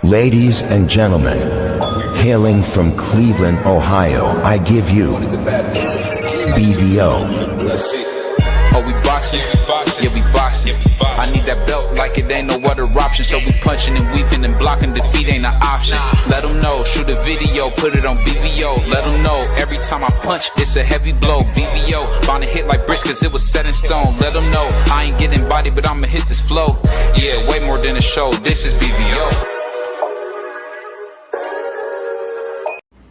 Ladies and gentlemen, hailing from Cleveland, Ohio, I give you BVO. Oh, we boxing? Yeah, we boxing. I need that belt like it ain't no other option. So we punching and weaving and blocking. Defeat ain't an option. Let them know, shoot a video, put it on BVO. Let them know, every time I punch, it's a heavy blow. BVO, bound to hit like bricks cause it was set in stone. Let them know, I ain't getting body, but I'ma hit this flow. Yeah, way more than a show, this is BVO.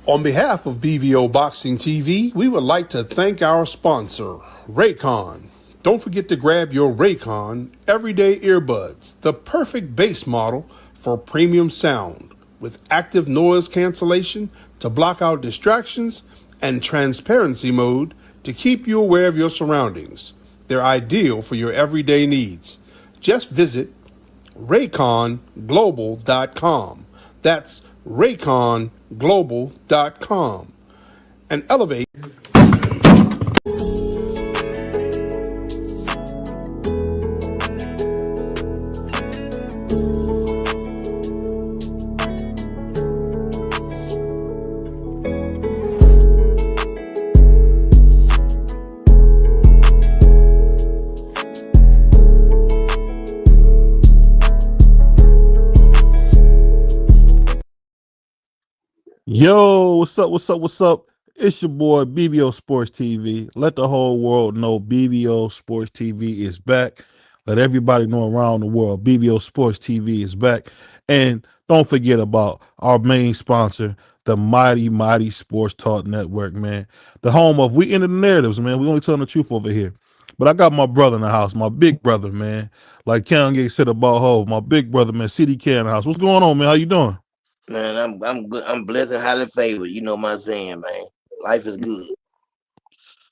On behalf of BVO Boxing TV, we would like to thank our sponsor, Raycon. Don't forget to grab your Raycon Everyday Earbuds, the perfect bass model for premium sound, with active noise cancellation to block out distractions and transparency mode to keep you aware of your surroundings. They're ideal for your everyday needs. Just visit rayconglobal.com. That's rayconglobal.com and elevate. Yo, what's up? What's up? What's up? It's your boy BVO Sports TV. Let the whole world know BVO Sports TV is back. Let everybody know around the world BVO Sports TV is back. And don't forget about our main sponsor, the Mighty Sports Talk Network, man. The home of We Into the Narratives, man. We only telling the truth over here. But I got my brother in the house, my big brother, man. Like Kanye said about Hov, my big brother, man, CDK in the house. What's going on, man? How you doing? Man, I'm good. I'm blessed and highly favored. You know my saying, man. Life is good.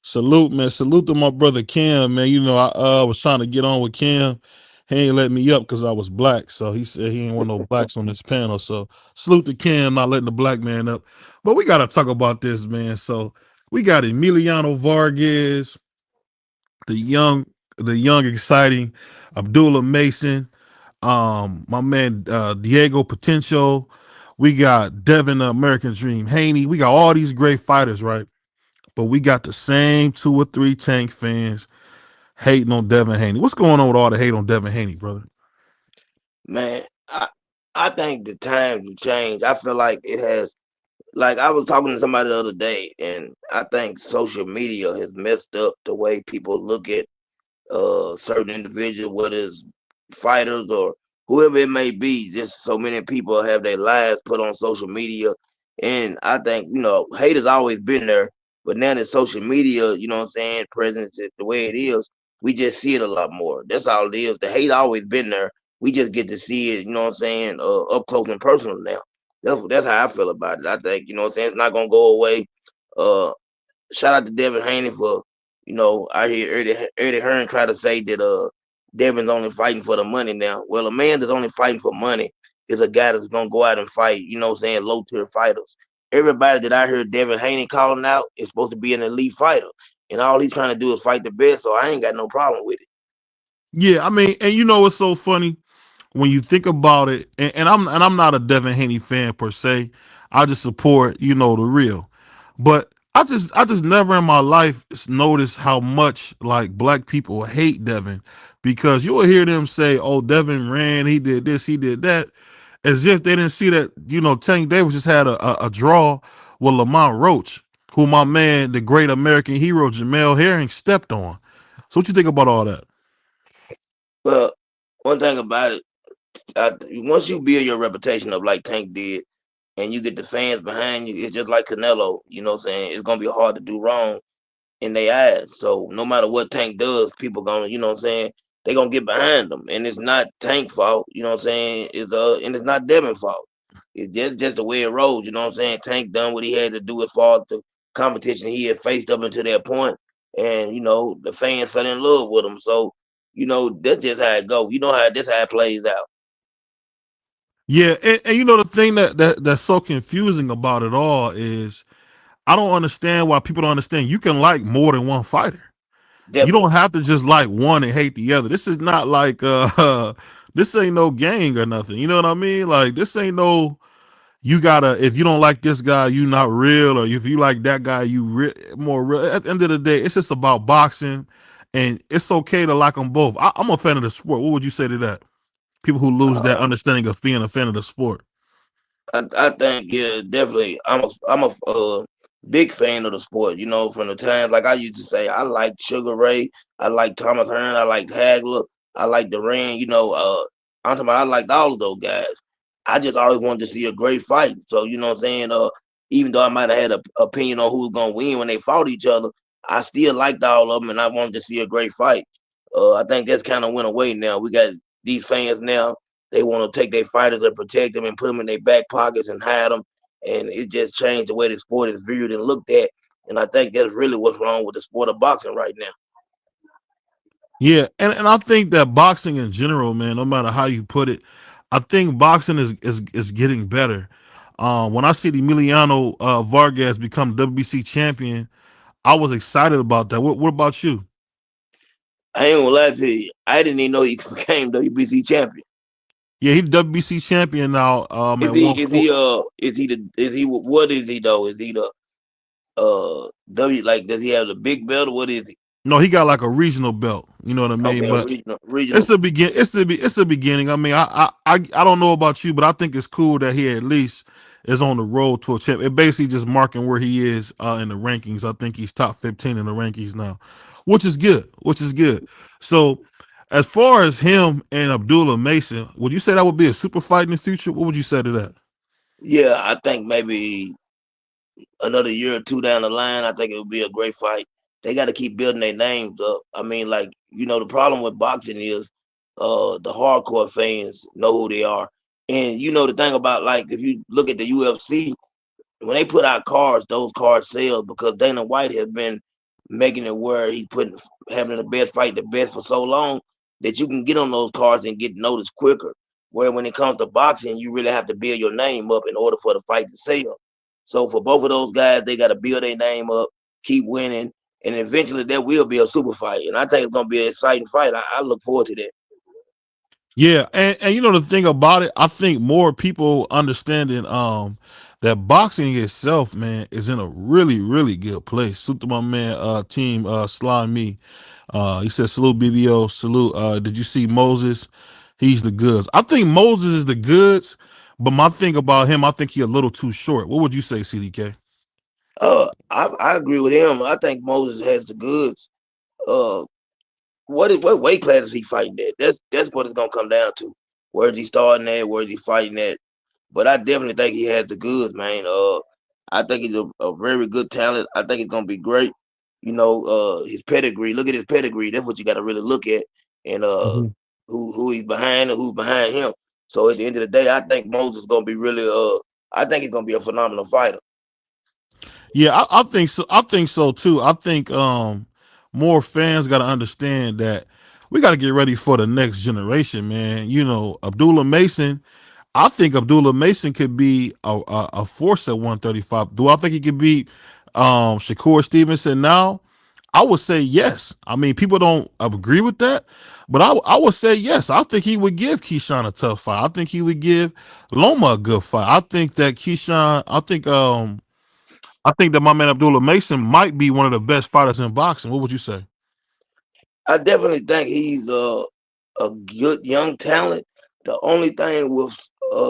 Salute, man. Salute to my brother Cam, man. You know, I was trying to get on with Cam. He ain't let me up because I was black. So he said he ain't want no blacks on this panel. So salute to Cam not letting the black man up. But we gotta talk about this, man. So we got Emiliano Vargas, the young, exciting Abdullah Mason, my man Diego Potential. We got Devin American Dream Haney. We got all these great fighters, right? But we got the same 2 or 3 Tank fans hating on Devin Haney. What's going on with all the hate on Devin Haney, brother? Man, I think the times have changed. I feel like it has. Like I was talking to somebody the other day, and I think social media has messed up the way people look at certain individuals, whether it's fighters or whoever it may be. Just so many people have their lives put on social media, and I think hate has always been there, but now that social media, you know what I'm saying, presence is the way it is, we just see it a lot more. That's all it is. The hate always been there. We just get to see it, you know what I'm saying, up close and personal now. That's how I feel about it. I think, you know what I'm saying, it's not gonna go away. Shout out to Devin Haney for, I hear Eddie Hearn try to say that Devin's only fighting for the money now. Well, a man that's only fighting for money is a guy that's gonna go out and fight, you know what I'm saying, low tier fighters. Everybody that I heard Devin Haney calling out is supposed to be an elite fighter. And all he's trying to do is fight the best, so I ain't got no problem with it. Yeah, I mean, and you know what's so funny? When you think about it, and I'm not a Devin Haney fan per se. I just support, the real. But I just never in my life noticed how much like black people hate Devin, because you will hear them say, "Oh, Devin ran, he did this, he did that," as if they didn't see that, Tank Davis just had a draw with Lamont Roach, who my man, the great American hero Jamel Herring, stepped on. So what you think about all that? Well, one thing about it, once you build your reputation up like Tank did, and you get the fans behind you, it's just like Canelo. You know what I'm saying? It's gonna be hard to do wrong in their eyes. So no matter what Tank does, people gonna, you know what I'm saying, they gonna get behind them. And it's not Tank's fault, you know what I'm saying? And it's not Devin's fault. It's just the way it rolls, you know what I'm saying? Tank done what he had to do as far as the competition he had faced up until that point. And the fans fell in love with him. So, that's just how it goes. You know how it plays out. Yeah, and the thing that's so confusing about it all is I don't understand why people don't understand you can like more than one fighter. You Definitely. don't have to just like one and hate the other. This is not like This ain't no gang or nothing. You know what I mean? Like this ain't no. You gotta, if you don't like this guy, you not real, or if you like that guy, you more real. At the end of the day, it's just about boxing, and it's okay to like them both. I'm a fan of the sport. What would you say to that? People who lose that Uh, understanding of being a fan of the sport. I think yeah, definitely. I'm a big fan of the sport. You know, from the time like I used to say, I like Sugar Ray, I like Thomas Hearn, I like Hagler, I like Duran. You know, I'm talking about I liked all of those guys. I just always wanted to see a great fight. So you know what I'm saying. Even though I might have had an opinion on who was gonna win when they fought each other, I still liked all of them, and I wanted to see a great fight. I think that's kind of went away now. We got these fans now, they want to take their fighters and protect them and put them in their back pockets and hide them. And it just changed the way the sport is viewed and looked at. And I think that's really what's wrong with the sport of boxing right now. Yeah, and I think that boxing in general, man, no matter how you put it, I think boxing is getting better. When I see Emiliano Vargas become WBC champion, I was excited about that. What about you? I ain't gonna lie to you. I didn't even know he became WBC champion. Yeah, he's WBC champion now. Is At he? one Is four. he? Is he the? Is he? What is he though? Is he the? W, like, does he have the big belt or what is he? No, he got like a regional belt. You know what I mean? Okay, a But regional. it's the begin. It's the beginning. I mean, I don't know about you, but I think it's cool that he at least is on the road to a champ. It basically just marking where he is in the rankings. I think he's top 15 in the rankings now, which is good. Which is good. So, as far as him and Abdullah Mason, would you say that would be a super fight in the future? What would you say to that? Yeah, I think maybe another year or two down the line, I think it would be a great fight. They got to keep building their names up. I mean, like, you know, the problem with boxing is the hardcore fans know who they are. And you know the thing about, like, if you look at the UFC, when they put out cards, those cards sell because Dana White has been making it where he's putting having the best fight, the best for so long that you can get on those cards and get noticed quicker. Where when it comes to boxing, you really have to build your name up in order for the fight to sell. So for both of those guys, they got to build their name up, keep winning, and eventually there will be a super fight. And I think it's gonna be an exciting fight. I look forward to that. Yeah, and you know the thing about it, I think more people understanding that boxing itself, man, is in a really good place. Salute to my man team Slime Me. He said salute BBO, salute did you see Moses? He's the goods. I think Moses is the goods, but my thing about him, I think he a little too short. What would you say, CDK? I agree with him. I think Moses has the goods. Uh, what weight class is he fighting at? That's what it's gonna come down to. Where's he starting at? Where's he fighting at? But I definitely think he has the goods, man. I think he's a very good talent. I think he's gonna be great. You know, his pedigree. Look at his pedigree. That's what you got to really look at, and who he's behind and who's behind him. So at the end of the day, I think Moses is gonna be really. I think he's gonna be a phenomenal fighter. Yeah, I think so. I think so too. I think more fans got to understand that we got to get ready for the next generation, man. You know, Abdullah Mason. I think Abdullah Mason could be a force at 135. Do I think he could beat Shakur Stevenson now? I would say yes. I mean, people don't agree with that, but I would say yes. I think he would give Keyshawn a tough fight. I think he would give Loma a good fight. I think that Keyshawn. I think that my man Abdullah Mason might be one of the best fighters in boxing. What would you say? I definitely think he's a good young talent. The only thing with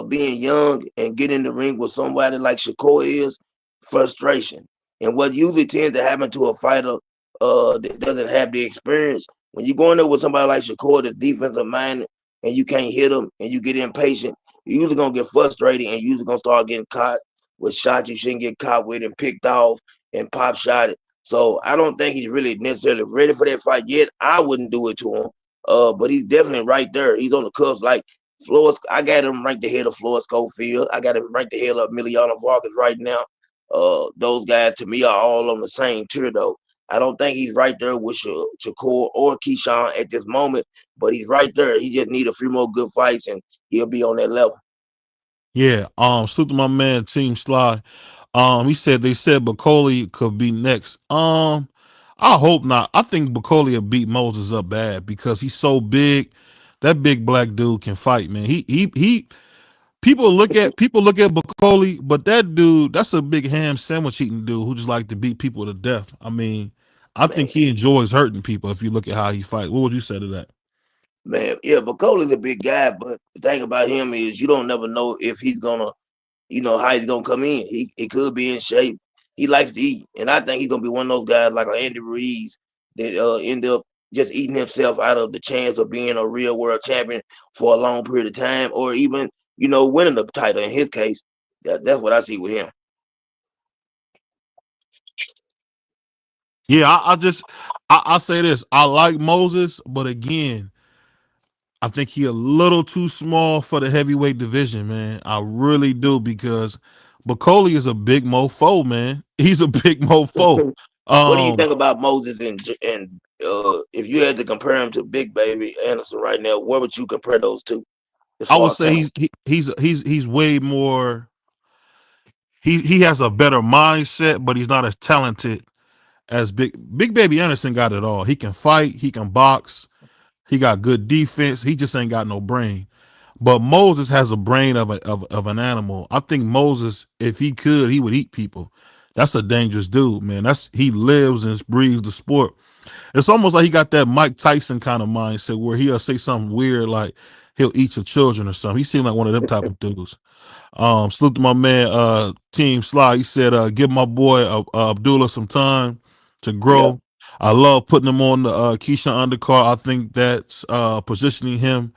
being young and getting in the ring with somebody like Shakur is frustration. And what usually tends to happen to a fighter that doesn't have the experience, when you go in there with somebody like Shakur that's defensive minded and you can't hit him and you get impatient, you're usually gonna get frustrated and you're usually gonna start getting caught with shots you shouldn't get caught with and picked off and pop shot. So I don't think he's really necessarily ready for that fight yet. I wouldn't do it to him. But he's definitely right there. He's on the cusp. Like Flores, I got him ranked ahead of Flores Schofield. I got him ranked ahead of Emiliano Vargas right now. Those guys to me are all on the same tier though. I don't think he's right there with Shakur or Keyshawn at this moment, but he's right there. He just need a few more good fights and he'll be on that level. Yeah, salute to my man Team Sly. He said they said Bacoli could be next. I hope not. I think Bacoli will beat Moses up bad because he's so big. that big black dude can fight, man. He people look at Bacoli, but that dude, that's a big ham sandwich eating dude who just like to beat people to death. I mean, I think Man, he enjoys hurting people. If you look at how he fight, what would you say to that? man, yeah, Bacoli's a big guy, but the thing about him is you don't never know if he's gonna, how he's gonna come in. He could be in shape. He likes to eat, and I think he's gonna be one of those guys like an Andy Ruiz that end up just eating himself out of the chance of being a real world champion for a long period of time, or even winning the title. In his case, that's what I see with him. Yeah, I say this. I like Moses, but again, I think he a little too small for the heavyweight division, man. I really do because Bacoli is a big mofo, man. He's a big mofo. What do you Um, think about Moses and if you had to compare him to Big Baby Anderson right now, where would you compare those two as I would far as say talent? he's way more. He has a better mindset, but he's not as talented as Big Baby Anderson. Got it all. He can fight. He can box. He got good defense. He just ain't got no brain. But Moses has a brain of an animal. I think Moses, if he could, he would eat people. That's a dangerous dude, man. He lives and breathes the sport. It's almost like he got that Mike Tyson kind of mindset where he'll say something weird like he'll eat your children or something. He seemed like one of them type of dudes. Salute to my man, Team Sly. He said, give my boy Abdullah some time to Yeah, grow. I love putting him on the Keyshawn undercard. I think that's positioning him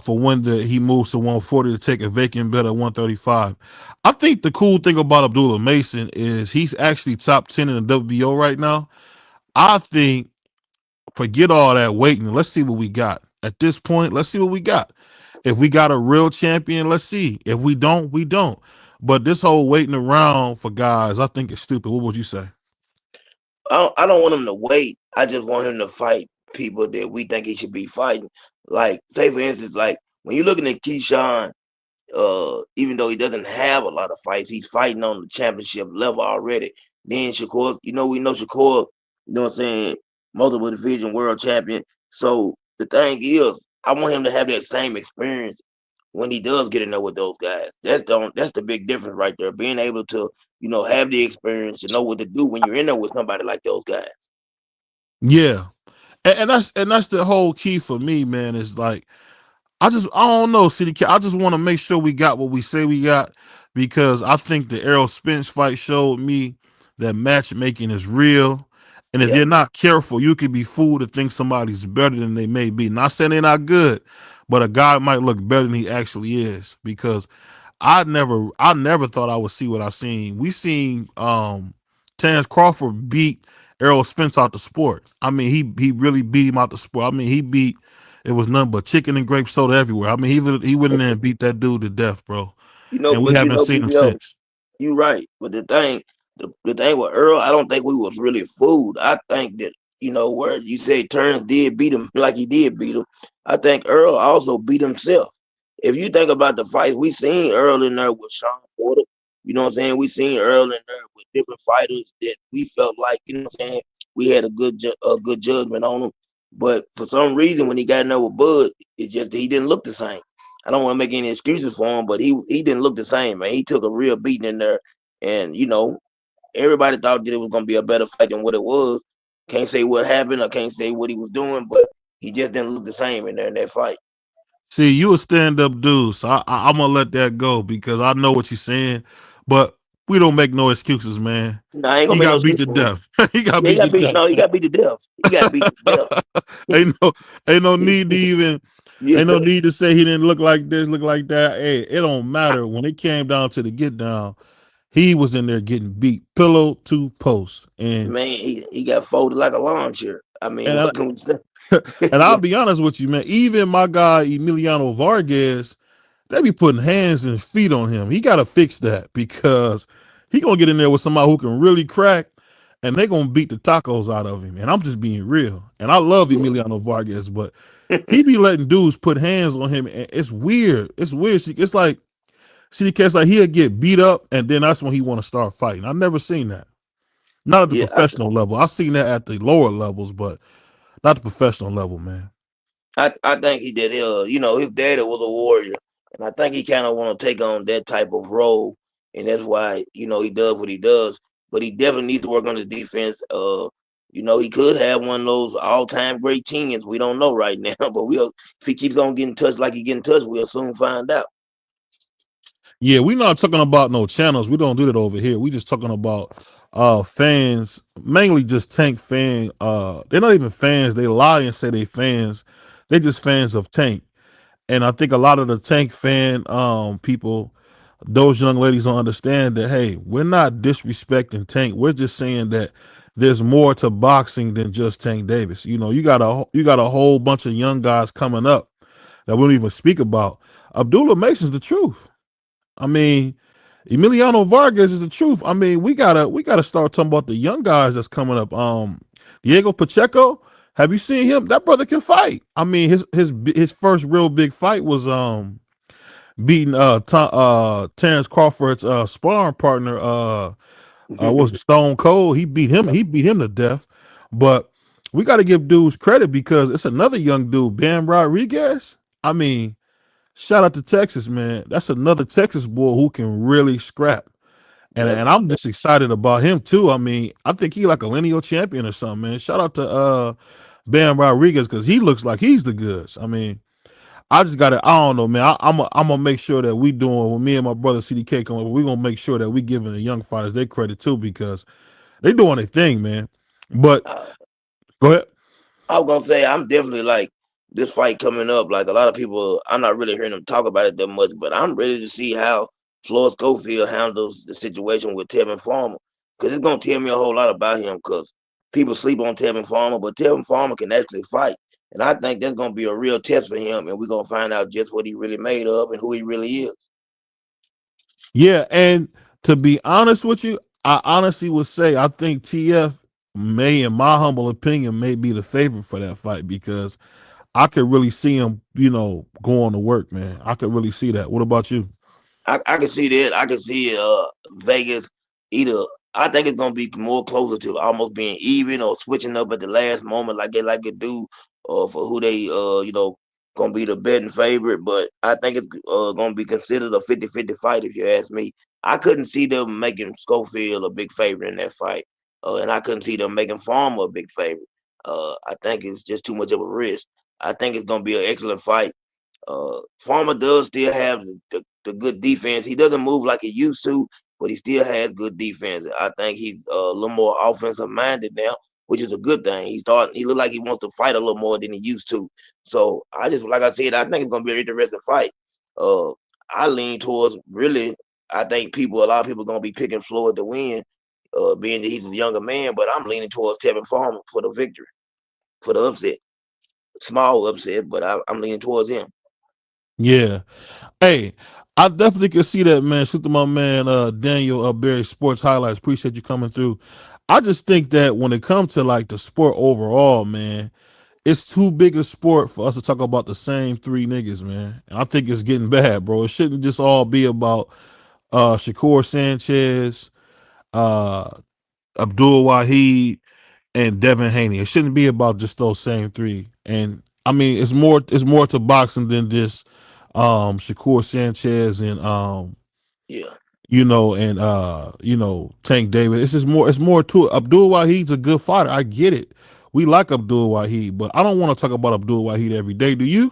for when he moves to 140 to take a vacant belt at 135. I think the cool thing about Abdullah Mason is he's actually top 10 in the WBO right now. I think forget all that waiting. Let's see what we got. At this point, let's see what we got. If we got a real champion, let's see. If we don't, we don't. But this whole waiting around for guys, I think it's stupid. What would you say? I don't want him to wait. I just want him to fight people that we think he should be fighting. Like, say for instance, like when you're looking at Keyshawn, even though he doesn't have a lot of fights, he's fighting on the championship level already. Then Shakur, we know Shakur, what I'm saying, multiple division world champion. So the thing is, I want him to have that same experience when he does get in there with those guys. That's the big difference right there. Being able to, have the experience to know what to do when you're in there with somebody like those guys. Yeah. And that's the whole key for me, man, is like I don't know, City. I just want to make sure we got what we say we got because I think the Errol Spence fight showed me that matchmaking is real. And if Yeah. you're not careful, you could be fooled to think somebody's better than they may be. Not saying they're not good, but a guy might look better than he actually is. Because I never thought I would see what I seen. We seen Terrence Crawford beat Errol Spence out the sport. I mean, he really beat him out the sport. I mean, it was nothing but chicken and grape soda everywhere. I mean, he went in there and beat that dude to death, bro. And we But haven't seen him BBO, since. you right. But the thing with Earl, I don't think we was really fooled. I think that, where you say Turns did beat him like he did beat him, I think Earl also beat himself. If you think about the fights, we seen Earl in there with Sean Porter. You know what I'm saying? We seen Earl in there with different fighters that we felt like, what I'm saying, we had a good judgment on him. But for some reason, when he got in there with Bud, it's just he didn't look the same. I don't want to make any excuses for him, but he didn't look the same, man. He took a real beating in there, and everybody thought that it was gonna be a better fight than what it was. Can't say what happened, or can't say what he was doing, but he just didn't look the same in there in that fight. See, you a stand up dude, so I'm gonna let that go because I know what you're saying, but we don't make no excuses, man. No, I ain't He gonna make no got beat excuse to for him. death. He got Yeah, he beat to got beat. death. No, he got beat to death. He got beat to death. ain't no ain't no need to even Yeah, ain't no need to say he didn't look like this, look like that. Hey, it don't matter. When it came down to the get down, he was in there getting beat pillow to post. man, he got folded like a lawn chair. I mean, And what can we say? and I'll be honest with you, man. Even my guy Emiliano Vargas, they be putting hands and feet on him. He got to fix that because he gonna get in there with somebody who can really crack, and they gonna beat the tacos out of him. And I'm just being real. And I love Yeah. Emiliano Vargas, but he be letting dudes put hands on him. And it's weird. It's weird. It's like CDK, like he'll get beat up, and then that's when he want to start fighting. I've never seen that. Not at the Yeah, professional level. I've seen that at the lower levels, but not the professional level, man. I think he did. His daddy was a warrior, and I think he kind of want to take on that type of role, and that's why he does what he does. But he definitely needs to work on his defense. He could have one of those all-time great teams. We don't know right now, but if he keeps on getting touched like he getting touched, we'll soon find out. Yeah, we're not talking about no channels. We don't do that over here. We just talking about fans, mainly just Tank fan. They're not even fans. They lie and say they fans. They just fans of Tank. And I think a lot of the Tank fan people, those young ladies don't understand that, hey, we're not disrespecting Tank. We're just saying that there's more to boxing than just Tank Davis. You got a whole bunch of young guys coming up that we don't even speak about. Abdullah Mason's the truth. I mean, Emiliano Vargas is the truth. I mean, we gotta start talking about the young guys that's coming up. Diego Pacheco, have you seen him? That brother can fight. I mean, his first real big fight was beating Terrence Crawford's sparring partner was Stone Cold. He beat him. He beat him to death. But we got to give dudes credit because it's another young dude, Bam Rodriguez. I mean, shout out to Texas, man. That's another Texas boy who can really scrap. And Definitely. I'm just excited about him too. I mean, I think he like a lineal champion or something, man. Shout out to Bam Rodriguez because he looks like he's the goods. I mean, I just got to, I don't know, man. I'm going to make sure that we doing, when me and my brother CDK come up, we're going to make sure that we giving the young fighters their credit too because they doing their thing, man. But Uh, go ahead. I was gonna say I'm definitely like this fight coming up. Like a lot of people, I'm not really hearing them talk about it that much, but I'm ready to see how Floyd Schofield handles the situation with Tevin Farmer because it's gonna tell me a whole lot about him. Because people sleep on Tevin Farmer, but Tevin Farmer can actually fight, and I think that's gonna be a real test for him, and we're gonna find out just what he really made of and who he really is. Yeah. And to be honest with you, I honestly would say I think TF may, in my humble opinion, may be the favorite for that fight because I could really see him, going to work, man. I could really see that. What about you? I can see that. I can see Vegas either. I think it's gonna be more closer to almost being even or switching up at the last moment, like they like to do, for who they gonna be the betting favorite. But I think it's gonna be considered a 50-50 fight if you ask me. I couldn't see them making Schofield a big favorite in that fight, and I couldn't see them making Farmer a big favorite. I think it's just too much of a risk. I think it's gonna be an excellent fight. Farmer does still have the good defense. He doesn't move like he used to, but he still has good defense. I think he's a little more offensive minded now, which is a good thing. He look like he wants to fight a little more than he used to. So like I said, I think it's gonna be an interesting fight. Uh, I lean towards really. I think a lot of people gonna be picking Floyd to win, being that he's a younger man. But I'm leaning towards Tevin Farmer for the victory, for the upset, small upset. But I'm leaning towards him. Yeah. Hey, I definitely can see that, man. Shoot to my man, Daniel Berry Sports Highlights. Appreciate you coming through. I just think that when it comes to like the sport overall, man, it's too big a sport for us to talk about the same three niggas, man. And I think it's getting bad, bro. It shouldn't just all be about Shakur Sanchez, uh, Abdul Wahid, and Devin Haney. It shouldn't be about just those same three. And I mean, it's more to boxing than just Shakur Sanchez and Yeah. Tank Davis. It's more to it. Abdul Wahid's a good fighter. I get it. We like Abdul Wahid, but I don't want to talk about Abdul Wahid every day. Do you?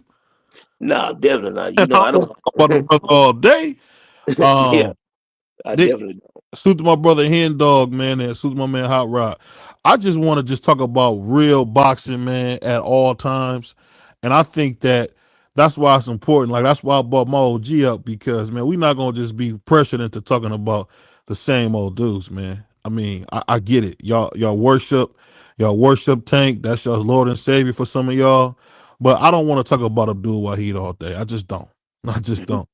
No, definitely not. I I want don't. to talk about the brother all day. Yeah, Um, I they, definitely don't. Salute to my brother Hen Dog, man, and salute to my man Hot Rod. I just want to just talk about real boxing, man, at all times. And I think that that's why it's important. Like that's why I brought my OG up because man, we're not gonna just be pressured into talking about the same old dudes, man. I mean, I get it. Y'all worship Tank. That's y'all's Lord and Savior for some of y'all. But I don't want to talk about Abdul Wahid all day. I just don't. I just don't.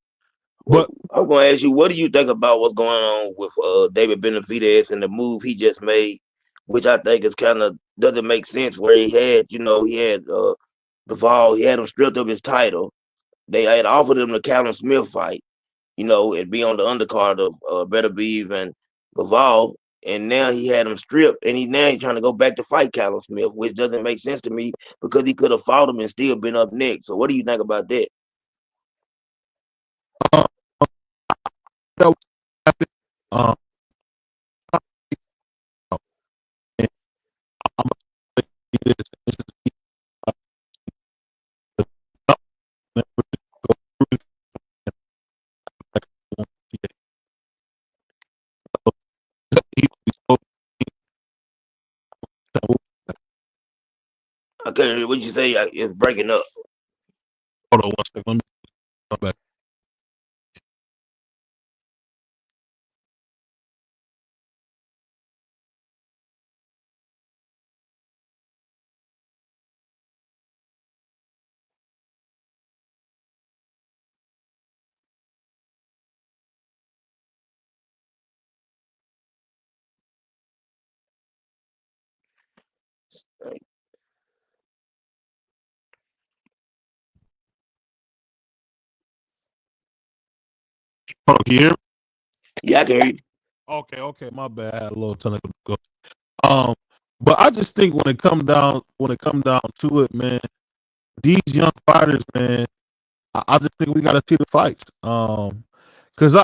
Well, But I'm going to ask you, what do you think about what's going on with David Benavidez and the move he just made, which I think is kind of doesn't make sense. Where he had Bivol, he had him stripped of his title. They had offered him the Callum Smith fight, and be on the undercard of Beterbiev and Bivol. and now he had him stripped, and he's trying to go back to fight Callum Smith, which doesn't make sense to me because he could have fought him and still been up next. So what do you think about that? Uh, that was happened. Um, and I'm gonna say this. This is never go through this. He was so- Okay, what you say? It's breaking up. Hold on one second. Let me come back. Hold on, can you hear me? Yeah, I can hear you. Okay, my bad. I had a little technical. Um, but I just think when it come down to it, man, these young fighters, man, I just think we got to see the fights. Cause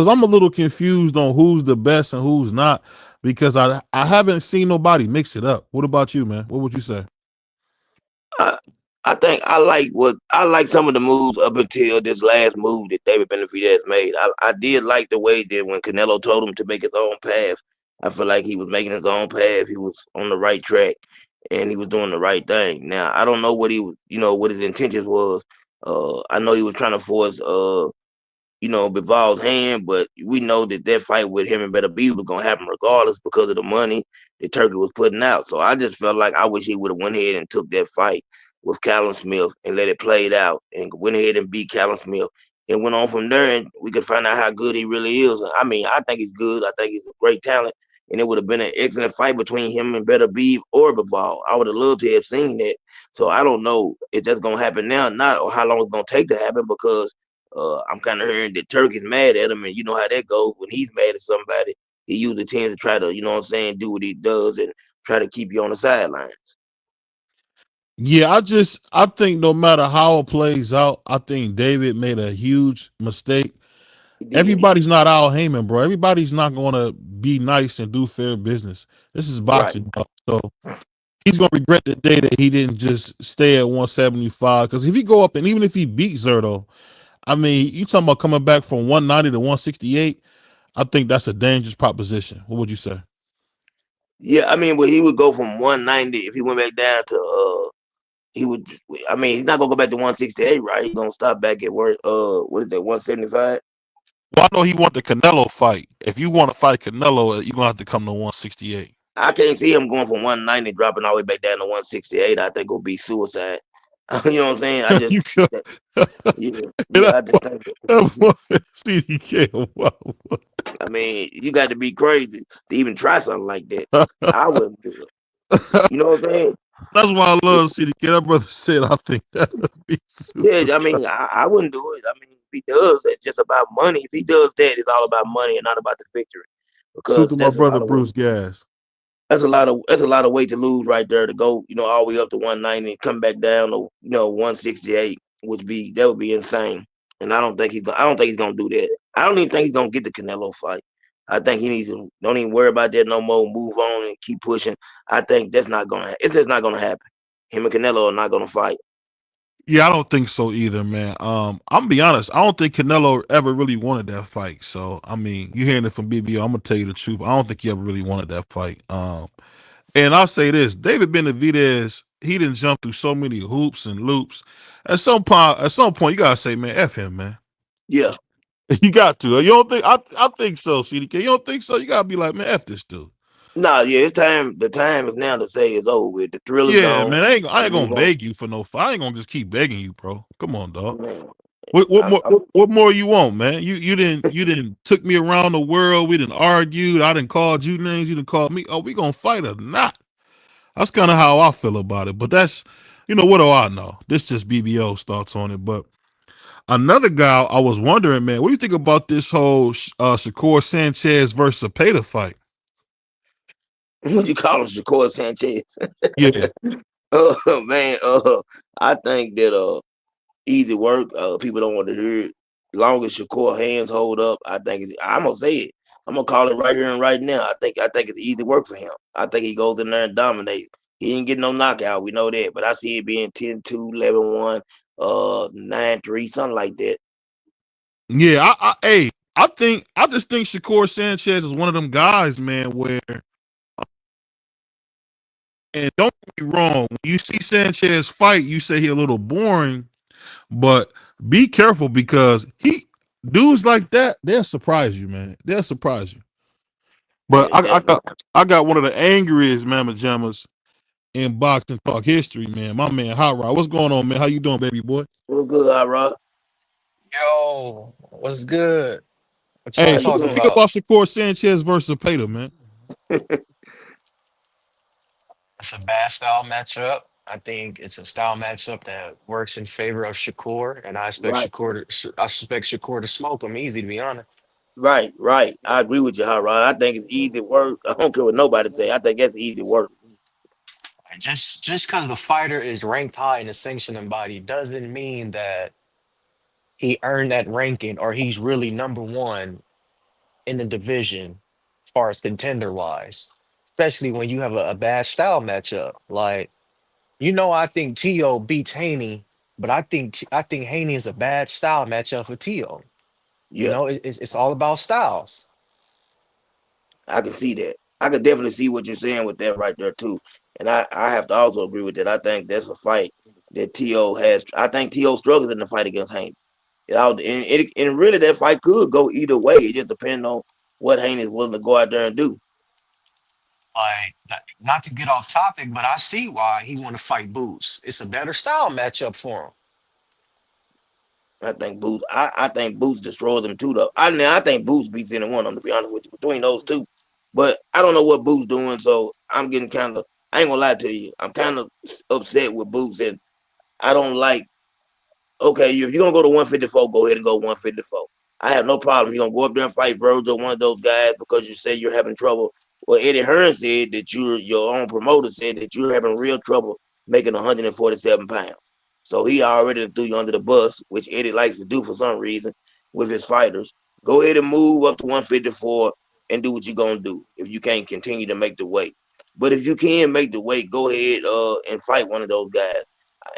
I'm a little confused on who's the best and who's not because I haven't seen nobody mix it up. What about you, man? What would you say? I, I think I like some of the moves up until this last move that David Benavidez made. I did like the way that when Canelo told him to make his own path, I feel like he was making his own path. He was on the right track and he was doing the right thing. Now I don't know what he was, what his intentions was. I know he was trying to force Bival's hand, but we know that that fight with him and Better B was gonna happen regardless because of the money that Turkey was putting out. So I just felt like I wish he would have went ahead and took that fight with Callum Smith and let it play it out and went ahead and beat Callum Smith and went on from there and we could find out how good he really is. I mean, I think he's good. I think he's a great talent. And it would have been an excellent fight between him and Better Beef or Bival. I would have loved to have seen that. So I don't know if that's gonna happen now or not, or how long it's gonna take to happen because I'm kind of hearing that Turk is mad at him, and you know how that goes. When he's mad at somebody, he usually tends to try to, do what he does and try to keep you on the sidelines. Yeah, I think no matter how it plays out, I think David made a huge mistake. He did. Everybody's not Al Heyman, bro. Everybody's not going to be nice and do fair business. This is Right. boxing, dog. So he's going to regret the day that he didn't just stay at 175. Because if he go up and even if he beats Zerto, I mean, you talking about coming back from 190 to 168. I think that's a dangerous proposition. What would you say? Yeah, I mean, but he would go from 190 if he went back down to he would. I mean, he's not gonna go back to 168, right? He's gonna stop back at where what is that 175? Well, I know he want the Canelo fight. If you want to fight Canelo, you're gonna have to come to 168. I can't see him going from 190 dropping all the way back down to 168. I think it'll be suicide. You know what I'm saying? I just You could. yeah, that I just think boy, CDK, wow. I mean, you got to be crazy to even try something like that. I wouldn't do it. You know what I'm saying? That's why I love CDK. That brother said, I think that would be Yeah, I suicide. mean, I wouldn't do it. I mean, if he does, it's just about money. If he does that, it's all about money and not about the victory. Salute Because to my brother Bruce Gas. that's a lot of weight to lose right there to go, all the way up to 190 and come back down to 168, that would be insane. And I don't think he's gonna do that. I don't even think he's gonna get the Canelo fight. I think he needs to don't even worry about that no more. Move on and keep pushing. I think it's just not gonna happen. Him and Canelo are not gonna fight. Yeah, I don't think so either, man. I'm gonna be honest. I don't think Canelo ever really wanted that fight. So I mean, you hearing it from BBO. I'm gonna tell you the truth. I don't think he ever really wanted that fight. And I'll say this: David Benavidez, he didn't jump through so many hoops and loops. At some point, you gotta say, man, f him, man. Yeah. You got to. You don't think? I think so, CDK. You don't think so? You gotta be like, man, f this dude. No, yeah, it's time. The time is now to say it's over with. The thrill is Yeah, gone. man. I ain't Move gonna on. beg you for no fight. I ain't gonna just keep begging you, bro. Come on, dog. Man, What I'm, more? I'm What more you want, man? You didn't took me around the world. We didn't argue. I didn't call you names. You didn't call me. Oh, we gonna fight or not? That's kind of how I feel about it. But that's, what do I know? This just BBO's thoughts on it. But another guy, I was wondering, man, what do you think about this whole Shakur Sanchez versus Zapata fight? What you call him, Shakur Sanchez? Yeah. Man, I think that easy work. People don't want to hear it. Long as Shakur hands hold up, I think I'm gonna say it. I'm gonna call it right here and right now. I think it's easy work for him. I think he goes in there and dominates. He ain't getting no knockout. We know that, but I see it being 10-2, 11-1, 9-3, something like that. Yeah, I just think Shakur Sanchez is one of them guys, man, where, and don't get me wrong, when you see Sanchez fight, you say he a little boring, but be careful because dudes like that, they'll surprise you, man. They'll surprise you. But Yeah, definitely. I got one of the angriest mamma jammas in boxing talk history, man. My man Hot Rod. What's going on, man? How you doing, baby boy? Real good, all right. Yo, what's good? What Hey, y'all How you so what talking you doing? think about? about Shakur Sanchez versus Peta, man? It's a bad style matchup. I think it's a style matchup that works in favor of Shakur, and Right, I expect Shakur to smoke him easy, to be honest. right. I agree with you, Rod. I think it's easy work. I don't care what nobody say. I think that's easy work. And just because the fighter is ranked high in the sanctioning body doesn't mean that he earned that ranking or he's really number one in the division as far as contender wise. Especially when you have a bad style matchup. Like, I think Tio beats Haney, but I think Haney is a bad style matchup for Tio. Yeah. It's all about styles. I can see that. I can definitely see what you're saying with that right there too. And I have to also agree with that. I think that's a fight that T.O. has. I think T.O. struggles in the fight against Haney. And really that fight could go either way. It just depends on what Haney is willing to go out there and do. Like, not to get off topic, but I see why he want to fight Boots. It's a better style matchup for him. I think Boots destroys him too though. I think Boots beats any one of them, to be honest with you, between those two. But I don't know what Boots doing, so I'm getting kind of I ain't gonna lie to you. I'm kind of upset with Boots, and I don't like okay, if you're gonna go to 154, go ahead and go 154. I have no problem. You're gonna go up there and fight Virgil, one of those guys, because you say you're having trouble. Well, Eddie Hearn said that your own promoter said that you're having real trouble making 147 pounds. So he already threw you under the bus, which Eddie likes to do for some reason with his fighters. Go ahead and move up to 154 and do what you're gonna do if you can't continue to make the weight. But if you can make the weight, go ahead and fight one of those guys.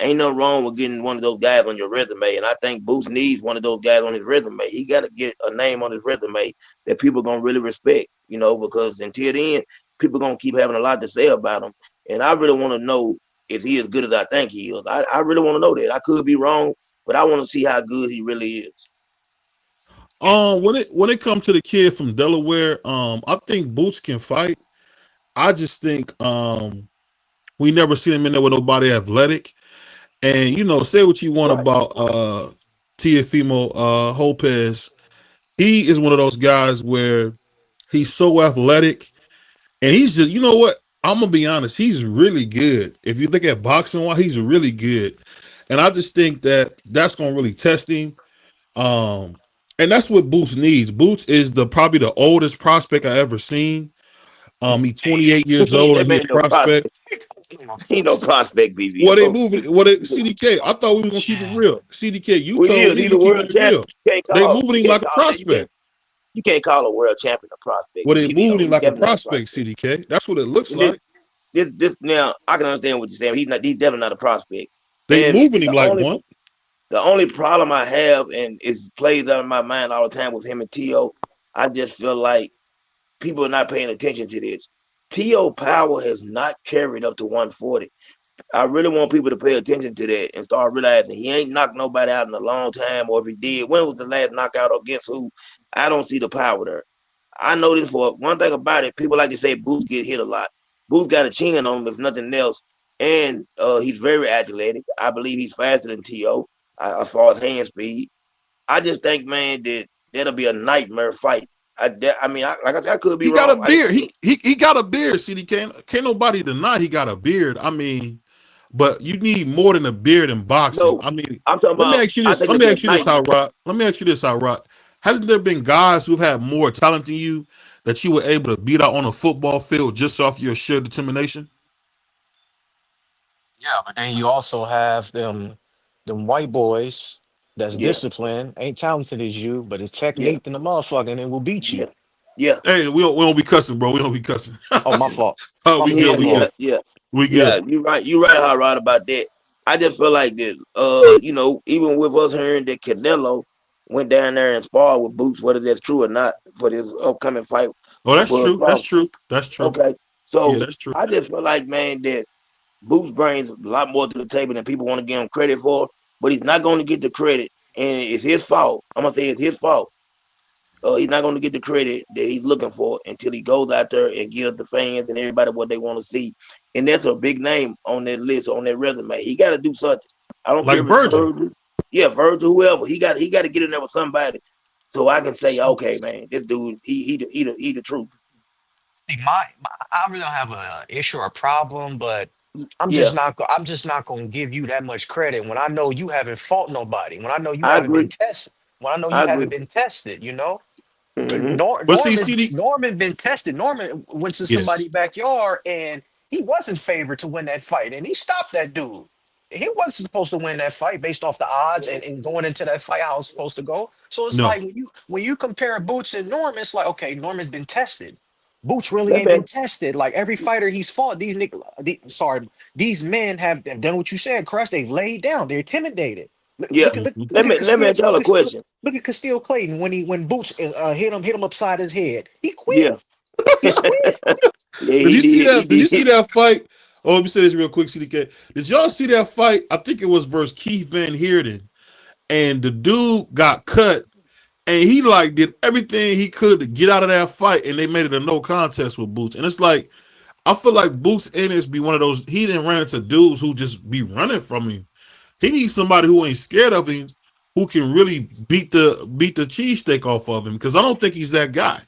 Ain't nothing wrong with getting one of those guys on your resume. And I think Boots needs one of those guys on his resume. He got to get a name on his resume that people going to really respect, because until then, people going to keep having a lot to say about him. And I really want to know if he as good as I think he is. I really want to know that. I could be wrong, but I want to see how good he really is. When it comes to the kid from Delaware, I think Boots can fight. I just think we never seen him in there with nobody athletic. And say what you want Right, about Tiafimo Lopez. He is one of those guys where he's so athletic, and he's just what? I'm gonna be honest, he's really good. If you look at boxing wise, he's really good. And I just think that that's gonna really test him. Um, and that's what Boots needs. Boots is probably the oldest prospect I ever seen. He's 28 years old that and he a man no prospect. prospect. He no prospect, What they BBO. moving? CDK? I thought we were gonna keep it real. CDK, you Well, he told is. me He's to a keep world it champion. real. They moving him like a prospect. You can't call a world champion a prospect, Well, they BBO. moving him He's like a definitely not a prospect. prospect. CDK. That's what it looks And like. this now I can understand what you're saying. He's not. He's definitely not a prospect. They And moving him like one. the only problem I have, and it plays out in my mind all the time with him and T.O., I just feel like people are not paying attention to this. T.O. power has not carried up to 140. I really want people to pay attention to that and start realizing he ain't knocked nobody out in a long time, or if he did, when was the last knockout against who? I don't see the power there. I know this for one thing about it. People like to say Boots get hit a lot. Boots got a chin on him, if nothing else, and he's very athletic. I believe he's faster than T.O. As far as hand speed. I just think, man, that that'll be a nightmare fight. Like I said, I could be He got a wrong. I just beard. He got a beard. CDK. Can't nobody deny he got a beard. I mean, but you need more than a beard in boxing. no. I mean, I'm talking let me about. ask you I this. think Let it'll me be a ask you this, nightmare. Hot Rod. Let me ask you this, Hot Rod. hasn't there been guys who've had more talent than you that you were able to beat out on a football field just off your sheer determination? Yeah, but then you also have them white boys that's Yeah, disciplined, ain't talented as you, but it's yeah, technique than the motherfucker, and it will beat you. yeah, yeah, Hey, we don't be cussing, bro. We don't be cussing. Oh, my fault. Oh, My we yeah, good. my We yeah, good. fault. yeah, We yeah. good. You're right, Hot Rod, about that. I just feel like that. Even with us hearing that Canelo went down there and sparred with Boots, whether that's true or not, for this upcoming fight Oh, with that's Bud true. That's Crawford. true. That's true. Okay, Yeah, so that's true. I just feel like, man, that Boots brings a lot more to the table than people want to give him credit for, but he's not going to get the credit, and it's his fault. I'm gonna say it's his fault. He's not going to get the credit that he's looking for until he goes out there and gives the fans and everybody what they want to see. And that's a big name on that list, on that resume. He got to do something. I don't care Like if it's Virgil. Virgil, yeah, Virgil, whoever. He got to get in there with somebody, so I can say, okay, man, this dude, he the truth. See, I really don't have a issue or a problem, but Yeah, I'm just not gonna give you that much credit when I know you haven't fought nobody, when I know you I haven't been agree. tested, when I know you I haven't agree. been tested, you know? Hmm. But see, CD. Norman been tested. Norman went to Yes. somebody's backyard and he wasn't favored to win that fight, and he stopped that dude. He wasn't supposed to win that fight based off the odds and going into that fight how it's supposed to go. So it's No. like when you compare Boots and Norman, it's like okay, Norman's been tested. Boots really Let ain't me been tested. Like every fighter he's fought, these men have done what you said, Crush. They've laid down. They're intimidated. Yeah. Mhm. Let me let me ask y'all a question. Look at Castile Clayton when Boots hit him upside his head. He quit. Yeah. He quit. Yeah, Did he you see did. He that? Did you see did. that fight? Oh, let me say this real quick, CDK. Did y'all see that fight? I think it was versus Keith Van Heerden, and the dude got cut, and he like did everything he could to get out of that fight, and they made it a no contest with Boots. And it's like I feel like Boots Ennis be one of those. He didn't run into dudes who just be running from him. He needs somebody who ain't scared of him, who can really beat the cheesesteak off of him. Because I don't think he's that guy.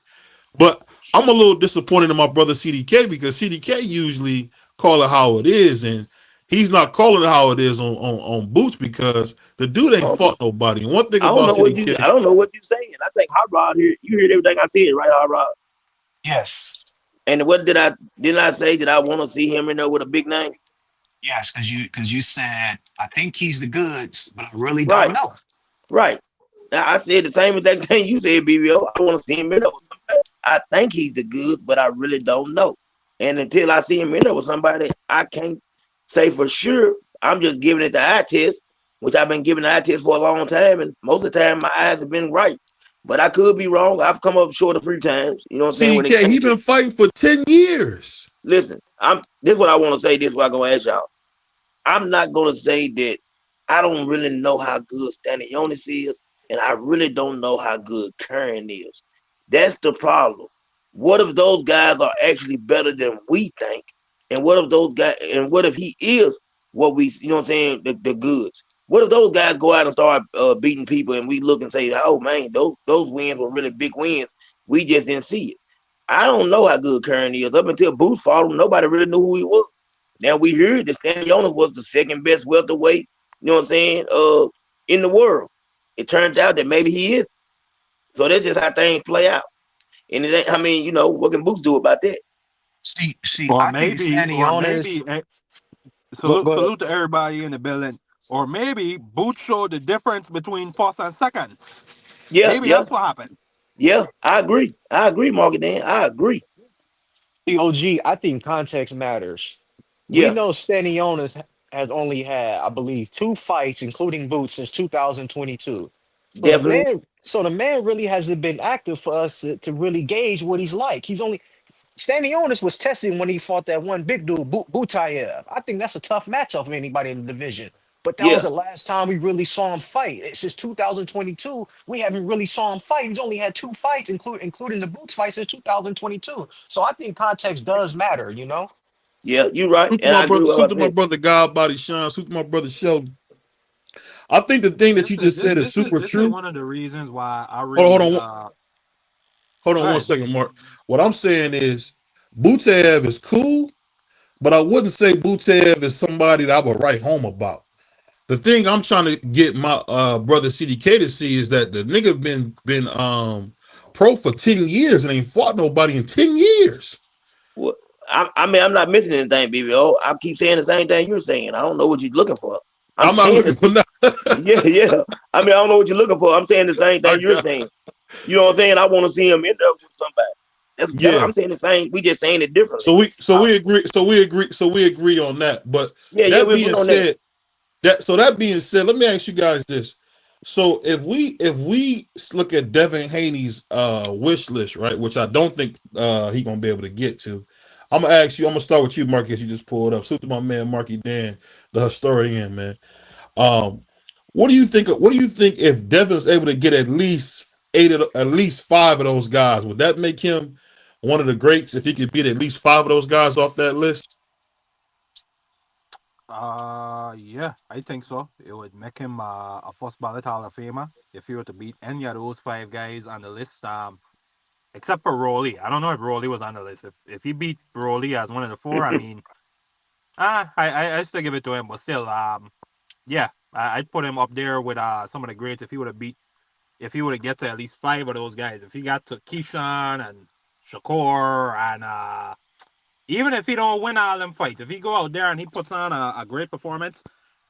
But I'm a little disappointed in my brother CDK because CDK usually call it how it is, and he's not calling it how it is on Boots because the dude ain't Okay. fought nobody. And one thing I don't about know what you. CDK, I don't know what you saying. I think Hot Rod here. You heard everything I said, right, Hot Rod? Yes. And what did I say that I want to see him in there with a big name? Yes, because you said I think he's the goods, but I really don't Right, know. right. Now I said the same exact thing you said, BBO. I want to see him in there with somebody. I think he's the goods, but I really don't know. And until I see him in there with somebody, I can't say for sure. I'm just giving it the eye test, which I've been giving the eye test for a long time, and most of the time my eyes have been right. But I could be wrong. I've come up short a few times. You know what I'm saying? When it CDK, he came to been fighting for 10 years. listen, this is what I want to say. This is what I'm gonna ask y'all. I'm not gonna say that I don't really know how good Stanley Jonas is, and I really don't know how good Curran is. That's the problem. What if those guys are actually better than we think? And what if those guys and what if he is what we you know what I'm saying, the goods? What if those guys go out and start beating people and we look and say, oh man, those wins were really big wins. We just didn't see it. I don't know how good Curran is. Up until Booth fought him, nobody really knew who he was. Now we heard that Stanionis was the second best welterweight, you know what I'm saying, in the world. It turns out that maybe he is. So that's just how things play out. And it ain't, I mean, what can Boots do about that? See, Or I think maybe, or maybe, but salute to everybody in the building. Or maybe Boots showed the difference between first and second. Yeah, Maybe yeah, that's what happened. yeah. I agree. I agree, Morgan Dan. I agree. OG, I think context matters. We Yeah, know Stanionis has only had, I believe, two fights, including Boots, since 2022. definitely. So the man really hasn't been active for us to really gauge what he's like. Stanionis was tested when he fought that one big dude, Butayev. I think that's a tough matchup for anybody in the division. But that was Yeah, the last time we really saw him fight. Since 2022, we haven't really saw him fight. He's only had two fights, including the Boots fight since 2022. So I think context does matter, you know? yeah, you're right. Salute to And my I agree brother, with salute what to I my said. brother God Body Sean, salute to my brother Sheldon. I think the thing that you This just is said is this is super this is true. one of the reasons why I Hold on, really hold go on one ahead. second, Mark. What I'm saying is Butev is cool, but I wouldn't say Butev is somebody that I would write home about. the thing I'm trying to get my brother CDK to see is that the nigga been pro for 10 years and ain't fought nobody in 10 years. Well, I mean, I'm not missing anything, BBO. I keep saying the same thing you're saying. I don't know what you're looking for. I'm I'm not saying looking it. for nothing. Yeah, yeah. I mean, I don't know what you're looking for. I'm saying the same I thing you're got, saying. You know what I'm saying? I want to see him in there with somebody. That's yeah. I'm saying the same. We just saying it differently. So we agree on that. But Yeah, yeah, that we agree being on that. said, that being said, let me ask you guys this. So if we look at Devin Haney's wish list, right, which I don't think he gonna be able to get to, I'm gonna ask you. I'm gonna start with you, Marcus. You just pulled up. Salute to my man, Marky Dan, the historian, man. Um, what do you think? What do you think if Devin's able to get at least at least five of those guys? Would that make him one of the greats if he could beat at least five of those guys off that list? Yeah, I think so. It would make him a first ballot Hall of Famer if he were to beat any of those five guys on the list. Except for Rowley. I don't know if Rowley was on the list. If he beat Rowley as one of the four, I mean, I still give it to him. But still, yeah, I'd put him up there with some of the greats if he would have get to at least five of those guys. If he got to Keyshawn and Shakur and even if he don't win all them fights, if he go out there and he puts on a great performance,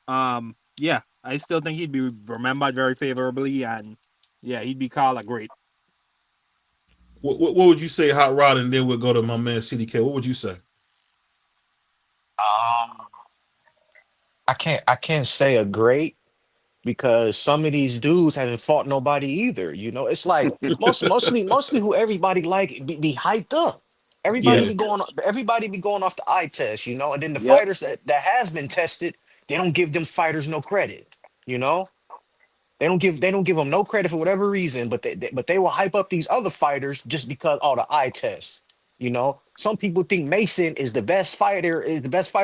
yeah, I still think he'd be remembered very favorably, and yeah, he'd be called a great. What would you say, Hot Rod, and then we'll go to my man CDK. What would you say? Um, I can't say a great because some of these dudes haven't fought nobody either. You know, it's like mostly who everybody like be hyped up. Yeah, Everybody be going off the eye test, you know, and then the Yep, fighters that has been tested, they don't give them fighters no credit, you know. They don't give them no credit for whatever reason, but they will hype up these other fighters just because all the eye tests. You know, some people think Mason is the best fighter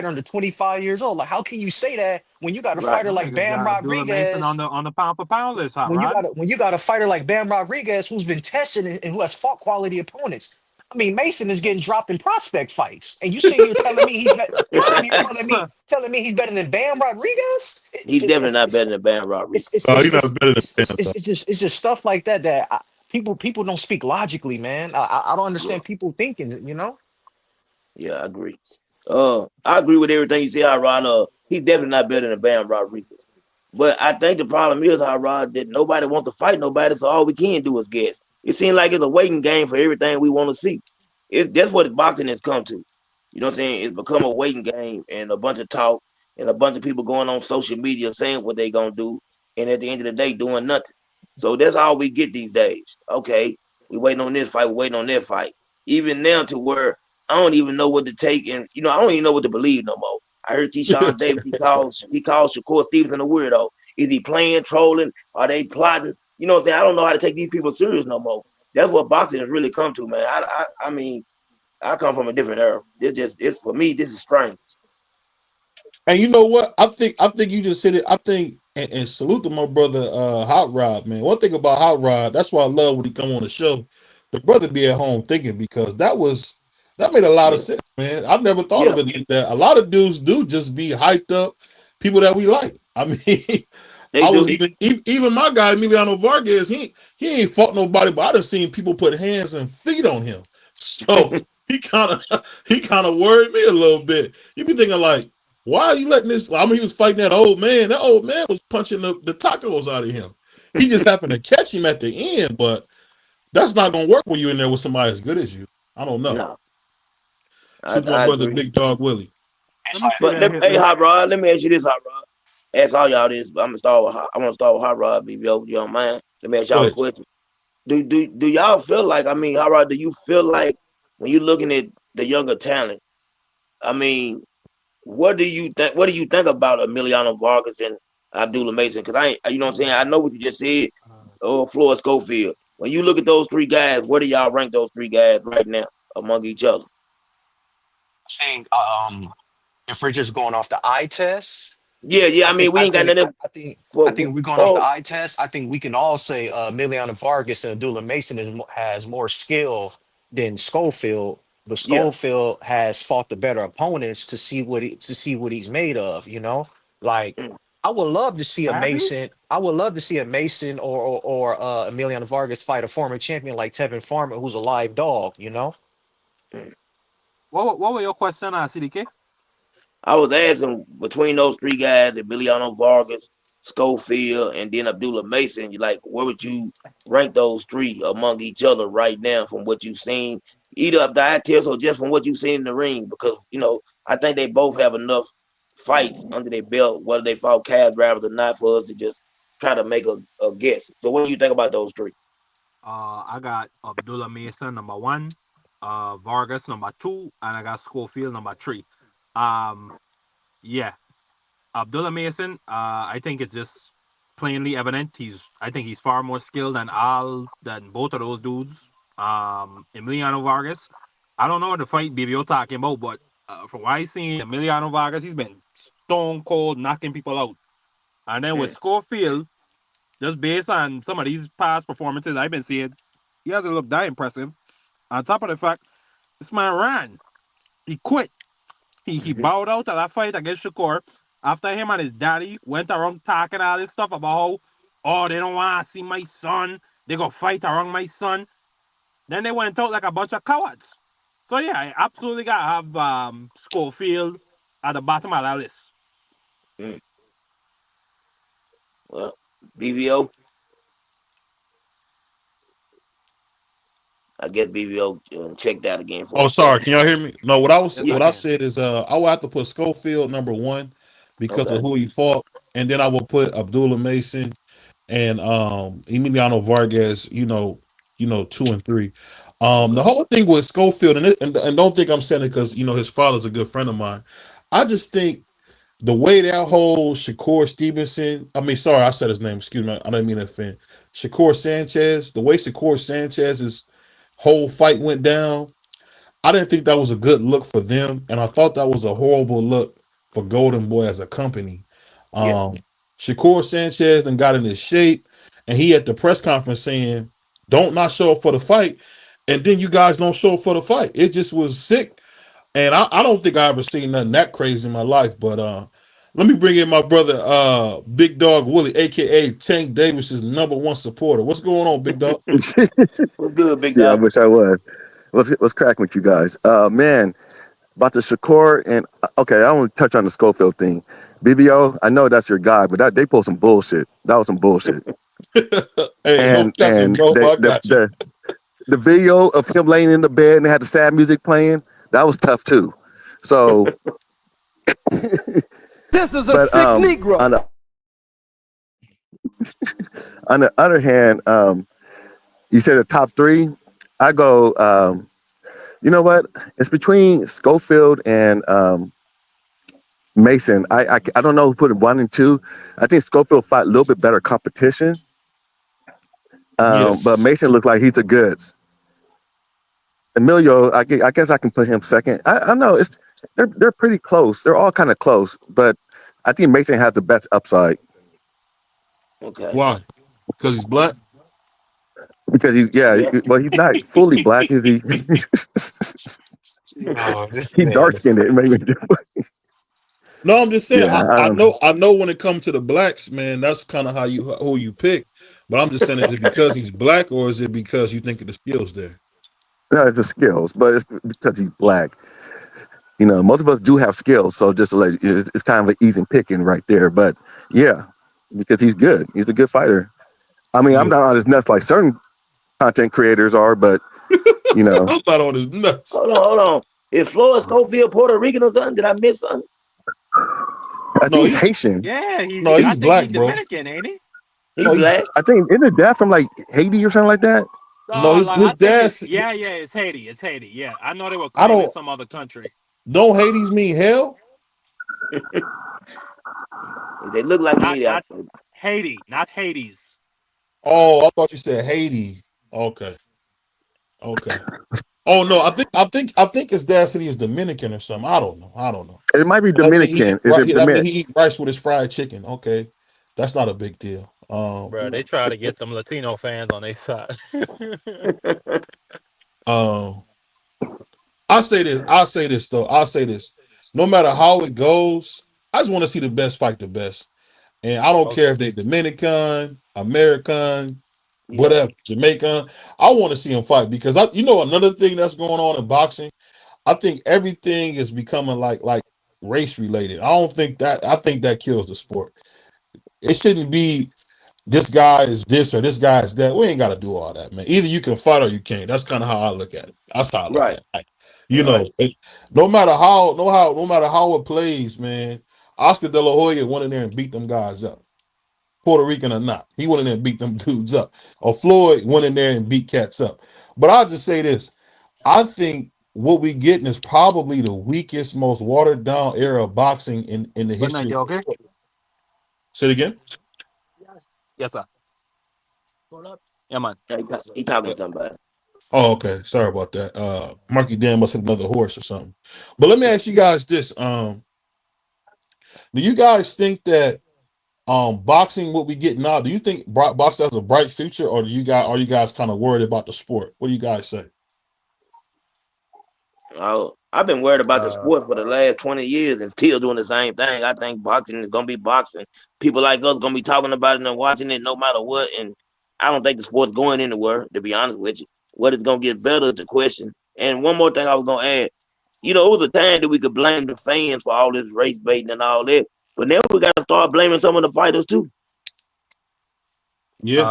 under 25 years old. Like, how can you say that when you got a right. fighter Them like niggas Bam got Abdullah Mason Rodriguez? on the pound for pound list, Hot Rod. When you got a fighter like Bam Rodriguez who's been tested and who has fought quality opponents. I mean, Mason is getting dropped in prospect fights, and you sitting here telling me you sitting here telling me he's better than Bam Rodriguez? He's definitely not better than Bam Rodriguez. he's not better than Bam, though. It's just stuff like that people don't speak logically, man. I don't Yeah, understand people thinking, you know. yeah, I agree. I agree with everything you say, Hot Rod. He's definitely not better than Bam Rodriguez. But I think the problem is, Hot Rod, that nobody wants to fight nobody, so all we can do is guess. It seems like it's a waiting game for everything we want to see. That's what boxing has come to. You know what I'm saying? It's become a waiting game and a bunch of talk and a bunch of people going on social media saying what they gonna do, and at the end of the day, doing nothing. So that's all we get these days. Okay, we waiting on this fight, we waiting on that fight. Even now to where I don't even know what to take, and I don't even know what to believe no more. I heard Keyshawn Davis. He calls Shakur Stevenson a weirdo. Is he playing, trolling? Are they plotting? You know what I'm saying? I don't know how to take these people serious no more. That's what boxing has really come to, man. I mean, I come from a different era. It's for me. This is strange. And you know what? I think you just hit it. I think and salute to my brother Hot Rod, man. One thing about Hot Rod, that's why I love when he come on the show. The brother be at home thinking because that made a lot of Yeah, sense, man. I've never thought yeah, of it like that. A lot of dudes do just be hyped up people that we like. I mean, they I was do. even my guy Emiliano Vargas. He ain't fought nobody, but I done seen people put hands and feet on him. So he kind of worried me a little bit. You be thinking like, why are you letting this? I mean, he was fighting that old man. That old man was punching the tacos out of him. He just happened to catch him at the end, but that's not gonna work when you're in there with somebody as good as you. I don't know. No, So my I brother, agree. Big Dog Willie. It's Let me like see that hit Hey, list. Hot Rod, let me ask you this, Hot Rod. Ask all y'all this, but I want to start with Hot Rod, BBO, if you don't mind. Let me ask Go y'all a ahead. question. Do y'all feel like? I mean, Hot Rod, do you feel like when you're looking at the younger talent? I mean, what do you think? What do you think about Emiliano Vargas and Abdullah Mason? Because you know what I'm saying. I know what you just said. Oh, Floyd Schofield. When you look at those three guys, where do y'all rank those three guys right now among each other? I think if we're just going off the eye test, Yeah, yeah. I I mean, think we I ain't got think nothing I for. think we're going off the Oh, eye test. I think we can all say Miliana Vargas and Abdullah Mason has more skill than Schofield, but yeah. Schofield has fought the better opponents to see what he's made of. You know, like Mm. I would love to see a Happy? Mason. I would love to see a Mason or Emiliano Vargas fight a former champion like Tevin Farmer, who's a live dog. You know. Mm. What were your question, CDK? I was asking between those three guys, Emiliano Vargas, Schofield, and then Abdullah Mason. You like, where would you rank those three among each other right now from what you've seen, either of the eye test or just from what you've seen in the ring? Because I think they both have enough fights under their belt, whether they fought cab drivers or not, for us to just try to make a guess. So, what do you think about those three? I got Abdullah Mason number one, Vargas number two, and I got Schofield number three. Um, yeah, Abdullah Mason. I think it's just plainly evident. I think he's far more skilled than both of those dudes. Emiliano Vargas. I don't know the fight BBO talking about, but from what I seen, Emiliano Vargas, he's been stone cold knocking people out. And then with Mm. Schofield, just based on some of these past performances I've been seeing, he hasn't looked that impressive. On top of the fact, this man ran. He quit. He Mhm. bowed out of that fight against Shakur after him and his daddy went around talking all this stuff about how, oh, they don't want to see my son. They go fight around my son. Then they went out like a bunch of cowards. So yeah, I absolutely gotta have Schofield at the bottom of that list. Mm. Well, BBO, I guess BBO checked out again for Oh, a sorry. second. Can y'all hear me? No, Yes, Yeah. I what I can. said is I will have to put Schofield number one because of Okay. who he fought, and then I will put Abdullah Mason and Emiliano Vargas, two and three. The Okay. whole thing with Schofield, and don't think I'm saying it because his father's a good friend of mine. I just think the way that whole Shakur Stevenson, I mean, sorry, I said his name. Excuse me, I didn't mean to offend. Shakur Sanchez, the way Shakur Sanchez's whole fight went down, I didn't think that was a good look for them, and I thought that was a horrible look for Golden Boy as a company. Yeah. Um, Shakur Sanchez then got in his shape, and he at the press conference saying, "Don't not show up for the fight," and then you guys don't show up for the fight. It just was sick, and I don't think I ever seen nothing that crazy in my life. But let me bring in my brother, Big Dog Willie, aka Tank Davis's number one supporter. What's going on, Big Dog? What's good, big Yeah, I dog? wish I was. What's cracking with you guys? Man, about the Shakur and okay, I want to touch on the Schofield thing. BBO, I know that's your guy, but they pulled some bullshit. That was some bullshit. Hey, no capping, And bro. I got you. the video of him laying in the bed and they had the sad music playing, that was tough too. So, This is a but sick Negro. on the other hand, you said the top three. I go. You know what? It's between Schofield and Mason. I don't know who put it one and two. I think Schofield fought a little bit better competition, Yeah. but Mason looks like he's the goods. Emilio, I guess I can put him second. I know they're pretty close. They're all kind of close, but I think Mason has the best upside Okay. Why? Because he's black. because Yeah. he's not fully black, is he? Oh, this He's man dark is skinned. It maybe No, I'm just saying. yeah. I I don't know. I know when it comes to the blacks, man, that's kind of who you pick. But I'm just saying, is it because he's black or is it because you think of the skills there? know it's the skills, but it's because he's black. Most of us do have skills, so just to it's kind of an easy picking right there. But yeah, because he's good. He's a good fighter. I mean, I'm Yeah, not on his nuts like certain content creators are, but you know, I'm not on his nuts. Hold on. Is Floyd Schofield Puerto Rican or something? Did I miss something? I think No, he's he's Haitian. Yeah, no, I he's think he's black, bro. Dominican, ain't he? He No, he's black. I think isn't his dad from like Haiti or something like that? no, Oh, like his I think dad. it's yeah, yeah, it's Haiti. It's Haiti. Yeah. I know they were I claiming don't some other country. Hades mean hell. They look like Not me. not Haiti, not Hades. Oh, I thought you said Haiti. Okay, okay. Oh no, I think his dad said he was Dominican or something. I don't know. I don't know. It might be But that mean he eat Dominican. Is right. it That mean Dominican? he eat rice with his fried chicken. Okay, that's not a big deal. Bro, they try to get them Latino fans on their side. Um, I'll say this. I'll say this though. I'll say this. No matter how it goes, I just want to see the best fight the best. And I don't care Okay. if they Dominican, American, Yeah. whatever, Jamaican. I want to see them fight because another thing that's going on in boxing. I think everything is becoming like race related. I don't think that. I think that kills the sport. It shouldn't be this guy is this or this guy is that. We ain't got to do all that, man. Either you can fight or you can't. That's kind of how I look at it. That's how I look Right. at it. Like, Right. no matter how it plays, man. Oscar De La Hoya went in there and beat them guys up. Puerto Rican or not. He went in there and beat them dudes up. Or Floyd went in there and beat cats up. But I'll just say this. I think what we getting is probably the weakest, most watered down era of boxing in the Good night, history of you the okay? sport. Say it again. Yes, sir. Yeah, man. He talking Yeah. to somebody. Oh, okay. Sorry about that. Marky Dan must have another horse or something. But let me ask you guys this. Do you guys think that boxing what we get now, do you think boxing has a bright future or do you guys are you guys kind of worried about the sport? What do you guys say? Oh, I've been worried about the Uh, sport for the last 20 years and still doing the same thing. I think boxing is gonna be boxing. People like us gonna be talking about it and watching it no matter what. And I don't think the sport's going anywhere, to be honest with you. What is gonna get better is the question. And one more thing I was gonna add. It was a time that we could blame the fans for all this race baiting and all that. But now we gotta start blaming some of the fighters too. Yeah.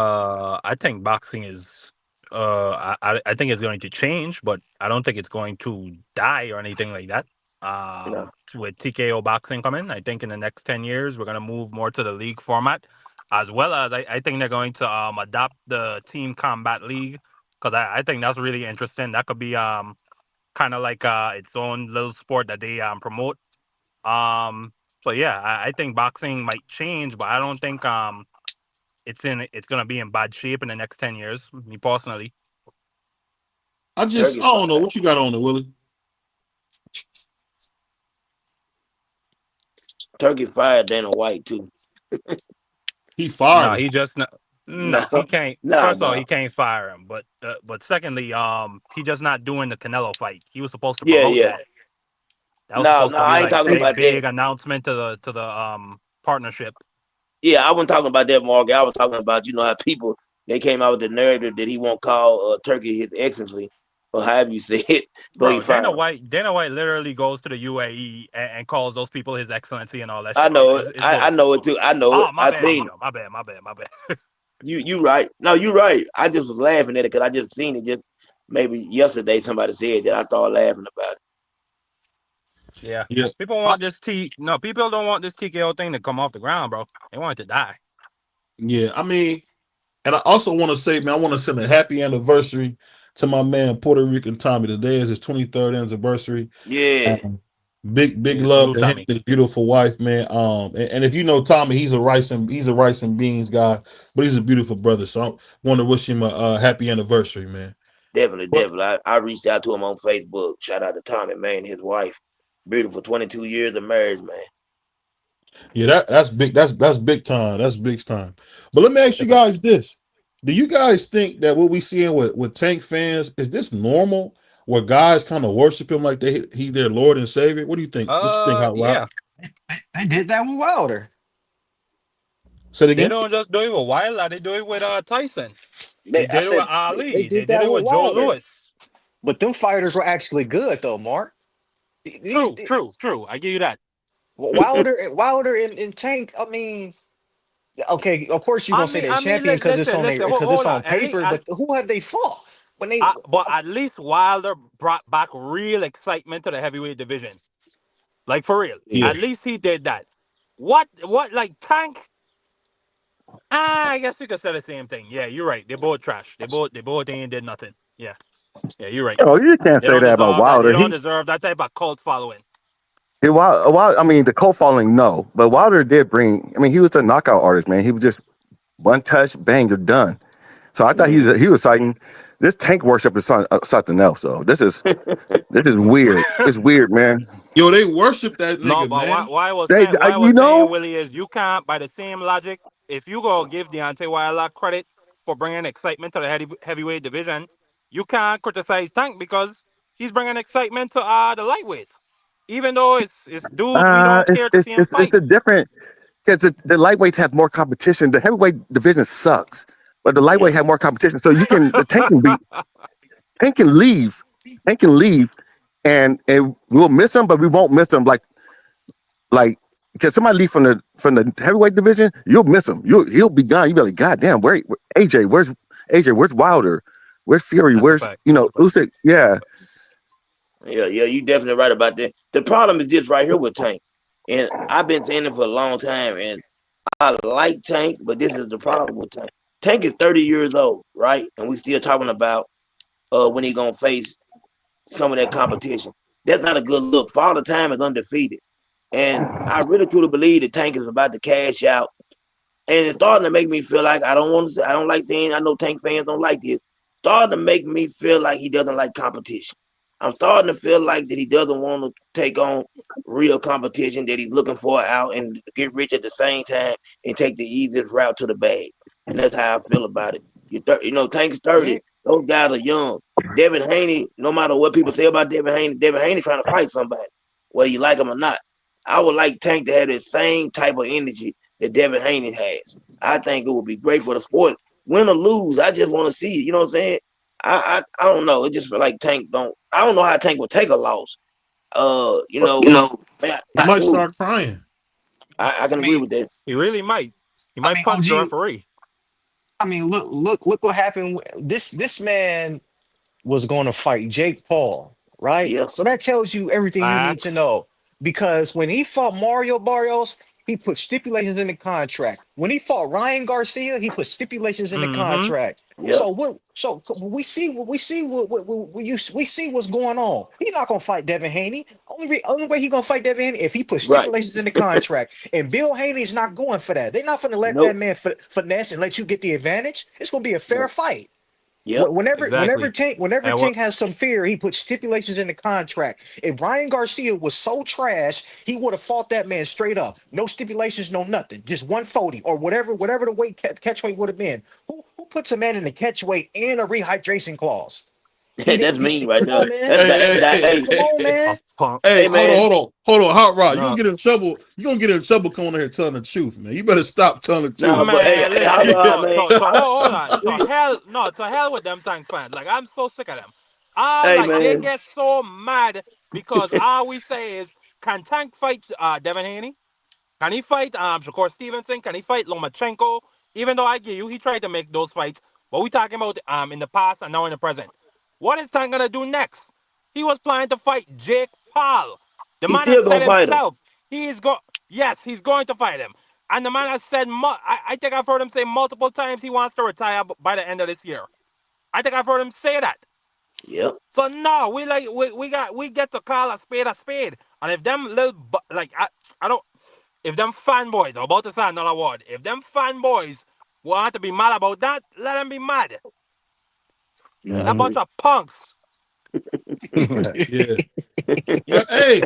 I think boxing is. I think it's going to change, but I don't think it's going to die or anything like that. You know. With TKO boxing coming, I think in the next 10 years we're going to move more to the league format, as well as I think they're going to adopt the team combat league because I think that's really interesting. That could be kind of like its own little sport that they promote. Um, so yeah, I think boxing might change, but I don't think it's gonna be in bad shape in the next 10 years. Me personally. I Turkey don't know fired. what you got on there, Willie. Turkey fired Dana White too. He fired No, him. he just not. No, No, he can't. no, First of all, no. he can't fire him. But secondly, he just not doing the Canelo fight. He was supposed to Yeah, promote yeah. that. That was No, supposed no, to be I ain't like talking they about that. big announcement to the partnership. Yeah, I wasn't talking about that, Morgan. I was talking about how people they came out with the narrative that he won't call Turkey his excellency or however you say it, but he Bro, fired him. Dana White literally goes to the UAE and calls those people his excellency and all that I shit, bro. know it. It's I bullshit. know it too. I know it. Oh, my I bad, seen it. Dion. My bad. You right. No, you right. I just was laughing at it because I just seen it just maybe yesterday. Somebody said that I started laughing about it. Yeah. Yeah. People I, want this T. No, people don't want this TKO thing to come off the ground, bro. They want it to die. yeah. I mean, and I also want to say, man, I want to send a happy anniversary to my man Puerto Rican Tommy. Today is his 23rd anniversary. Yeah, Um, big Yeah, love salute to him and Tommy. his beautiful wife, man. And if you know Tommy, he's a rice and beans guy, but he's a beautiful brother. So I want to wish him a happy anniversary, man. definitely, But definitely. I reached out to him on Facebook. Shout out to Tommy, man, his wife. Beautiful 22 years of marriage, man. yeah, that's big. That's big time. That's big time. But let me ask you Listen, guys this: do you guys think that what we seeing with Tank fans is this normal? Where guys kind of worship him like he's their Lord and Savior? What do you think? What you think, Hot Rod? yeah. They did that with Wilder. Say it They again. don't just do it with Wilder. They do it with Tyson. They I did it with said they Ali. They did did that it with with Joe Wilder. Lewis. But them fighters were actually good though, Mark. These, True, true, true. I give you that. Wilder and Tank. I mean, okay, of course you're gonna say they're I mean, champion because it's on listen. their because it's Hold on. on paper. But who have they fought when they? But at least Wilder brought back real excitement to the heavyweight division. Like for real. Yeah, Yeah. At least he did that. What? Like Tank? I guess you could say the same thing. Yeah, you're right. They both trash. They both ain't did nothing. Yeah, yeah, you're right. Oh, you can't They say don't that about deserve that. They Wilder. don't deserve that type of cult following. I mean, the cold falling, no, but Wilder did bring. I mean, he was a knockout artist, man. He was just one touch, bang, you're done. So I thought Mm. he was citing this Tank worship is something else. So this is weird. It's weird, man. yo, they worship that No, nigga, but man. why I You was saying know, Willie is you can't by the same logic. If you go give Deontay Wilder credit for bringing excitement to the heavyweight division, you can't criticize Tank because he's bringing excitement to the lightweights. Even though it's dudes we don't care to see him it's fight. a different. because the lightweights have more competition. The heavyweight division sucks, but the lightweight Yeah. have more competition. So the tank can leave, tank can leave, and we'll miss him, but we won't miss him like because somebody leave from the heavyweight division, you'll miss him. He'll be gone. You'll be like, God damn, where AJ? Where's AJ? Where's Wilder? Where's Fury? That's a Where's fact. That's a fact. Usyk? Yeah, Yeah, you definitely right about that. The problem is this right here with Tank, and I've been saying it for a long time, and I like Tank, but this is the problem with Tank. Tank is 30 years old, right? And we still talking about when he gonna face some of that competition. That's not a good look. Father Time is undefeated, and I really truly believe that Tank is about to cash out. And it's starting to make me feel like I don't want to say I don't like saying I know Tank fans don't like this. Starting to make me feel like he doesn't like competition. I'm starting to feel like that he doesn't want to take on real competition, that he's looking for out and get rich at the same time and take the easiest route to the bag. And that's how I feel about it. Tank's 30. Those guys are young. Devin Haney, no matter what people say about Devin Haney trying to fight somebody, whether you like him or not. I would like Tank to have the same type of energy that Devin Haney has. I think it would be great for the sport. Win or lose, I just want to see it. You know what I'm saying? I don't know. It just feel like Tank don't. I don't know how Tank would take a loss. Man, He might start crying. I can I agree mean, with that. He really might. He I might mean, punch the OG. referee. I mean, look what happened. This man was going to fight Jake Paul, right? Yeah, So that tells you everything you need to Facts. know. Because when he fought Mario Barrios, he put stipulations in the contract. When he fought Ryan Garcia, he put stipulations in the Mm-hmm. contract. yeah, So what? So we see what's going on. He's not gonna fight Devin Haney. Only way he gonna fight Devin Haney if he put right. stipulations in the contract. And Bill Haney's not going for that. They're not gonna let that Nope. man finesse and let you get the advantage. It's gonna be a fair Nope. fight. Yep. Whenever Exactly. And what? Tank has some fear, he puts stipulations in the contract. If Ryan Garcia was so trash, he would have fought that man straight up. No stipulations, no nothing. Just 140 or whatever the catch weight would have been. Who puts a man in the catch weight and a rehydration clause? He That's didn't. mean right Come there. on, man. That's Hey, that. hey, That. hey, Hey, Come hey, on, hey, A man. punk. hey, hey, man. hold on, Hot Rod. You gonna No, get in trouble. You gonna get in trouble coming in here telling the truth, man. You better stop telling the Nah, truth. but hey, man, hey, how listen. about So, man? so, so hold on. To hell with them Tank fans. Like I'm so sick of them. Hey, Like they man. get so mad because all we say is, can Tank fight Devin Haney? Can he fight Shakur Stevenson? Can he fight Lomachenko? Even though I give you, he tried to make those fights. But we talking about in the past and now in the present. What is Tank gonna do next? He was planning to fight Jake Paul. The He's man has still said gonna fight him. himself he is go. Yes, he's going to fight him. And the man has said, I think I've heard him say multiple times he wants to retire by the end of this year. I think I've heard him say that. Yep. So no, we get to call a spade a spade. And if them little I don't if them fanboys, I'm about to say another word, if them fanboys want to be mad about that, let them be mad. I A Mhm. bunch agree. of punks. Yeah, yeah. Hey,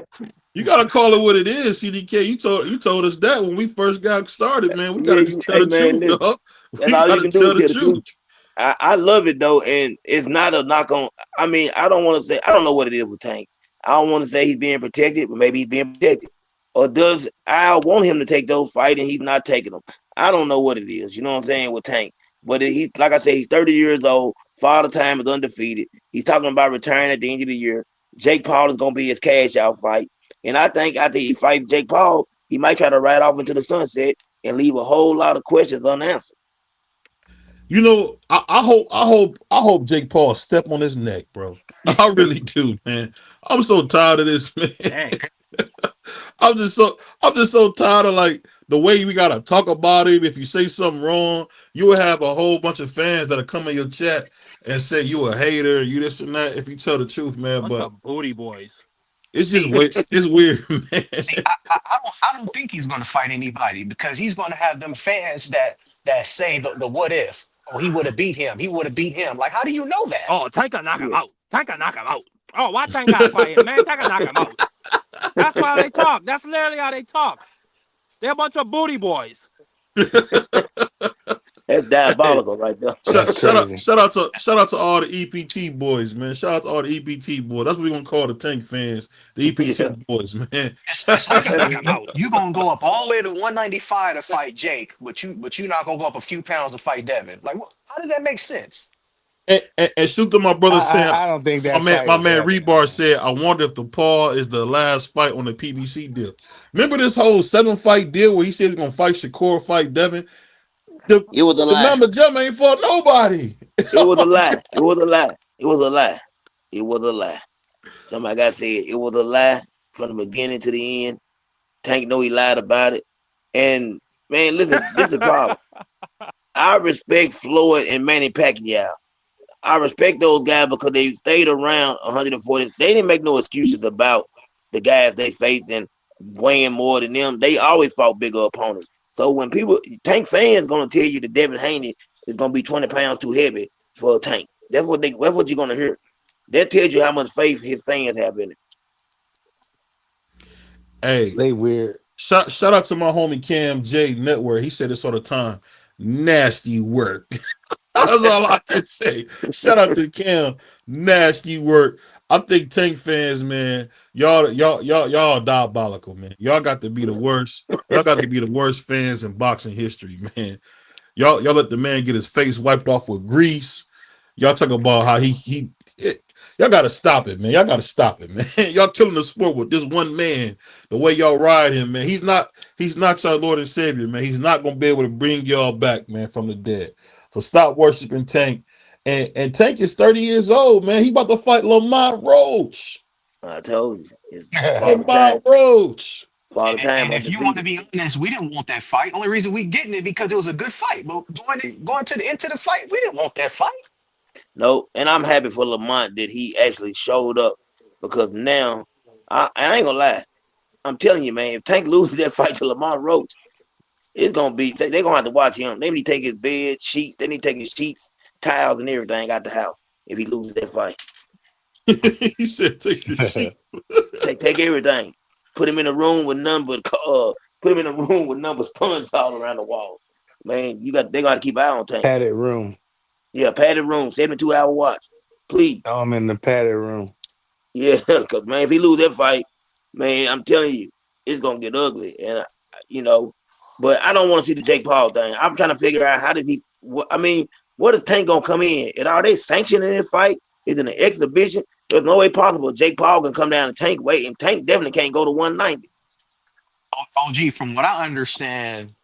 you gotta call it what it is, CDK. You told us that when we first got started, man. We Yeah, gotta just tell hey the man, truth, listen. dog. That's We all you gotta can do tell is the tell the truth. truth. I love it though, and it's not a knock on. I mean, I don't want to say I don't know what it is with Tank. I don't want to say he's being protected, but maybe he's being protected. Or does I want him to take those fights and he's not taking them? I don't know what it is. You know what I'm saying with Tank. But he's like I said, he's 30 years old. Father Time is undefeated. He's talking about retiring at the end of the year. Jake Paul is gonna be his cash out fight, and I think after he fights Jake Paul, he might try to ride off into the sunset and leave a whole lot of questions unanswered. You know, I hope Jake Paul step on his neck, bro. I really do, man. I'm so tired of this, man. Dang. I'm just so tired of like the way we gotta talk about him. If you say something wrong, you will have a whole bunch of fans that'll come in your chat and say you a hater, you this and that. If you tell the truth, man, Bunch but of booty boys. it's just See, it's weird, see, man. I don't think he's gonna fight anybody because he's gonna have them fans that say the what if. Oh, he would have beat him. He would have beat him. Like, how do you know that? Oh, Tank can knock him Yeah. out. Tank can knock him out. Oh, why Tank can't fight him, man? Tank can knock him out. That's why they talk. That's literally how they talk. They're a bunch of booty boys. That's Hey, diabolical right there. That's crazy. shout out to all the EPT boys, man. Shout out to all the EPT boys. That's what we're gonna call the Tank fans, the EPT Yeah. boys, man. It's like you think Hey, about you gonna go up all the way to 195 to fight Jake, but you not gonna go up a few pounds to fight Devin. Like, how does that make sense? And shoot to my brother saying, I don't think that fight my was man happening, Rebar man. said, I wonder if the Paul is the last fight on the PBC deal. Remember this whole 7-fight deal where he said he's gonna fight Shakur, fight Devin? The it was a the lie. Mama Jum ain't fought nobody. It was a lie. It was a lie. It was a lie. It was a lie. Somebody got said it was a lie from the beginning to the end. Tank know he lied about it. And man, listen, this is the problem. I respect Floyd and Manny Pacquiao. I respect those guys because they stayed around 140. They didn't make no excuses about the guys they faced and weighing more than them. They always fought bigger opponents. So when people Tank fans gonna tell you that Devin Haney is gonna be 20 pounds too heavy for a Tank. That's what you're gonna hear. That tells you how much faith his fans have in it. Hey, They weird. shout out to my homie Cam J Network. He said this all the time. Nasty work. That's all I can say. Shout out to Cam. Nasty work. I think Tank fans, man, y'all diabolical, man. Y'all got to be the worst. Y'all got to be the worst fans in boxing history, man. Y'all let the man get his face wiped off with grease. Y'all talk about how y'all gotta stop it, man. Y'all gotta stop it, man. Y'all killing the sport with this one man. The way y'all ride him, man. He's not your Lord and Savior, man. He's not gonna be able to bring y'all back, man, from the dead. So stop worshiping Tank. And Tank is 30 years old, man. He about to fight Lamont Roach. I told you, it's father time. Lamont Roach. Father time And if you want to undefeated. be honest, we didn't want that fight. Only reason we getting it because it was a good fight. But going to the into the fight, we didn't want that fight. No, and I'm happy for Lamont that he actually showed up because now I ain't gonna lie. I'm telling you, man, if Tank loses that fight to Lamont Roach, it's gonna be they're gonna have to watch him. They need to take his bed, sheets, they need to take his sheets, towels, and everything out the house if he loses that fight. He said, take the shit. Take everything. Put him in a room with sponge all around the wall. Man, they gotta keep an eye on Tank. Padded room. Yeah, padded room, 72-hour watch. Please. I'm in the padded room. Yeah, because man, if he lose that fight, man, I'm telling you, it's gonna get ugly. And but I don't want to see the Jake Paul thing. I'm trying to figure out how did he. What is Tank gonna come in? And are they sanctioning this fight? Is it an exhibition? There's no way possible Jake Paul can come down and Tank weight, and Tank definitely can't go to 190. OG, from what I understand,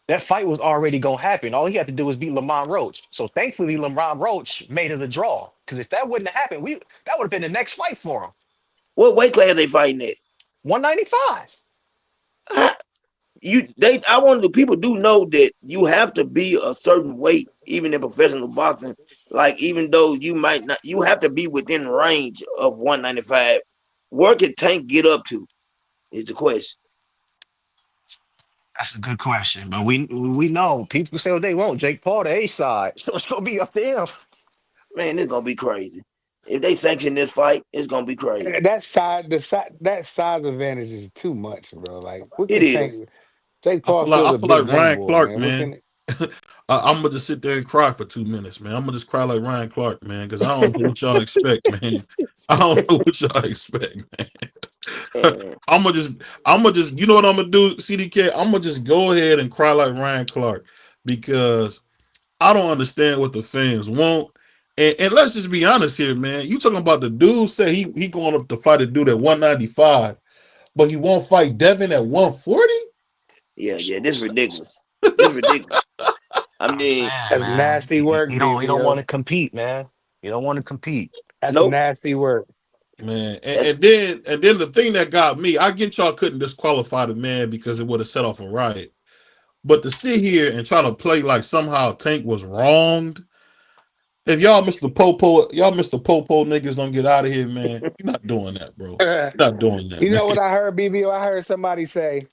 that fight was already gonna happen. All he had to do was beat Lamont Roach. So thankfully, Lamont Roach made it a draw. Because if that wouldn't have happened, that would have been the next fight for him. What weight class they fighting at? 195. I want the people do know that you have to be a certain weight, even in professional boxing. Like even though you might not, you have to be within range of 195. Where can Tank get up to? Is the question. That's a good question, but we know people say what they want. Jake Paul, the A side, so it's gonna be up to him. Man, it's gonna be crazy. If they sanction this fight, it's gonna be crazy. That size advantage is too much, bro. Like, what It can Tank? is. Jake Paul still I a feel big like young Ryan boy, Clark, man. What man. can? I'm gonna just sit there and cry for 2 minutes, man. I'm gonna just cry like Ryan Clark, man, because I don't know what y'all expect, man. I don't know what y'all expect, man. And I'm gonna just, you know what I'm gonna do, CDK? I'm gonna just go ahead and cry like Ryan Clark because I don't understand what the fans want. And let's just be honest here, man. You talking about the dude say he going up to fight a dude at 195, but he won't fight Devin at 140? yeah, this is ridiculous. This is ridiculous. I I'm mean, saying, That's man, nasty work, he don't want BVO. to compete, man. You don't want to compete. That's nope. nasty work. Man, That's and then the thing that got me, I get y'all couldn't disqualify the man because it would have set off a riot. But to sit here and try to play like somehow Tank was wronged, if y'all Mr. Popo niggas don't get out of here, man, you're not doing that, bro. You're not doing that, You know what man. I heard, BVO? I heard somebody say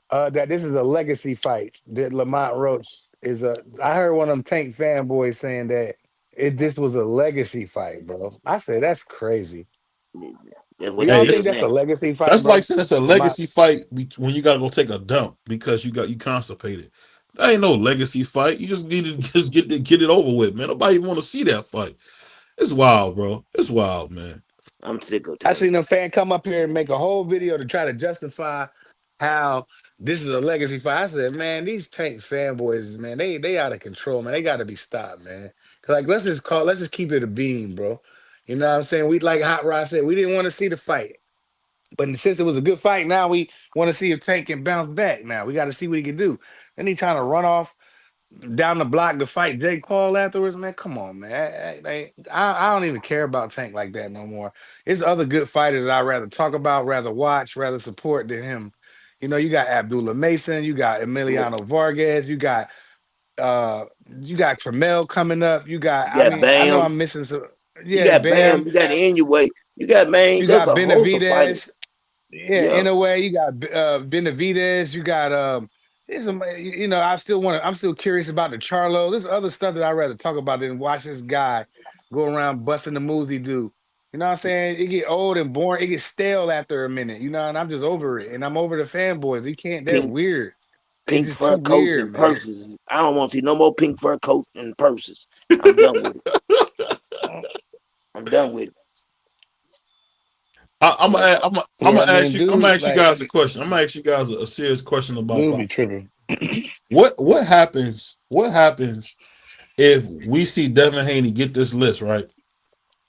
that this is a legacy fight. That Lamont Roach is a. I heard one of them Tank fanboys saying that this was a legacy fight, bro. I said that's crazy. Do what it Hey, y'all is think it's that's a now. legacy fight, that's like bro? saying it's a Lamont. legacy fight when you gotta go take a dump because you constipated. That ain't no legacy fight. You just need to just get it over with, man. Nobody even want to see that fight. It's wild, bro. It's wild, man. I'm sick of I Tank. seen a fan come up here and make a whole video to try to justify how this is a legacy fight. I said, man, these Tank fanboys, man, they out of control, man. They got to be stopped, man. 'Cause, like, let's just keep it a beam, bro. You know what I'm saying? We, like Hot Rod said, we didn't want to see the fight, but since it was a good fight, now we want to see if Tank can bounce back. Now we got to see what he can do. Then he trying to run off down the block to fight Jake Paul afterwards, man. Come on, man. I don't even care about Tank like that no more. It's other good fighters that I'd rather talk about, rather watch, rather support than him. You know, you got Abdullah Mason, you got Yeah. Emiliano Vargas, uh you got Tremel coming up. You got, You I got mean, I know Bam. I'm missing some. You Yeah, got Bam. Bam. You got Inouye. You got, man. You There's got a host of fighters. Benavidez. Yeah, Yeah. in a way, you got Benavidez, you got there's some, you know, I'm still curious about the Charlo. There's other stuff that I'd rather talk about than watch this guy go around busting the moves he do. You know what I'm saying? It get old and boring, it gets stale after a minute, you know, and I'm just over it. And I'm over the fanboys. You can't, they're Pink weird. They pink just too fur coats weird, and man. purses. I don't want to see no more pink fur coats and purses. I'm done with it. I'm done with it. I'm Yeah. gonna Yeah, I mean, I'm gonna dude, ask you like, guys a question. I'm gonna ask you guys a serious question about dude be boxing. tripping. What happens? What happens if we see Devin Haney get this list right?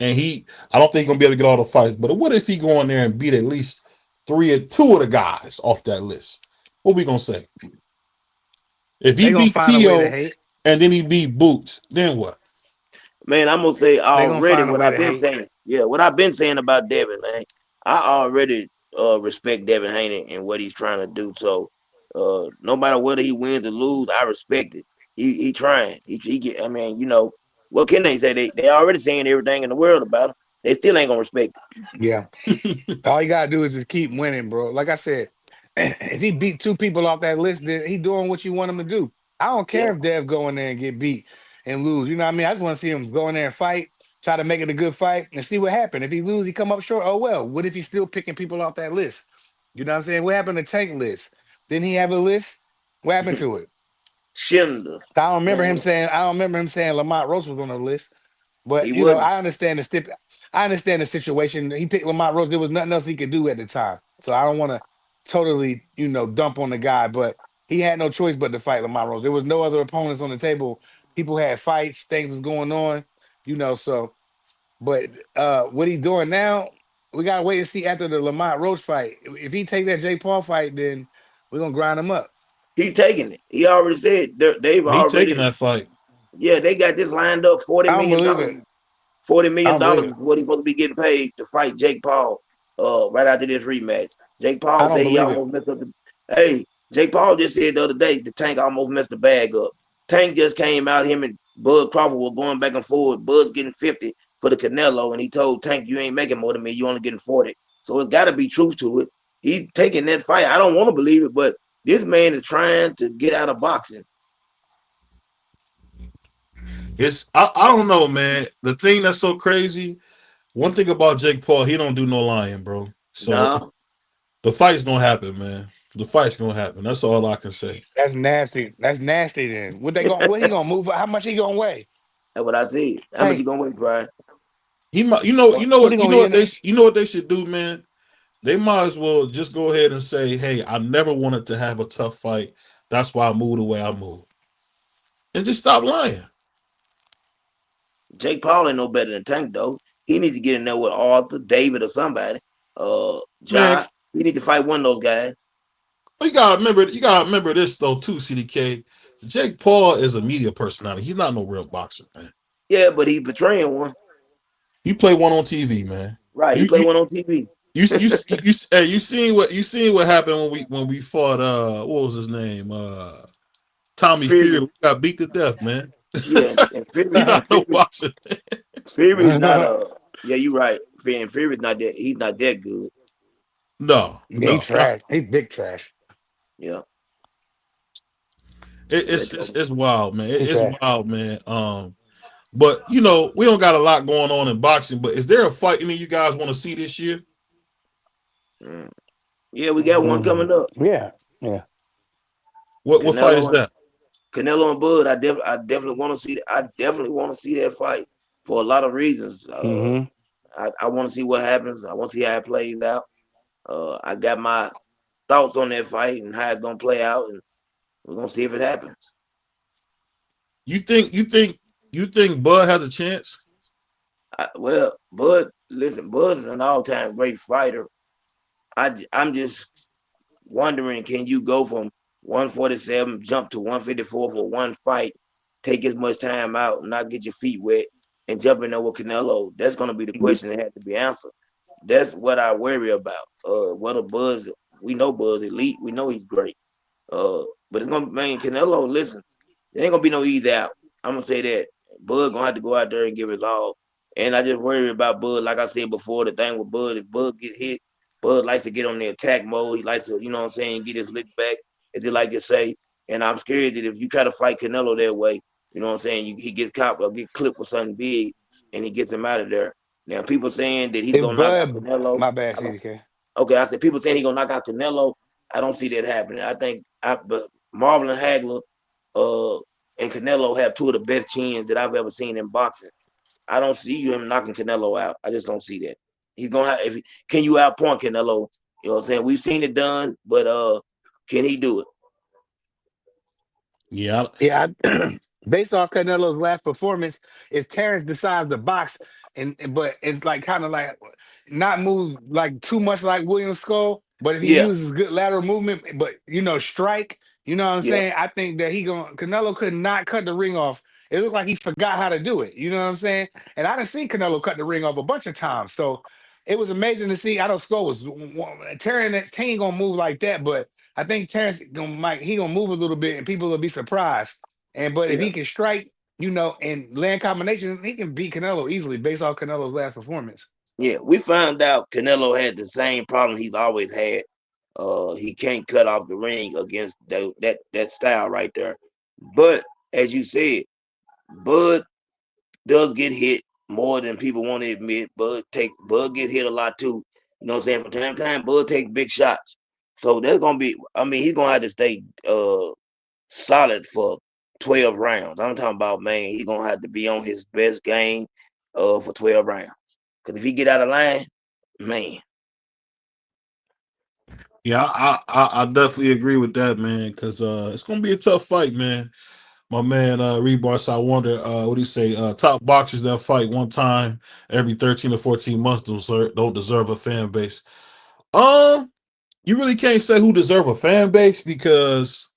And I don't think he's gonna be able to get all the fights. But what if he go in there and beat at least two of the guys off that list? What we gonna say? If he They gonna beat find a way to Tio hate. and then he beat Boots, then what? Man, I'm gonna say They gonna already find a what way I've to been hate. saying. Yeah, what I've been saying about Devin, man. I already respect Devin Haney and what he's trying to do. So no matter whether he wins or lose, I respect it. He trying. He get. I mean, you know, what can they say? They already saying everything in the world about him. They still ain't gonna respect it. Yeah. All you gotta do is just keep winning, bro. Like I said, if he beat two people off that list, then he doing what you want him to do. I don't Yeah. care if Dev go in there and get beat and lose. You know what I mean? I just want to see him go in there and fight, try to make it a good fight, and see what happened. If he lose, he come up short. Oh well. What if he's still picking people off that list? You know what I'm saying? What happened to Tank list? Didn't he have a list? What happened to it? Schindler, man. I don't remember him saying Lamont Roach was on the list. He But you know, wasn't. I understand the situation. He picked Lamont Rose. There was nothing else he could do at the time. So I don't want to totally, you know, dump on the guy, but he had no choice but to fight Lamont Rose. There was no other opponents on the table. People had fights, things was going on, you know. So, but what he's doing now, we gotta wait and see after the Lamont Roach fight. If he take that Jake Paul fight, then we're gonna grind him up. He's taking it. He already said they've He taking already. that fight. Yeah, they got this lined up. forty I don't million believe dollars. it. Forty I million don't believe dollars is it. what he's supposed to be getting paid to fight Jake Paul. Right after this rematch, Jake I Paul don't said he believe it. almost messed up. Hey, Jake Paul just said the other day the Tank almost messed the bag up. Tank just came out. Him and Bud Crawford were going back and forth. Bud's getting 50 for the Canelo, and he told Tank, "You ain't making more than me. You only getting 40." So it's got to be truth to it. He's taking that fight. I don't want to believe it, but this man is trying to get out of boxing. I don't know, man. The thing that's so crazy. One thing about Jake Paul, he don't do no lying, bro. So Nah, the fight's gonna happen, man. The fight's gonna happen. That's all I can say. That's nasty. That's nasty. Then what he gonna move? How much he gonna weigh? that's what I said. How much you Tank. gonna wait, Brian? He might, What he gonna be in it? you know what they should do, man. They might as well just go ahead and say, "Hey, I never wanted to have a tough fight. That's why I moved the way I moved," and just stop lying, Jake Paul ain't no better than Tank though. He needs to get in there with Arthur, David, or somebody. man. Ja. He need to fight one of those guys. You gotta remember. You gotta remember this though, too. CDK. Jake Paul is a media personality. He's not no real boxer, man. Yeah, but he's betraying one. He play one on TV, man. Right. He You played you one on TV. hey, you seen what happened when we fought what was his name Tommy Fury. Fury got beat to death, man. Yeah, and He Fury, not no boxer. Fury's not yeah, you're right. And Fury's not that he's not that good. No, Yeah, he no. trash. He big trash. Yeah. It's, But it's it's wild, man. He It's trash. wild, man. But you know we don't got a lot going on in boxing. But is there a fight any of you guys want to see this year? mm, yeah, we got one coming up. Yeah, yeah. What fight is Canelo and that? Canelo and Bud, I definitely want to see. I definitely want to see that fight for a lot of reasons. Hmm. I want to see what happens. I want to see how it plays out. I got my thoughts on that fight and how it's gonna play out, and we're gonna see if it happens. You think Bud has a chance? Well, Bud, listen, Bud is an all-time great fighter. I'm just wondering, can you go from 147 jump to 154 for one fight, take as much time out, not get your feet wet, and jump in there with Canelo? That's gonna be the question that had to be answered. That's what I worry about. Whether Buzz, we know Buzz elite, we know he's great. But it's gonna, man, Canelo. Listen, there ain't gonna be no easy out. I'm gonna say that. Bud gonna have to go out there and give his all. And I just worry about Bud. Like I said before, the thing with Bud, if Bud get hit, Bud likes to get on the attack mode. He likes to, you know what I'm saying, get his lick back, as they like to say. And I'm scared that if you try to fight Canelo that way, you know what I'm saying, he gets caught or get clipped with something big, and he gets him out of there. Now people saying that he's If gonna knock out Bud, Canelo. my bad, I don't. CDK. Okay, I said people saying he's gonna knock out Canelo. I don't see that happening. I think, but Marvin Hagler, uh, and Canelo have two of the best chins that I've ever seen in boxing. I don't see him knocking Canelo out. I just don't see that. He's gonna have. Can you outpoint Canelo? You know what I'm saying? We've seen it done, but can he do it? Yeah, Yeah, based off Canelo's last performance, if Terrence decides to box but it's like kind of like not move like too much like William Skull, but if he Yeah, uses good lateral movement, but strike, you know what I'm yeah, saying? I think that Canelo could not cut the ring off. It looked like he forgot how to do it. You know what I'm saying? And I done seen Canelo cut the ring off a bunch of times. So it was amazing to see. I know Skull was Terrence ain't gonna move like that, but I think Terrence gonna move a little bit and people will be surprised. But if yeah, he can strike, and land combinations, he can beat Canelo easily based off Canelo's last performance. yeah. We found out Canelo had the same problem he's always had. He can't cut off the ring against that style right there. But as you said, Bud does get hit more than people want to admit. Bud get hit a lot too. You know what I'm saying? From time to time, Bud takes big shots. So that's gonna be. I mean, he's gonna have to stay solid for 12 rounds. I'm talking about, man. He's gonna have to be on his best game for 12 rounds. Because if he get out of line, man, yeah, I definitely agree with that, man. Because it's gonna be a tough fight, man. My man Rebar, so I wonder what do you say? Top boxers that fight one time every 13 or 14 months don't deserve a fan base. Um, you really can't say who deserve a fan base because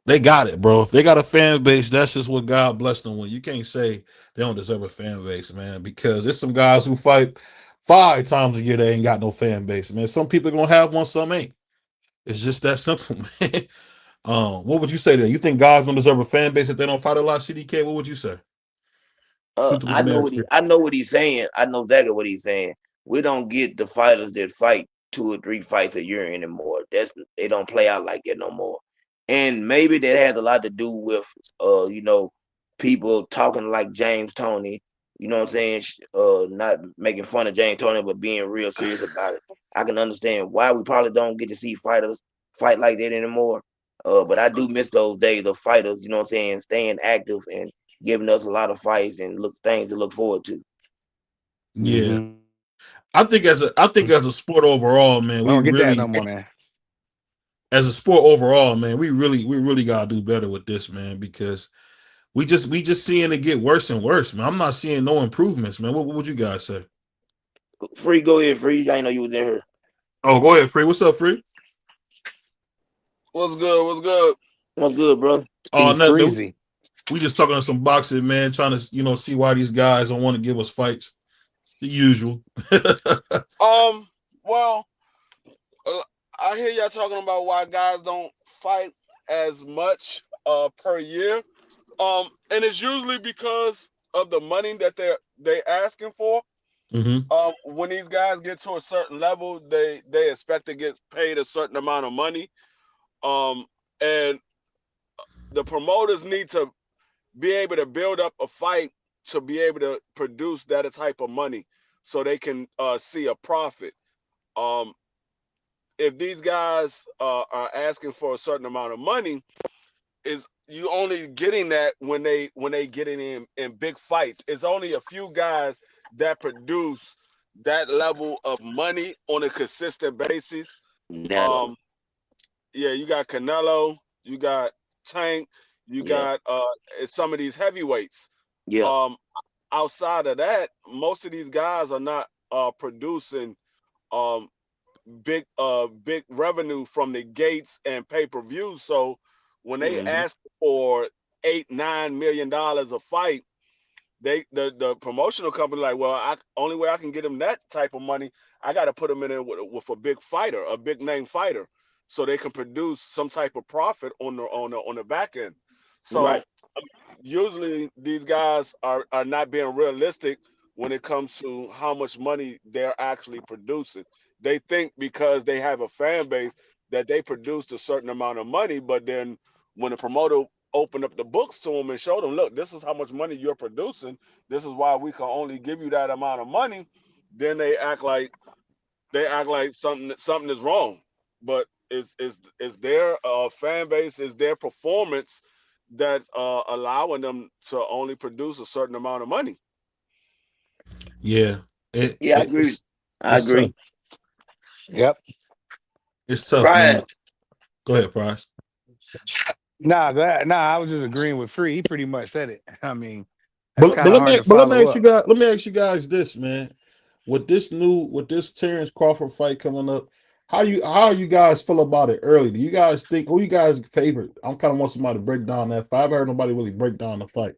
they got it, bro. If they got a fan base, that's just what God blessed them with. You can't say they don't deserve a fan base, man, because there's some guys who fight 5 times a year they ain't got no fan base, man. Some people gonna have one, some ain't. It's just that simple, man. What would you say then? You think guys don't deserve a fan base if they don't fight a lot? CDK, what would you say? Shoot to my man. I know what he's saying. I know exactly what he's saying. We don't get the fighters that fight 2 or 3 fights a year anymore. They don't play out like that no more. And maybe that has a lot to do with people talking like James Tony. You know what I'm saying? Not making fun of James Tony, but being real serious about it. I can understand why we probably don't get to see fighters fight like that anymore. But I do miss those days of fighters. You know what I'm saying? Staying active and giving us a lot of fights and things to look forward to. Yeah. Hmm. I think as a sport overall, man, We we don't get that really no more, man. as a sport overall, man, we really gotta do better with this, man, because we just seeing it get worse and worse, man. I'm not seeing no improvements, man. What would you guys say? Free, go ahead, Free. I know you was in here. Oh, go ahead, Free. What's up, Free? What's good? What's good? What's good, bro? Oh, Steve nothing, man. Freezy. We just talking to some boxing, man, trying to see why these guys don't want to give us fights. The usual. Um, well, uh, I hear y'all talking about why guys don't fight as much per year. And it's usually because of the money that they asking for. Hmm. When these guys get to a certain level, they expect to get paid a certain amount of money. Um, and the promoters need to be able to build up a fight to be able to produce that type of money so they can see a profit. Um, if these guys are asking for a certain amount of money, is you only getting that when they getting in big fights. It's only a few guys that produce that level of money on a consistent basis. Nello. Um, yeah, you got Canelo, you got Tank, you Yeah. got some of these heavyweights. Yeah. Um, outside of that, most of these guys are not producing um big revenue from the gates and pay-per-views. So when they Mm-hmm. ask for $8-9 million a fight, the promotional company like, well, only way I can get them that type of money, I got to put them in there with a big fighter, a big name fighter, so they can produce some type of profit on the back end. Right. So usually these guys are not being realistic when it comes to how much money they're actually producing. They think because they have a fan base that they produced a certain amount of money, but then when the promoter opened up the books to them and showed them, look, this is how much money you're producing, this is why we can only give you that amount of money, then they act like something is wrong. But is their fan base, is their performance that's allowing them to only produce a certain amount of money. Yeah, Yeah, I agree. I it's tough. agree. Yep. It's tough, man. Right. Go ahead, Price. Nah, I was just agreeing with Free. He pretty much said it. I mean, that's But kind of hard to follow up. let me ask you guys this, man. With this Terrence Crawford fight coming up, how you guys feel about it early? Do you guys think who you guys favorite? I'm kind of want somebody to break down that fight. I haven't heard nobody really break down the fight.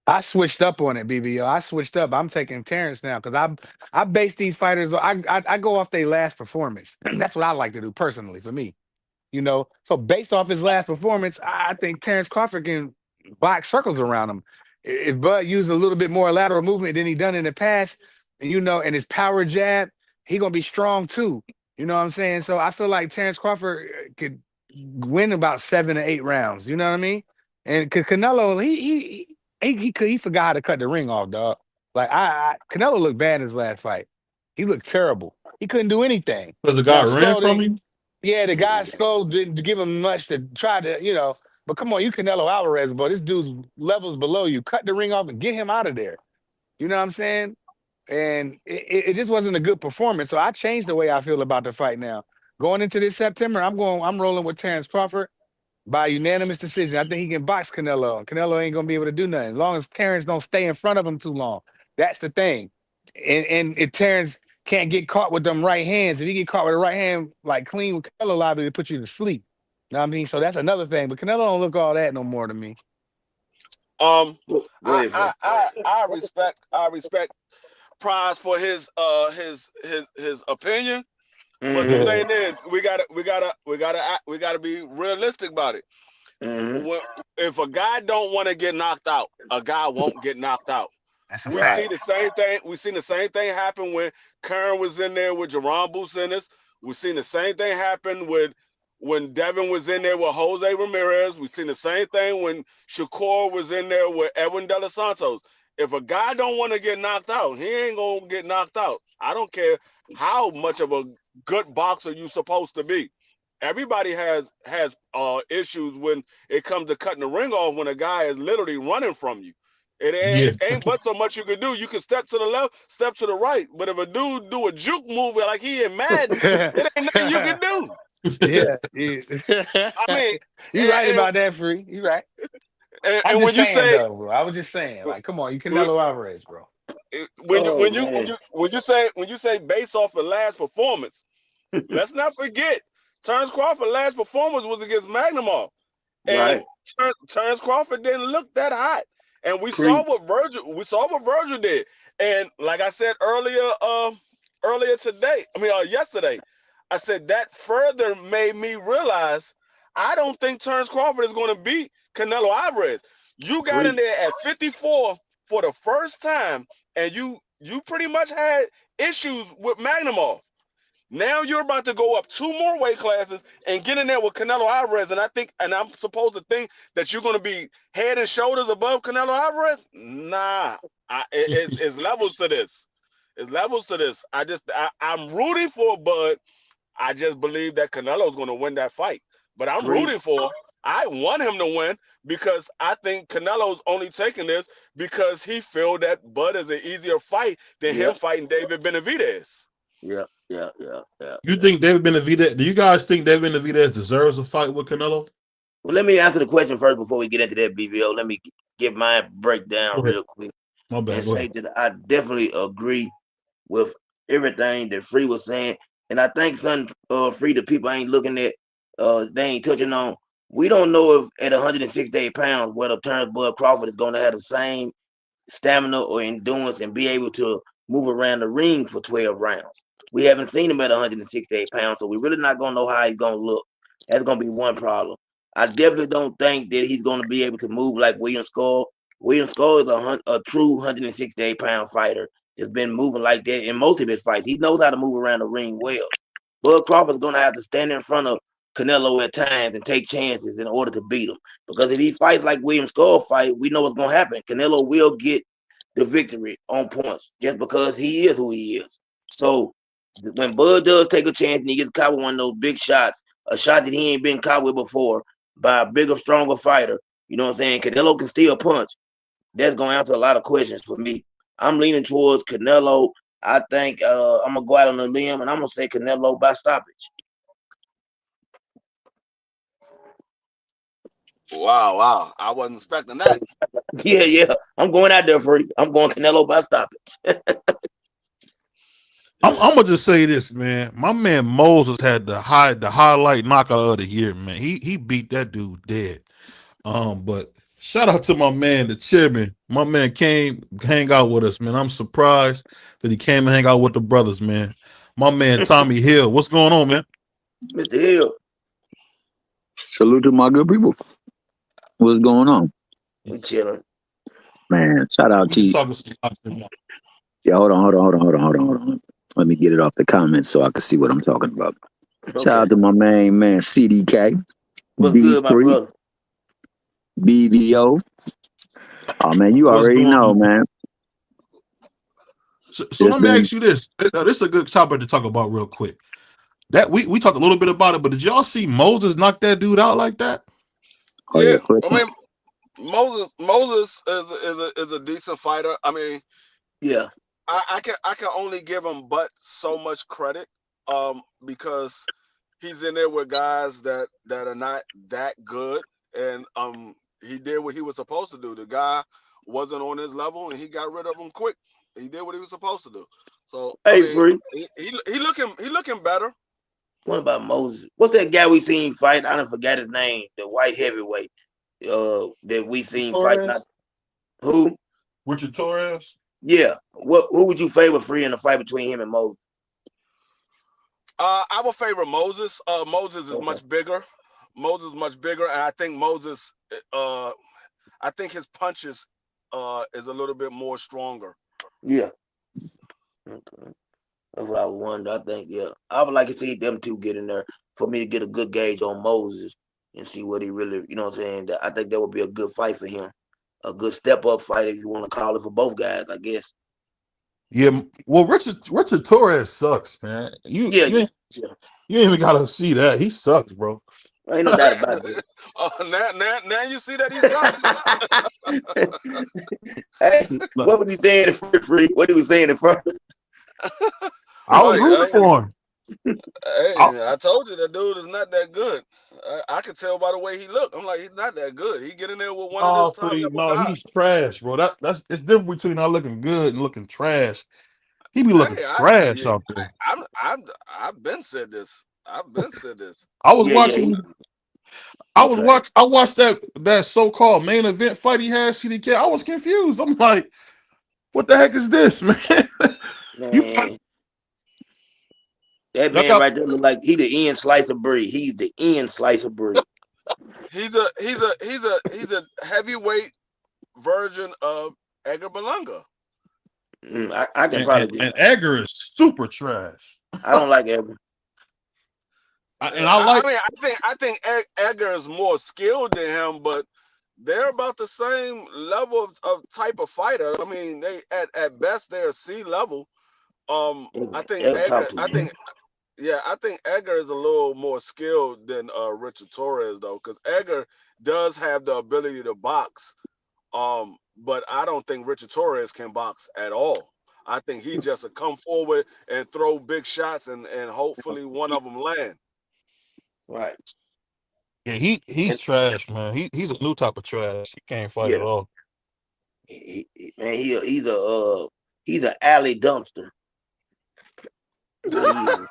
I switched up on it, BBO. I switched up. I'm taking Terrence now because I base these fighters. I go off their last performance. That's what I like to do personally for me. So based off his last performance, I think Terrence Crawford can box circles around him. If Bud used a little bit more lateral movement than he done in the past, and his power jab, he gonna be strong too. You know what I'm saying? So I feel like Terrence Crawford could win about 7 to 8 rounds. You know what I mean? And Canelo, he forgot how to cut the ring off, dog. Like Canelo looked bad in his last fight. He looked terrible. He couldn't do anything. Because the guy Now ran Skull from didn't. him. Yeah, the guy Skull didn't give him much to try to. But come on, you Canelo Alvarez, but this dude's levels below you. Cut the ring off and get him out of there. You know what I'm saying? And it just wasn't a good performance. So I changed the way I feel about the fight now. Going into this September, I'm rolling with Terrence Crawford by unanimous decision. I think he can box Canelo. Canelo ain't gonna be able to do nothing as long as Terrence don't stay in front of him too long. That's the thing. And if Terrence can't get caught with them right hands, if he get caught with the right hand like clean with Canelo, liable to put you to sleep. You know what I mean? So that's another thing. But Canelo don't look all that no more to me. Go ahead, Fred. I respect Prize for his opinion. But the Mm-hmm. thing is, we gotta be realistic about it. Mm-hmm. If a guy don't want to get knocked out, a guy won't get knocked out. That's a We fact. see the same thing. We seen the same thing happen when Kern was in there with Jerron Bucenis. We seen the same thing happen when Devin was in there with Jose Ramirez. We seen the same thing when Shakur was in there with Edwin De Los Santos. If a guy don't want to get knocked out, he ain't gonna get knocked out. I don't care how much of a good boxer you supposed to be. Everybody has issues when it comes to cutting the ring off when a guy is literally running from you. It Yeah, ain't but so much you can do. You can step to the left, step to the right. But if a dude do a juke move like he in Madden, it ain't nothing you can do. Yeah. I mean, You right and, about that, Free. You right. and, I'm and just when you saying say though, bro. I was just saying, like, come on, you Canelo Alvarez, bro. Oh man. when you say based off of last performance, let's not forget Terrence Crawford's last performance was against Magnumov. And Right. Terrence Crawford didn't look that hot. And we saw Preach. what Virgil did. And like I said yesterday, I said that further made me realize I don't think Terrence Crawford is going to beat Canelo Alvarez. You got in Preach. there at 54 for the first time, and you pretty much had issues with Magnumov. Now you're about to go up 2 more weight classes and get in there with Canelo Alvarez, and I'm supposed to think that you're going to be head and shoulders above Canelo Alvarez. Nah, it's levels to this. It's levels to this. I'm rooting for Bud. I just believe that Canelo's going to win that fight. But I'm Preach. rooting for. I want him to win because I think Canelo's only taking this because he feel that Bud is an easier fight than Yeah, him fighting David Benavidez. yeah. You think David Benavidez? Do you guys think David Benavidez deserves a fight with Canelo? Well, let me answer the question first before we get into that, BBO. Let me give my breakdown Go ahead. real quick My bad. and Go say ahead. that I definitely agree with everything that Free was saying. And I think some Free, the people ain't looking at, they ain't touching on. We don't know if at 168 pounds whether Terrence Bud Crawford is going to have the same stamina or endurance and be able to move around the ring for 12 rounds. We haven't seen him at 168 pounds, so we're really not going to know how he's going to look. That's going to be one problem. I definitely don't think that he's going to be able to move like William Skull. William Skull is a true 168-pound fighter that's been moving like that in most of his fights. He knows how to move around the ring well. Bud Crawford's going to have to stand in front of Canelo at times and take chances in order to beat him. Because if he fights like William Skull fight, we know what's going to happen. Canelo will get the victory on points just because he is who he is. So when Bud does take a chance and he gets caught with one of those big shots, a shot that he ain't been caught with before by a bigger, stronger fighter, you know what I'm saying? Canelo can still punch. That's going to answer a lot of questions for me. I'm leaning towards Canelo. I think I'm going to go out on a limb and I'm going to say Canelo by stoppage. Wow. I wasn't expecting that. Yeah. I'm going out there Free. I'm going Canelo by stoppage. I'm gonna just say this, man. My man Moses had the highlight knockout of the year, man. He beat that dude dead. But shout out to my man, the chairman. My man came hang out with us, man. I'm surprised that he came and hang out with the brothers, man. My man Tommy Hill. What's going on, man? Mr. Hill. Salute to my good people. What's going on? We chilling. Man, shout out We to just you. talking some Yeah, hold on. Let me get it off the comments so I can see what I'm talking about. Okay. Shout out to my main man, CDK. What's good, my brother? BVO. Oh, man, you What's already going know, on? man. So let me ask you this. This is a good topic to talk about real quick. That we talked a little bit about it, but did y'all see Moses knock that dude out like that? Oh, Yeah, yeah, I mean Moses is a decent fighter. I mean, yeah, I can only give him but so much credit, because he's in there with guys that are not that good, and he did what he was supposed to do. The guy wasn't on his level, and he got rid of him quick. He did what he was supposed to do. So hey, I mean, Free. he looking better. What about Moses? What's that guy we seen fight? I don't forget his name. The white heavyweight. That we seen fight. Not who? Richard Torres. Yeah. Who would you favor Free in a fight between him and Moses? I would favor Moses. Moses is Okay. much bigger. Moses is much bigger, and I think Moses. I think his punches is a little bit more stronger. Yeah. Okay. That's what I was wondering. I think, yeah. I would like to see them two get in there for me to get a good gauge on Moses and see what he really, you know what I'm saying? I think that would be a good fight for him. A good step up fight, if you want to call it, for both guys, I guess. Yeah, well, Richard Torres sucks, man. You ain't even gotta see that. He sucks, bro. Ain't no doubt about it. Now you see that he sucks. Hey, what was he saying in Free? What he was saying in front? I was rooting for him. Hey, I told you that dude is not that good. I could tell by the way he looked. I'm like, he's not that good. He get in there with one of those top level guys. He's trash, bro. That's it's different between not looking good and looking trash. He be looking trash out there. I've been said this. I was watching. I watched that so-called main event fight he had, CDK. I was confused. I'm like, what the heck is this, man? Man, that man right there look like he the Ian Slicer Breed. He's the Ian Slicer Breed. He's a heavyweight version of Edgar Berlanga. I can probably. And Edgar is super trash. I don't like Edgar. I think Edgar is more skilled than him, but they're about the same level of type of fighter. I mean, they at best they're C level. I think Yeah, I think Edgar is a little more skilled than Richard Torres though, because Edgar does have the ability to box. But I don't think Richard Torres can box at all. I think he just a come forward and throw big shots and hopefully one of them land. Right. Yeah, And he's trash, man. He's a new type of trash. He can't fight at yeah, all. man, he's an alley dumpster. What he is,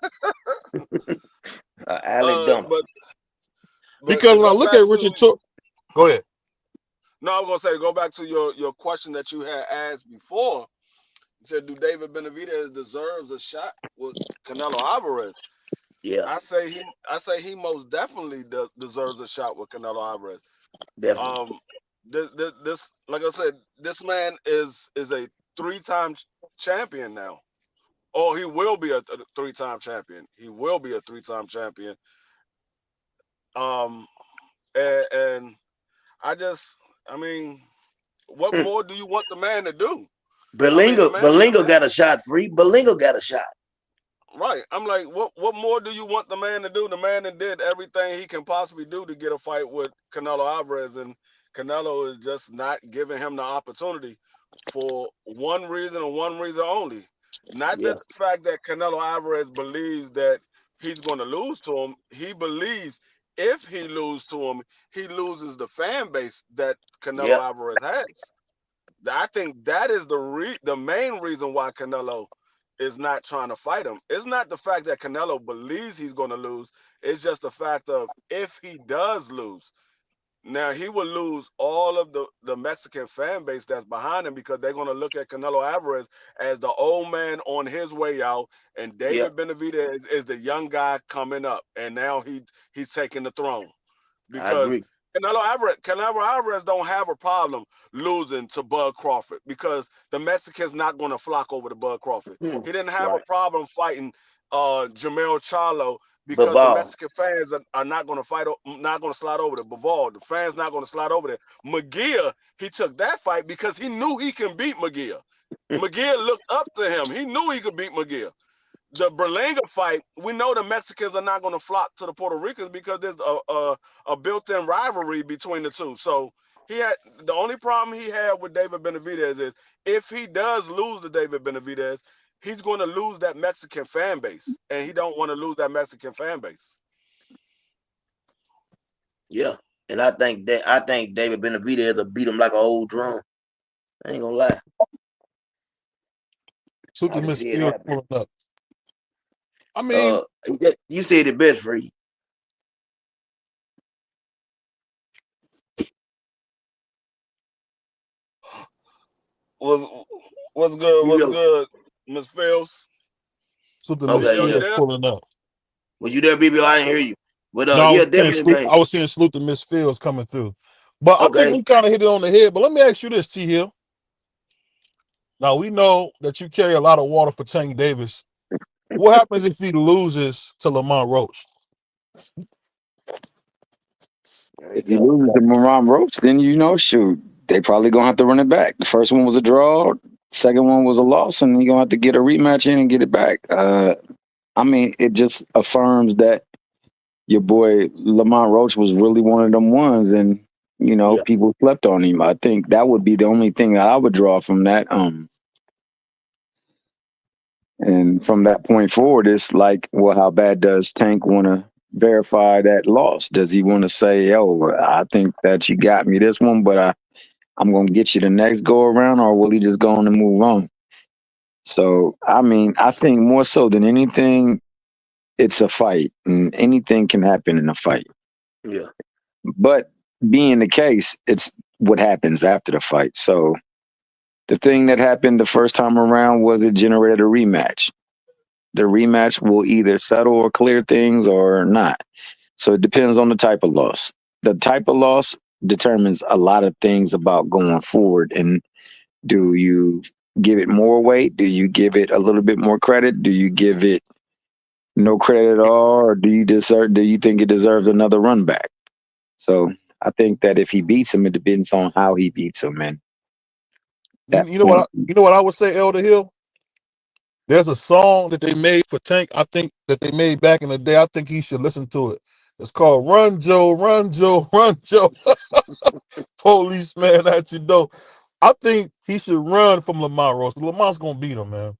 an alley Uh, dumpster. but but Because to when I go look back at to Richard Torres, go ahead. no, I was gonna say go back to your question that you had asked before. You said, do David Benavidez deserves a shot with Canelo Alvarez? Yeah, I say he most definitely deserves a shot with Canelo Alvarez. definitely. Um, this like I said, this man is a three-time champion now. Oh, he will be a three-time champion. He will be a three-time champion. Um, and I mean, what Mm. more do you want the man to do? I mean, the Berlingo, man, Berlingo got a shot free. Berlingo got a shot. right? I'm like, what more do you want the man to do? The man that did everything he can possibly do to get a fight with Canelo Alvarez, and Canelo is just not giving him the opportunity for one reason and one reason only. Not Yeah, the fact that Canelo Alvarez believes that he's going to lose to him. He believes if he loses to him, he loses the fan base that Canelo yeah. Alvarez has. I think that is the main reason why Canelo is not trying to fight him. It's not the fact that Canelo believes he's going to lose. It's just the fact of if he does lose, now he will lose all of the Mexican fan base that's behind him because they're going to look at Canelo Alvarez as the old man on his way out, and Yeah, David Benavidez is the young guy coming up, and now he's taking the throne I because agree. Canelo Alvarez don't have a problem losing to Bud Crawford because the Mexicans not going to flock over to Bud Crawford. Hmm. He didn't have a Right. problem fighting Jamel Charlo because the Baval. Mexican fans are not going to not going to slide over to Bivol. The fans not going to slide over there. McGear, he took that fight because he knew he can beat McGear. McGear looked up to him. He knew he could beat McGear. The Berlanga fight, we know the Mexicans are not going to flock to the Puerto Ricans because there's a built-in rivalry between the two. So the only problem he had with David Benavidez is if he does lose to David Benavidez, he's going to lose that Mexican fan base, and he don't want to lose that Mexican fan base. Yeah, and I think David Benavidez will beat him like an old drum. I ain't gonna lie. I Super can Miss see it Field happening. pulling up. I mean, You said it best, Free. What's good? What's You good, Miss Fields? Super Miss Okay, BBO, you yeah. Fields there? pulling up. Was you there, BB? I didn't hear you. But No, yeah, definitely, man. I was seeing Salute to Miss Fields coming through. But I think Okay. we kind of hit it on the head. But let me ask you this, T Hill. Now we know that you carry a lot of water for Tank Davis. What happens if he loses to Lamont Roach? There you If you go. lose to Moran Roach, then shoot, they probably gonna have to run it back. The first one was a draw, second one was a loss, and you're gonna have to get a rematch in and get it back. I mean, it just affirms that your boy Lamont Roach was really one of them ones, and Yeah, people slept on him. I think that would be the only thing that I would draw from that. And from that point forward, it's like, well, how bad does Tank want to verify that loss? Does he want to say, "Oh, I think that you got me this one, but I'm gonna get you the next go around," or will he just go on and move on? So, I mean, I think more so than anything, it's a fight, and anything can happen in a fight. yeah, But being the case, it's what happens after the fight. So, the thing that happened the first time around was it generated a rematch. The rematch will either settle or clear things or not. So it depends on the type of loss. The type of loss determines a lot of things about going forward. And do you give it more weight? Do you give it a little bit more credit? Do you give it no credit at all? Or do you think it deserves another run back? So I think that if he beats him, it depends on how he beats him. And You, that you know what? point, You know what I would say, Elder Hill. There's a song that they made for Tank. I think that they made back in the day. I think he should listen to it. It's called "Run Joe, Run Joe, Run Joe." Policeman at your door. I think he should run from Lamont Ross. Lamont's gonna beat him, man.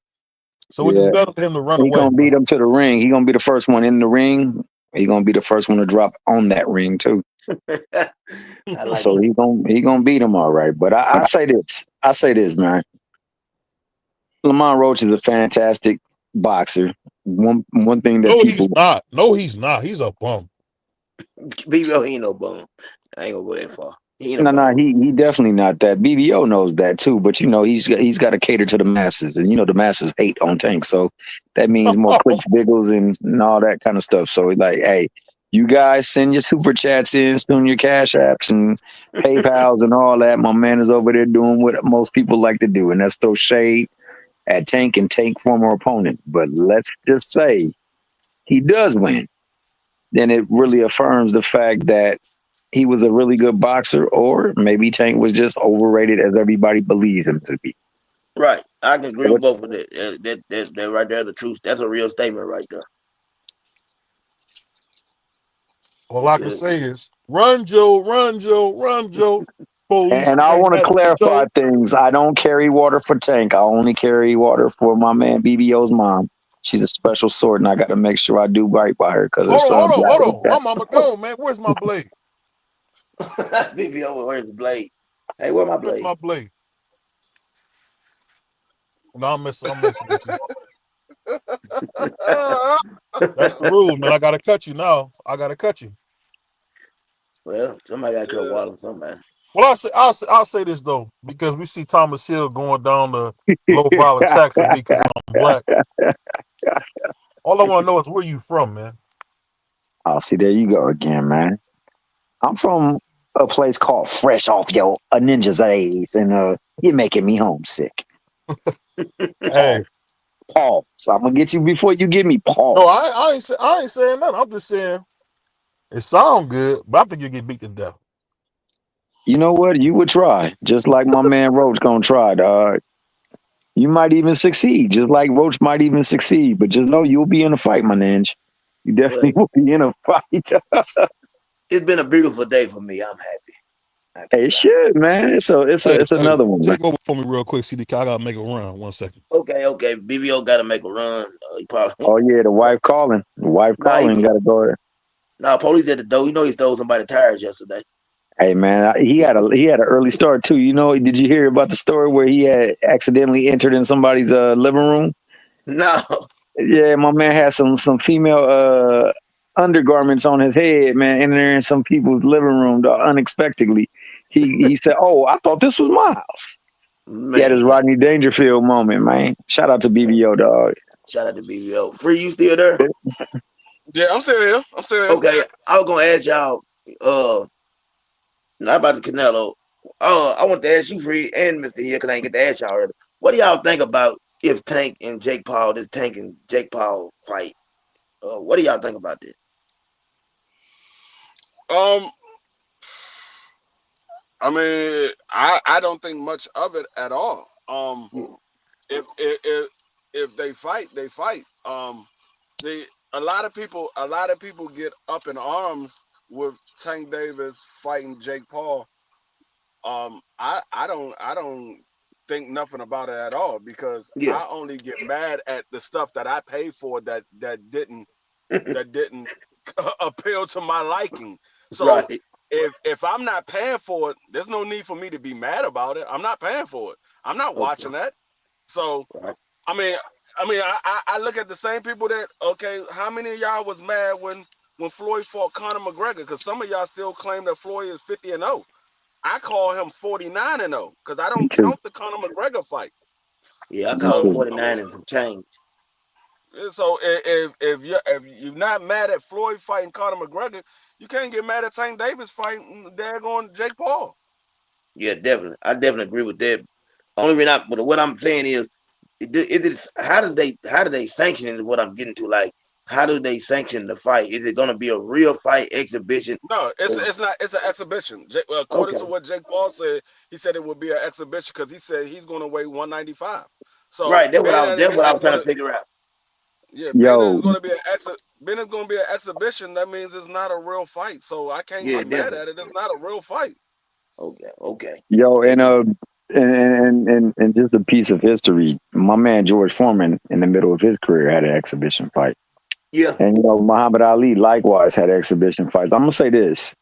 So it's Yeah, just better for him to run he away, gonna beat bro. him to the ring. He gonna be the first one in the ring. He gonna be the first one to drop on that ring too. I like So it. he gonna beat him all right. But I say this. I say this, man. Lamont Roach is a fantastic boxer. One thing that No, he's people not. No, he's not. He's a bum. BBO, he ain't no bum. I ain't gonna go that far. He ain't a no, bum. he definitely not that. BBO knows that too, but he's got to cater to the masses, and the masses hate on Tank, so that means more clicks, giggles, and all that kind of stuff. So like, hey, you guys send your super chats in, soon your cash apps and PayPal's and all that. My man is over there doing what most people like to do, and that's throw shade at Tank and Tank former opponent. But let's just say he does win, then it really affirms the fact that he was a really good boxer, or maybe Tank was just overrated as everybody believes him to be. Right. I can agree with What both of that. That right there, the truth. That's a real statement right there. All I can Because say is run, Joe, run, Joe, run, Joe. And I Policeman want to at your clarify door. things. I don't carry water for Tank. I only carry water for my man BBO's mom. She's a special sort, and I got to make sure I do right by her because her Hold on, son hold on, Black hold like on. that. My mama gone, man. Where's my blade? BBO, where's the blade? Hey, where my Where's blade? my blade? No, I'm messing with you. That's the rule, man. I gotta cut you now. I gotta cut you. Well, somebody got to cut Yeah. water from somebody. Well, I'll say this though, because we see Thomas Hill going down the low violent tracks of me because I'm black. All I want to know is where you from, man. Oh, see, there you go again, man. I'm from a place called Fresh Off Yo, a Ninja's A's, and you're making me homesick. Hey, Paul, Paul. So I'm gonna get you before you get me, no, Paul. I ain't saying nothing. I'm just saying it sound good, but I think you get beat to death. You know what? You would try, just like my man Roach gonna try, dog. You might even succeed, just like Roach might even succeed. But just know you'll be in a fight, my ninja. You Well, definitely will be in a fight. it's been a beautiful day for me. I'm happy. I Hey, can't it lie. should, man. It's Hey, another one, man. take over for me real quick, CDK. I gotta make a run. 1 second. Okay. BBO got to make a run. He probably. Oh yeah, the wife calling. The wife Nah, calling. Got to go there. nah, police at the door. You know he stole somebody's tires yesterday. Hey man, he had an early start too. Did you hear about the story where he had accidentally entered in somebody's living room? No. Yeah, my man had some female undergarments on his head, man, in there in some people's living room, dog, unexpectedly. He said, "Oh, I thought this was my house." He had his Man. Rodney Dangerfield moment, man. Shout out to BBO, dog. Shout out to BBO. Free, you still there? Yeah, I'm still here. I'm still here. Okay. I was gonna ask y'all, not about the Canelo. I want to ask you, Free, and Mr. Hill, because I ain't get to ask y'all earlier. What do y'all think about if Tank and Jake Paul, this Tank and Jake Paul fight? What do y'all think about this? Um, I mean, I don't think much of it at all. Yeah. If they fight, they fight. The a lot of people get up in arms with Tank Davis fighting Jake Paul. I don't think nothing about it at all because Yeah. I only get mad at the stuff that I paid for that didn't appeal to my liking. So Right. if I'm not paying for it, there's no need for me to be mad about it. I'm not paying for it. I'm not Okay. watching that. So Right. I mean, I look at the same people that okay. How many of y'all was mad when Floyd fought Conor McGregor? Because some of y'all still claim that Floyd is 50-0. I call him 49-0 because I Me don't too. count the Conor McGregor fight. Yeah, I Me call him So too. I 49 mean, and some change. so if you're not mad at Floyd fighting Conor McGregor, you can't get mad at Tank Davis fighting daggone Jake Paul. Yeah, definitely. I definitely agree with that. Only reason but what I'm saying is it how do they sanction it is what I'm getting to. Like, how do they sanction the fight? Is it gonna be a real fight exhibition? No, it's Or it's not. It's an exhibition. Well, according to okay, what Jake Paul said, he said it would be an exhibition because he said he's going to weigh 195. So Right. That's what being I was. that That's what I it's was trying gonna, to figure out. yeah, being that Yo, it's gonna be being it's gonna be an exhibition. That means it's not a real fight. So I can't Yeah, get mad definitely. at it. It's not a real fight. Okay. Okay. yo, They and do. just a piece of history. My man George Foreman, in the middle of his career, had an exhibition fight, Yeah. and Muhammad Ali likewise had exhibition fights. I'm gonna say this: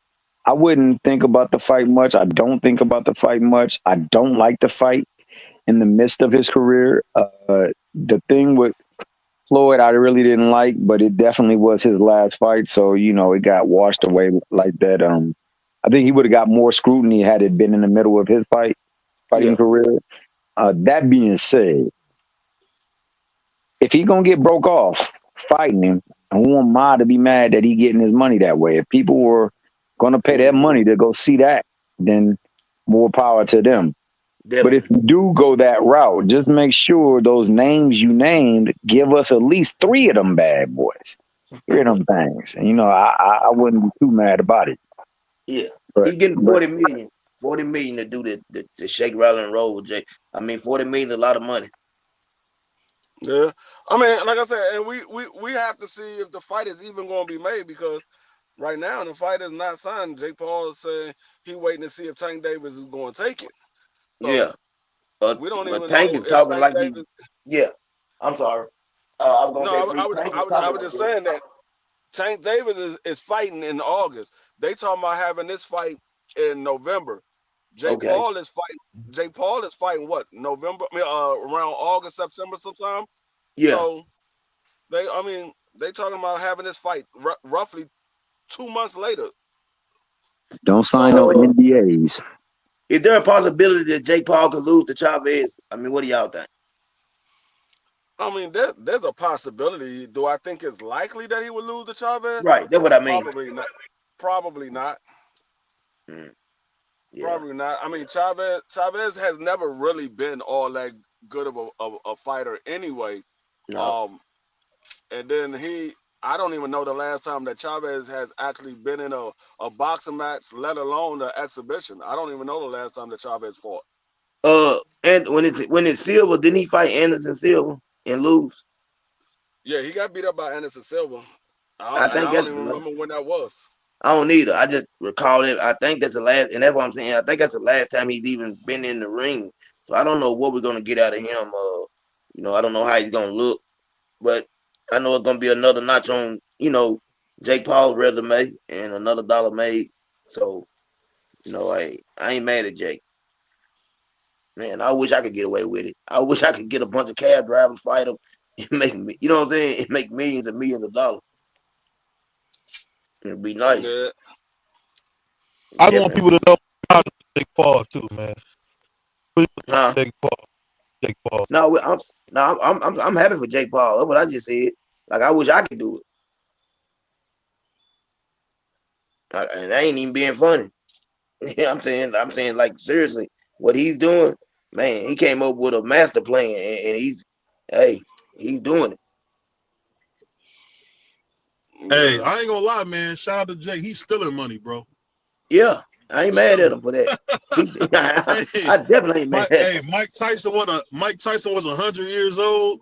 I wouldn't think about the fight much. I don't think about the fight much. I don't like the fight in the midst of his career. The thing with Floyd, I really didn't like, but it definitely was his last fight, so it got washed away like that. I think he would have got more scrutiny had it been in the middle of his fighting Yeah. career. That being said, if he gonna get broke off fighting him, I want Ma to be mad that he getting his money that way. If people were gonna pay that Mhm. money to go see that, then more power to them. But if Definitely. you do go that route, just make sure those names you named give us at least three of them bad boys, three of them things. And I wouldn't be too mad about it. Yeah. But He's getting but 40 million. 40 million to do the shake, rattle, and roll with Jay. I mean, 40 million is a lot of money. Yeah, I mean, like I said, and we have to see if the fight is even going to be made because right now the fight is not signed. Jake Paul is saying he waiting to see if Tank Davis is going to take it. Yeah. So we don't But even Tank know is if talking Tank like he. Davis. Yeah. I'm sorry. I was gonna No, say free. Tank is I talking was like just that. saying that Tank Davis is fighting in August. They talking about having this fight in November. Jake Okay. Paul is fighting. Jake Paul is fighting what November? I mean, around August, September, sometime. Yeah. So I mean, they talking about having this fight roughly 2 months later. don't sign no So Uh, NDAs. is there a possibility that Jake Paul could lose to Chavez? I mean, what do y'all think? I mean, there's a possibility. Do I think it's likely that he would lose to Chavez? Right. That's what I mean. Probably not. Probably not. Mm, yeah. Probably not. I mean, Chavez has never really been all that good of a fighter anyway. No. Um, and then I don't even know the last time that Chavez has actually been in a boxing match, let alone an exhibition. I don't even know the last time that Chavez fought. And when it's Silva, didn't he fight Anderson Silva and lose? Yeah, he got beat up by Anderson Silva. I And I think don't that's. even remember when that was. I don't either. I just recall it. I think that's the last, and that's what I'm saying. I think that's the last time he's even been in the ring. So I don't know what we're gonna get out of him. I don't know how he's gonna look, but I know it's gonna be another notch on, Jake Paul's resume and another dollar made. So, I ain't mad at Jake. Man, I wish I could get away with it. I wish I could get a bunch of cab drivers fight him and make me, you know what I'm saying? And make millions and millions of dollars. It'd be nice. Yeah. I want Definitely. people to know about Jake Paul too, man. Please know Huh? Jake Paul. Jake Paul. No, I'm no, I'm happy for Jake Paul. That's what I just said. Like I wish I could do it. And I ain't even being funny. Yeah, I'm saying like seriously, what he's doing, man, he came up with a master plan and he's doing it. Hey, Yeah. I ain't gonna lie, man. Shout out to Jake. He's stealing money, bro. Yeah, I ain't mad at Stealing. him for that. Hey, I definitely ain't mad at him. Mike Tyson was 100 years old.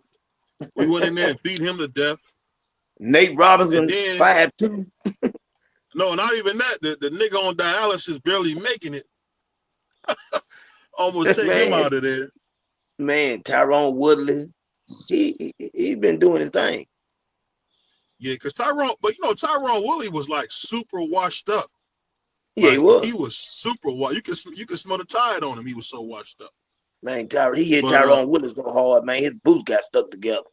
We went in there and beat him to death. Nate And Robinson then 5'2". no, not even that. The nigga on dialysis barely making it. Almost take him Man, out of there. Tyrone Woodley, he been doing his thing. Yeah, because Tyrone Woodley was like super washed up. Yeah, he Like he was. was super washed. You could smell the tide on him. He was so washed up. Man, he hit But Tyrone Woodley so hard, man, his boots got stuck together.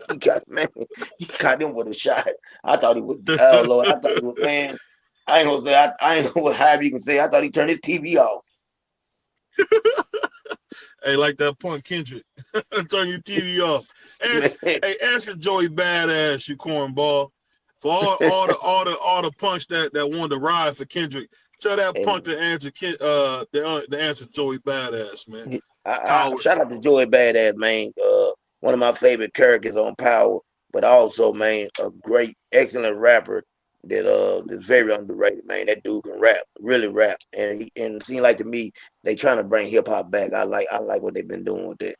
He got him with a shot. I thought he was, oh Lord, I thought he was, man. I ain't gonna say, I ain't gonna, however you can say, I thought he turned his TV off. hey, like that punk Kendrick, turn your TV off. Answer Joey Badass, you cornball. For all the punks that wanted to ride for Kendrick, tell that punk to answer the answer Joey Badass, man. I Coward. shout out to Joey Badass, man. One of my favorite characters on Power, but also, man, a great, excellent rapper. that's very underrated, man. That dude can rap, really rap, and it seems like to me they trying to bring hip hop back. I like what they've been doing with that.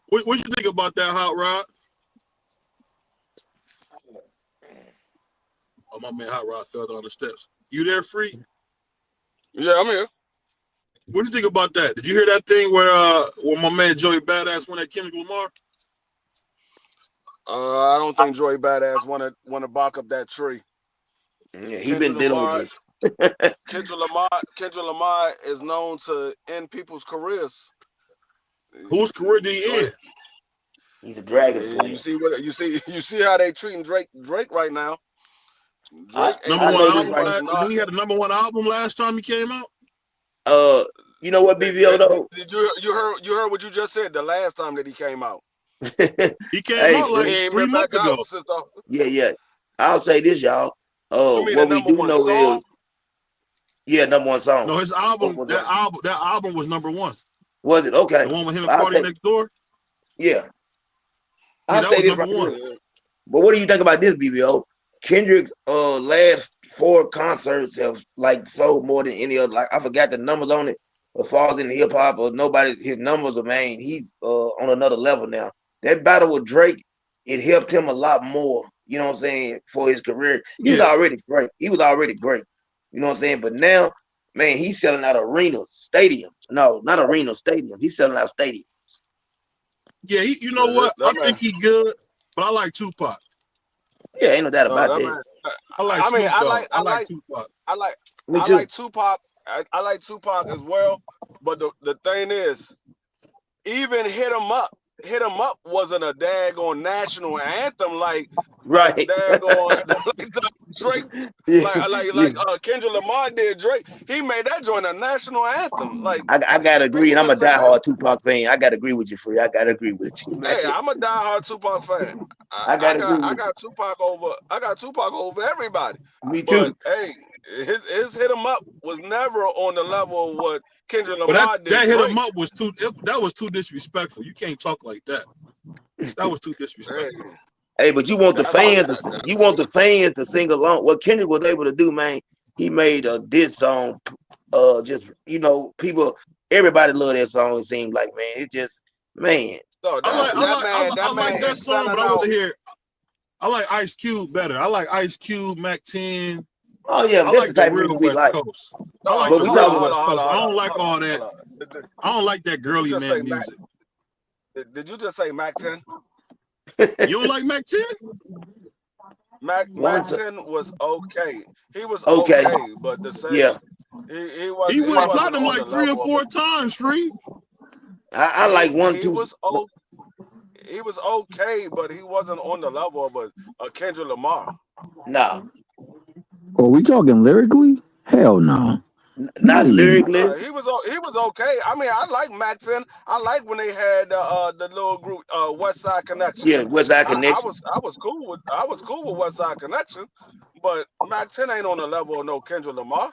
What you think about that, Hot Rod? Oh, my man Hot Rod fell down the steps. You there, Free? Yeah, I'm here. What you think about that? Did you hear that thing where my man Joey Badass won at Kendrick Lamar? I don't think Joey Badass want to bark up that tree. Yeah, he been dealing with it. Kendrick Lamar is known to end people's careers. Whose career did he end? He's a dragon slayer. You see how they treating Drake right now. Drake number one album. He had a number one album last time he came out. You know what, BBO though? Did you heard what you just said the last time that he came out? He came out like 3 months ago. Yeah. I'll say this, y'all. What we do know is, number one song. No, his album. That album was number one. Was it? Okay. The one with him and Party Next Door. Yeah. I'll say this right here. But what do you think about this, BBO? Kendrick's last 4 concerts have like sold more than any other. Like I forgot the numbers on it. As far as in hip hop or his numbers are, man, he's on another level now. That battle with Drake, it helped him a lot more. You know what I'm saying, for his career. He was already great. You know what I'm saying? But now, man, he's selling out arenas, stadiums. No, not arenas, stadiums. He's selling out stadiums. Yeah, you know what? I think he good, but I like Tupac. Yeah, ain't no doubt about that. I like Tupac. I like Tupac. I like Tupac. I like Tupac as well. But the thing is, even Hit 'Em Up wasn't a daggone national anthem like right. Daggone Drake, like Kendrick Lamar did Drake. He made that joint a national anthem. Like I gotta agree, and I'm a diehard Tupac fan. I gotta agree with you, Free. I gotta agree with you. Man. Hey, I'm a diehard Tupac fan. I got Tupac over everybody. Me too. But, hey, his Hit 'Em Up was never on the level of what Kendrick Lamar did. That Hit 'Em Up was too disrespectful. You can't talk like that. That was too disrespectful. Hey, but you want the fans to sing along. What Kendrick was able to do, man, he made a diss song. Just people, everybody loved that song. It seemed like, man, it just, man. I like that song, but I wasn't here. I like Ice Cube better. I like Ice Cube, Mac 10. Oh yeah, I like the real West Coast. I like the real West Coast. I don't like all that. I don't like that girly man music. Did you just say Mac 10? You don't like Mac 10? Mac 10 was okay. He was okay, but the same. Yeah. He went platinum like 3 or 4 times, Free. I like 1, 2. He was okay, but he wasn't on the level of a Kendrick Lamar. No. Are we talking lyrically? Hell no. Not lyrically. He was okay. I mean, I like Mac 10. I like when they had the little group West Side Connection. Yeah, West Side Connection. I was cool with West Side Connection, but Mac 10 ain't on the level of no Kendrick Lamar.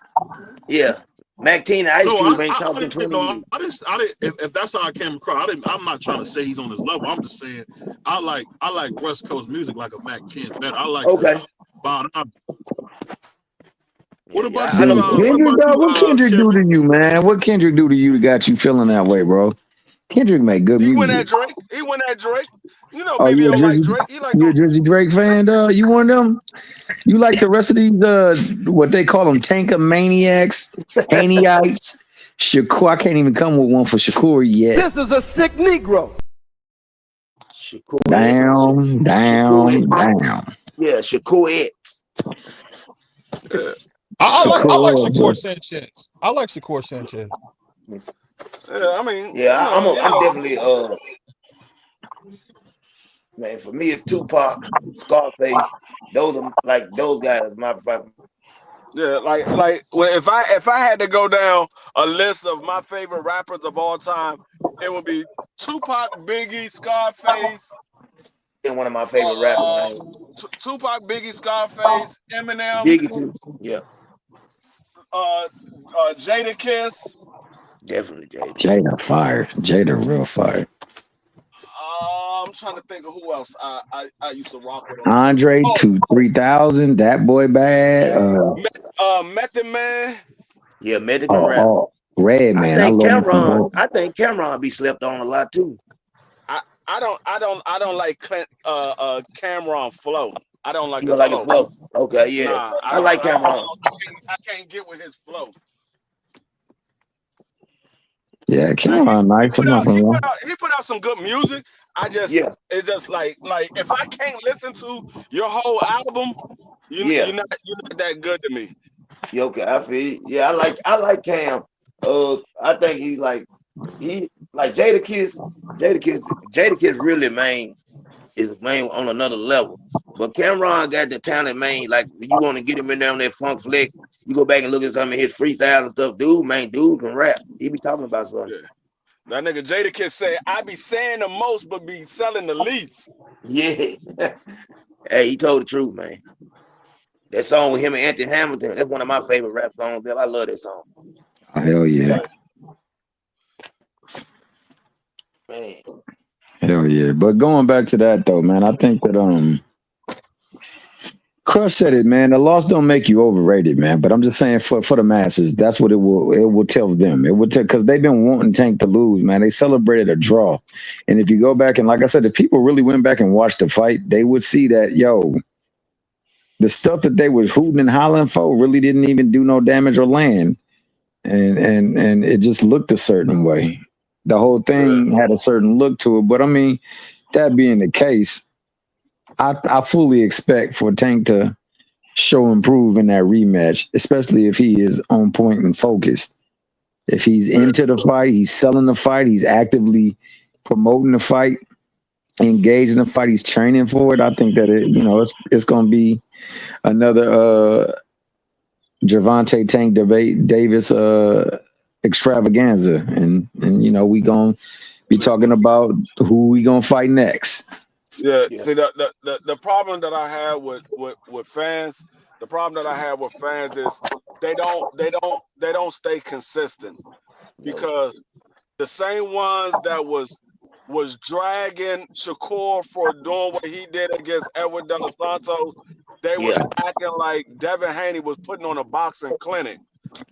Yeah. Mac 10 and Ice Cube ain't talking 20 years. If that's how I came across, I'm not trying to say he's on his level. I'm just saying I like West Coast music like a Mac 10 better. I like What about you? What Kendrick do to you, man? What Kendrick do to you that got you feeling that way, bro? Kendrick make good music. He went at Drake. You know, baby, you like Drake. You're a Jersey Drake fan, dog. You one of them? You like the rest of these, what they call them, tanker maniacs, Haneites? Shakur, I can't even come with one for Shakur yet. This is a sick Negro. Shakur. Down. Yeah, Shakur X. I like Shakur Sanchez. I like Shakur Sanchez. Yeah, I mean, yeah, I'm definitely man. For me, it's Tupac, Scarface. Those are like those guys. My favorite. Yeah, like if I had to go down a list of my favorite rappers of all time, it would be Tupac, Biggie, Scarface. And one of my favorite rappers. Tupac, Biggie, Scarface, Eminem. Biggie too. Yeah. Jada Kiss. Definitely Jada. Jada fire. Jada real fire. I'm trying to think of who else I used to rock with on the. Andre Oh, 2 3000, that boy bad. Method Man. Yeah, Method can rap. Red I man, I think love me some Cameron. Red. I think Cameron be slept on a lot too. I don't like Cameron flow. I don't like You the don't like his flow. flow? Okay, yeah. Nah, I I don't. like Cameron. I can't get with his flow. Yeah, Like Cameron nice. I'm not gonna lie. he put out some good music. Yeah, It's just like if I can't listen to your whole album, yeah. you're not that good to me. Yeah, okay, I feel it. Yeah, I like Cam. I think he like Jada Kiss really is on another level. But Cameron got the talent, man. Like you want to get him in there on that funk flex. You go back and look at some of his freestyle and stuff. Dude can rap. He be talking about something. Yeah. That nigga Jadakiss say I be saying the most but be selling the least. Yeah. Hey, he told the truth, man. That song with him and Anthony Hamilton, that's one of my favorite rap songs. Man. I love that song. Oh, hell yeah. Man. Hell yeah. But going back to that though, man, I think that Crush said it, man. The loss don't make you overrated, man. But I'm just saying for the masses, that's what it will tell them. It will tell because they've been wanting Tank to lose, man. They celebrated a draw. And if you go back and like I said, if people really went back and watched the fight, they would see that, the stuff that they was hooting and hollering for really didn't even do no damage or land. And it just looked a certain way. The whole thing had a certain look to it. But I mean, that being the case, I fully expect for Tank to show improve in that rematch, especially if he is on point and focused. If he's into the fight, he's selling the fight, he's actively promoting the fight, engaged in the fight, he's training for it. I think that it's going to be another Gervonta Tank Davis extravaganza, and we gonna be talking about who we gonna fight next. Yeah. See the problem that I have with fans, the problem that I have with fans is they don't stay consistent because the same ones that was dragging Shakur for doing what he did against Edward De Los Santos, they was acting like Devin Haney was putting on a boxing clinic.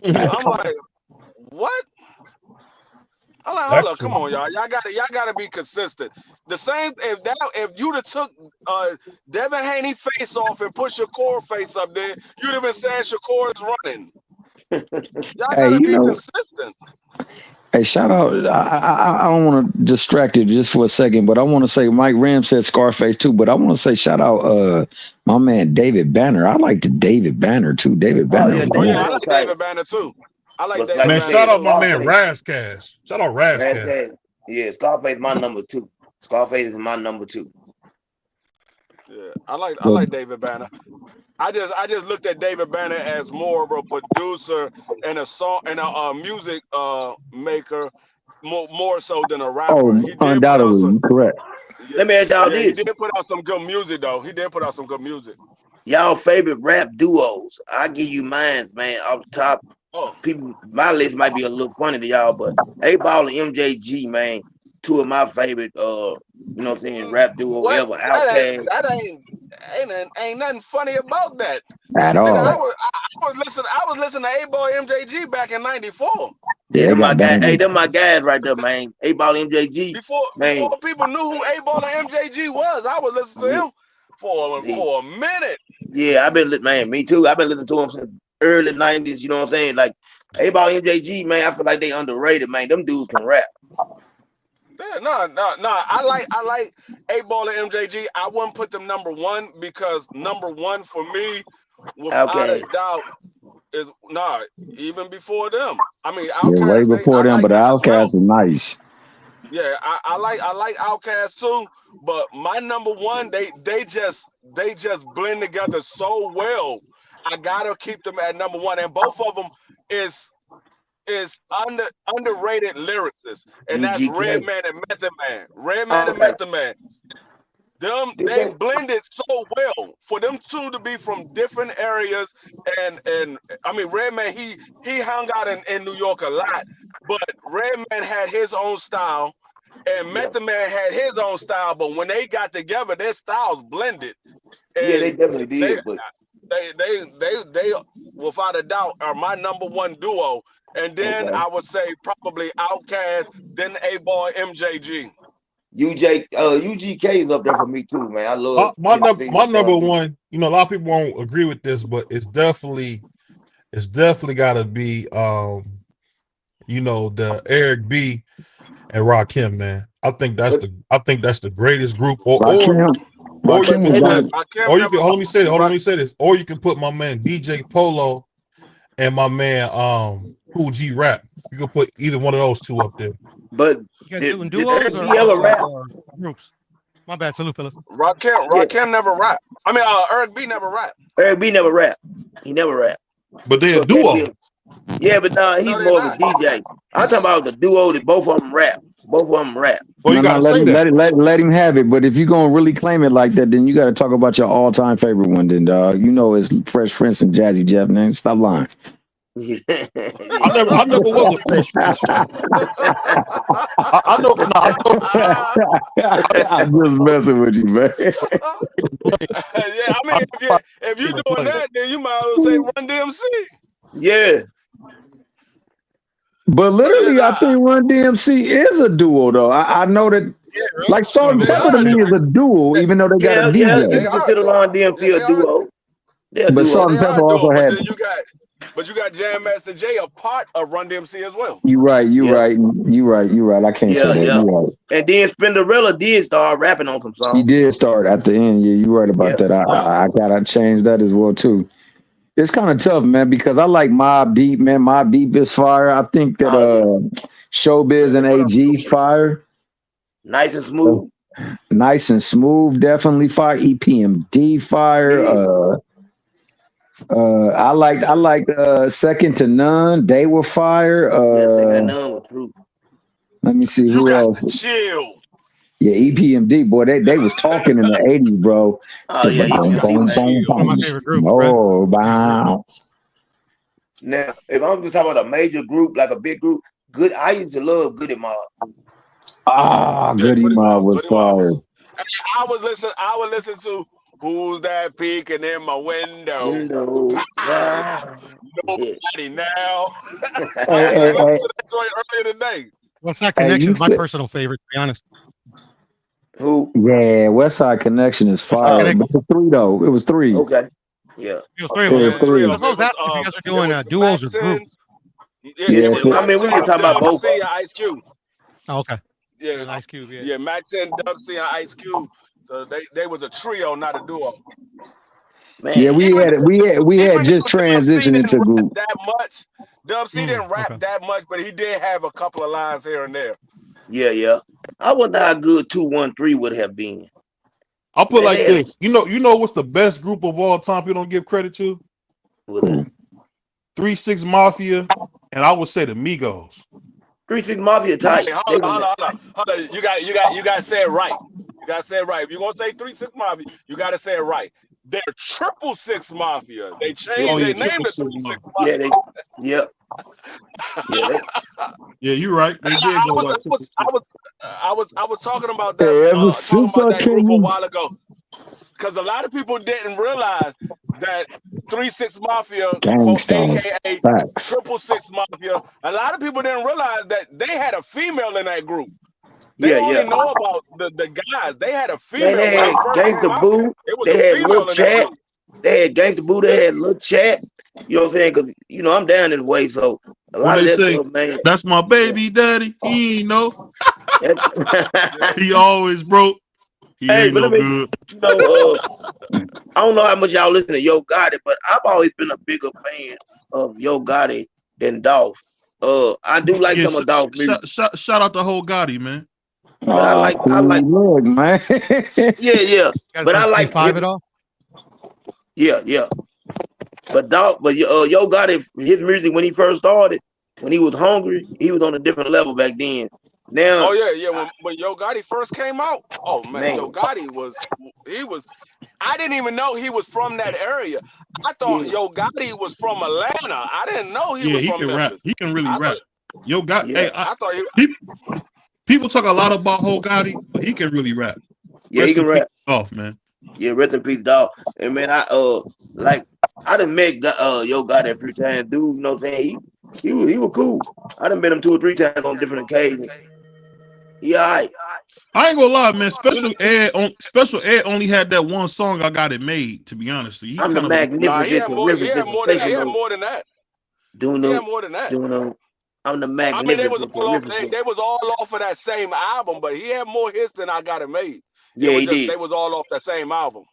I'm like, what? I'm like, hold up, come on, y'all. Y'all gotta be consistent. The same if you'd have took Devin Haney face off and put Shakur face up there, you'd have been saying Shakur is running. Y'all gotta be consistent. Hey, shout out! I don't want to distract you just for a second, but I want to say Mike Ram said Scarface too. But I want to say shout out my man David Banner. I like the David Banner too. David Banner. I like David Banner too. I like David Man, Banner. shout out my man Razcast. Shout out Razcast. Yeah, Scarface my number 2. Scarface is my number 2. Yeah, I like David Banner. I just looked at David Banner as more of a producer and a song and a music maker more so than a rapper. Oh, undoubtedly, correct. Yeah, let me ask y'all this. He did put out some good music though. He did put out some good music. Y'all favorite rap duos? I give you mine, man. Off the top, people, my list might be a little funny to y'all, but A-Ball and MJG, man, 2 of my favorite, rap duo ever. Outkast. That ain't nothing funny about that at all. I was listening to A-Ball MJG back in '94. Yeah, them my guys right there, man. A-Ball MJG. Before people knew who A-Ball and MJG was, I was listening to him for a minute. Yeah, me too. I've been listening to him since early '90s. You know what I'm saying? Like A-Ball MJG, man. I feel like they underrated, man. Them dudes can rap. Yeah, no. I like A-Ball and MJG. I wouldn't put them number 1 because number 1 for me, without a doubt, is even before them. I mean, Outkast, way before them, but Outkast is nice. Yeah, I like Outkast too, but my number 1, they just blend together so well. I gotta keep them at number 1, and both of them is underrated lyricists, and that's Redman and Method Man. Redman and Method Man. They blended so well for them 2 to be from different areas, and I mean Redman he hung out in New York a lot, but Redman had his own style, and Method Man had his own style, but when they got together, their styles blended. And Yeah, they definitely did. But they without a doubt are my number one duo. And then okay. I would say probably Outkast, then A-Boy, MJG. UGK is up there for me too, man. I love My number R&B. one. You know, a lot of people won't agree with this, but it's definitely got to be you know, the Eric B and Rakim, man. I think that's the greatest group. Or you But can hey, put, look, or you can let me say this, or you can put my man DJ Polo and my man Cool G Rap. You can put either one of those two up there. but You guys doing did duos Eric B ever rap? or groups? My bad, salute, fellas. Rakim never rap. I mean, Eric B never rap. Eric B never rap. He never rap. But they're a So duo. yeah, but nah, he's more of a DJ. I'm talking about the duo that both of them rap. Both of them rap. Well, you gotta say that. Let him have it. But if you're gonna really claim it like that, then you got to talk about your all-time favorite one. Then, dog, you know it's Fresh Prince and Jazzy Jeff. Man, stop lying. I never was a Fresh Prince fan. I know. I'm just messing with you, man. Yeah, I mean, if you're doing that, then you might as well say Run DMC. Yeah. But literally, I think Run DMC is a duo, though. I know that, like Salt and Pepper to me is a duo, even though they got a DJ. Yeah, you can consider Run DMC a duo. But Salt and Pepper also had. But you got Jam Master Jay, a part of Run DMC as well. You're right. I can't say that. Yeah. You're right. And then Spinderella did start rapping on some songs. She did start at the end. Yeah, you're right about that. I gotta change that as well too. It's kind of tough, man, because I like Mobb Deep, man. Mobb Deep is fire. I think that Showbiz and AG fire. Nice and smooth. Nice and smooth, definitely fire. EPMD fire. I liked Second to None. They were fire. Second to None was true. Let me see who else. Chill. Yeah, EPMD, boy, they was talking in the 80s, bro. Oh, yeah, One of my favorite groups. Oh, bounce. Now, if I'm just talking about a major group, like a big group, I used to love Goody Mob. Goody Mob was fire. I would listen to Who's That Peeking in My Window? Nobody now. I listened to that joint earlier today. West Side Connection is my personal favorite, to be honest. Who? Yeah, West Side Connection is fire. But it was three, though. It was three. Okay. Yeah. It was three. It was three. I was asking if you guys are doing duos or groups. Yeah, I mean, we can talk about both. Ice Cube. Oh, okay. Yeah, Ice Cube. Yeah. Yeah, Max and Dub C and Ice Cube. So they was a trio, not a duo. Man, yeah, we had just transitioned into group. That much. Dub C didn't rap that much, but he did have a couple of lines here and there. Yeah. I wonder how good 213 would have been. I'll put it like this. You know what's the best group of all time people don't give credit to? 3-6 Mafia, and I would say the Migos. 3-6 Mafia tight. Hold on. You got to say it right. You got to say it right. If you're going to say 3-6 Mafia, you got to say it right. They're 666 Mafia. They changed their name to 3-6 Mafia. Yeah, you're right. They did go like I was talking about that, group a while ago. Because a lot of people didn't realize that 3-6 Mafia, aka 666 Mafia, a lot of people didn't realize that they had a female in that group. They only know about the guys. They had a female. They had Gangsta Boo. They had Lil Chat. They had Gangsta Boo. They had Lil Chat. You know what I'm saying? Because, I'm down this way. So a lot of that stuff, man. That's my baby daddy. He ain't know. He always broke. He ain't no good. I don't know how much y'all listen to Yo Gotti, but I've always been a bigger fan of Yo Gotti than Dolph. I do like some of Dolph music. Shout out to whole Gotti, man. But I like, man. Yeah. But I like 5 at all. Yeah. But Yo Gotti, his music when he first started, when he was hungry, he was on a different level back then. Now, when Yo Gotti first came out, Yo Gotti was. I didn't even know he was from that area. I thought Yo Gotti was from Atlanta. I didn't know he was from Memphis. Rap. He can really rap. Yo Gotti. I thought People talk a lot about Ho Gotti, but he can really rap. Yeah, Rest he can in peace, rap. off, man. Yeah, rest in peace, dog. And man, I done met Yo Gotti a few times, dude. You know what I'm saying? He was cool. I done met him 2 or 3 times on different occasions. Yeah, alright. I ain't gonna lie, man. Special Ed only had that one song I got it made. To be honest, he I'm the kind of magnificent, he had more than sensational. that. Do He had no, more than that. do no. I'm the I mean, they was magnificent, all off. terrificent. They was all off of that same album, but he had more hits than I Got It Made. Yeah, he did. They was all off that same album.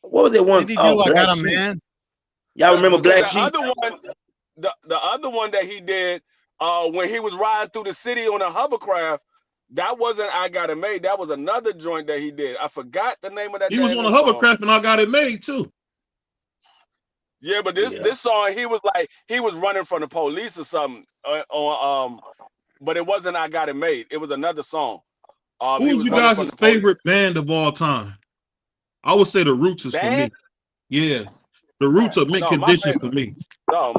What was it one? Did he do I Black Got a Sheep. Man? Y'all remember Black Sheep? The other one that he did when he was riding through the city on a hovercraft, that wasn't I Got It Made. That was another joint that he did. I forgot the name of that. He was on a hovercraft and I got it made too. Yeah, but this song, he was running from the police or something. But it wasn't I Got It Made. It was another song. Who's you guys' favorite band of all time? I would say the Roots is for me. Yeah, the Roots are mint condition for me. No,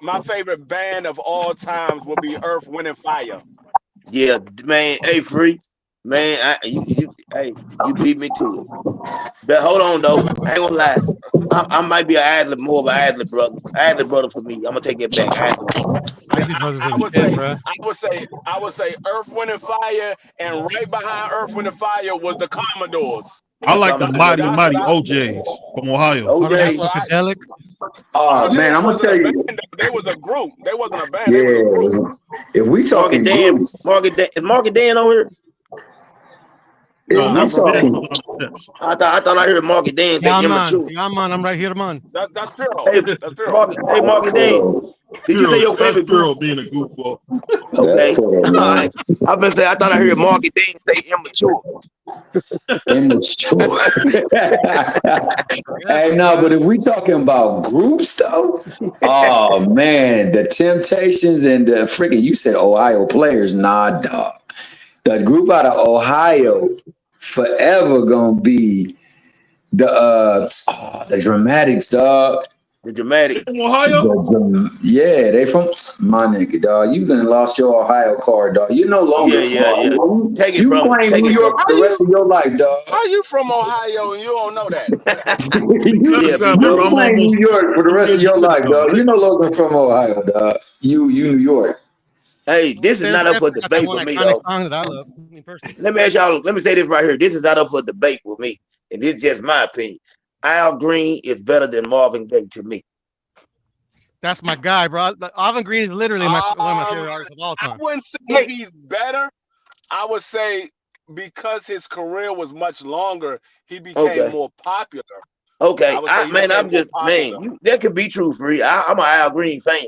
my favorite band of all times would be Earth, Wind and Fire. Yeah, man. Hey, Free, man. You beat me to it. But hold on though, I ain't gonna lie. I might be more of an Adler brother. Adler brother for me. I'm gonna take it back. Adler. I would say Earth, Wind and Fire, and right behind Earth, Wind and Fire was the Commodores. I like the mighty OJs from Ohio. OJ. Oh man, I'm gonna tell you, they was a group. They wasn't a band. yeah. They was a group. If we talking groups, is Market Dan on here? if we talking, I thought I heard Market Dan say immature. Yeah, man, I'm right here, man. That's Piro. Hey, That's Piro. Market Dan. Did you say your favorite girl being a goofball? Okay. I've been saying I thought I heard Market Dan say immature. Immature. Hey, no, but if we talking about groups though, oh man, the Temptations and the freaking, you said Ohio Players, nah, dog. The group out of Ohio forever gonna be the Dramatics, dog. The Dramatic. From Ohio? Yeah, they from my nigga, dog. You done lost your Ohio card, dog. You no longer from Take it you from claim New York for the rest of your life, dog. How you from Ohio and you don't know that? you claim New York for the rest of your life, dog. You no longer from Ohio, dog. You New York. Hey, this is not up for debate with me, though. Let me ask y'all. Let me say this right here. This is not up for debate with me, and this is just my opinion. Al Green is better than Marvin Gaye to me. That's my guy, bro. Marvin Green is literally one of my favorite artists of all time. I wouldn't say he's better. I would say because his career was much longer, he became more popular. Okay, that could be true, Free. I'm an Al Green fan.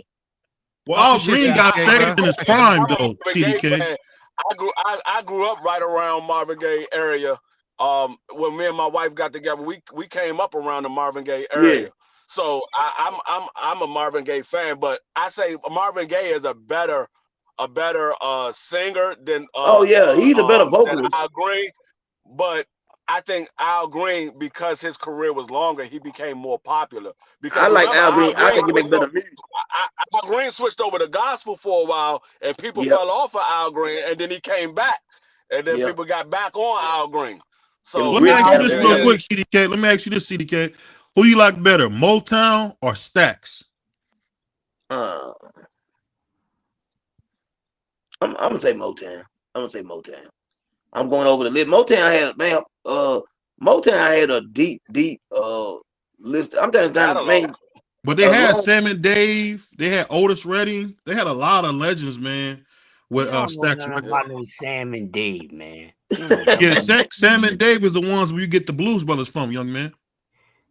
Well, Al Green got saved in his prime, though. CDK. I grew up right around Marvin Gaye area. When me and my wife got together, we came up around the Marvin Gaye area. Yeah. So I'm a Marvin Gaye fan, but I say Marvin Gaye is a better singer than he's a better vocalist. Al Green, but I think Al Green, because his career was longer, he became more popular. Because I like Al Green. I think he makes better music. Al Green switched over to gospel for a while, and people fell off of Al Green, and then he came back, and then people got back on Al Green. So let me ask you this real quick, CDK. Let me ask you this, CDK. Who do you like better, Motown or Stax? I'm gonna say Motown. I'm going over the list. Motown had a deep list. I'm telling you, man. But they had Sam and Dave. They had Otis Redding. They had a lot of legends, man. With Stax. About no Sam and Dave, man. Yeah, Sam and Dave is the ones where you get the Blues Brothers from, young man.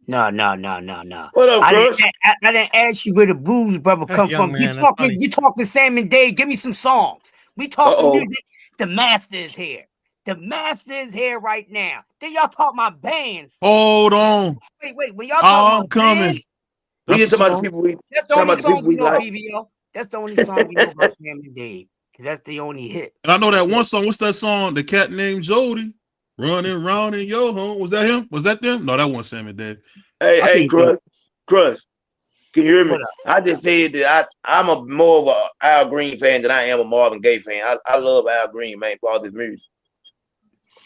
No. What up, Chris? I didn't ask you where the Blues Brothers come from. You talking Sam and Dave? Give me some songs. We talking music. The master is here. The master is here right now. Then y'all talk my bands. Hold on. Wait. When y'all talk I'm coming. That's the only song we know, BBO. That's the only song we know about Sam and Dave. That's the only hit. And I know that one song. What's that song? The cat named Jody. Running round in your home. Was that him? Was that them? No, that wasn't Sam and Dave. Hey, Cruz. Can you hear me? What up? I just said that I'm a more of a Al Green fan than I am a Marvin Gaye fan. I love Al Green, man, for all his music.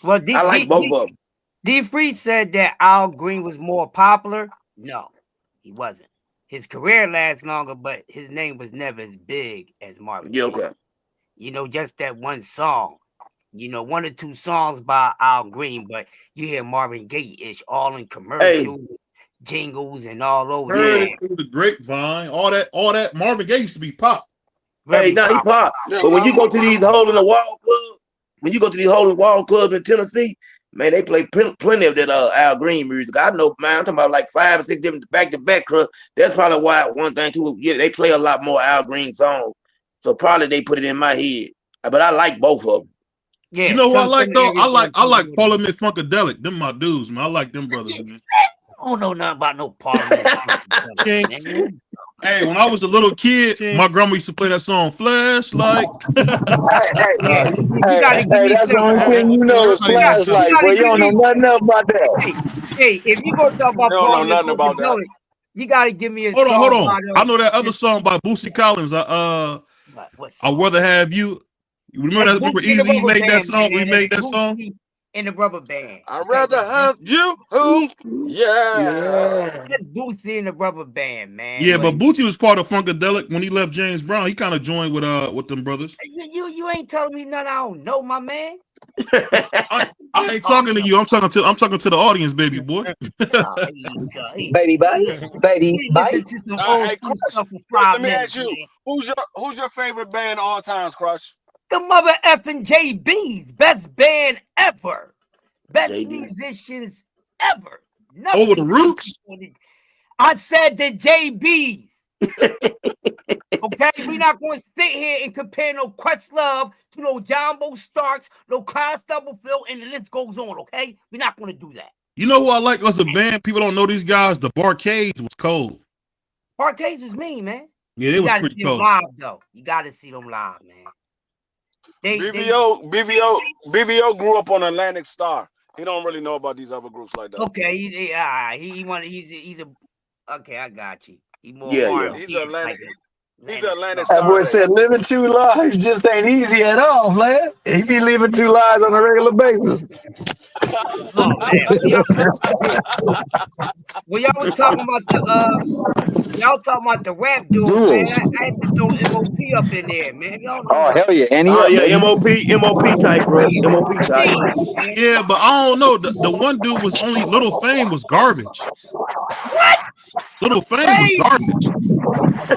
Well, I like both of them. D Free said that Al Green was more popular. No, he wasn't. His career lasts longer, but his name was never as big as Marvin Gaye. Okay. You know, just that one song. You know, 1 or 2 songs by Al Green, but you hear Marvin Gaye-ish all in commercials, jingles, and all over. Heard it through the grapevine. All that Marvin Gaye used to be pop. Hey, now he pop. But when you go to these hole in the wall clubs, in Tennessee, man, they play plenty of that Al Green music. I know, man. I'm talking about like 5 or 6 different back-to-back clubs. That's probably why one thing too. Yeah, they play a lot more Al Green songs, so probably they put it in my head. But I like both of them. Yeah, you know who I like though? I like Parliament Funkadelic. Them my dudes, man. I like them brothers, man. I don't know nothing about no Parliament. Hey, when I was a little kid, my grandma used to play that song "Flashlight." That's the only thing you know is Flashlight, but you don't know nothing else about that. Hey, if you gonna talk about Parliament Funkadelic, you gotta give me a song. Hold on. I know that other song by Boosie Collins. I'd rather have you. You remember Easy made that song? We made that song in the Rubber Band. I'd rather have you. Yeah. That's Boosie in the Rubber Band, man. Yeah, but Boosie was part of Funkadelic when he left James Brown. He kind of joined with them brothers. You ain't telling me nothing I don't know, my man. I ain't talking to you. I'm talking to the audience, baby boy. Baby bye. Let me ask you, who's your favorite band of all times, Crush? The mother effing JB's best band ever, best musicians ever. Over the Roots. I said the JB's. Okay, we're not going to sit here and compare no Questlove to no Jumbo Starks, no Clyde Stubblefield, and the list goes on. Okay, we're not going to do that. You know who I like as a band? People don't know these guys. The Barcades was cold. Barcades was mean, man. Yeah, it was pretty cold. Live though, you got to see them live, man. BBO grew up on Atlantic Star. He don't really know about these other groups like that. Okay, he's okay. I got you. He's more. He's Atlantic. He's Atlantic That Star. boy said living 2 lives just ain't easy at all, man. He be living 2 lives on a regular basis. Oh man, when y'all was talking about y'all talking about the rap dude, man. I had to throw MOP up in there, man. Y'all know hell yeah, MOP type, bro. MOP type. Yeah, but I don't know. The one dude was only Little Fame was garbage. What? Little Fame was garbage.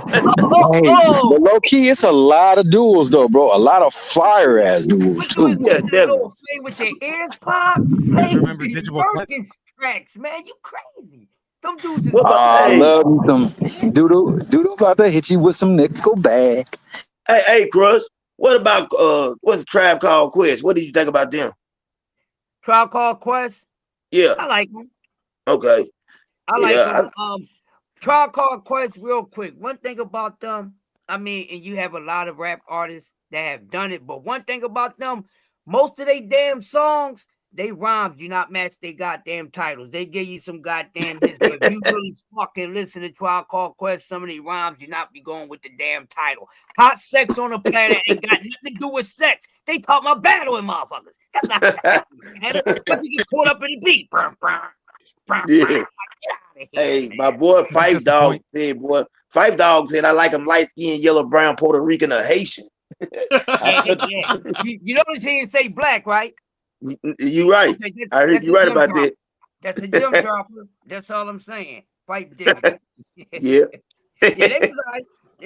Hey, but low key, it's a lot of duels though, bro. A lot of fire ass duels too. Yeah, definitely. With your ears popped, remember digital tracks, man. You crazy? Them dudes is I love some doodle about to hit you with some nickel bag. Hey, Crush. What about what's the Tribe Called Quest? What did you think about them? Tribe Called Quest? Yeah, I like them. Okay, I like them. Tribe Called Quest, real quick. One thing about them, I mean, and you have a lot of rap artists that have done it, but one thing about them, most of they damn songs, they rhymes do not match their goddamn titles. They give you some goddamn hits, but if you really fucking listen to Tribe Called Quest, some of these rhymes do not be going with the damn title. Hot sex on the planet ain't got nothing to do with sex. They talk about battling motherfuckers. That's not happening, man. But you get caught up in the beat. Yeah. Hey, my boy Five Dog said, Five Dog said, I like him light skinned, yellow, brown, Puerto Rican, or Haitian. Yeah. You notice he didn't say black, right? You right. I heard you right about that. That's a gym dropper. That's all I'm saying. Fight did. Yeah. They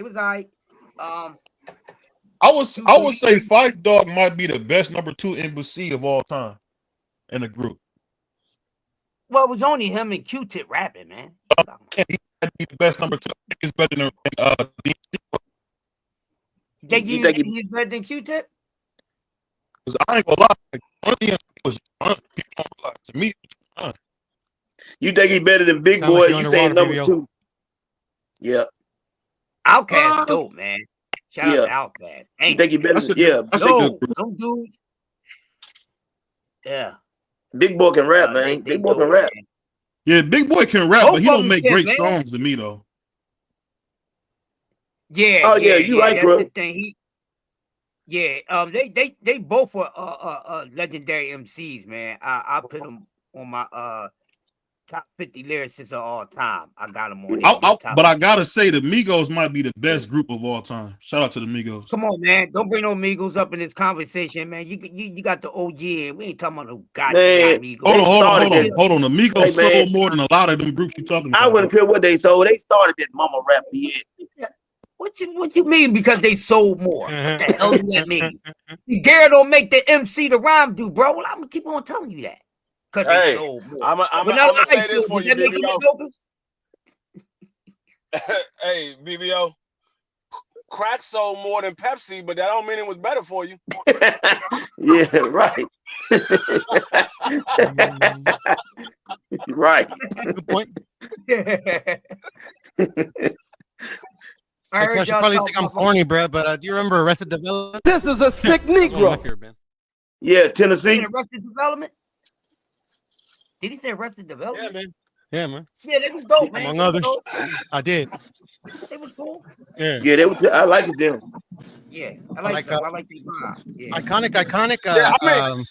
was all right. I would say Fight Dog might be the best number 2 MC of all time in the group. Well, it was only him and Q-Tip rapping, man. He might be the best number 2. He's better than you think he's better than Q-Tip? Because I ain't gonna lie, was to me. You think he's better than Big Boy? You saying number 2? Yeah. Outkast dope, man. Shout out to Outkast. You think he better? Them dudes. Yeah. Big Boy can rap, man. Big Boy can rap. Yeah, Big Boy can rap, but he don't make great songs to me though. Yeah, Oh yeah, you yeah. right, That's the bro. thing. They both were legendary MCs, man. I put them on my top 50 lyricists of all time. I got them on there. But I gotta say, the Migos might be the best group of all time. Shout out to the Migos. Come on, man. Don't bring no Migos up in this conversation, man. You got the OG. We ain't talking about no goddamn Migos. Hold on. The Migos sold more than a lot of them groups you talking about. I wouldn't care what they sold. They started that mama rap shit. What you mean because they sold more? What the hell do that mean? Garrett don't make the MC the rhyme do, bro. Well, I'm gonna keep on telling you that. Because they sold more. I'm gonna say this for you, BBO. Hey, BBO. Crack sold more than Pepsi, but that don't mean it was better for you. Yeah, right. Right. Good point. I heard you probably think I'm corny, bro, but do you remember Arrested Development? This is a sick Negro. Yeah, Tennessee. Arrested Development? Did he say Arrested Development? Yeah, man. Yeah, man. Yeah, they was dope, man. Among others. I did. They was cool. Yeah. Yeah, they was. I like it them. Yeah, I like them. I like the vibe. Yeah. Iconic.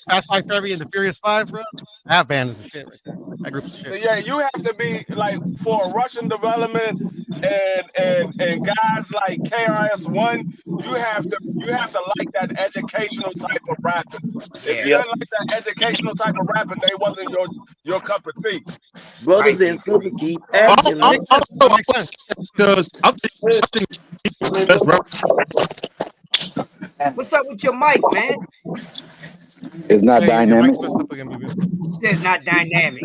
Fast Five Furry and the Furious Five, bro. That band is a shit right there. That group's a shit. So yeah, you have to be like for Russian development and guys like KRS-One, you have to like that educational type of rapping. If you don't like that educational type of rapping, they wasn't your cup of tea. Brothers and sisters keep acting. Because I think that's right. What's up with your mic, man? It's not dynamic. It's not dynamic.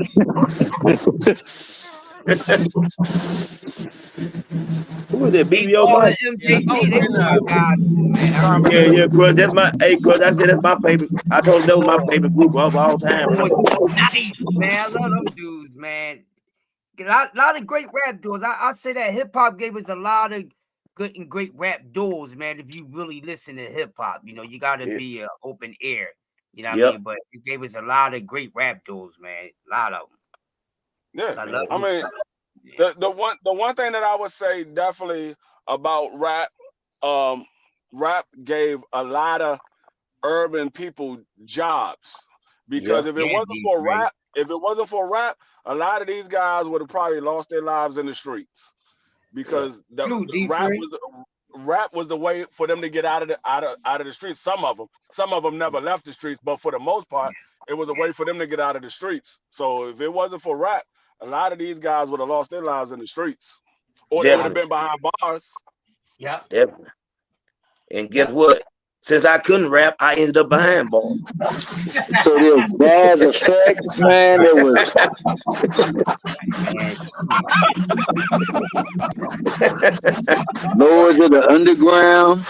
Who is that? BBO Mike? Yeah, Crush. That's my Crush. I said that's my favorite. I told them that was my favorite group of all time. Nice, man. I love them dudes, man. A lot of great rap dudes. I say that hip hop gave us a lot of good and great rap duels, man. If you really listen to hip hop, you got to be an open ear. You know what I mean? But it gave us a lot of great rap duels, man. A lot of them. Yeah, I mean, the one thing that I would say definitely about rap, rap gave a lot of urban people jobs because if it wasn't for rap, a lot of these guys would have probably lost their lives in the streets because rap was the way for them to get out of the streets. Some of them never left the streets, but for the most part, it was a way for them to get out of the streets. So if it wasn't for rap, a lot of these guys would have lost their lives in the streets, or they would have been behind bars. Yeah, definitely. And guess what? Since I couldn't rap, I ended up behind bars. So there was bars effects, man. There was Lords of the Underground.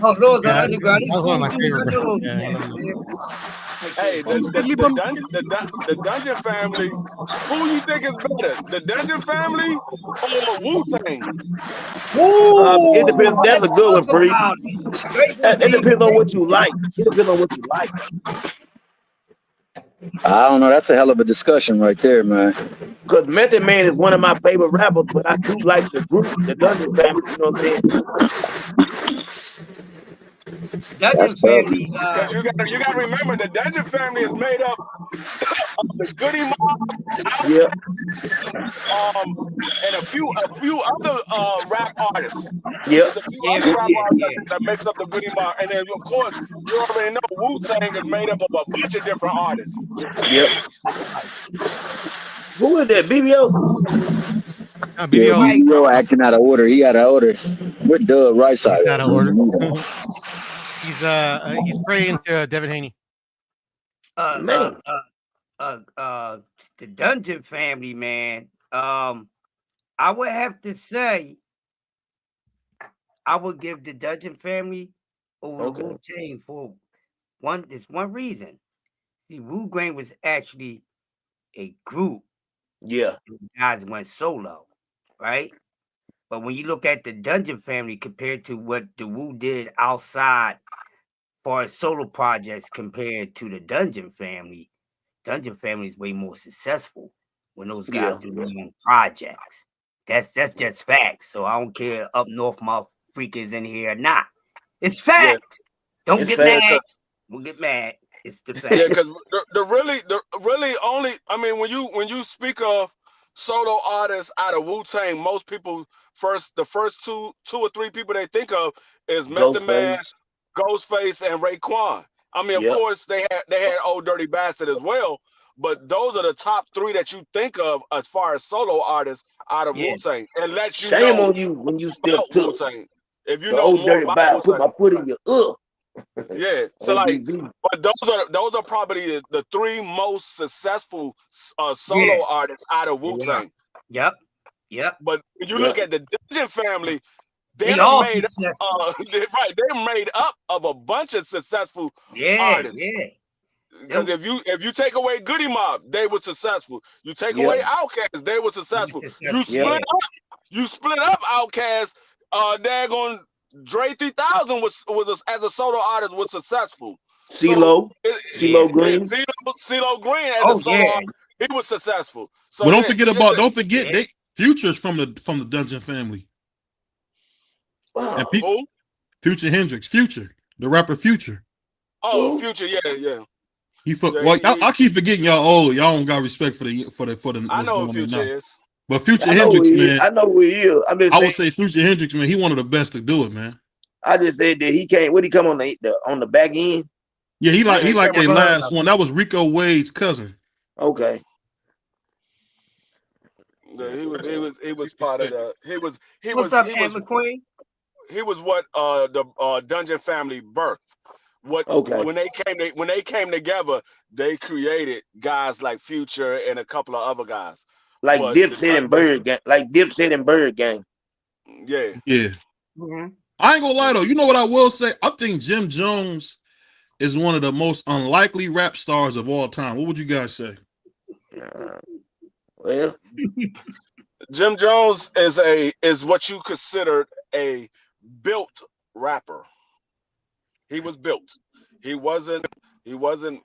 Oh, Lords of the Underground. That was one of my favorite. Hey, the Dungeon Family. Who you think is better, the Dungeon Family or Wu-Tang? It depends. That's a good one, Bree. It depends on what you like. It depends on what you like. I don't know. That's a hell of a discussion right there, man. Because Method Man is one of my favorite rappers, but I do like the group, the Dungeon Family. You know what I'm saying? Dungeon Family. Because you got to remember, the Dungeon Family is made up of the Goody Mob, and a few other rap artists. There's a few other rap artists that makes up the Goody Mob, and then of course you already know Wu-Tang is made up of a bunch of different artists. Yep. Who is that? BBO? BBO acting out of order. He out of order. With Doug right side. Out of order. He's praying to Devin Haney. The Dungeon Family, man. I would have to say I would give the Dungeon Family over Wu-Tang for one reason. See, Wu-Tang was actually a group. Yeah. Guys went solo, right? But when you look at the Dungeon Family compared to what the Wu did outside for his solo projects compared to the Dungeon Family is way more successful when those guys do their own projects. That's just facts. So I don't care up north freakers in here or not. It's facts. Don't It's get fact. mad. Don't get mad. It's the fact. Yeah, because the really only, I mean, when you speak of solo artists out of Wu-Tang, most people the first two or three people they think of is Method Man, Ghostface. Ghostface, and Raekwon. I mean, of Yep. course they had Old Dirty Bastard as well, but those are the top three that you think of as far as solo artists out of Yeah. Wu-Tang. Unless you Shame know on you when you about stepped to Wu-Tang. If you the know old more dirty about vibe. Put Wu-Tang. my foot in your Yeah, so like, ODB. but those are probably the three most successful solo Yeah. artists out of They are. Wu-Tang. Yep. Yep. But when you Yeah. look at the Dungeon family, They they're all made successful. right. They're made up of a bunch of successful Yeah. artists. Yeah. Because if you take away Goody Mob, they were successful. You take away Yep. Outkast, they were successful. You Successful. split up Outkast. Daggone Dre 3000 was as a solo artist was successful. CeeLo. CeeLo Yeah. Green. CeeLo Green as Oh a solo yeah. artist, he was successful. So Well, yeah, don't forget Yeah. they Future's from the Dungeon family. Wow. And who? Future Hendrix, Future, the rapper Future. Oh, Who? Future, yeah. Yeah, Yeah, I keep forgetting y'all old. Y'all don't got respect for the I what's know who going on now. Future is. But Future I know who Hendrix, he is. man, I know who he is. I'm just I saying. would say Future Hendrix, man, he one of the best to do it, man. I just said that he can't. Would he come on the back end? Yeah, he Yeah, like came their on last one. That was Rico Wade's cousin. Okay. He was part of the What's up, Aunt McQueen? he was what the Dungeon family birthed. Okay. When they came together, they created guys like Future and a couple of other guys. Like But Dipset and Bird Gang. Like Dipset and Bird Gang. Yeah. Yeah. Mm-hmm. I ain't gonna lie though. You know what I will say? I think Jim Jones is one of the most unlikely rap stars of all time. What would you guys say? Well, Jim Jones is what you considered a built rapper. He was built. He wasn't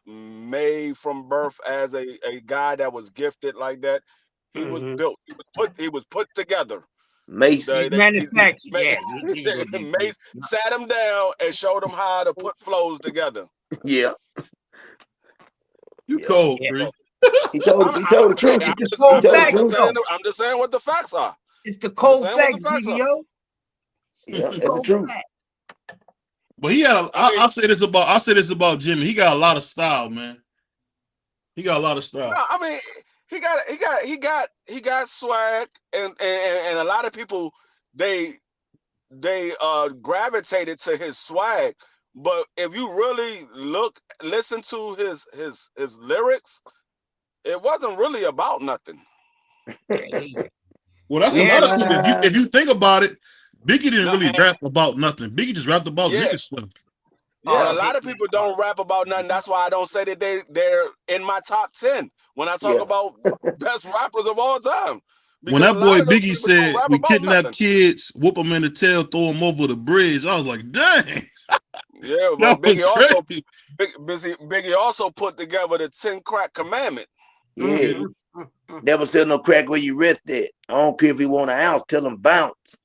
made from birth as a guy that was gifted like that. He was built. He was put together. Macy. Manufactured. Yeah. Mace sat him down and showed him how to put flows together. Yeah. You cold, Free. He told the truth. It's the cold facts, though. I'm just saying what the facts are. It's the cold facts, BBO. Yeah, that's the truth. But he had I say this about Jimmy. He got a lot of style, man. He got a lot of style. No, I mean, he got swag, and a lot of people they gravitated to his swag. But if you really listen to his lyrics, it wasn't really about nothing. Well, that's a lot of people. If you think about it, Biggie didn't really rap about nothing. Biggie just rapped about nigga stuff. Yeah, a lot of people don't rap about nothing. That's why I don't say that they're in my top 10 when I talk about best rappers of all time. When that boy Biggie said we kidnap kids, whoop them in the tail, throw them over the bridge, I was like, dang. Yeah, but Biggie also put together the 10 Crack Commandment. Yeah. Never sell no crack where you rest at. I don't care if he want an ounce, tell him bounce.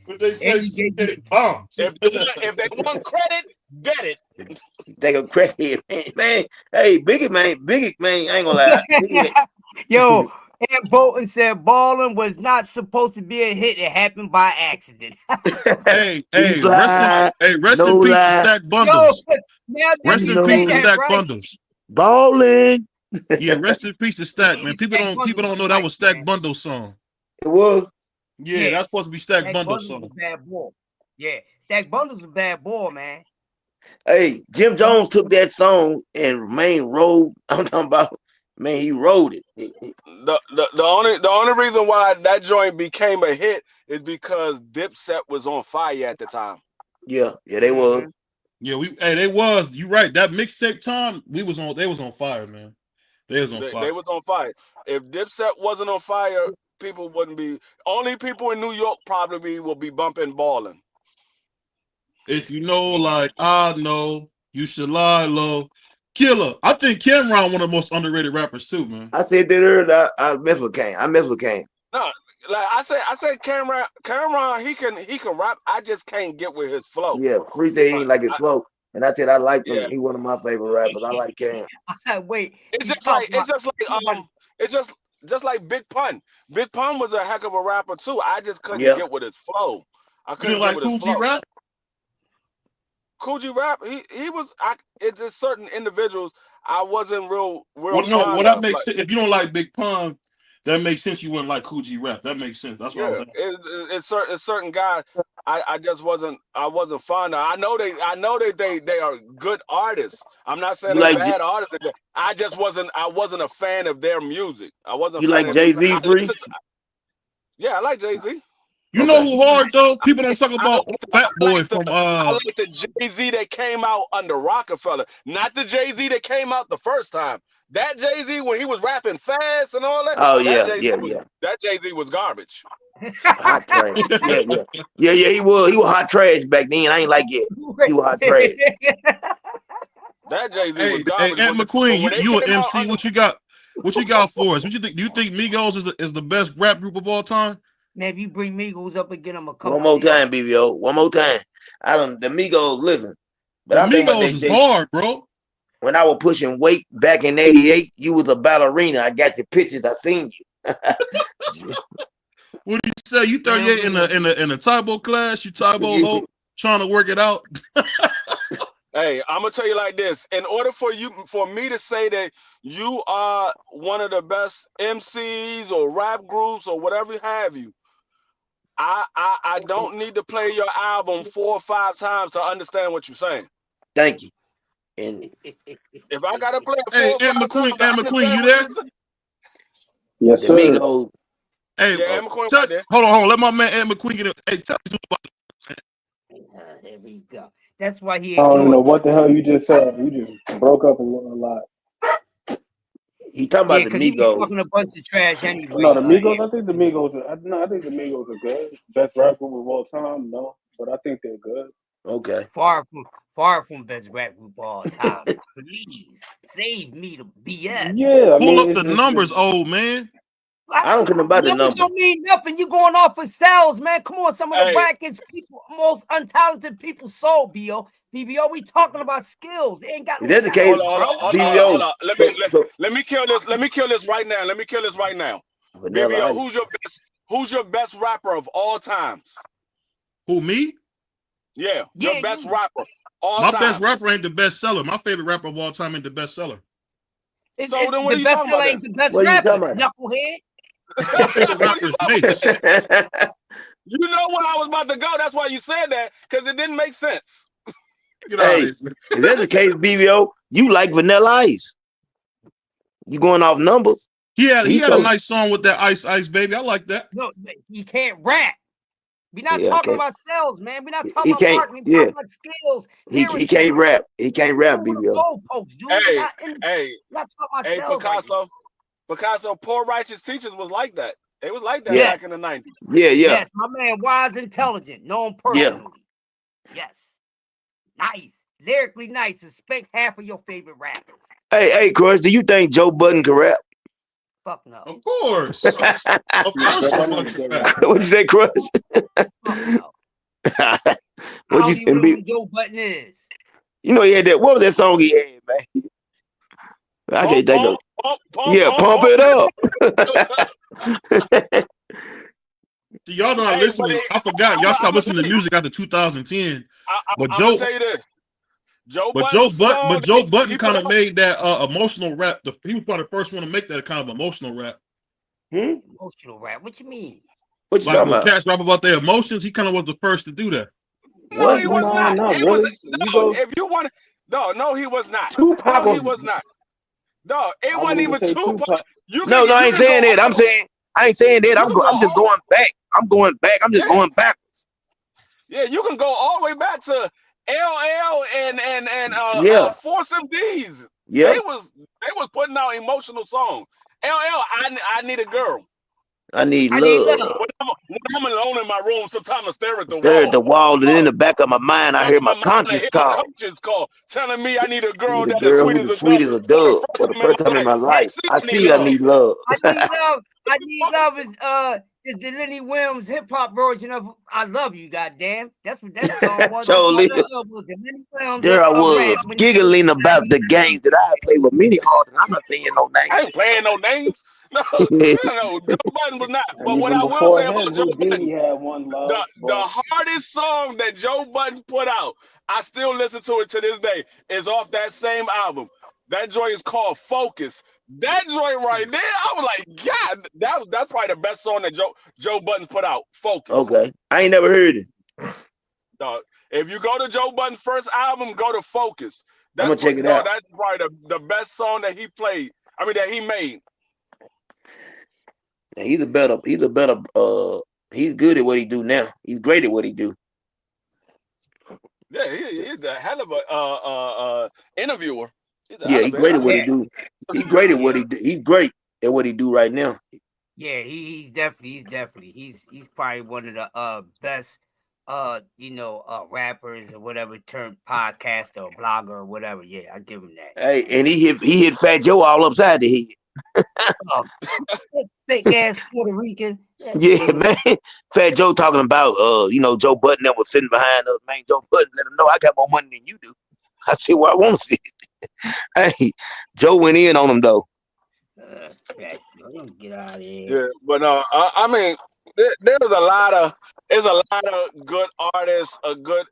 What they say, bounce. If they want credit, get it. They go crackhead, man. Hey, Biggie man, I ain't gonna lie. Yo, Ed Bolton said Ballin' was not supposed to be a hit. It happened by accident. Rest in peace to Stack Bundles. Rest in peace to Stack Bundles. Ballin'. Yeah, rest in peace to Stack, man. People don't know that was Stack Bundles song. It was. Yeah, that's supposed to be Stack Bundles song. Bad boy. Yeah, Stack Bundles a bad boy, man. Hey, Jim Jones took that song and rode. I'm talking about, man, he rode it. The only reason why that joint became a hit is because Dipset was on fire at the time. Yeah, they was. Yeah, they was. You right. That mixtape time, they was on fire, man. They was on fire. They was on fire. If Dipset wasn't on fire, people wouldn't be. Only people in New York probably will be bumping Ballin'. If you know, like I know, you should lie low. Killer. I think Cameron one of the most underrated rappers too, man. I said that earlier. I mess with Kane. No, like I said Cameron, he can rap. I just can't get with his flow. Yeah, Free said he ain't like his flow, and I said I liked him. Yeah. He one of my favorite rappers. I like Cam. Wait, It's just like Big Pun. Big Pun was a heck of a rapper too. I just couldn't get with his flow. I couldn't get with his flow. Rap? Cool G rap. He was. It's just certain individuals I wasn't real. Well, no, well that makes sense. If you don't like Big Pun, that makes sense. You wouldn't like Cool G rap. That makes sense. That's what I was asking. It's certain guys. I just wasn't. I wasn't fond of. I know they are good artists. I'm not saying they're bad artists. I just wasn't. I wasn't a fan of their music. I wasn't. You like Jay-Z, Free? Yeah, I like Jay-Z. You know who hard though? People don't talk about Fat Boy from I like the Jay-Z that came out under Rockefeller, not the Jay-Z that came out the first time. That Jay-Z when he was rapping fast and all that. Oh that yeah. That Jay-Z was garbage. Hot trash. Yeah. He was hot trash back then. I ain't like it. He was hot trash. That Jay-Z was garbage. Hey, Aunt McQueen, you an MC? What you got? What you got for us? What you think? Do you think Migos is the best rap group of all time? Man, if you bring Migos up and get them a couple. One more time, BBO. One more time. The Migos, listen. But the Migos is hard, bro. When I was pushing weight back in '88, you was a ballerina. I got your pictures. I seen you. What do you say? You 38 in a Tybo class? You Tybo hoe trying to work it out? Hey, I'm gonna tell you like this. In order for me to say that you are one of the best MCs or rap groups or whatever have you, I don't need to play your album 4 or 5 times to understand what you're saying. Thank you. And if I gotta play it 4 or 5 times, Aunt McQueen, you there? Yes, sir. Migos. Hey, hold on. Let my man Aunt McQueen get it. Hey, tell me about it. There we go. That's why he. I don't know what the hell you just said. You just broke up a lot. He talking about the Migos. He talking a bunch of trash anyway. No, the Migos. I think the Migos are good. Best rap group of all time. No, but I think they're good. Okay. Far from best rap group of all time. Please save me the BS. Yeah, pull up the numbers, old man. I don't care about the numbers. Don't mean nothing. You going off of sales, man. Come on, some of the wackest people, most untalented people sold, BBO, we talking about skills. They ain't got no. That's the case, hold on. Let me kill this. Let me kill this right now. BBO, who's your best rapper of all times? Who, me? Yeah, your best rapper. My best rapper ain't the best seller. My favorite rapper of all time ain't the best seller. So then what the best seller ain't the best rapper, knucklehead. My favorite rapper is Mace. You know where I was about to go. That's why you said that, because it didn't make sense. Hey, if that's the case, BBO, you like Vanilla Ice. You going off numbers. He had a nice song with that Ice Baby. I like that. No, he can't rap. We're not talking about sales, man. We're not talking about marketing. We're talking about skills. He can't rap. He can't rap, BBO. Hey, Picasso, Poor Righteous Teachers was like that. It was like that back in the 90s. Yeah. Yes, my man, wise, intelligent, known personally. Yes. Nice. Lyrically nice. Respect half of your favorite rappers. Hey, Crush, do you think Joe Budden can rap? Fuck no. Of course. Of course. What you say, Crush? Fuck no. What you know who Joe Budden is? You know he had that. What was that song he had, man? I can't think of. Pump it up. See, y'all not listening. I forgot. Y'all stopped listening to music after 2010. I'm gonna tell you this. Joe Budden kind of made that emotional rap. He was probably the first one to make that kind of emotional rap. Emotional rap? What you mean? What you like when cats rap about their emotions, he kind of was the first to do that. No, he was not. Really? If you want, no, he was not. Tupac. No, he was not. No, it wasn't even Tupac. No, I ain't saying that. I ain't saying that. I'm just going back. I'm just going backwards. Yeah, you can go all the way back to LL and Force MDs. Yeah, they was putting out emotional songs. LL, I need a girl. I need love. When I'm alone in my room, sometimes I stare at the wall. Stare at the wall, and in the back of my mind, I hear my conscience call. Telling me I need a girl that is sweet as a dove. For the first time in my life, I see I need love. I need love. I need love is the Lenny Williams hip hop version of "I Love You." Goddamn, that's what that song was. Surely. Was the Lenny Williams There I of rap was giggling about the games that I play with many hearts, and I'm not saying no I names. ain't playing no names. No, no, Joe Budden was not. And But what even I will before say him, about Joe Houdini Budden, had One Love. the hardest song that Joe Budden put out, I still listen to it to this day, is off that same album. That joint is called Focus. That joint right there, I was like, God, that's probably the best song that Joe Budden put out. Focus. Okay, I ain't never heard it. Dog. If you go to Joe Budden's first album, go to Focus. I'm gonna check it out. That's probably the best song that he played. I mean, that he made. He's a better. He's good at what he do now. He's great at what he do. Yeah, he's a hell of a interviewer. He's great at what he do. He's great at what he do. He's great at what he do right now. Yeah, he's definitely he's probably one of the best rappers or whatever term, podcaster or blogger or whatever. Yeah, I give him that. Hey, and he hit Fat Joe all upside the head. Fake ass Puerto Rican. Yeah, man. Fat Joe talking about Joe Budden that was sitting behind us. Man, Joe Budden let him know I got more money than you do. I said, well, I want to see it. Hey, Joe went in on him though. Get out of here. Yeah, but I mean, there's a lot of good artists, good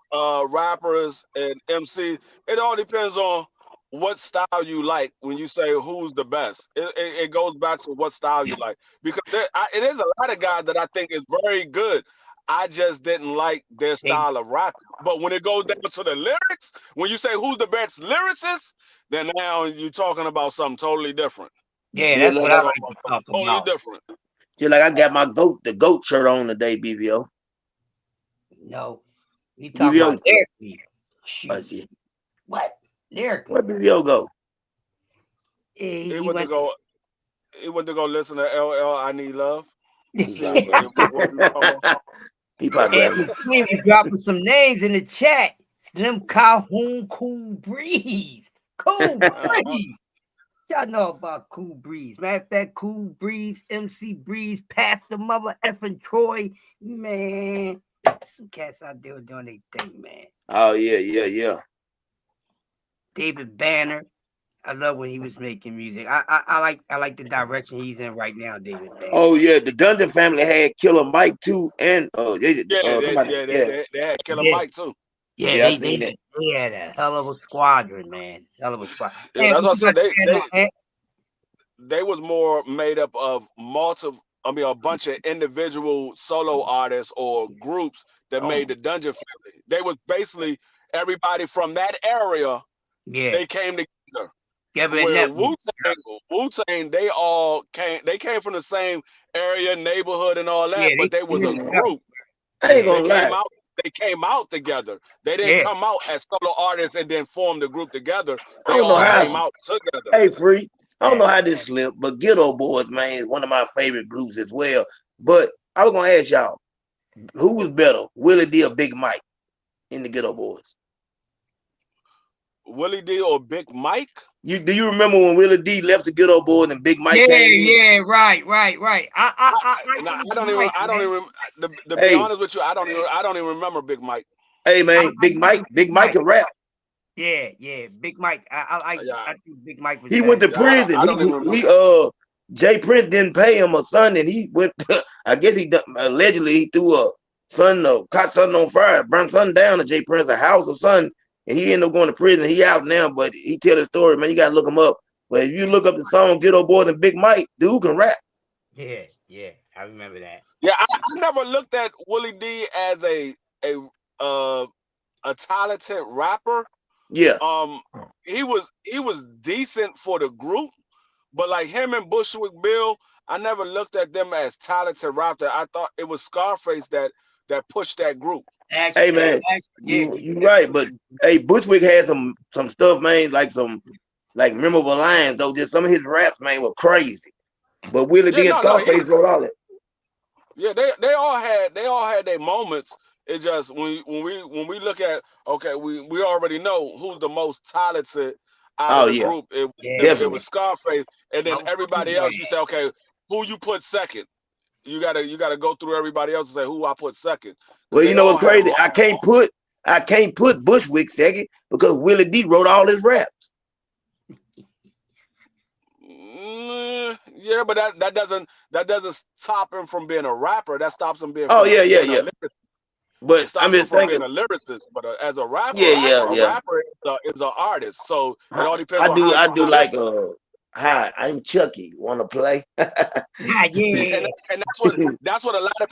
rappers and MCs. It all depends on what style you like when you say who's the best. It goes back to what style you like, because it is a lot of guys that I think is very good. I just didn't like their style of rap. But when it goes down to the lyrics, when you say who's the best lyricist, then now you're talking about something totally different. Yeah, that's what I like to talk totally about. Different. Just like I got my the goat shirt on today, BVO. No, you talking about lyrically. What? Lyrically. Where BVO go? He went to go. He went to go listen to LL. I Need Love. He was dropping some names in the chat. Slim Calhoun, Cool Breeze. Cool Breeze. Y'all know about Cool Breeze. Matter of fact, Cool Breeze, MC Breeze, Pastor Mother effing Troy. Man, some cats out there doing their thing, man. Oh, yeah. David Banner. I love when he was making music. I like the direction he's in right now, David Banner. Oh yeah, the Dungeon family had Killer Mike too, and they had Killer Mike too. Yeah, they had a hell of a squadron, man. Hell of a squadron. Yeah, that's what I said. They was more made up of a bunch of individual solo artists or groups that made the Dungeon family. They was basically everybody from that area. Yeah, they came together. Yeah, but Wu-Tang, they came from the same area, neighborhood, and all that, but they was a group. I ain't gonna lie. They came out together. They didn't come out as solo artists and then form the group together. They all came out together. Hey, Free. I don't know how this slipped, but Ghetto Boys, man, is one of my favorite groups as well. But I was gonna ask y'all, who was better, Willie D or Big Mike in the Ghetto Boys? Willie D or Big Mike? Do you remember when Willie D left the Ghetto Boys and Big Mike came in? Yeah, right. I don't even. To be honest with you, I don't even remember Big Mike. Hey man, Big Mike can rap. Yeah, Big Mike. I think Big Mike was. He went to prison. Jay Prince didn't pay him a son, and he went. I guess allegedly he threw caught something on fire, burned something down to Jay Prince, a house or something. And he ended up going to prison. He out now, but he tell the story, man. You gotta look him up. But if you look up the song "Ghetto Boys" and Big Mike, dude can rap. Yeah, I remember that. Yeah, I never looked at Willie D as a talented rapper. Yeah. He was decent for the group, but like him and Bushwick Bill, I never looked at them as talented rappers. I thought it was Scarface that pushed that group. Hey man, you're right, but hey, Bushwick had some stuff, man, like some memorable lines though. Just some of his raps, man, were crazy. But Willie D and Scarface wrote all that. Yeah, they all had their moments. It's just when we look at we already know who's the most talented out of the group. It was Scarface, and then everybody else. You say, okay, who you put second? you gotta go through everybody else and say who I put second. Well, you They know all what's have crazy? I can't put Bushwick second because Willie D wrote all his raps. Yeah, but that doesn't stop him from being a rapper. That stops him being Oh from yeah, being a yeah. lyricist. But It stops I'm him just from being thinking. a lyricist. But as a rapper, Yeah. a rapper is an artist. So it all depends I on do how you like deliver. hi, I'm Chucky. Wanna play? Yeah. And that's what a lot of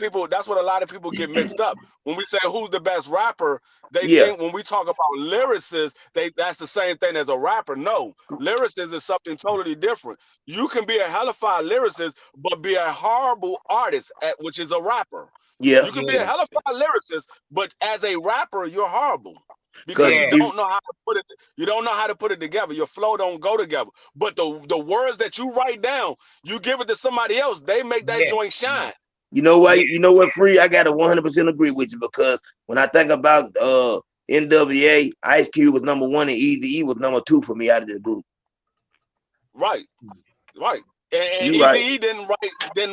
people get mixed up when we say who's the best rapper. They Yeah. think when we talk about lyricists, that's the same thing as a rapper. No, lyricist is something totally different. You can be a hellified lyricist, but be a horrible artist, which is a rapper. Yeah. You can be a hellified lyricist, but as a rapper, you're horrible because Because you don't know how to put it. You don't know how to put it together. Your flow don't go together. But the words that you write down, you give it to somebody else. They make that joint shine. you know what? You know what, Free? I gotta 100% agree with you because when I think about NWA, Ice Cube was number 1 and Eazy-E was number 2 for me out of the group. Right. And You right. Eazy-E didn't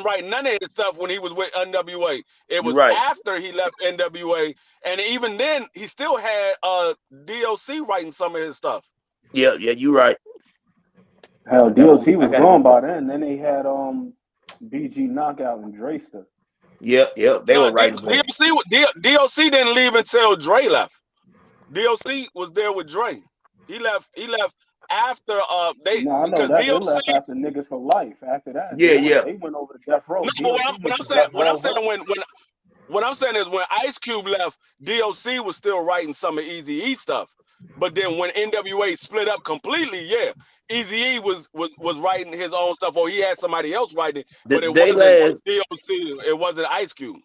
write none of his stuff when he was with NWA. It was right. after he left NWA, and even then he still had DOC writing some of his stuff. Yeah, you right. Hell, DOC was gone by then. Then they had BG Knockout and Drayster. Yeah, they were right. DOC didn't leave until Dre left. DOC was there with Dre. He left after they. No, I know that they left after Niggas for Life. After that, they went over to Death Row. No, what I'm saying is when Ice Cube left, DOC was still writing some of Eazy-E stuff. But then when NWA split up completely, Eazy-E was writing his own stuff, or he had somebody else writing it. But it wasn't DOC. It wasn't Ice Cube.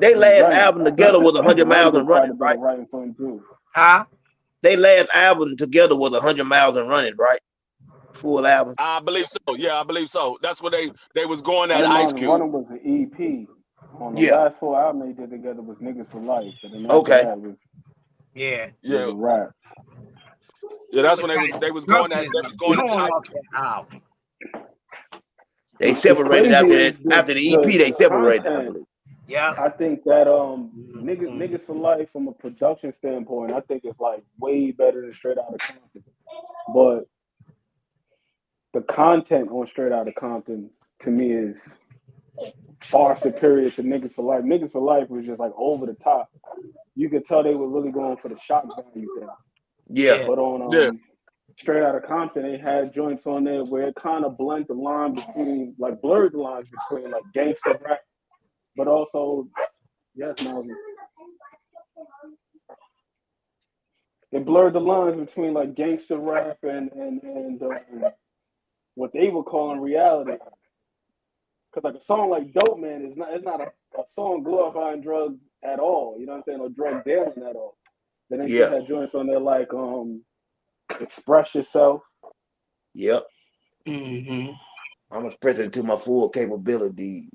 They last album together was 100 Miles and Running, right? Huh? They last album together was 100 Miles and Running, right? Full album. I believe so. Yeah, I believe so. That's what they was going at Ice Cube. Running was an EP. On the last 4 albums they did together was Niggas for Life. Okay. Yeah. Rap. Yeah, that's when they was going at They separated after the EP. They separated. Yeah, I think that Niggas for Life from a production standpoint, I think it's like way better than Straight Outta Compton. But the content on Straight Outta Compton to me is far superior to Niggas for Life. Niggas for Life was just like over the top. You could tell they were really going for the shock value thing. Yeah. But on Straight Outta Compton, they had joints on there where it kind of blurred the lines between like gangster rap, but also, it blurred the lines between like gangster rap and what they were calling reality. Because like a song like Dope Man is not a song glorifying drugs at all. You know what I'm saying? Or drug dealing at all. Then they still had joints on there like Express Yourself. Yep. Mm-hmm. I'm expressing to my full capability.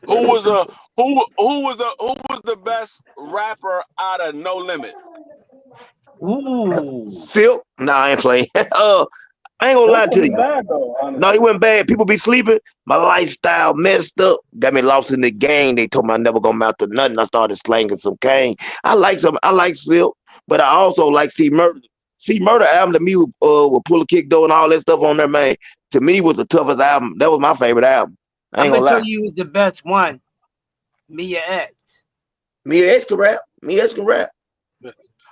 Who was the best rapper out of No Limit? Ooh. Silk? Nah, I ain't playing. I ain't gonna lie to you. No, he wasn't bad. People be sleeping. My lifestyle messed up. Got me lost in the game. They told me I never gonna mount to nothing. I started slanging some cane. I like Silk, but I also like C Murder. C Murder album to me with Pull a Kick Door and all that stuff on there, man. To me was the toughest album. That was my favorite album. I ain't I'm gonna tell lie. you the best one. Mia X. Mia X can rap.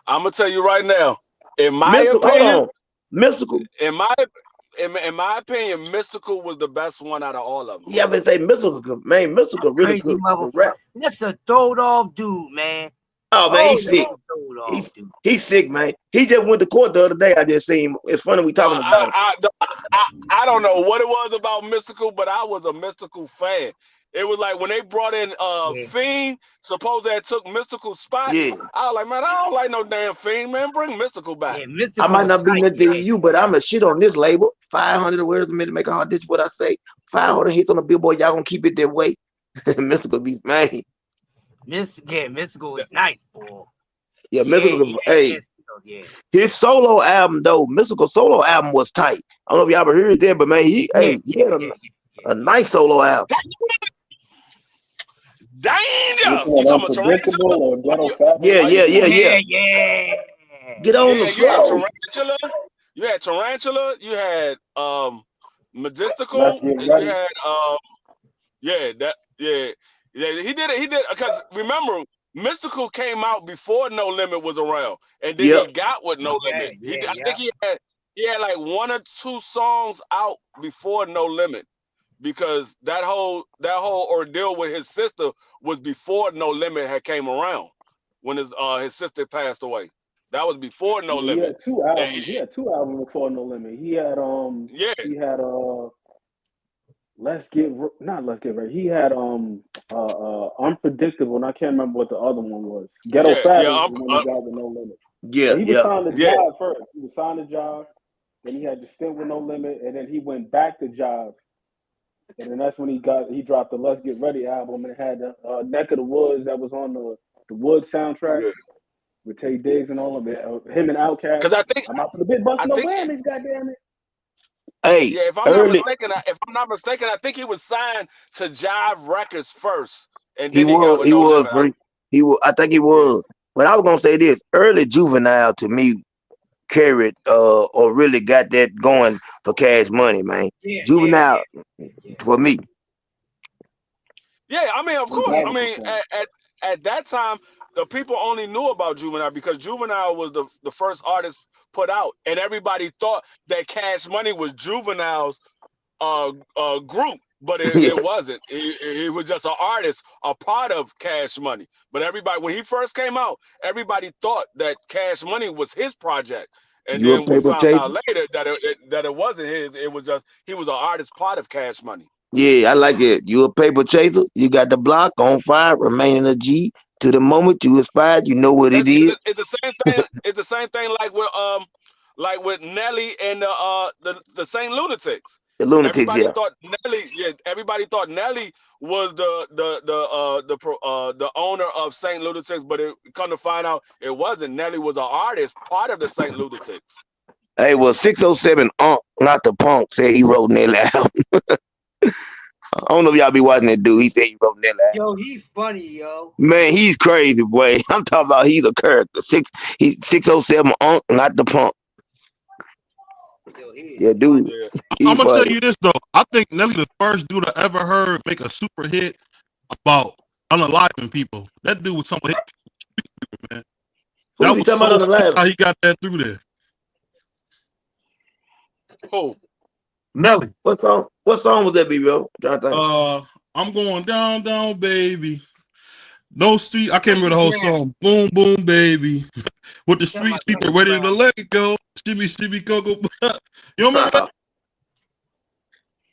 I'm gonna tell you right now. In my Mystical, opinion, hold on. Mystical. In my opinion, Mystical was the best one out of all of them. Yeah, but say Mystical, man. Mystical really good rap. That's a throwed off dude, man. Oh man, he's sick. He's sick, man. He just went to court the other day. I just seen him. It's funny we talking about him. I don't know what it was about Mystical, but I was a Mystical fan. It was like when they brought in Fiend, suppose that took Mystical spot. Yeah. I was like, man, I don't like no damn Fiend, man. Bring Mystical back. Yeah, Mystical I might not be nothing to you, but I'm a shit on this label. 500 words a minute make a hard. This is what I say. 500 hits on the Billboard. Y'all gonna keep it that way. Mystical beats, man. Mystical is nice, boy. Yeah, Mystical. His solo album though, Mystical solo album was tight. I don't know if y'all ever heard that, but man, he had a nice solo album. Danger! Which one, You talking about Unpredictable Tarantula? or Ghetto You, Fat? Yeah, yeah, yeah, yeah. Yeah. Get on the yeah, you had floor. Tarantula. You had Tarantula. You had Let's Majestical, Get and you Ready. had yeah. He did it. He did because remember, Mystical came out before No Limit was around, and then Yep. he got with No Limit. I think he had like 1 or 2 songs out before No Limit, because that whole ordeal with his sister was before No Limit had came around, when his sister passed away. That was before No Yeah, he Limit. had 2 And albums. He had 2 albums before No Limit. He had yeah, Not Let's Get Ready. He had Unpredictable, and I can't remember what the other one was. Ghetto Fat is when he got with No Limit. Yeah, But he was yeah. signed to yeah. Jive first. He was signed to Jive, then he had the stint with No Limit, and then he went back to Jive. And then that's when he dropped the Let's Get Ready album, and it had Neck of the Woods that was on the Wood soundtrack with Tay Diggs and all of it. Him and Outkast. Because I think I'm out to the bit busting no whammies, goddamn it. Hey, yeah, if I'm not mistaken, I think he was signed to Jive Records first, and then he got with No Limit. I think he was. But I was gonna say this: early Juvenile to me carried or really got that going for Cash Money, man. Juvenile for me. Yeah, I mean, of course. I mean, 1,000%. at that time, the people only knew about Juvenile because Juvenile was the first artist put out, and everybody thought that Cash Money was Juvenile's group, but it wasn't. He was just an artist, a part of Cash Money. But everybody, when he first came out, everybody thought that Cash Money was his project, and You a then we paper found out chaser? later that it wasn't his. It was just he was an artist, part of Cash Money. Yeah, I like it. You a paper chaser? You got the block on fire, remaining a G to the moment you aspired. You know what it is. It's the same thing. It's the same thing like with Nelly and the Saint Lunatics. The Lunatics, Everybody yeah. thought everybody thought Nelly was the owner of Saint Lunatics, but it come to find out it wasn't. Nelly was an artist, part of the Saint Lunatics. Hey, well, 607 not the punk, said he wrote Nelly album. I don't know if y'all be watching that dude. He said he wrote Nelly album. Yo, he funny, yo. Man, he's crazy, boy. I'm talking about he's a character. 607 not the punk. Yeah, dude. I'm gonna tell you this though. I think Nelly the first dude I ever heard make a super hit about unaliving people. That dude was something, man. That was so sick how he got that through there. Who? Nelly. What song was that, B-Bro? I'm going down, down, baby. No street. I can't remember the whole song. Boom, boom, baby. With the street people ready to let it go. Shimmy, shimmy, go, go. You remember that?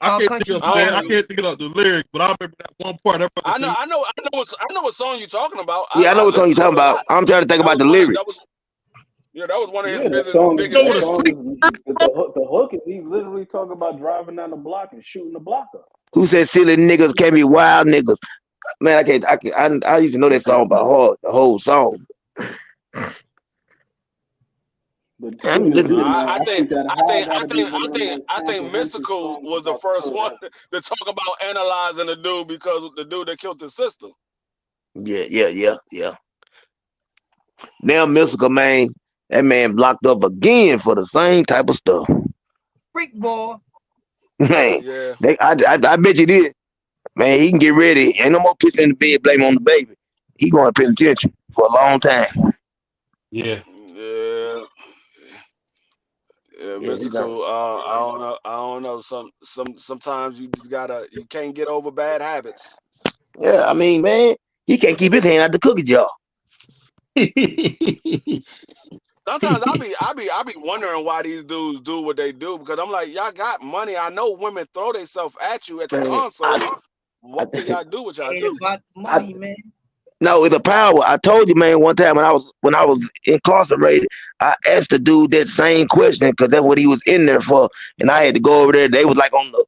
I can't think of the lyrics, but I remember that one part. I know what song you're talking about. Yeah, I know what song you're talking about. I'm trying to think about the lyrics. That was one of his The hook is he's literally talking about driving down the block and shooting the block up. Who said silly niggas can't be wild niggas? Man, I used to know that song by heart, the whole song. I think Mystical was the first one to talk about analyzing the dude because the dude that killed his sister. Yeah. Now Mystical, man, that man blocked up again for the same type of stuff. Freak boy. Man, I bet you did. Man, he can get ready. Ain't no more pissing in the bed, blame on the baby. He going to penitentiary for a long time. Yeah, Mystical. I don't know. Sometimes you can't get over bad habits. Yeah, I mean, man, he can't keep his hand out the cookie jar. Sometimes I be wondering why these dudes do what they do, because I'm like, y'all got money. I know women throw themselves at you at the concert. What do y'all do what y'all do? About money, man. No, it's a power. I told you, man, one time when I was incarcerated, I asked the dude that same question because that's what he was in there for, and I had to go over there. They was like on the,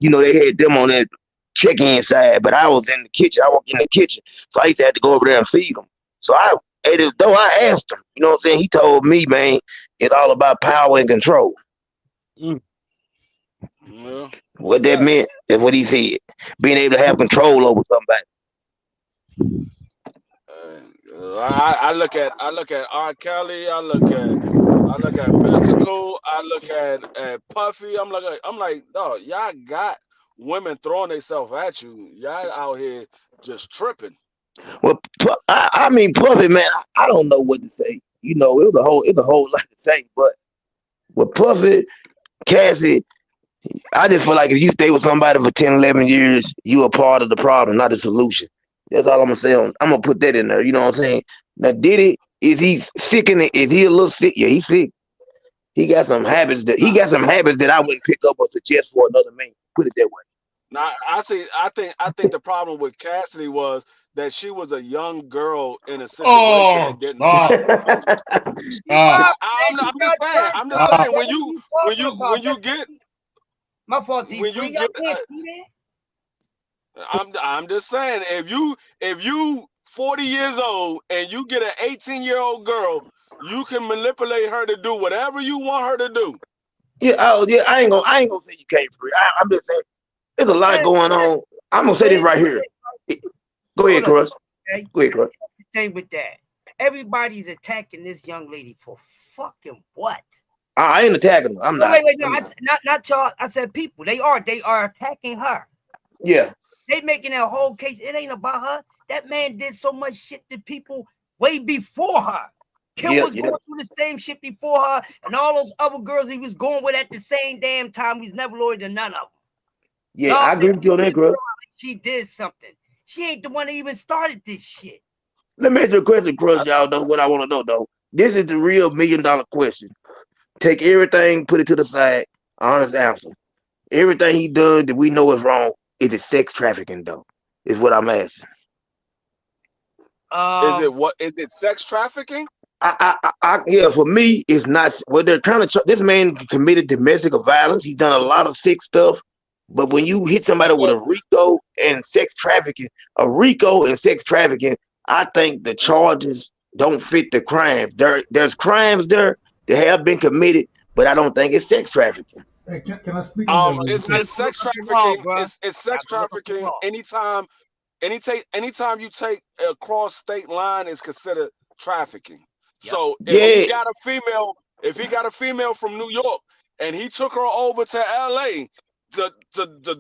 they had them on that check-in side, but I was in the kitchen. I walked in the kitchen, so I used to have to go over there and feed them. So I ate as though I asked him. You know what I'm saying? He told me, man, it's all about power and control. Yeah. What that meant is what he said. Being able to have control over somebody. I look at R. Kelly. I look at Mystical. I look at Puffy. I'm like, dog, y'all got women throwing themselves at you. Y'all out here just tripping. Well, I mean, Puffy, man, I don't know what to say. You know, it's a whole lot to say, but with Puffy, Cassie, I just feel like if you stay with somebody for 10, 11 years, you are part of the problem, not the solution. That's all I'm gonna say. I'm gonna put that in there. You know what I'm saying? Now, Diddy, is he sick in it? Is he a little sick? Yeah, he's sick. He got some habits that I wouldn't pick up or suggest for another man. Put it that way. Now, I think the problem with Cassidy was that she was a young girl in a situation Oh, and didn't know stop. what to do. Stop. I'm just saying. I'm just saying. When you get my fault, when you get I'm just saying, if you 40 years old and you get an 18-year-old girl, you can manipulate her to do whatever you want her to do. Yeah, I ain't gonna say you can't free. I'm just saying there's a lot going on. I'm gonna say this right here. Go ahead, Chris. Okay? Go ahead, Chris. The thing with that, everybody's attacking this young lady for fucking what? I ain't attacking her. I'm not. Wait, no, not y'all. I said people. They are attacking her. Yeah. They making that whole case. It ain't about her. That man did so much shit to people way before her. Kim was going through the same shit before her, and all those other girls he was going with at the same damn time. He's never loyal to none of them. Yeah, I agree with you on that, girl. She did something. She ain't the one that even started this shit. Let me ask you a question, Chris. Y'all know what I want to know, though. This is the real $1 million question. Take everything, put it to the side. Honest answer. Everything he done that we know is wrong. Is it sex trafficking, though? Is what I'm asking. Is it sex trafficking? Yeah, for me, it's not. Well, they're trying to. This man committed domestic violence. He's done a lot of sick stuff. But when you hit somebody with a RICO and sex trafficking, I think the charges don't fit the crime. There's crimes there that have been committed, but I don't think it's sex trafficking. Hey, can I speak? It's sex trafficking. It's sex trafficking. Anytime you take a cross state line, is considered trafficking. Yep. So if he got a female from New York and he took her over to LA to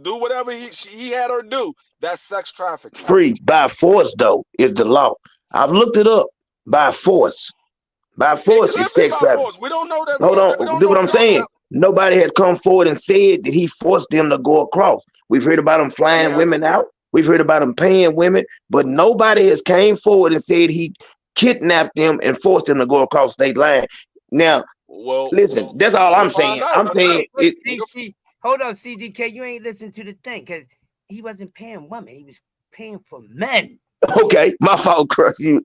do whatever he had her do, that's sex trafficking. Free by force, though, is the law. I've looked it up. By force. By force is sex trafficking. We don't know that. Hold on. Do what I'm saying. Nobody has come forward and said that he forced them to go across. We've heard about him flying women out. We've heard about him paying women, but nobody has came forward and said he kidnapped them and forced them to go across state line. Now, listen, that's all I'm saying. I'm saying hold on, CDK, you ain't listening to the thing, because he wasn't paying women, he was paying for men. Okay, my fault, Chris. Paying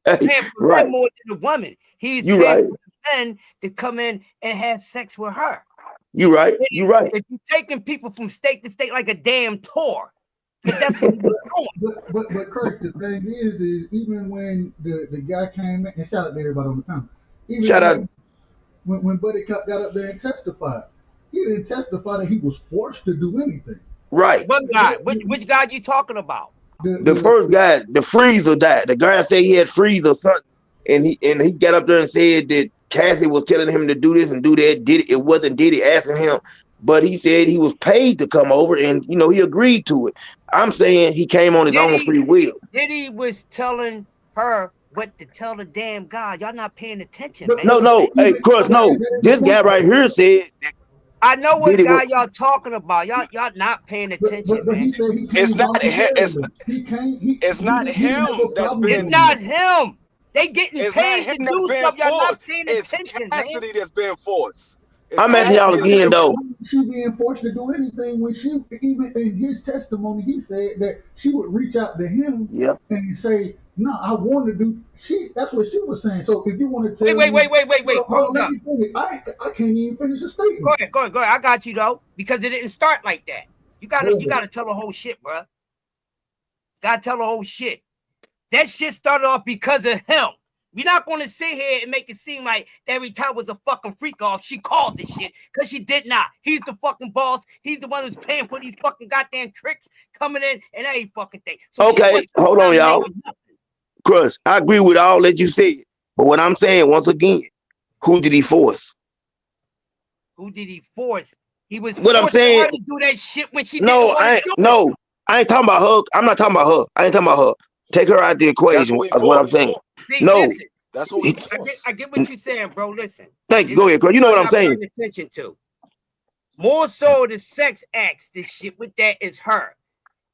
for men more than the woman. He's paying for men to come in and have sex with her. You right. You right. If you're taking people from state to state like a damn tour. That's what but Kurt, the thing is even when the guy came in, and shout out to everybody on the panel. Shout out. When Buddy Cop got up there and testified, he didn't testify that he was forced to do anything. Right. What guy? Which guy you talking about? The first guy, the freezer died. The guy said he had freeze or something, and he got up there and said that Cassie was telling him to do this and do that. It wasn't Diddy asking him, but he said he was paid to come over, and he agreed to it. I'm saying he came on his own free will. Diddy was telling her what to tell the damn guy. Y'all not paying attention, man. No. Hey, Chris, no. This guy right here said. I know what guy y'all talking about. Y'all not paying attention, man. He said it's not him. It's not him. They getting paid to do something. Y'all not paying attention, man. It's Cassidy that's being forced. I'm asking y'all again, though. She being forced to do anything when she, even in his testimony, he said that she would reach out to him and say, "No, I want to do." That's what she was saying. So if you want to tell wait, hold up. I can't even finish a statement. Go ahead. I got you though, because it didn't start like that. You gotta tell the whole shit, bro. Gotta tell the whole shit. That shit started off because of him. We're not going to sit here and make it seem like every time was a fucking freak off. She called this shit, because she did not. He's the fucking boss. He's the one who's paying for these fucking goddamn tricks coming in and every fucking thing. So okay, hold on, y'all. Crush, I agree with all that you said. But what I'm saying, once again, who did he force? Who did he force? He was What I'm forcing saying, her to do that shit when she no, didn't want to do it. I ain't talking about her. I'm not talking about her. I ain't talking about her. Take her out the equation. That's what I'm saying. See, No, listen, that's what I get what you're saying, bro. Listen. Thank you. Go ahead, Crush. You know what I'm saying. Attention to. More so the sex acts, this shit with that is her.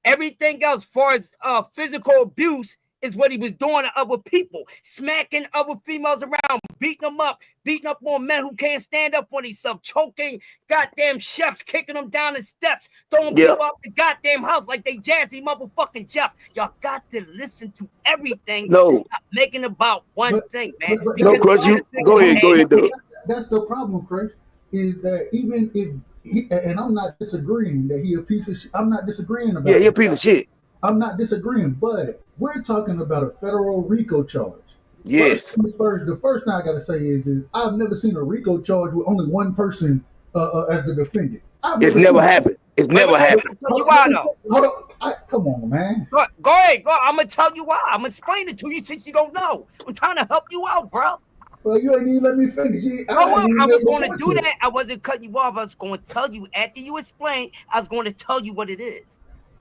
Everything else, far as physical abuse, is what he was doing to other people, smacking other females around, beating them up, beating up on men who can't stand up for themselves, choking goddamn chefs, kicking them down the steps, throwing people out the goddamn house like they jazzy motherfucking Jeff. Y'all got to listen to everything. No, stop making about one thing, man. No, Crush, you go ahead, Doug. That's the problem, Crush, is that even if he, and I'm not disagreeing that he a piece of shit. I'm not disagreeing about he a piece of shit. I'm not disagreeing, but we're talking about a federal RICO charge. Yes. The first thing I got to say is I've never seen a RICO charge with only one person as the defendant. It's never happened. It's never happened. Hold on. Come on, man. Go ahead. I'm going to tell you why. I'm going to explain it to you since you don't know. I'm trying to help you out, bro. Well, you ain't even let me finish. I was going to do that. I wasn't cutting you off. I was going to tell you, after you explain, I was going to tell you what it is.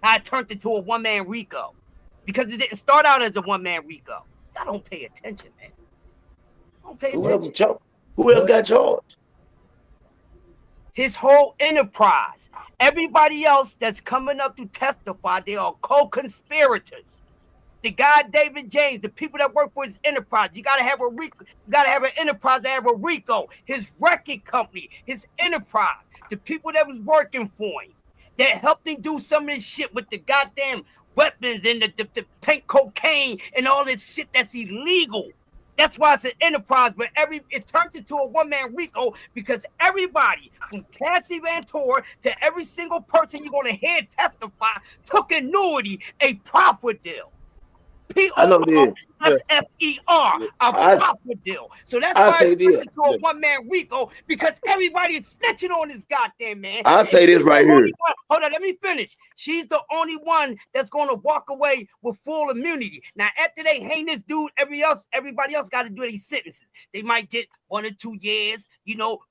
I turned into a one-man RICO. Because it didn't start out as a one-man RICO. I don't pay attention, man. I don't pay attention. Who else got charged? His whole enterprise. Everybody else that's coming up to testify, they are co-conspirators. The guy David James, the people that work for his enterprise. You gotta have a RICO. You gotta have an enterprise to have a RICO. His record company, his enterprise, the people that was working for him, that helped him do some of this shit with the goddamn weapons and the pink cocaine and all this shit that's illegal. That's why it's an enterprise, but it turned into a one-man RICO because everybody, from Cassie Ventura to every single person you're gonna hear testify, took annuity, a profit deal. POFFER, a profit deal. So that's why it turned into a one-man RICO, because everybody is snitching on this goddamn man. I'll say this right here. Hold on, let me finish. She's the only one that's going to walk away with full immunity. Now, after they hang this dude, everybody else got to do these sentences. They might get 1 or 2 years,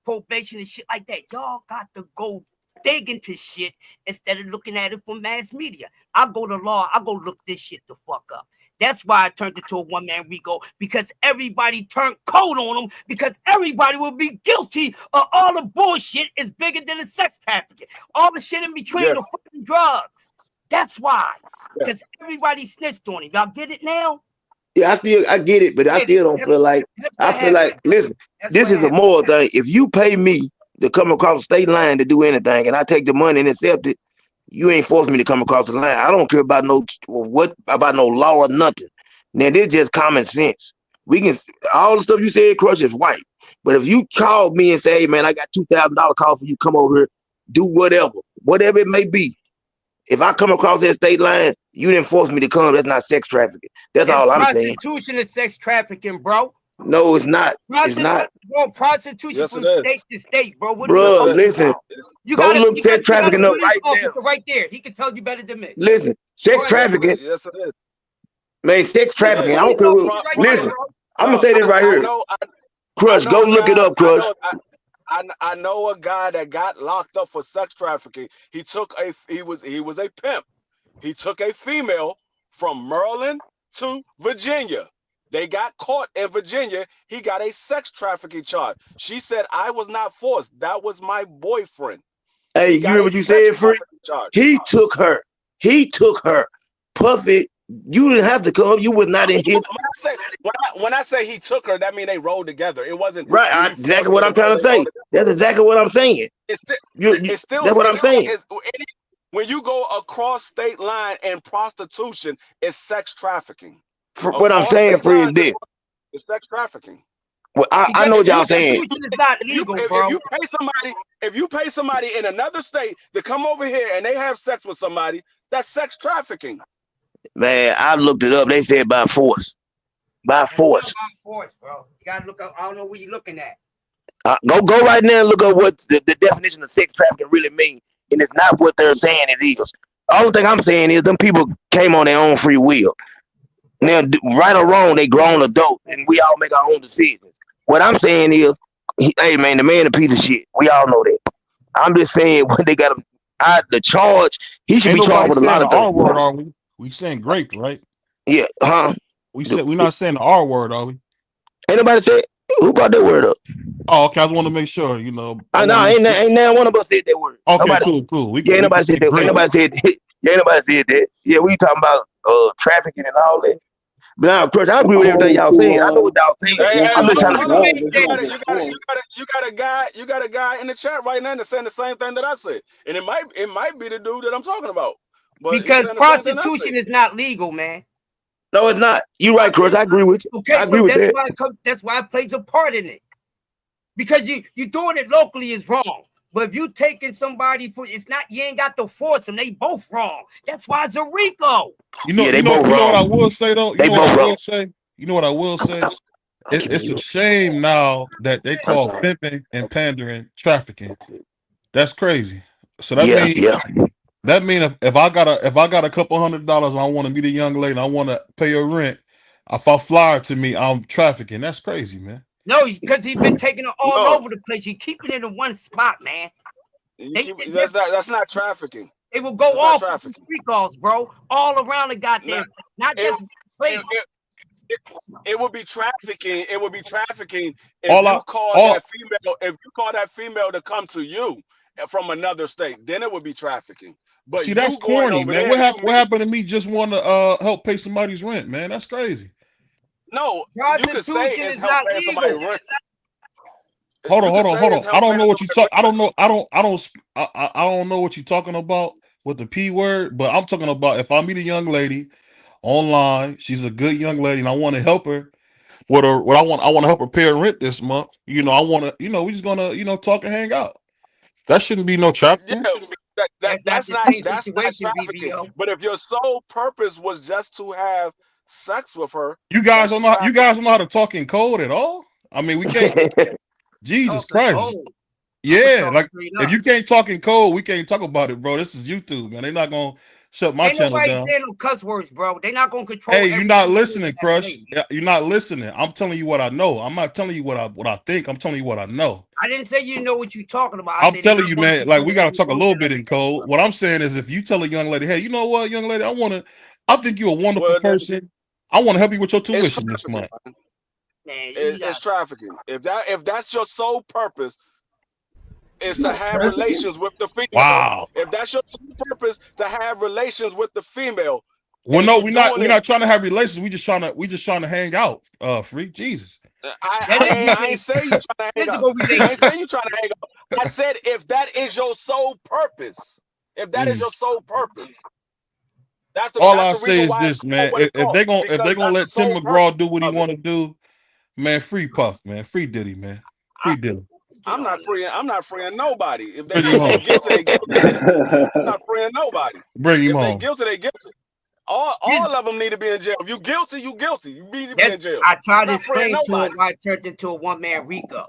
probation and shit like that. Y'all got to go dig into shit instead of looking at it from mass media. I'll go to law. I'll go look this shit the fuck up. That's why I turned into a one-man RICO, because everybody turned cold on them, because everybody will be guilty of all the bullshit is bigger than the sex trafficking. All the shit in between the fucking drugs. That's why. Because everybody snitched on him. Y'all get it now? Yeah, I get it, but I still don't feel like, listen, this is a moral thing. If you pay me to come across the state line to do anything and I take the money and accept it, you ain't forcing me to come across the line. I don't care about no law or nothing. Now, this is just common sense. We can, all the stuff you said, Crush, is white. But if you call me and say, hey, man, I got $2,000 call for you, come over here, do whatever it may be. If I come across that state line, you didn't force me to come. That's not sex trafficking. That's all I'm saying. Prostitution is sex trafficking, bro. No, it's not. It's not. Bro, prostitution from state to state, bro. Bro, listen. Go look sex trafficking up right there. He can tell you better than me. Listen, sex trafficking. Yes, it is. Man, sex trafficking. I don't care. Listen, I'm gonna say this right here. Crush, go look it up, Crush. I know a guy that got locked up for sex trafficking. He was a pimp. He took a female from Maryland to Virginia. They got caught in Virginia. He got a sex trafficking charge. She said, I was not forced. That was my boyfriend. Hey, you hear what you said, Free? He took her. Puffy, you didn't have to come. You was not in his. When I say he took her, that means they rolled together. It wasn't right. Exactly what I'm trying to say. That's exactly what I'm saying. It's still that's what I'm saying. When you go across state line and prostitution, it's sex trafficking. What I'm saying, Free, is this. It's sex trafficking. Well, I know what y'all saying. It's not legal, bro. If you pay somebody in another state to come over here and they have sex with somebody, that's sex trafficking. Man, I looked it up. They said by force. By force. By force, bro. You gotta look up. I don't know what you're looking at. Go right now and look up what the definition of sex trafficking really means, and it's not what they're saying it is. The only thing I'm saying is them people came on their own free will. Now, right or wrong, they grown adults, and we all make our own decisions. What I'm saying is, hey man, the man a piece of shit. We all know that. I'm just saying when they got him, the charge, he should Ain't be charged nobody with a saying lot the of things. R word, are we? We saying grape, right? Yeah, huh? We're not saying the R word, are we? Ain't nobody said who brought that word up. Oh, okay. I just want to make sure. You know, I I want to know make sure. ain't now one of us said that word. Okay, Nobody. cool. We Yeah, ain't can nobody say said that. Ain't grape. nobody said that. Yeah, ain't nobody said that. Yeah, we talking about trafficking and all that. But now, of course, I agree with everything y'all saying. I know what y'all saying. Hey, I'm just trying hold on. to. You got a guy in the chat right now that's saying the same thing that I said, and it might be the dude that I'm talking about. But he's Because saying the same thing I prostitution said. is not legal, man. No, it's not. You're right, Chris. I agree with you. Okay, I agree so with that's that. that's why it plays a part in it. Because you doing it locally is wrong. But if you taking somebody for it's not, you ain't got to force them. They both wrong. That's why it's a RICO. You know what I will say though. You know what I will say. It's a shame now that they call pimping and pandering trafficking. That's crazy. So that means if I got a couple $100 and I want to meet a young lady and I want to pay her rent, if I fly her to me, I'm trafficking. That's crazy, man. No, because he's been taking it all over the place. You keep it in one spot, man. That's not trafficking. They will go off recalls, bro, all around the goddamn, not just place. It would be trafficking. It would be trafficking if you call that female to come to you from another state. Then it would be trafficking. But see, that's corny, man. What happened to me just want to help pay somebody's rent, man? That's crazy. No, you could say it's help pay somebody's rent. Hold on. I don't know what you talk. I don't know what you're talking about with the P word, but I'm talking about if I meet a young lady online, she's a good young lady, and I want to help her with her. I want to help her pay her rent this month. You know, I want to. You know, we just gonna talk and hang out. That shouldn't be no trafficking. Yeah, that's not trafficking. But if your sole purpose was just to have sex with her, you guys don't know how to talk in code at all. I mean, we can't. Jesus Christ. Yeah, like if you can't talk in code, we can't talk about it, bro. This is YouTube, man. They're not gonna shut my channel down. Ain't no cuss words, bro. They're not gonna control. Hey, you're not listening, Crush. You're not listening. I'm telling you what I know. I'm not telling you what I think. I'm telling you what I know. I didn't say you know what you're talking about. I'm telling you, man. Like we gotta talk a little bit in code. What I'm saying is, if you tell a young lady, hey, you know what, young lady, I think you're a wonderful person. I want to help you with your tuition this month. It's trafficking. If that's your sole purpose, is to have relations with the female. Wow. If that's your sole purpose to have relations with the female. Well, no, we're not trying to have relations. We just trying to hang out. Freak Jesus. I ain't say you trying to hang out. I ain't say you trying to hang out. I said if that is your sole purpose. If that is your sole purpose. All I'll say is this, man. If they're gonna let Tim McGraw do what he want to do, man, free Puff, man, free Diddy, man, free Diddy. I'm not freeing nobody. If they guilty, they guilty. I'm not freeing nobody. Bring him home. They guilty, they guilty. All of them need to be in jail. If you guilty, you guilty. You need to be in jail. I tried to explain to him why it turned into a one-man RICO.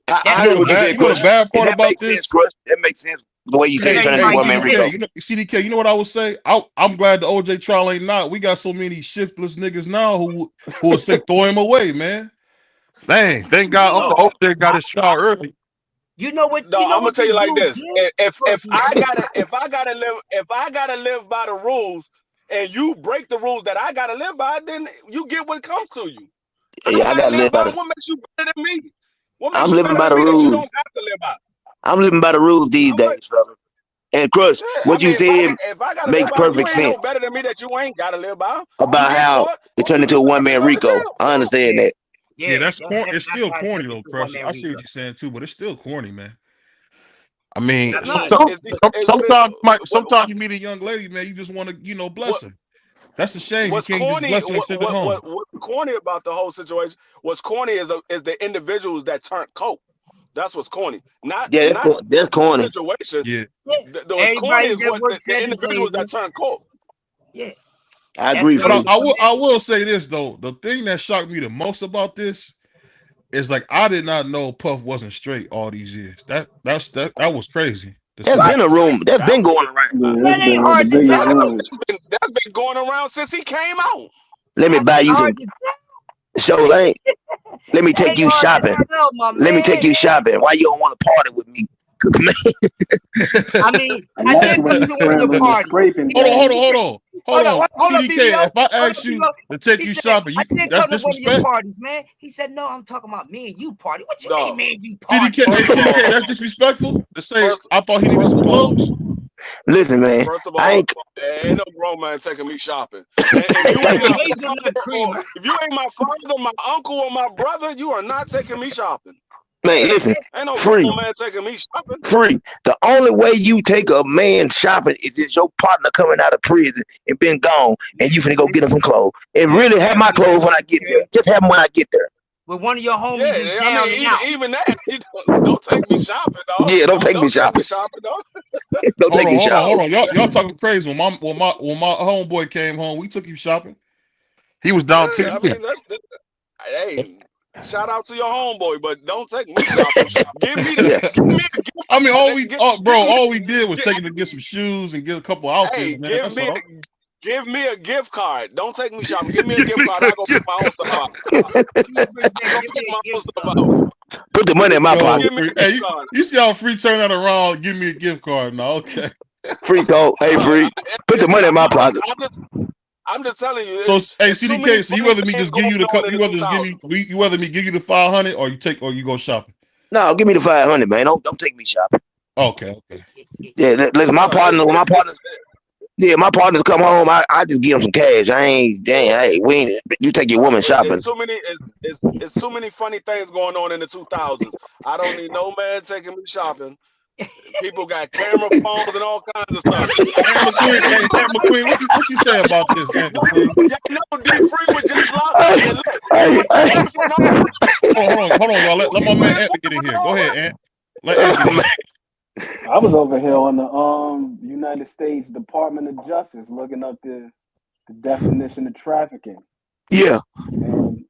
I heard what you said, Chris. The bad part about this, Chris, that makes sense. The way you say it turned into one-man RICO. CDK, you know what I would say? I'm glad the OJ trial ain't not. We got so many shiftless niggas now who will say throw him away, man. Dang, thank God OJ got his trial early. You know what? No, I'm gonna tell you like this. If I gotta live by the rules, and you break the rules that I gotta live by, then you get what comes to you. Yeah, I gotta live by the. What makes you better than me? I'm living by the rules. You don't have to live by. I'm living by the rules these days, brother. And Crush, what you said makes perfect sense. Better than me that you ain't gotta live by. About how it turned into a one-man RICO. I understand that. Yeah, it's still corny though, Crush. I see what you're saying too, but it's still corny, man. I mean, sometimes you meet a young lady, man, you just want to, bless her. That's a shame. You can't just bless her and send her home. What's corny about the whole situation? What's corny is the individuals that turned coke. That's what's corny. That's corny. Situation. Yeah. What's corny is the individuals that turned coke. Yeah. I agree. But I will say this though. The thing that shocked me the most about this is like I did not know Puff wasn't straight all these years. That was crazy. That's been a room. That's been going around. That ain't hard to tell. That's been going around since he came out. Let me buy you some. So ain't. Let me take you shopping. Let me take you shopping. Why you don't want to party with me? I mean, And I that's did when come the to one of your scrambling and parties. scraping Hold on. CDK, BBO. if I ask you to take you shopping, I did that's come to one of your disrespect. parties, man. He said, no, I'm talking about me and you party. What you mean, me and you CDK, party? CDK, that's disrespectful to say I thought he needed some clothes. Listen, man. First of all, ain't no grown man taking me shopping. And if you ain't my father, my uncle, or my brother, you are not taking me shopping. Man, listen. Ain't no Free. grown man taking me shopping. Free. The only way you take a man shopping is if your partner coming out of prison and been gone, and you finna go get him some clothes. And really have my clothes when I get there. Just have them when I get there. With one of your homies is down I mean, and out. even that, don't take me shopping, dog. Yeah, don't take me shopping. Dog. Don't take me shopping. Hold on. Y'all talking crazy. When my homeboy came home, we took him shopping. He was down 10. I mean, hey, shout out to your homeboy, but don't take me shopping. Give me a gift. I mean, all we did was take him to get some shoes and get a couple outfits. Hey, Man. That's all. Give me a gift card. Don't take me shopping. Give me a gift card. I'll go put my own stuff out. Put the money in my pocket. Hey, you see how Free turn that around? Give me a gift card now. Okay. Free code. Hey, Free. Put the money in my pocket. I'm just telling you. So, hey, CDK, so you rather me just give you the you rather me give you the 500 or you go shopping? No, give me the 500, man. Don't take me shopping. Okay. Yeah, listen, my partners. Yeah, my partners come home. I just give them some cash. Hey, you take your woman shopping. It's too many funny things going on in the 2000s. I don't need no man taking me shopping. People got camera phones and all kinds of stuff. McQueen, what you say about this, man? Y'all know D-Free was just locked. Hold on, y'all. Let my man Ant get in here. Go ahead, Ant. Let Ant get in here. I was over here on the United States Department of Justice looking up the definition of trafficking. Yeah. And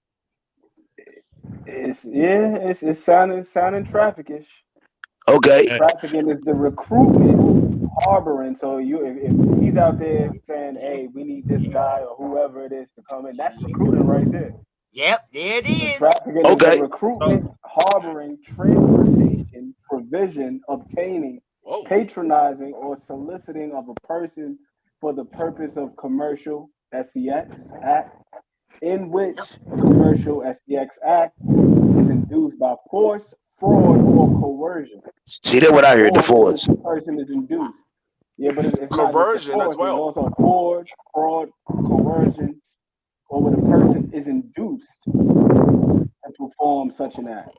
it's sounding traffickish. Okay. Trafficking is the recruitment, harboring. So if he's out there saying, "Hey, we need this guy or whoever it is to come in," that's recruiting right there. Yep, there it is. Trafficking is the recruitment, harboring, transportation, provision, obtaining, patronizing, or soliciting of a person for the purpose of commercial SEX act, in which a commercial SEX act is induced by force, fraud, or coercion. See, that's what I heard. The force. The person is induced. Yeah, but it's conversion not just the force, as well. It's also fraud, coercion, or when a person is induced to perform such an act.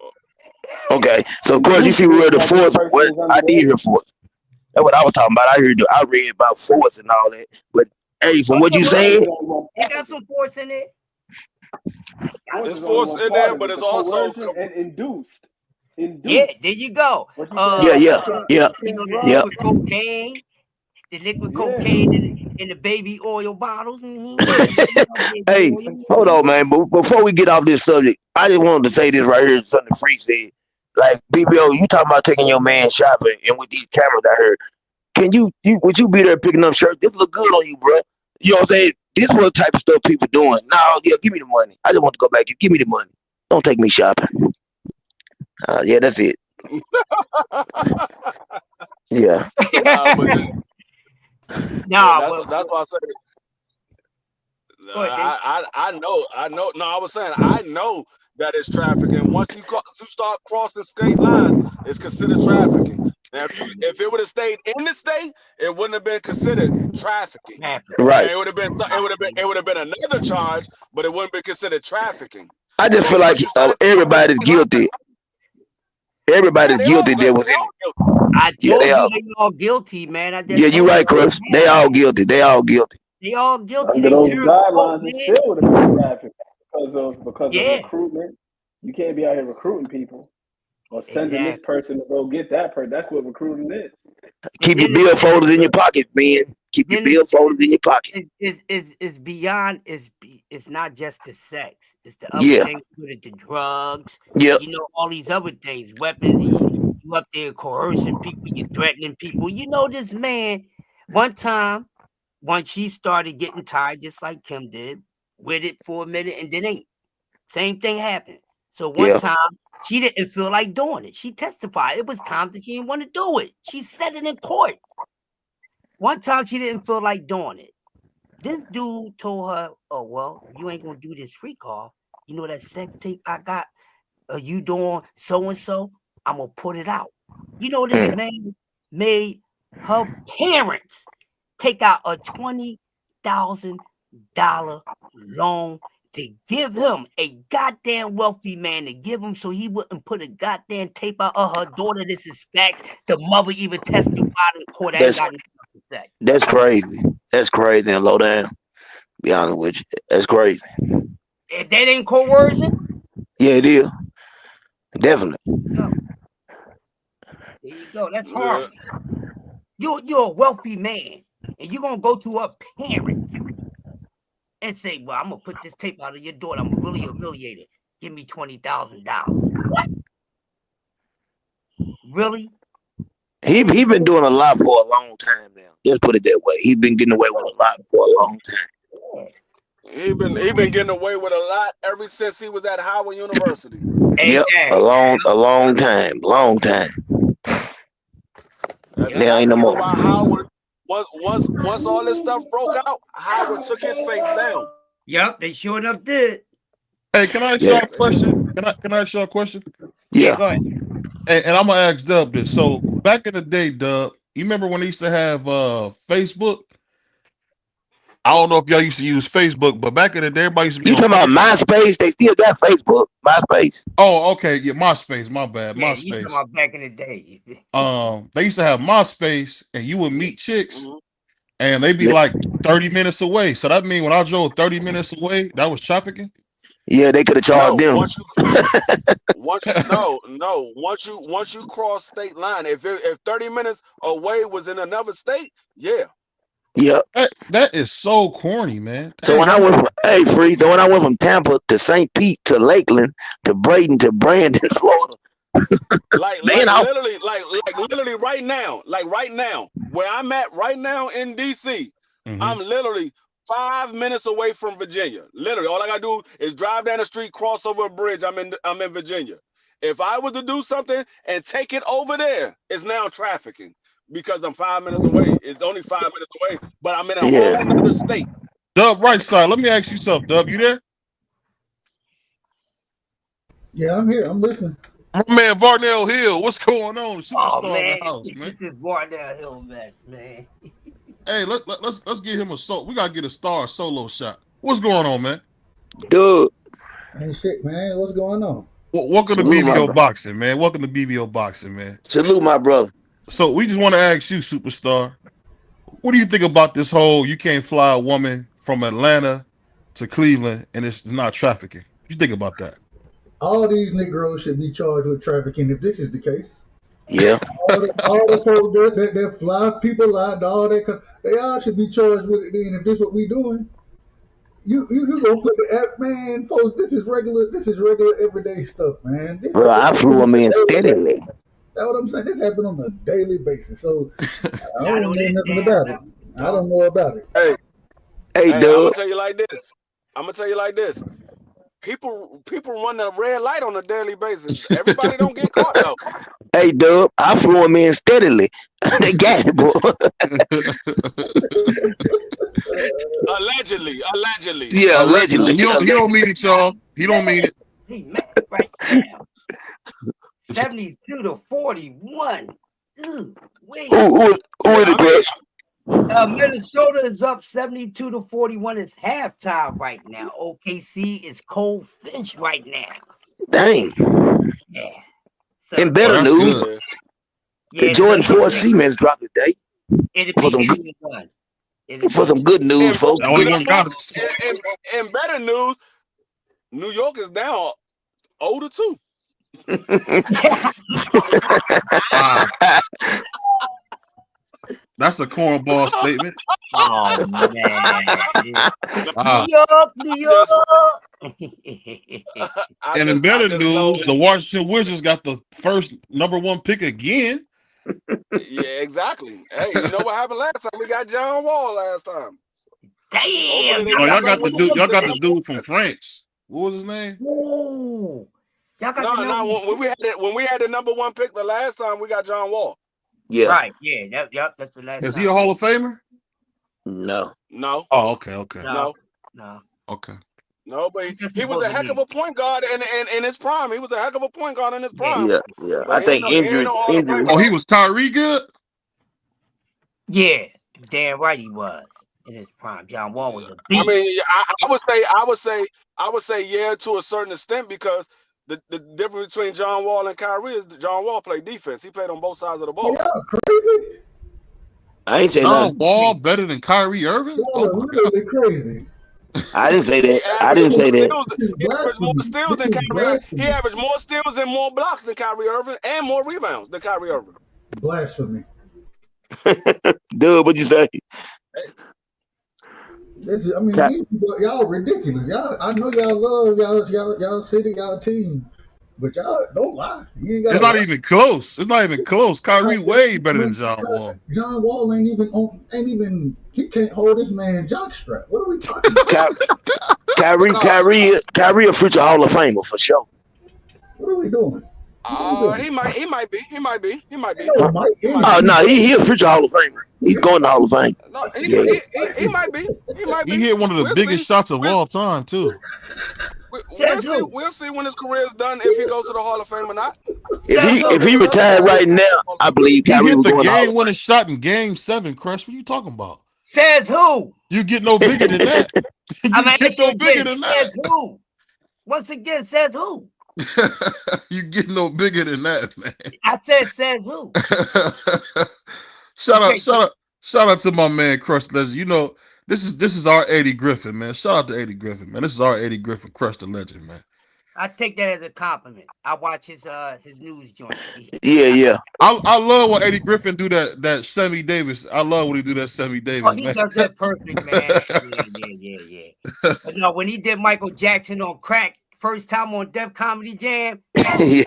Okay, so of course you see where the force. What I did hear force. That's what I was talking about. I read about force and all that. But hey, from what you saying, it got some force in it. There's force in there, but it's also induced. Yeah, there you go. Yeah. With cocaine, the liquid cocaine in the baby oil bottles. Hey, hold on, man. But before we get off this subject, I just wanted to say this right here. Something Free said. Like, BBO, you talking about taking your man shopping, and with these cameras I heard, would you be there picking up shirts? This look good on you, bro. You know what I'm saying? This is what type of stuff people doing. No, yeah, give me the money. I just want to go back. Give me the money. Don't take me shopping. Yeah, that's it. Yeah. That's why I said it. I know. No, I was saying I know that it's trafficking. Once you start crossing state lines, it's considered trafficking. Now, if it would have stayed in the state, it wouldn't have been considered trafficking. Right. It would have been another charge, but it wouldn't be considered trafficking. I just feel like everybody's guilty. Everybody's guilty. There was. I told you they all guilty, man. You're right, Chris. They all guilty. They all guilty. Under those guidelines, it still would have been trafficking because of recruitment. You can't be out here recruiting people or sending this person to go get that person. That's what recruiting is. Keep your bill folders in your pocket, man. Keep your bill folders in your pocket. It's beyond. It's not just the sex. It's the other things with it, the drugs. Yeah. You know, all these other things, weapons. You up there coercing people. You threatening people. You know, this man. One time, once she started getting tired, just like Kim did, with it for a minute, and then ain't. Same thing happened. So one time she didn't feel like doing it. She testified. It was time that she didn't want to do it. She said it in court. One time she didn't feel like doing it. This dude told her, "Oh, well, you ain't gonna do this free call. You know that sex tape I got? You doing so and so? I'm gonna put it out." You know this man made her parents take out a $20,000 loan to give him, a goddamn wealthy man, to give him so he wouldn't put a goddamn tape out of her daughter. This is facts. The mother even testified in court. That's crazy. That's crazy and low down. Be honest with you, that's crazy. If that ain't coercion, yeah, it is. Definitely. There you go. That's horrible. You're a wealthy man, and you're gonna go to a parent and say, "Well, I'm gonna put this tape out of your daughter. I'm really humiliated. Give me $20,000." What? Really? He been doing a lot for a long time now. Let's put it that way. He's been getting away with a lot for a long time. He been getting away with a lot ever since he was at Howard University. Yep, a long time. There ain't no more. Why Howard, once all this stuff broke out, Howard took his face down. Yep, they sure enough did. Hey, can I ask y'all a question? Can I ask y'all a question? Yeah. Go ahead. And I'm gonna ask Dub this. So back in the day, Dub, you remember when they used to have Facebook? I don't know if y'all used to use Facebook, but back in the day, everybody used to be. You talking about MySpace? They still got Facebook. MySpace. Oh, okay. Yeah, MySpace. My bad. Yeah, MySpace. you talking about back in the day. They used to have MySpace, and you would meet chicks, and they'd be like 30 minutes away. So that means when I drove 30 minutes away, that was trafficking. Yeah, they could have charged them. Once you cross state line, if 30 minutes away was in another state, yeah. Yeah. That is so corny, man. So when I went from Tampa to St. Pete to Lakeland to Braden to Brandon, Florida. literally right now, where I'm at right now in DC, I'm literally 5 minutes away from Virginia. Literally, all I gotta do is drive down the street, cross over a bridge. I'm in Virginia. If I was to do something and take it over there, it's now trafficking because I'm 5 minutes away. It's only 5 minutes away, but I'm in a whole other state. Dub, right side. Let me ask you something, Dub. You there? Yeah, I'm here. I'm listening. My man Varnell Hill, what's going on? Superstar man. in the house, man. This is Varnell Hill, man. Hey, let's get him a solo. We gotta get a star solo shot. What's going on, man? Dude. Hey, shit, man. What's going on? Welcome to BVO Boxing, man. Welcome to BVO Boxing, man. Salute, my brother. So we just want to ask you, Superstar, what do you think about this whole you can't fly a woman from Atlanta to Cleveland and it's not trafficking? What do you think about that? All these Negroes should be charged with trafficking if this is the case. Yeah. all the folks that fly people out, all that, they all should be charged with it. Then if this is what we doing, you gonna put the app, man, folks. This is regular everyday stuff, man. Bro, I flew them in steadily. That's what I'm saying. This happens on a daily basis. So I don't know nothing about it. I don't know about it. Hey, dude. I'm gonna tell you like this. People run the red light on a daily basis. Everybody don't get caught though. Hey, Dub, I flew them in steadily. They got it, bro. Allegedly. Yeah, allegedly. He don't mean it, y'all. He don't mean it. He mad right now. 72-41. Ooh, wait. Who is the Chris? Minnesota is up 72-41. It's halftime right now. OKC is cold Finch right now. Dang. Yeah. So, in better news, the Jordan 4 Siemens dropped today. For some good news, folks. In better news, New York is down 0-2. That's a cornball statement. Oh man. New York. And in better news, the Washington Wizards got the first #1 pick again. Yeah, exactly. Hey, you know what happened last time? We got John Wall last time. Damn. Oh, y'all got the dude from France. What was his name? Ooh. Y'all got the No, number. when we had the number 1 pick the last time, we got John Wall. Yeah. Right. Yeah. Yep. That's the last. Is he a Hall of Famer? No. No. Oh, okay. No. Okay. No, but he was a heck of a point guard in his prime. He was a heck of a point guard in his prime. Yeah. But I think injuries. Oh, he was Kyrie good? Yeah. Damn right he was in his prime. John Wall was a beast. I mean, I would say yeah to a certain extent, because the difference between John Wall and Kyrie is John Wall played defense. He played on both sides of the ball. Y'all crazy. I ain't saying John nothing. Wall better than Kyrie Irving? Y'all are literally crazy. I didn't say that. He I didn't say that. He averaged more steals than Kyrie. He averaged more steals and more blocks than Kyrie Irving, and more rebounds than Kyrie Irving. Blasphemy. Dude, what'd you say? I mean, y'all ridiculous. I know y'all love y'all city, y'all team, but y'all don't lie. It's not even close. Kyrie way better than John Wall. John Wall ain't even. He can't hold this man jockstrap. What are we talking about? Kyrie a future Hall of Famer for sure. What are we doing? He might be. Oh no, he a future Hall of Famer. He's going to Hall of Fame. No, he might be. He hit one of the biggest shots of all time too. We'll see when his career is done if he goes to the Hall of Fame or not. If he retired right now, I believe he Kyrie hit was the going to Hall of game-winning shot in Game 7. Crush, what are you talking about? Says who? You get no bigger than that. Get no bigger than that. Says who? Once again, says who? You get no bigger than that, man. I says who? Shout out to my man Crush Legend. You know, this is our Eddie Griffin, man. Shout out to Eddie Griffin, man. This is our Eddie Griffin, Crush the Legend, man. I take that as a compliment. I watch his news joint. Yeah. I love when Eddie Griffin do that Sammy Davis. I love when he do that Sammy Davis. Oh, he does that perfect, man. Yeah. But no, when he did Michael Jackson on crack first time on Def Comedy Jam. Yeah.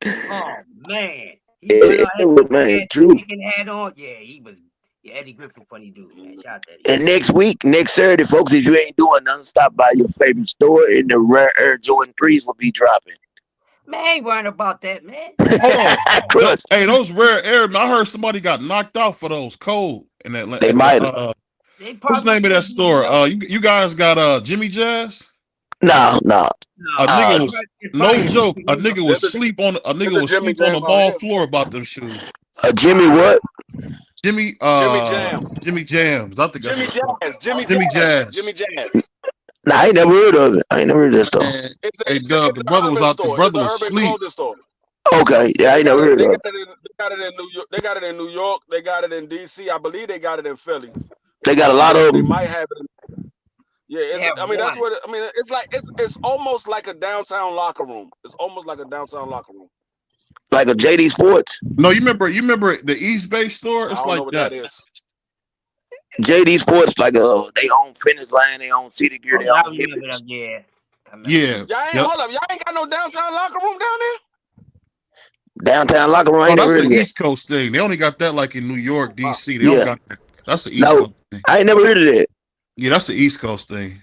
Oh man. Man, true. Hat on. Yeah, he was. Yeah, Eddie Griffin, funny dude, man. Shout out to Eddie. And next Saturday, folks, if you ain't doing nothing, stop by your favorite store, and the Rare Air Jordan 3s will be dropping. Man, I ain't worrying about that, man. Hold on. Hey, those Rare Air, I heard somebody got knocked out for those cold in Atlanta. They might. What's the name of that store? You guys got Jimmy Jazz? No. A nigga was no joke. A nigga was sleep on the ball floor about them shoes. Jimmy what? Jimmy Jam. Jimmy Jams. I think Jimmy Jazz. Nah, I ain't never heard of it. I ain't never heard of that store. Hey, Doug, the brother was out. The brother was asleep. Okay, yeah, I ain't never heard of it. They got it in New York. They got it in New York. They got it in DC. I believe they got it in Philly. They got a lot of them. They might have it. Yeah, I mean that's what. I mean, it's like it's almost like a downtown locker room. It's almost like a downtown locker room. Like a JD Sports? No, you remember the East Bay store? It's like that. JD Sports, like they own Fitness Line, they own City Gear, they own Yeah. Hold up, y'all ain't got no downtown locker room down there? Downtown locker room, I ain't never heard of that's the that. East Coast thing. They only got that like in New York, DC. They don't got that. That's the East Coast thing. I ain't never heard of that. Yeah, that's the East Coast thing.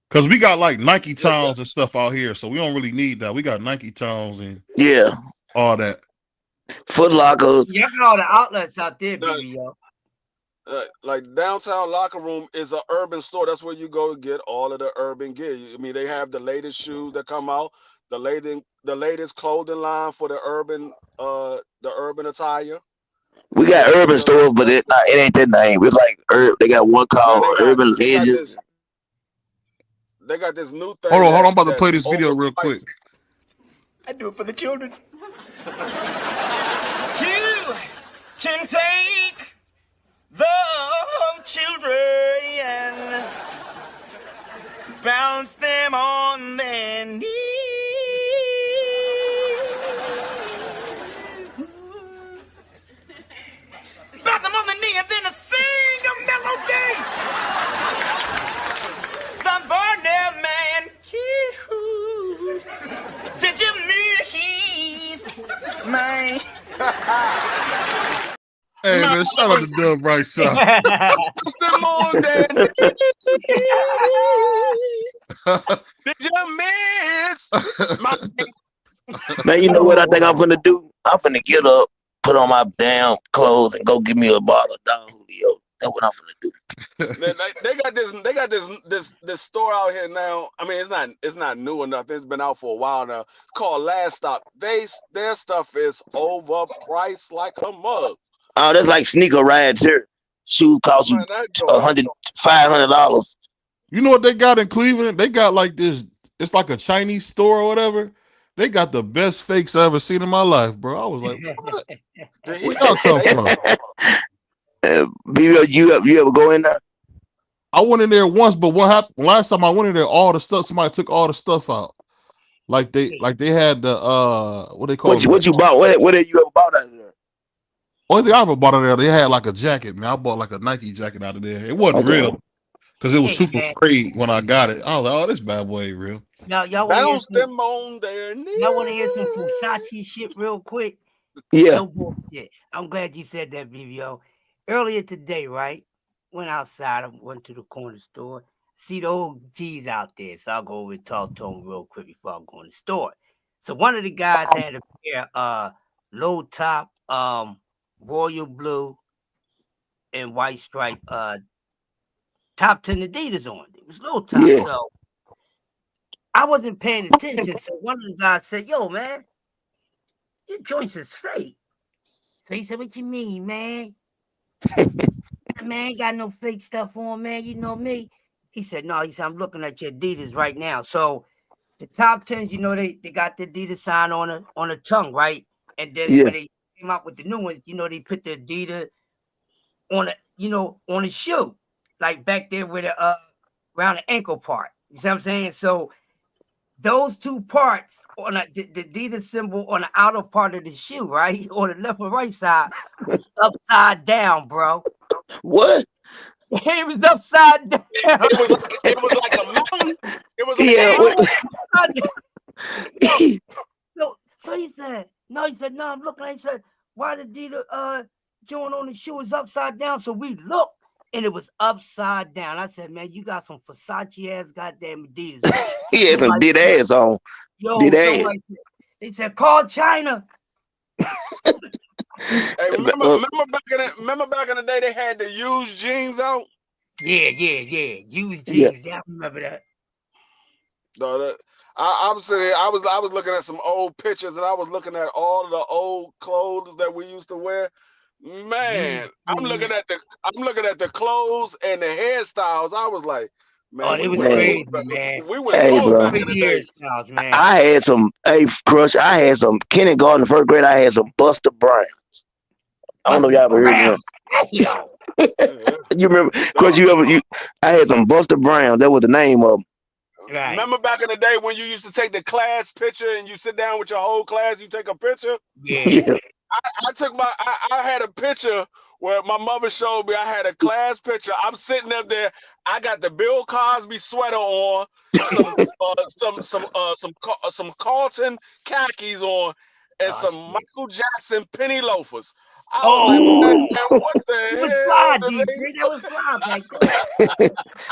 Because we got like Nike Towns and stuff out here, so we don't really need that. We got Nike Towns and all that. Foot Lockers. You got all the outlets out there, baby, yo. Like downtown locker room is an urban store. That's where you go to get all of the urban gear. I mean, they have the latest shoes that come out, the latest clothing line for the urban attire. We got urban stores, but it ain't that name. It's like they got one called Urban Legends. They got this new thing. Hold on, I'm about to play this video real quick. I do it for the children. You can take the children and bounce them on their knees. Bounce them on the knee and then sing a melody. The Varnell man. Did you mean he's mine? Hey man, shout out to Dub Bright Shot. Did you miss my Man, you know what I think I'm finna do? I'm finna get up, put on my damn clothes, and go get me a bottle of Don Julio. That's what I'm finna do. They got this store out here now. I mean, it's not new enough. It's been out for a while now. It's called Last Stop. Their stuff is overpriced like a mug. Oh, that's like sneaker rides here. Shoes cost you $500. You know what they got in Cleveland? They got like this. It's like a Chinese store or whatever. They got the best fakes I ever seen in my life, bro. I was like, what? Where y'all come from? You ever go in there? I went in there once, but what happened last time I went in there? All the stuff, somebody took all the stuff out. Like they had the what they call what you bought? What did you ever bought out of there? Only thing I ever bought out of there, they had like a jacket. Man, I bought like a Nike jacket out of there. It wasn't real because it was super frayed when I got it. I was like, oh, this bad boy ain't real. Y'all want to hear some Versace shit real quick? Yeah. No bullshit. I'm glad you said that, BBO. Earlier today, right? Went outside. I went to the corner store. See the old G's out there. So I'll go over and talk to them real quick before I go in the store. So one of the guys had a pair low top royal blue and white stripe top 10 Adidas on. It was low top. Yeah. So I wasn't paying attention. So one of the guys said, yo, man, your joints is fake. So he said, what you mean, man? Man, ain't got no fake stuff on, man. You know me. He said, no, he said, I'm looking at your Adidas right now. So the top 10s, you know, they got the Adidas sign on the tongue, right? And then when they came out with the new ones, you know, they put the Adidas on the shoe, like back there with the around the ankle part. You see what I'm saying? So those two parts on the Adidas symbol on the outer part of the shoe, right? On the left or right side was upside down, bro. What? It was upside down. It was like a mountain. It was So he said, no, I'm looking. He said, why the Adidas joint on the shoe is upside down? So we looked, and it was upside down. I said, man, you got some Versace ass goddamn Adidas. He had some did ass on. Yo, did ass. They said, call China. Hey, remember back in the day they had the used jeans out? Yeah. Used jeans. Yeah, I remember that. No, I'm sitting here, I was looking at some old pictures and I was looking at all of the old clothes that we used to wear. Man, I'm looking at the clothes and the hairstyles. I was like, man, it was crazy, man. We went hairstyles, man. I had some Crush. I had some kindergarten, first grade. I had some Buster Browns. I don't know if y'all ever heard of them. You remember, Crush? I had some Buster Browns. That was the name of them. Right. Remember back in the day when you used to take the class picture and you sit down with your whole class, you take a picture? Yeah. I had a picture where my mother showed me I had a class picture. I'm sitting up there. I got the Bill Cosby sweater on, some Carlton khakis on, and some Michael Jackson penny loafers. Man, what the hell? That was fly back then.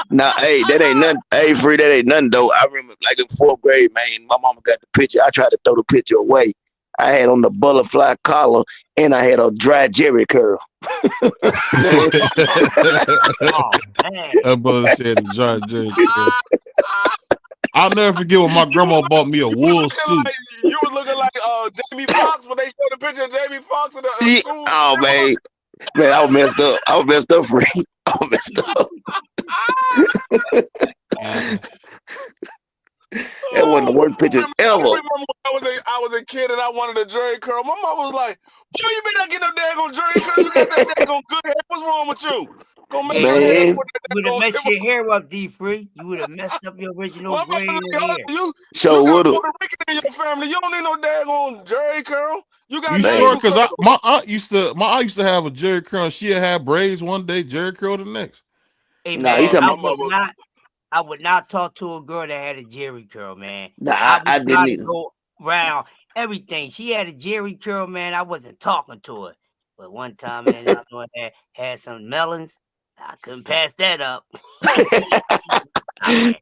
Nah, hey, that ain't nothing. Hey, Free, that ain't nothing though. I remember like in 4th grade, man, my mama got the picture. I tried to throw the picture away. I had on the butterfly collar and I had a dry Jerry curl. That brother said the dry Jerry curl. I'll never forget when my grandma bought me a wool suit. You was looking like Jamie Foxx when they showed the picture of Jamie Foxx in the school. Oh man, I was messed up. I was messed up, Free. I was messed up. That wasn't the worst pictures ever. I remember when I was a kid and I wanted a Jerry curl. My mom was like, "Boy, you better not get no daggone Jerry curl. You got that daggone good hair. What's wrong with you? Go make you would have messed your hair up, D-Free. You would have messed up your original brain hair. You would have. Puerto Rican in your family. You don't need no daggone Jerry curl. You got sure? Because my aunt used to have a Jerry curl. She had braids one day, Jerry curl the next. Hey, man, I would not talk to a girl that had a Jerry curl, man. Nah, I didn't either. Go around everything. She had a Jerry curl, man. I wasn't talking to her. But one time, man, I know I had some melons. I couldn't pass that up. And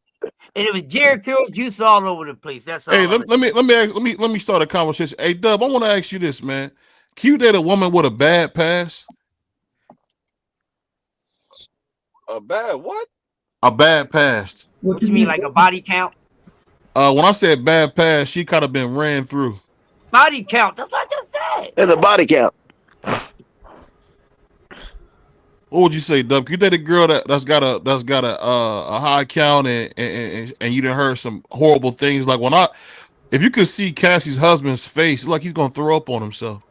it was Jericho juice all over the place. That's all. Hey, let me start a conversation. Hey, Dub, I want to ask you this, man. Can you date a woman with a bad past? A bad what? A bad past. What you mean, like a body count? When I said bad past, she kind of been ran through. Body count. That's what I just said. There's a body count. What would you say, Dub? Can you date a girl that's got a high count and you done heard some horrible things? Like if you could see Cassie's husband's face, it's like he's gonna throw up on himself.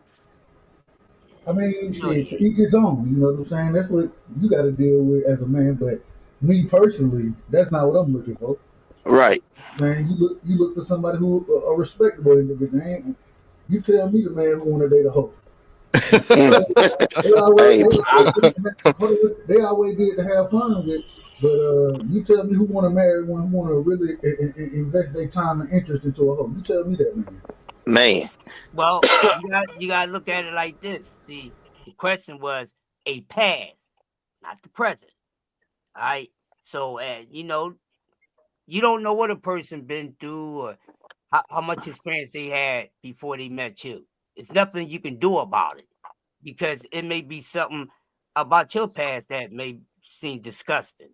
I mean, shit, to each his own. You know what I'm saying? That's what you got to deal with as a man. But me personally, that's not what I'm looking for. Right. Man, you look for somebody who a respectable individual. You tell me the man who want to date a hoe. They always good to have fun with, but you tell me who want to marry one, who want to really invest their time and interest into a hoe. You tell me that, man. Man. Well, you got to look at it like this. See, the question was a past, not the present. All right. So, you don't know what a person been through or how much experience they had before they met you. It's nothing you can do about it because it may be something about your past that may seem disgusting,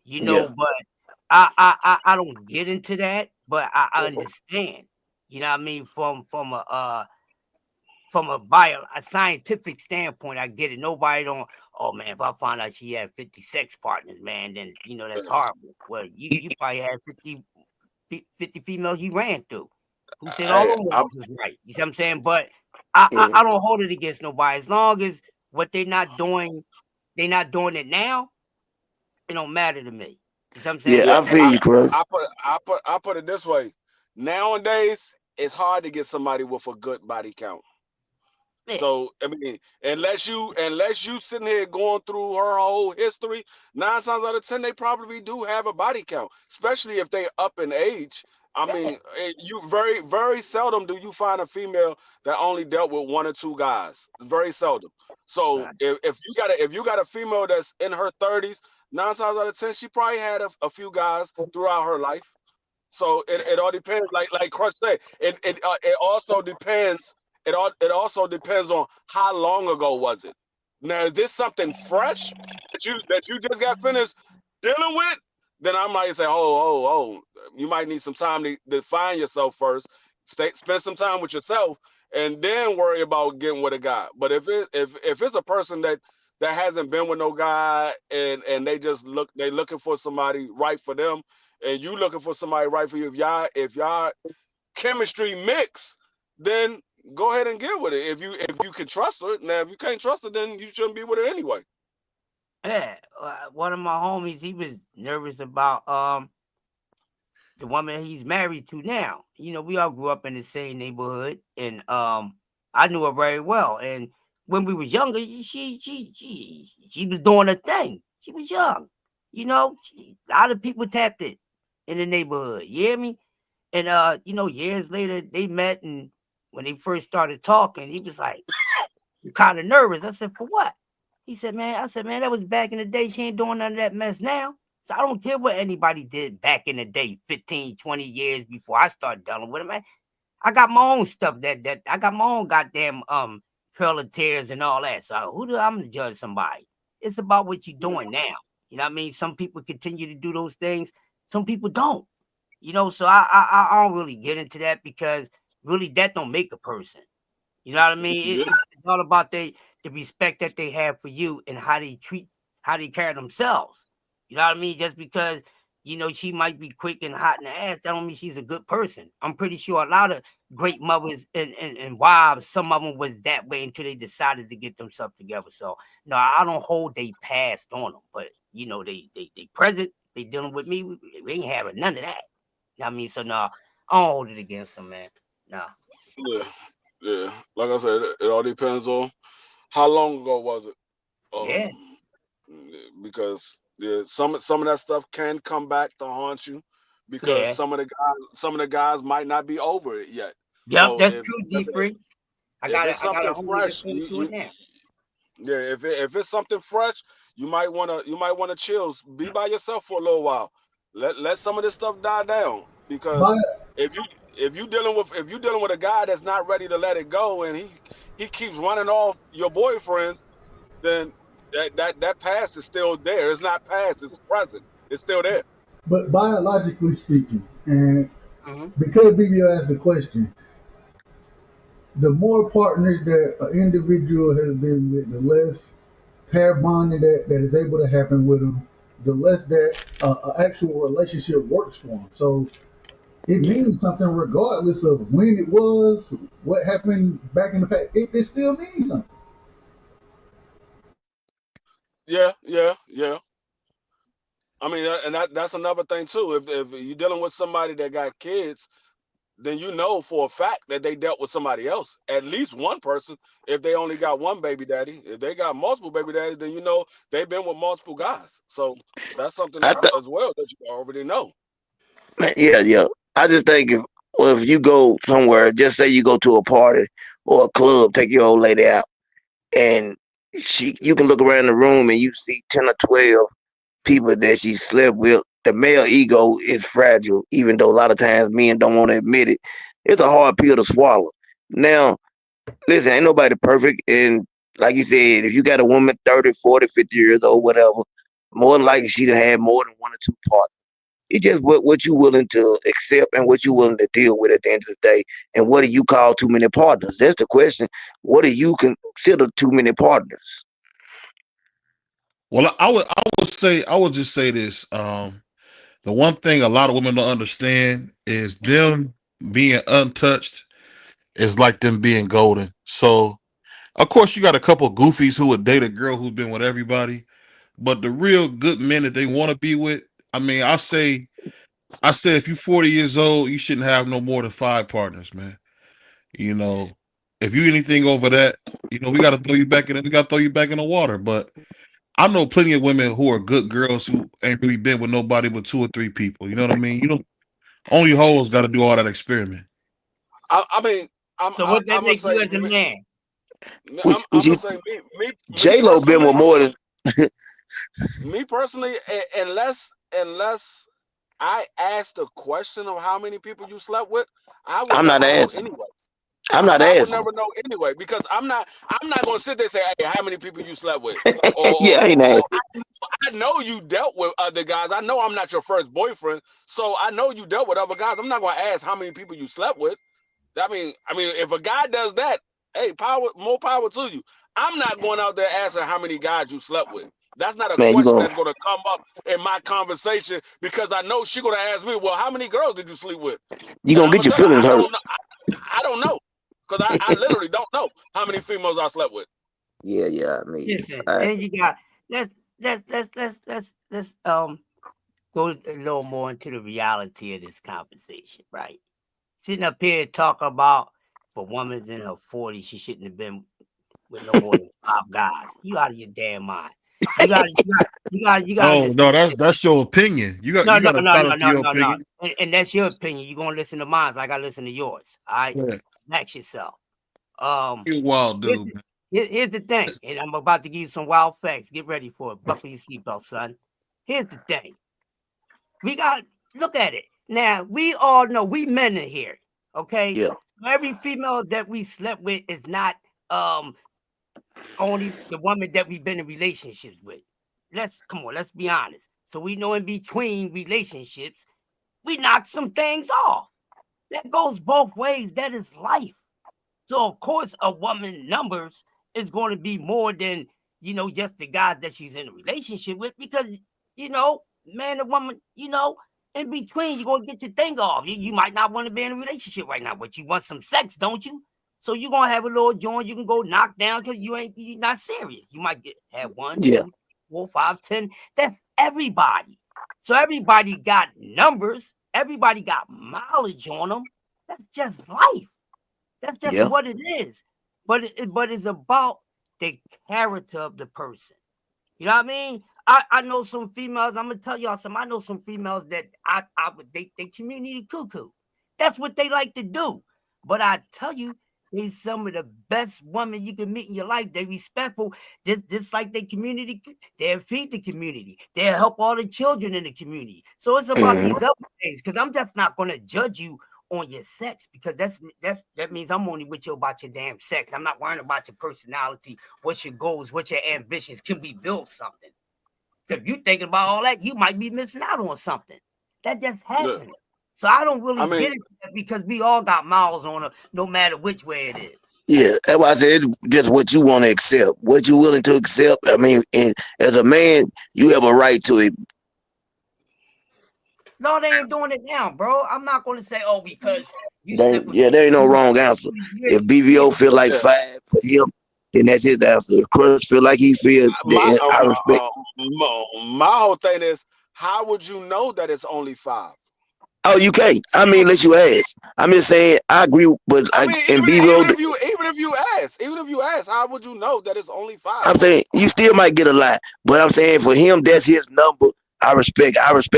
but I don't get into that, but I understand, you know what I mean? From a scientific standpoint, I get it. Nobody don't, oh man, if I find out she had 50 sex partners, man, then that's horrible. Well, you probably had 50 females you ran through. Who said all the ones was right? You see what I'm saying? But I don't hold it against nobody. As long as what they're not doing it now, it don't matter to me. You see what I'm saying? Yeah, I feel you, Chris. I put it this way. Nowadays, it's hard to get somebody with a good body count. Yeah. So I mean, unless you sitting here going through her whole history, 9 times out of 10 they probably do have a body count, especially if they up in age. I mean, you very, very seldom do you find a female that only dealt with 1 or 2 guys. Very seldom. So if you got a female that's in her 30s, 9 times out of 10 she probably had a few guys throughout her life. So it all depends. Like Crush said, it also depends. It also depends on how long ago was it. Now, is this something fresh that you just got finished dealing with? Then I might say, oh, you might need some time to find yourself first. Spend some time with yourself, and then worry about getting with a guy. But if it's a person that hasn't been with no guy and they looking for somebody right for them, and you looking for somebody right for you, if y'all chemistry mix, then go ahead and get with it. If you can trust her. Now, if you can't trust her, then you shouldn't be with her anyway. Yeah, one of my homies, he was nervous about the woman he's married to now. We all grew up in the same neighborhood, and I knew her very well. And when we was younger, she was doing her thing. She was young, a lot of people tapped it in the neighborhood. You hear me? And years later they met, and when they first started talking, he was like, "You're kind of nervous." I said, "For what?" He said, man, that was back in the day. She ain't doing none of that mess now. So I don't care what anybody did back in the day, 15, 20 years before I started dealing with it, man. I got my own stuff that I got my own goddamn curl of tears and all that. So I'm to judge somebody? It's about what you're doing now. You know what I mean? Some people continue to do those things. Some people don't. So I don't really get into that because really that don't make a person. You know what I mean? It's all about the respect that they have for you and how they carry themselves. You know what I mean? Just because, she might be quick and hot in the ass, that don't mean she's a good person. I'm pretty sure a lot of great mothers and wives, some of them was that way until they decided to get themselves together. So, no, I don't hold they past on them. But, they present, they dealing with me. We ain't having none of that. You know what I mean? So, no, I don't hold it against them, man. No. Yeah. Like I said, it all depends on how long ago was it. Because some of that stuff can come back to haunt you because some of the guys might not be over it yet. Yep, so that's true, D-Free. I got something fresh. Yeah, if it's something fresh, you might wanna chill. Be by yourself for a little while. Let some of this stuff die down because By if you if you dealing with a guy that's not ready to let it go and he keeps running off your boyfriends, then that past is still there. It's not past, it's present. It's still there. but biologically speaking, and Mhm. because BBO asked the question, the more partners that an individual has been with, the less pair bonding that is able to happen with them, the less that actual relationship works for them. So it means something regardless of when it was, what happened back in the past. It still means something. Yeah. I mean, and that's another thing too. If you're dealing with somebody that got kids, then you know for a fact that they dealt with somebody else, at least one person. If they only got one baby daddy, if they got multiple baby daddies, then you know they've been with multiple guys. So that's something I th- as well that you already know. Man, yeah. I just think if you go somewhere, just say you go to a party or a club, take your old lady out, and you can look around the room and you see 10 or 12 people that she slept with. The male ego is fragile, even though a lot of times men don't want to admit it. It's a hard pill to swallow. Now, listen, ain't nobody perfect, and like you said, if you got a woman 30, 40, 50 years old, whatever, more than likely she'd have had more than one or two partners. It's just what you willing to accept and what you willing to deal with at the end of the day. And what do you call too many partners? That's the question. What do you consider too many partners? Well, I would just say this. The one thing a lot of women don't understand is them being untouched is like them being golden. So of course you got a couple goofies who would date a girl who's been with everybody, but the real good men that they want to be with, I mean, I say if you're 40 years old, you shouldn't have no more than 5 partners, man. You know, if you anything over that, we got to throw you back in. We got to throw you back in the water. But I know plenty of women who are good girls who ain't really been with nobody but 2 or 3 people. You know what I mean? Only hoes got to do all that experiment. I mean, So what that I'm gonna make you say as a man? I'm gonna say me J Lo been with personally, more than. unless I asked the question of how many people you slept with, I would I'm not never know asking. anyway. I'm not I would asking. never know anyway because I'm not gonna sit there and say, hey, how many people you slept with, Yeah, I ain't or asking. I know you dealt with other guys. I know I'm not your first boyfriend, so I know you dealt with other guys. I'm not gonna ask how many people you slept with. I mean, if a guy does that, hey, more power to you. I'm not going out there asking how many guys you slept with. That's not a Man, you question going that's going to come up in my conversation because I know she's going to ask me, well, how many girls did you sleep with? you And gonna I'm get going to your tell her, feelings I hurt. don't know. I don't know because I literally don't know how many females I slept with. Yeah. I mean, Listen, I, then you got let's go a little more into the reality of this conversation, right? Sitting up here talking about if a woman's in her 40s, she shouldn't have been with no more than 5 guys. You out of your damn mind. You gotta Oh listen. no, that's your opinion. You got No, you no, got no, entitled no, to no, your no, no. opinion. And that's your opinion. You're gonna listen to mine like I listen to yours. All right. Yeah, Ask yourself. Um, you a wild here's dude. the, here's the thing, and I'm about to give you some wild facts. Get ready for it. Buckle your seatbelt, son. Here's the thing. We got look at it. Now we all know we men are here. Okay. yeah, So every female that we slept with is not only the woman that we've been in relationships with. Let's be honest. So we know in between relationships, we knock some things off. That goes both ways. That is life. So of course, a woman numbers is going to be more than just the guys that she's in a relationship with, because man and woman, in between, you're gonna get your thing off. You might not want to be in a relationship right now, but you want some sex, don't you? So you're gonna have a little joint you can go knock down because you're not serious. You might have 1, yeah, 2, 4, 5, 10. That's everybody. So everybody got numbers, everybody got mileage on them. That's just life. That's just yeah, what it is. But it's about the character of the person. You know what I mean? I know some females. I'm gonna tell y'all some. I know some females that I would they community cuckoo. That's what they like to do. But I tell you, They some of the best women you can meet in your life. They respectful, just like their community. They'll feed the community. They'll help all the children in the community. So it's about these other things. Because I'm just not gonna judge you on your sex, because that means I'm only with you about your damn sex. I'm not worrying about your personality, what's your goals, what's your ambitions. Can we build something? If you thinking about all that, you might be missing out on something. That just happens. So I don't really get it, because we all got mouths on it, no matter which way it is. Yeah, that's why I said just what you want to accept, what you willing to accept. I mean, and as a man, you have a right to it. No, they ain't doing it now, bro. I'm not going to say, oh, because you There ain't no wrong answer. If BVO feel like 5 for him, then that's his answer. If Crush feel like he feels, then I respect. My whole thing is, how would you know that it's only 5? Oh, you can't. I mean, unless you ask. I'm just saying, I agree, but I mean, in even if you ask, how would you know that it's only 5? I'm saying you still might get a lot, but I'm saying for him, that's his number. I respect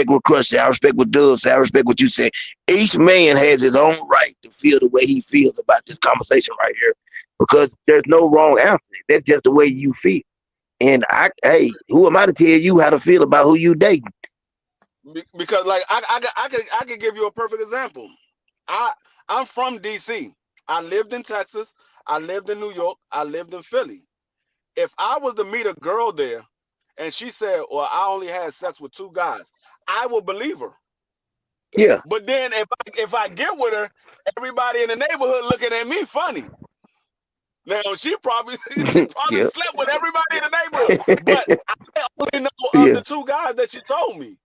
what Crush said. I respect what Doug said. I respect what you said. Each man has his own right to feel the way he feels about this conversation right here, because there's no wrong answer. That's just the way you feel. And hey, who am I to tell you how to feel about who you date? Because like I could give you a perfect example. I'm from DC. I lived in Texas. I lived in New York. I lived in Philly. If I was to meet a girl there, and she said, "Well, I only had sex with 2 guys," I would believe her. Yeah. But then if I get with her, everybody in the neighborhood looking at me funny. Now she probably slept with everybody in the neighborhood, but I only know of the 2 guys that she told me.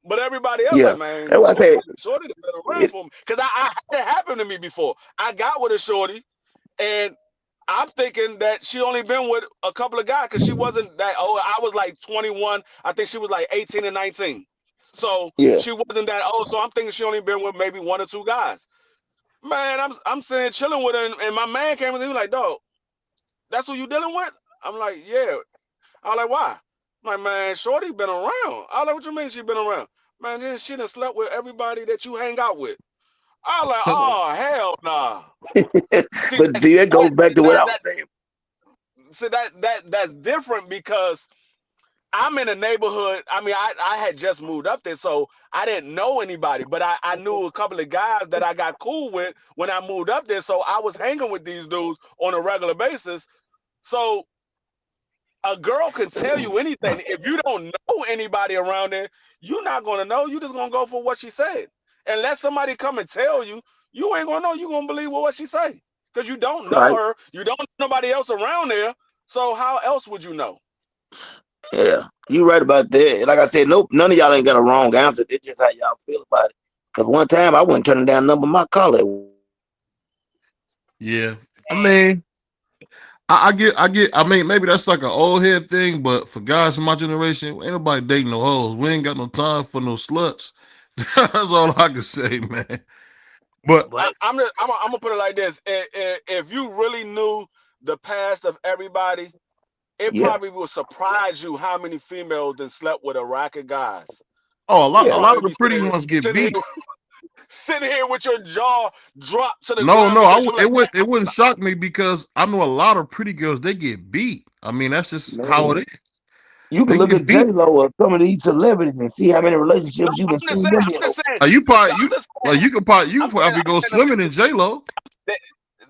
But everybody else, like, man, shorty been around for me, because I had it happen to me before. I got with a shorty, and I'm thinking that she only been with a couple of guys, because she wasn't that old. I was like 21. I think she was like 18 and 19. So she wasn't that old. So I'm thinking she only been with maybe 1 or 2 guys. Man, I'm sitting chilling with her, and my man came and he was like, "Dog, that's who you dealing with?" I'm like, "Yeah." I'm like, "Why?" I'm like, "Man, shorty been around." I'm like, "What you mean she been around?" "Man, then she done slept with everybody that you hang out with." I'm like, "Oh, hell nah." But see, that goes back to what I was saying. See, that's different, because I'm in a neighborhood. I mean, I had just moved up there, so I didn't know anybody, but I knew a couple of guys that I got cool with when I moved up there. So I was hanging with these dudes on a regular basis. So a girl can tell you anything. If you don't know anybody around there, you're not going to know. You're just going to go for what she said. Unless somebody come and tell you, you ain't going to know. You're going to believe what she say, because you don't know her. You don't know nobody else around there. So how else would you know? Yeah, you right about that. Like I said, none of y'all ain't got a wrong answer. It's just how y'all feel about it. Because one time I wasn't turning down number my collar. Yeah, I mean, I get. I mean, maybe that's like an old head thing, but for guys from my generation, ain't nobody dating no hoes. We ain't got no time for no sluts. That's all I can say, man. But I'm gonna put it like this: if you really knew the past of everybody, it probably will surprise you how many females then slept with a rack of guys. Oh, a lot of the pretty ones get beat. Sitting here with your jaw dropped to the No, ground. it wouldn't shock me, because I know a lot of pretty girls, they get beat. I mean, that's just how it is. You can look at J-Lo or some of these celebrities and see how many relationships you can see them in. You could probably go swimming in J-Lo.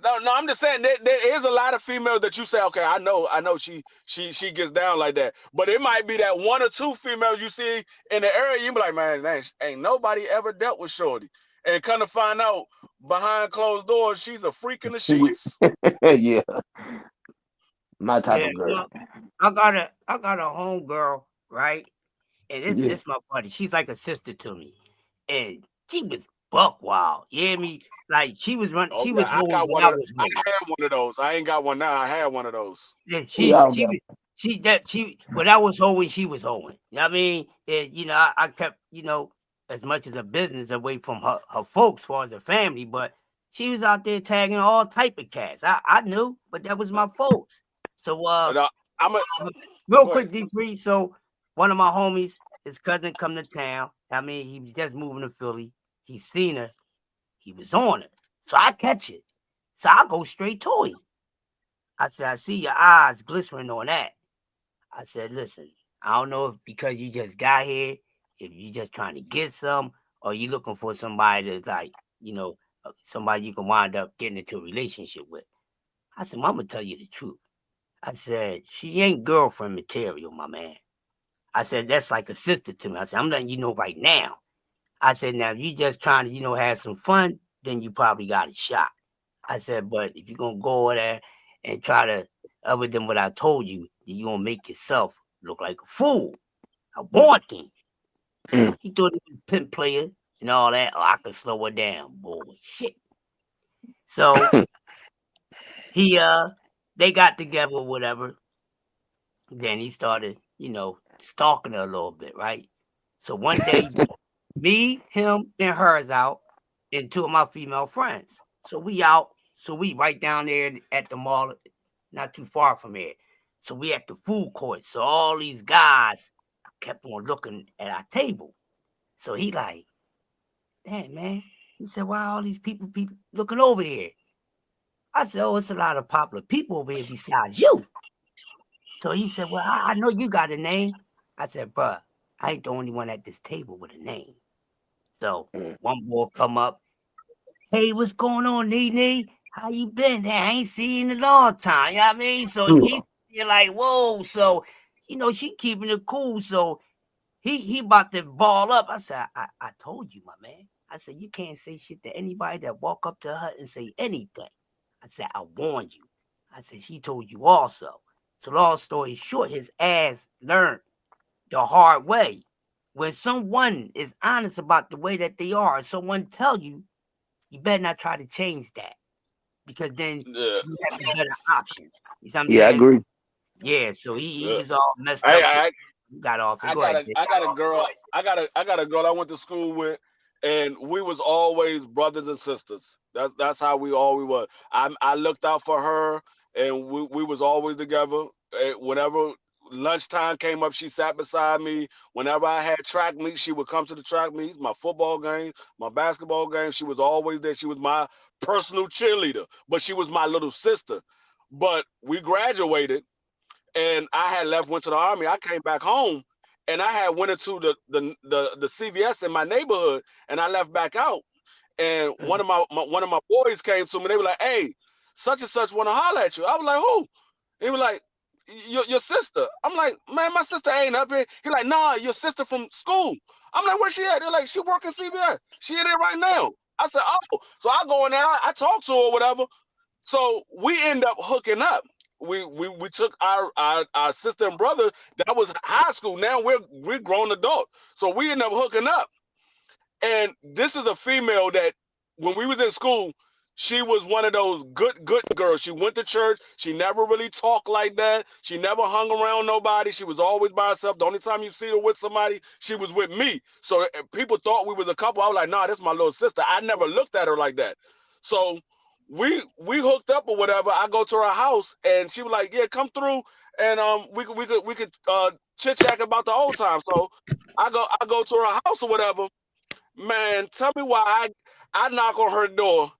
No, I'm just saying there is a lot of females that you say, okay, I know she gets down like that. But it might be that 1 or 2 females you see in the area, you be like, man, ain't nobody ever dealt with shorty. And kind of find out behind closed doors, she's a freak in the sheets. Yeah. My type of girl. I got a home girl, right? And this my buddy. She's like a sister to me. And she was buck wild. You hear me? Like she was running. She was holding. I had one of those. I ain't got one now. I had one of those. Yeah, when I was hoeing, she was hoeing. You know what I mean? And, I kept, as much as a business away from her folks, as far as her family, but she was out there tagging all type of cats. I knew, but that was my folks. So real quick, D3. So one of my homies, his cousin come to town. I mean, he was just moving to Philly. He seen her. He was on her. So I catch it. So I go straight to him. I said, I see your eyes glistening on that. I said, listen, I don't know if because you just got here, if you just trying to get some, or you looking for somebody that's like, somebody you can wind up getting into a relationship with. I said, I'm going to tell you the truth. I said, she ain't girlfriend material, my man. I said, that's like a sister to me. I said, I'm letting you know right now. I said, now, if you just trying to, have some fun, then you probably got a shot. I said, but if you're going to go over there and try to, other than what I told you, you're going to make yourself look like a fool. I warned him. He thought he was a pimp player and all that. Oh, I could slow her down, boy. Shit. So they got together or whatever. Then he started, stalking her a little bit, right? So one day, me, him, and hers out, and two of my female friends. So we out. So we right down there at the mall, not too far from here. So we at the food court. So all these guys kept on looking at our table. So he like, damn, man. He said, why all these people looking over here? I said, oh, it's a lot of popular people over here besides you. So he said, well, I know you got a name. I said, bruh, I ain't the only one at this table with a name. So one boy come up, hey, what's going on, Nee? How you been? Hey, I ain't seen you in a long time. You know what I mean? So you're like, whoa. So, she keeping it cool. So he about to ball up. I said, I told you, my man. I said, you can't say shit to anybody that walk up to her and say anything. I said, I warned you. I said, she told you also. So long story short, his ass learned the hard way. When someone is honest about the way that they are, and someone tell you, you better not try to change that. Because then you have a better option. You know what I'm saying? I agree. Yeah, so he was all messed up. I got off. I got a girl. I got a girl I went to school with, and we was always brothers and sisters. That's how we were. I looked out for her, and we was always together. Whenever lunchtime came up, she sat beside me. Whenever I had track meets, she would come to the track meets, my football game, my basketball game. She was always there. She was my personal cheerleader, but she was my little sister. But we graduated, and I had went to the Army. I came back home, and I had went into the CVS in my neighborhood, and I left back out. And one of my boys came to me. They were like, "Hey, such and such want to holler at you." I was like, "Who?" He was like, your sister. I'm like, "Man, my sister ain't up here." He like, "Nah, your sister from school." I'm like, "Where she at?" They're like, "She working CVS. She in there right now." I said, "Oh." So I go in there. I talk to her or whatever. So we end up hooking up. We took our sister and brother. That was high school. Now we're grown adults. So we end up hooking up. And this is a female that when we was in school, she was one of those good girls. She went to church. She never really talked like that. She never hung around nobody. She was always by herself. The only time you see her with somebody, she was with me. So people thought we was a couple. I was like, nah, this is my little sister. I never looked at her like that. So we hooked up or whatever. I go to her house, and she was like, "Yeah, come through, and we could chit chat about the old time." So I go to her house or whatever. Man, tell me why I knock on her door.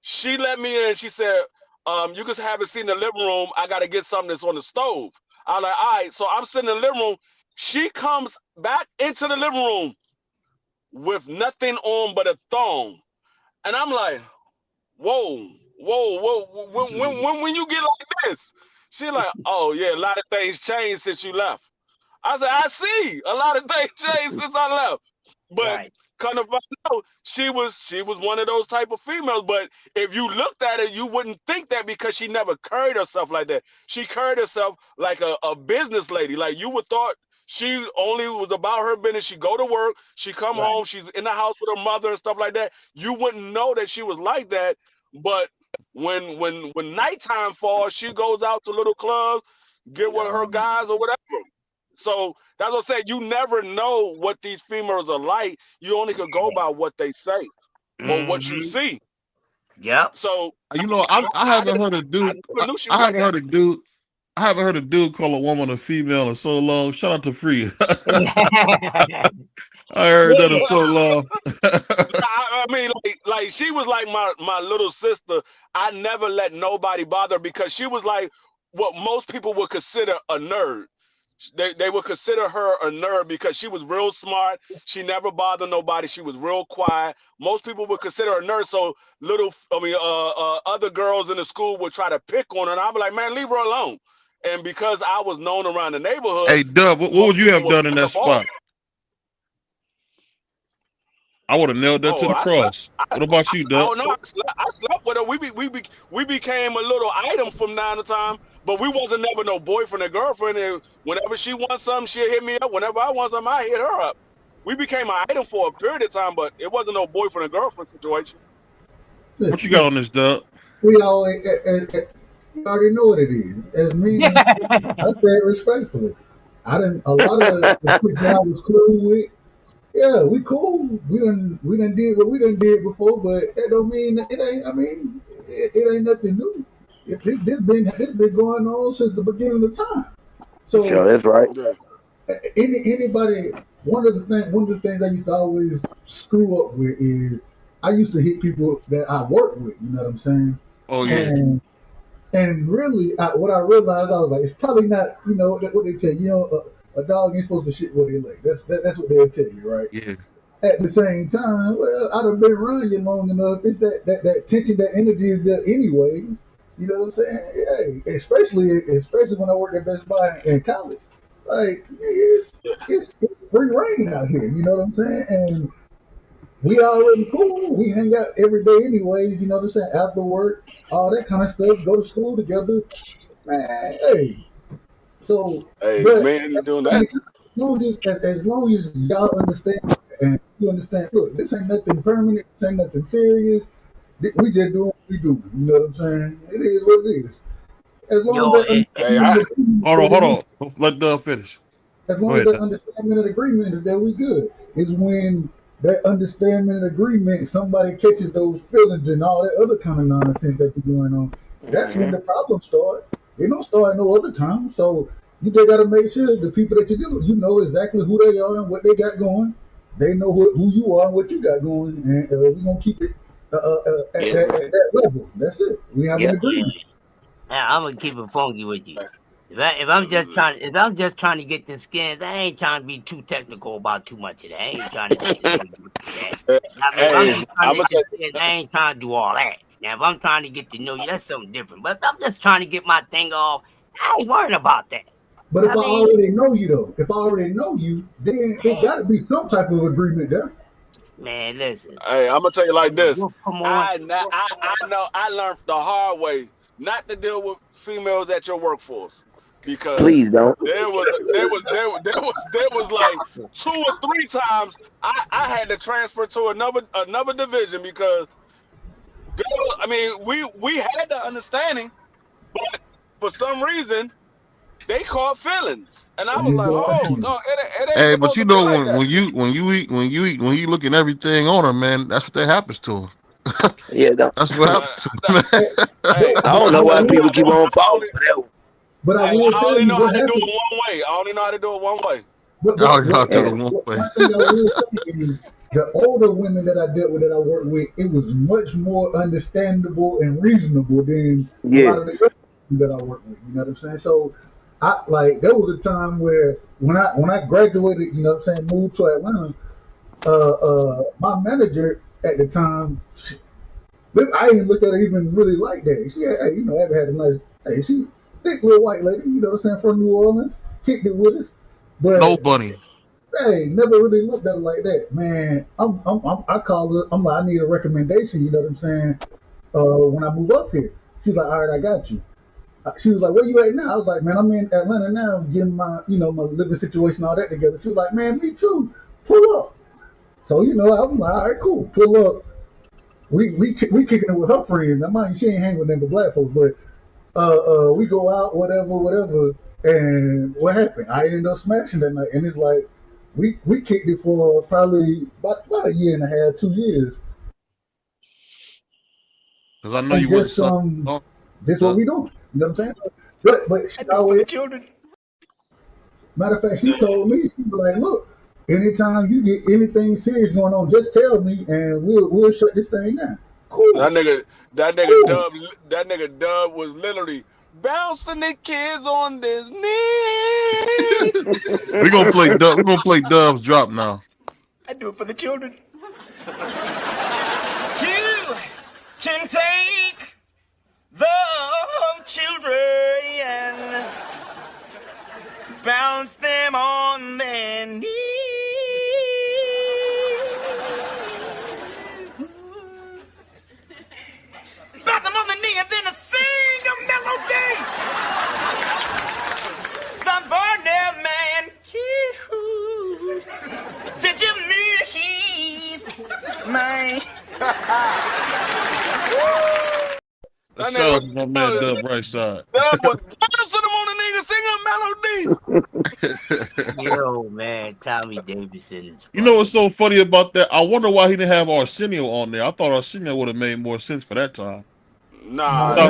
She let me in. She said, "You can have a seat in the living room. I got to get something that's on the stove." I'm like, "All right." So I'm sitting in the living room. She comes back into the living room with nothing on but a thong, and I'm like, whoa, when you get like this, she like, "Oh yeah, a lot of things changed since you left." I said, "I see, a lot of things changed since I left." But kind of find out, she was one of those type of females. But if you looked at it, you wouldn't think that, because she never carried herself like that. She carried herself like a business lady. Like you would thought she only was about her business. She go to work, she come home, she's in the house with her mother and stuff like that. You wouldn't know that she was like that. But when nighttime falls, she goes out to little clubs, get with her guys or whatever. So that's what I'm saying. You never know what these females are like. You only could go by what they say or what you see. Yep. So I haven't heard a dude. I haven't heard a dude. I haven't heard a dude call a woman a female in so long. Shout out to Free. I heard that in so long. mean, like she was like my little sister. I never let nobody bother her because she was like what most people would consider a nerd. They would consider her a nerd because she was real smart. She never bothered nobody. She was real quiet. Most people would consider her a nerd. So other girls in the school would try to pick on her, and I'd be like, man, leave her alone. And because I was known around the neighborhood, Hey, Dub, what would you have done in that spot? I would have nailed that to the cross. What about you, Dub? Oh no, I slept with her. We became a little item from time to time, but we wasn't never no boyfriend or girlfriend. And whenever she wants something, she'll hit me up. Whenever I want something, I hit her up. We became an item for a period of time, but it wasn't no boyfriend or girlfriend situation. What you got on this, Dub? We always, you already know what it is. As me, I say it respectfully. A lot of the kids that I was cool with, yeah, we cool. We done did what we done did before, but that don't mean it ain't. I mean, it ain't nothing new. This been going on since the beginning of time. So yeah, that's right. Anybody, one of the things I used to always screw up with is I used to hit people that I work with. You know what I'm saying? Oh yeah. And really, what I realized, I was like, it's probably not. You know what they tell you. You know, a dog ain't supposed to shit where they lay. That's what they'll tell you, right? Yeah. At the same time, well, I'd have been around you long enough. It's that tension, that energy is there anyways. You know what I'm saying? Yeah, especially when I worked at Best Buy in college. Like it's free reign out here. You know what I'm saying? And we already cool. We hang out every day anyways. You know what I'm saying? After work, all that kind of stuff. Go to school together. Man, hey. So, hey, but man, doing that. as long as y'all understand and you understand, look, this ain't nothing permanent. This ain't nothing serious. We just doing what we do. You know what I'm saying? It is what it is. As long as hold on. Let Dub finish. As long as that understanding and agreement is that we good. It's when that understanding and agreement, somebody catches those feelings and all that other kind of nonsense that be going on. That's when the problems start. They don't start no other time. So you just got to make sure the people that you deal with, you know exactly who they are and what they got going. They know who you are and what you got going, and we're gonna keep it at that level. That's it. We have an agreement. Now I'm gonna keep it funky with you. If I'm just trying to get the skins, I ain't trying to be too technical about too much of that. I ain't trying to get the that. I mean, if I'm just trying to get the skins, I ain't trying to do all that. Now, if I'm trying to get to know you, that's something different. But if I'm just trying to get my thing off, I ain't worrying about that. But if I already know you, though, then it got to be some type of agreement there. Man, listen. Hey, I'm gonna tell you like this. Come on. I learned the hard way not to deal with females at your workforce because please don't. There was like 2 or 3 times I had to transfer to another division because girl, I mean we had the understanding, but for some reason they caught feelings, and I was like, oh no, it ain't. Hey, but you know when you look at everything on her, man, that's what that happens to her. Yeah, that's what happens to her. I don't know why people keep on falling for that one. But I will tell you what happened. I only know how to do it one way. One thing I will say is the older women that I dealt with, that I worked with, it was much more understandable and reasonable than a lot of the other women that I worked with. You know what I'm saying? So, there was a time where when I graduated, you know what I'm saying, moved to Atlanta, my manager at the time, I didn't look at her even really like that. She had, ever had a nice, she thick little white lady, you know what I'm saying, from New Orleans, kicked it with us. But no bunny. Hey, never really looked at her like that, man. I call her. I'm like, I need a recommendation. You know what I'm saying? When I move up here, she's like, all right, I got you. She was like, where you at now? I was like, man, I'm in Atlanta now, getting my, my living situation, all that together. She was like, man, me too. Pull up. So I'm like, all right, cool. Pull up. We kicking it with her friends. Now, mind you, she ain't hanging with them but black folks, but we go out, whatever. And what happened? I ended up smashing that night, and it's like we kicked it for probably about a year and a half, 2 years. Because I know and you just this what we doing. You know what I'm saying? But she always. Matter of fact, she told me, she was like, look, Anytime you get anything serious going on, just tell me and we'll shut this thing down. Cool. That nigga Dub was literally bouncing the kids on this knee. We're gonna play Dub. We're gonna play Dub's drop now. I do it for the children. You can take the children and bounce them on their knees. Bounce them on the knee and then sing a melody. The Varnell man, did you mean he's my? Let's shout out to my man Dub right side. Dub was bouncing him on the knee to sing a melody. Yo, man, Tommy Davidson. You know what's so funny about that? I wonder why he didn't have Arsenio on there. I thought Arsenio would have made more sense for that time. Nah. He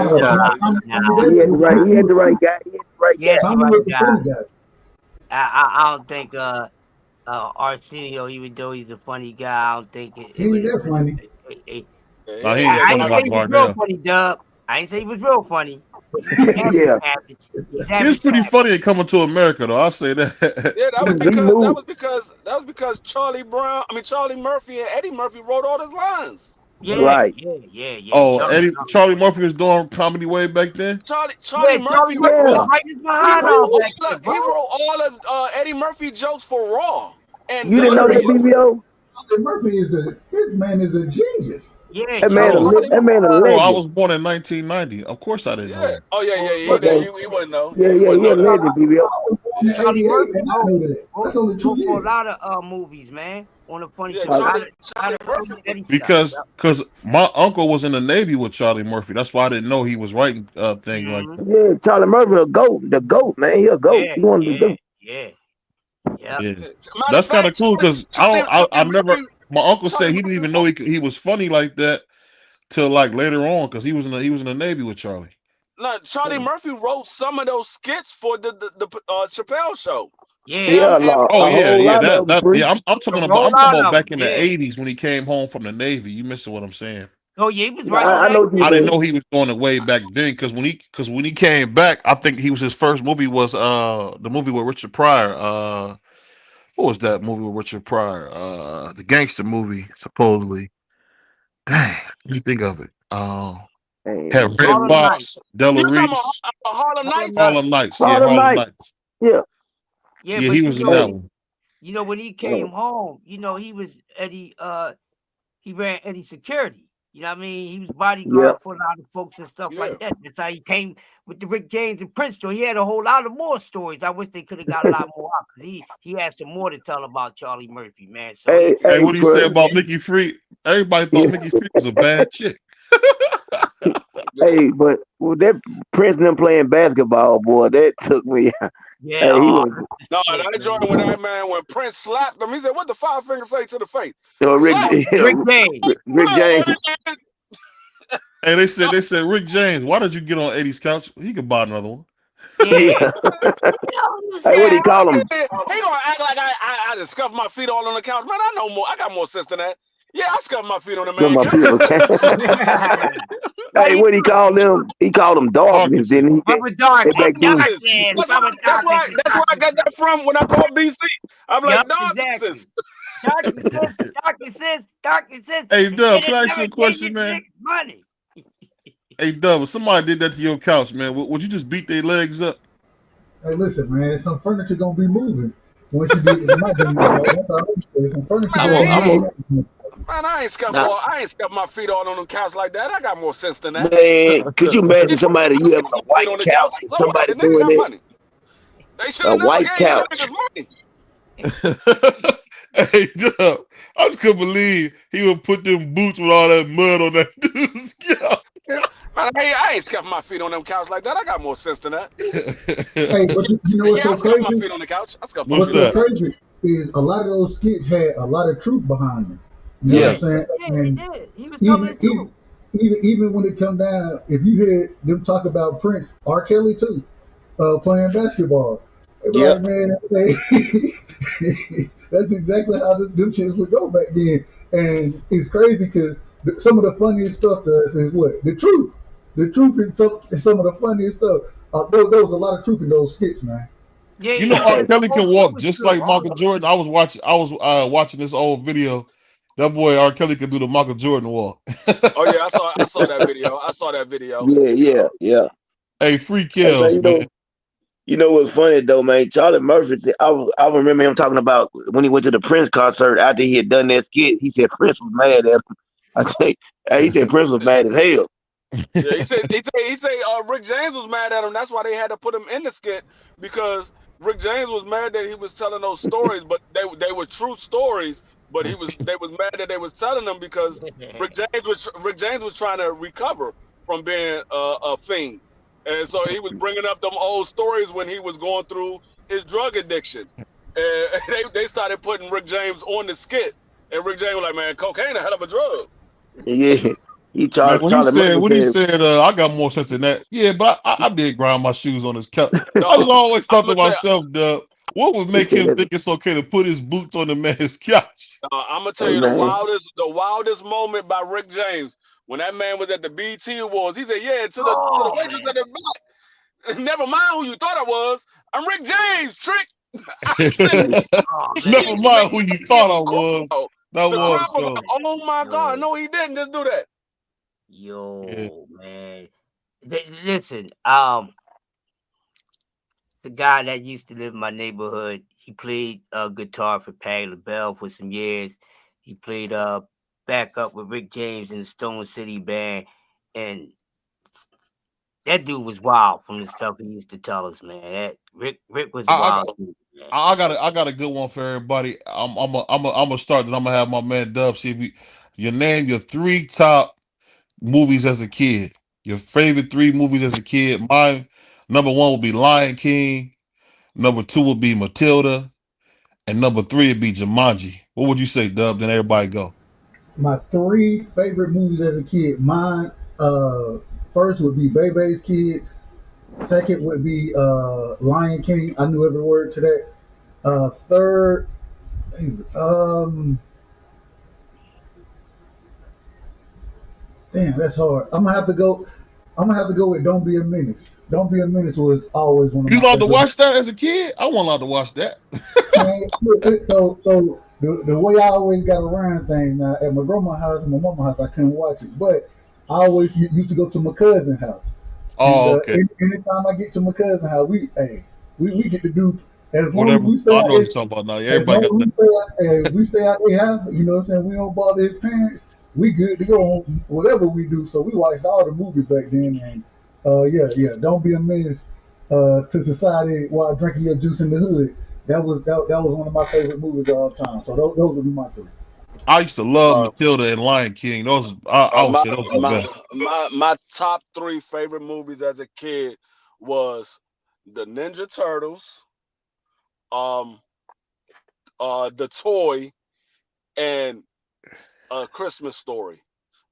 had the right guy. I don't think Arsenio, even though he's a funny guy, I don't think he ain't that funny. I ain't say he was real funny, Dub. I ain't say he was real funny. Yeah. He was pretty funny in Coming to America, though. I'll say that. Yeah, that was because Charlie Murphy and Eddie Murphy wrote all his lines. Yeah, right. Yeah. Oh, Charlie Murphy was doing comedy way back then. Charlie Murphy wrote all of Eddie Murphy jokes for Raw. And you didn't know that, BBO? Charlie Murphy is a genius. Yeah, that man a legend. I was born in 1990. Of course, I didn't know. Oh yeah. He wouldn't know. Yeah, he a legend, BBO. Charlie Murphy that's only 2 years. For a lot of movies, man. On a funny because my uncle was in the Navy with Charlie Murphy. That's why I didn't know he was writing things like that. Yeah, Charlie Murphy a goat, the goat, man. He a goat. He one of the goat. Yeah. That's kind of cool because I never. My uncle said he didn't even know he was funny like that till like later on because he was in the Navy with Charlie. No, Charlie Murphy wrote some of those skits for the Chappelle show. Yeah. I'm talking about back in the 80s when he came home from the Navy. You missing what I'm saying? Oh yeah, he was right. I didn't know he was doing it way back then because when he came back, I think his first movie was the movie with Richard Pryor. What was that movie with Richard Pryor? The gangster movie, supposedly. Dang, let me think of it. Had Red Fox, Della Reese. Harlem Nights. Yeah. Yeah, he was in that one. You know, when he came home, he was Eddie. He ran Eddie security. You know what I mean? He was bodyguard for a lot of folks and stuff like that. That's how he came with the Rick James and Prince story. He had a whole lot of more stories. I wish they could have got a lot more out because he had some more to tell about Charlie Murphy, man. So hey, what do you say about Mickey Free? Everybody thought Mickey Free was a bad chick. Hey, but with that Prince them playing basketball, boy, that took me. Yeah, hey, that joint with that man when Prince slapped him, he said, "What the 5 fingers say to the face?" Rick James. Hey, they said Rick James, why did you get on Eddie's couch? He could buy another one. Yeah. Hey, what do you call him? He gonna act like I just scuffed my feet all on the couch, man. I know more. I got more sense than that. Yeah, I scuffed my feet on the man couch. Hey, what he called them? He called them darkness, didn't he? That's where I got that from when I called BC. I'm like, darkness. Darkness. Hey, Dub, can I ask you a question, man? Money. Hey, Dub, if somebody did that to your couch, man, would you just beat their legs up? Hey, listen, man, some furniture gonna be moving. Once you beat it, might be moving. That's all I'm saying. Some furniture. Man, I ain't scuffed my feet all on the couch like that. I got more sense than that. Man, could you imagine somebody you have a white couch and somebody doing it? A white couch. Hey, Dub, I just couldn't believe he would put them boots with all that mud on that dude's couch. Man, hey, I ain't scuffing my feet on them couch like that. I got more sense than that. Hey, but you know what's so crazy? My feet on the couch. What's so crazy is a lot of those skits had a lot of truth behind them. You know what I'm saying? And he was telling the truth. Even when it come down, if you hear them talk about Prince, R. Kelly too, playing basketball. Like, man, That's exactly how them shits would go back then. And it's crazy because some of the funniest stuff to us is what? The truth. The truth is some of the funniest stuff. There was a lot of truth in those skits, man. Yeah, You know, R. yeah. Kelly can Most of it walk was just true. like All Michael of it. Jordan. I was watching this old video. That boy R. Kelly can do the Michael Jordan walk. Oh yeah, I saw that video. I saw that video. Yeah. Hey, free Hey man, kills, man. you know what's funny though, man? Charlie Murphy. I remember him talking about when he went to the Prince concert after he had done that skit. He said Prince was mad at him. I think he said Prince was mad as hell. Yeah, he said Rick James was mad at him. That's why they had to put him in the skit, because Rick James was mad that he was telling those stories, but they were true stories. But they was mad that they was telling them because Rick James was trying to recover from being a fiend, and so he was bringing up them old stories when he was going through his drug addiction. And they started putting Rick James on the skit, and Rick James was like, "Man, cocaine a hell of a drug." Yeah, Man, when Charlie Murphy he said, said, I got more sense than that. Yeah, but I did grind my shoes on his couch. No, I just always I'm thought to gonna tell you, myself, Dub, what would he make said him that, think it's okay to put his boots on the man's couch? I'm gonna tell hey you man, the wildest moment by Rick James when that man was at the BT Awards. He said, "Yeah, to the Oh waitress man. at the back. Never mind who you thought I was. I'm Rick James. Trick." I said, Oh "Shit, Never man. mind who man!" you The thought I was. crowd, That the Oh crowd was was like, so. man. "Oh my God, Yo, no, he didn't just do that." Yeah. yo, man. Listen, the guy that used to live in my neighborhood, he played guitar for Patti LaBelle for some years. He played backup with Rick James in the Stone City Band, and that dude was wild from the stuff he used to tell us, man. That Rick was a I wild got dude, man. I got a good one for everybody. I'm gonna start. Then I'm gonna have my man Dub see if you name your 3 top movies as a kid. Your favorite 3 movies as a kid. Mine number 1 would be Lion King. Number 2 would be Matilda, and number 3 would be Jumanji. What would you say, Dub? Then everybody go. My 3 favorite movies as a kid. Mine, first would be Bebe's Kids. Second would be Lion King. I knew every word to that. Third, damn, that's hard. I'm gonna have to go. I'm gonna have to go with Don't Be a Menace. Don't Be a Menace was always one of You my allowed to favorite. watch that as a kid? I wasn't allowed to watch that. Man, so the way I always got around things now at my grandma's house and my mama's house, I couldn't watch it, but I always used to go to my cousin's house, and Oh, okay. anytime I get to my cousin's house, we get to do as long as Whatever. we stay I out know what there. you're talking about now. Yeah, As everybody long got as that. we stay out their house, you know what I'm saying? We don't bother his parents. We good to go on whatever we do. So we watched all the movies back then, and yeah. Don't be a menace to society while drinking your juice in the hood. That was one of my favorite movies of all time. So those would be my 3. I used to love Uh, Matilda and Lion King. Those I would my say those were the my best. my top 3 favorite movies as a kid was the Ninja Turtles, um, the Toy, and A Christmas Story.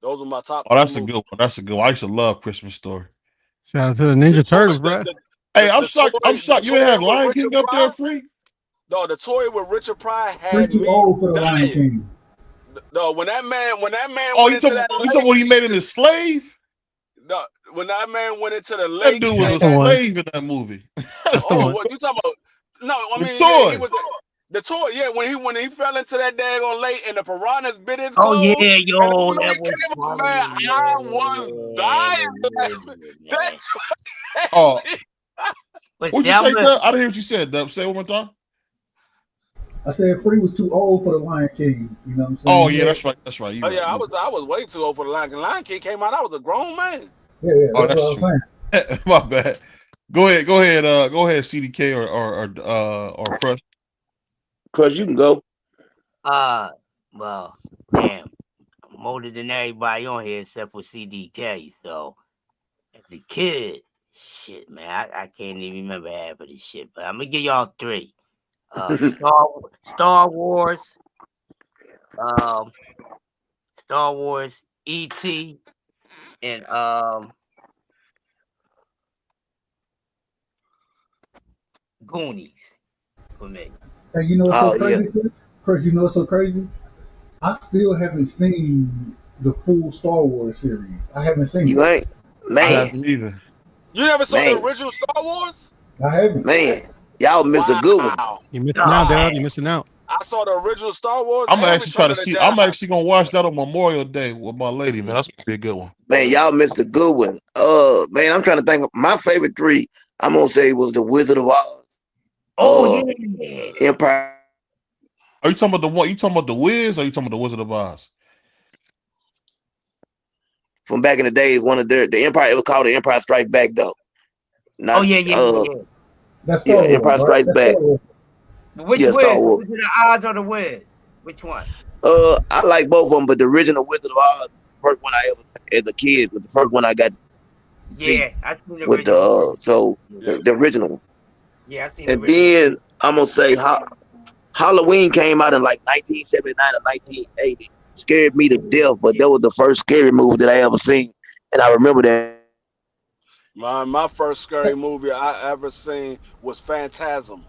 Those are my top Oh, 3 that's a movies. good one. That's a good one. I used to love Christmas Story. Shout out to the The Ninja toy, Turtles, bro. Hey, I'm the shocked. I'm toy, the shocked you didn't toy have with Lion Richard King up there Pryor. free. No, the toy with Richard Pryor Free had too me old for the Lion dying. King. No, when that man Oh, went into that you talking lake, when he made him his slave? no, when that man went into the That lake dude was That's and a the that, one. slave in that movie. That's the oh, one. what you talking about? No, I The mean, yeah, he toy. was the toy. Yeah, when he fell into that daggone lake and the piranhas bit his Oh clothes yeah, and that yo, man that was came up, man, funny. I was dying. Yeah, That man. Oh, But what'd see, you I'm say, gonna Dub? I didn't hear what you said, Dub. Say it one more time. I said Free was too old for the Lion King. You know what I'm saying? Oh yeah, Yeah, that's right. That's right. You oh yeah, right. You right. I was way too old for the Lion King. Lion King came out, I was a grown man. yeah. Oh, That's what that's I was true. saying. My bad. Go ahead, CDK or Crush. Cause you can go. well, damn, I'm older than everybody on here except for CDK. So as a kid, shit, man, I can't even remember half of this shit. But I'm gonna give y'all 3. Star Wars, um, Star Wars, E.T., and Goonies for me. Hey, you know what's so Oh yeah. crazy? Chris? Chris, you know what's so crazy? I still haven't seen the full Star Wars series. I haven't seen You it. ain't, I man, haven't either. You never saw the man, original Star Wars? I haven't. man. Y'all missed a good one. Wow. You're missing out, Nah. Dad. You're missing out. I saw the original Star Wars I'm and actually trying Return to of the see. Jedi. I'm actually gonna watch that on Memorial Day with my lady, man. That's gonna be a good one. Man, y'all missed a good one. Man, I'm trying to think of my favorite three. I'm gonna say was the Wizard of Oz, Oh uh, yeah. Empire. Are you talking about the one? You talking about the Wiz? Or are you talking about the Wizard of Oz? From back in the days, one of the Empire. It was called the Empire Strikes Back, though. Oh Not yeah. That's yeah, Star Wars, Empire right? Strikes That's Back. Star Wars. Which Yeah, Star Wiz? Wars. Wizard of Oz or the Wiz? Which one? I like both of them, but the original Wizard of Oz, first one I ever as a kid, was the first one I got to see Yeah, I seen the with original. the original one. Yeah, I seen the And original. then I'm gonna say Halloween came out in like 1979 or 1980. Scared me to death, but that was the first scary movie that I ever seen, and I remember that. My first scary movie I ever seen was Phantasm.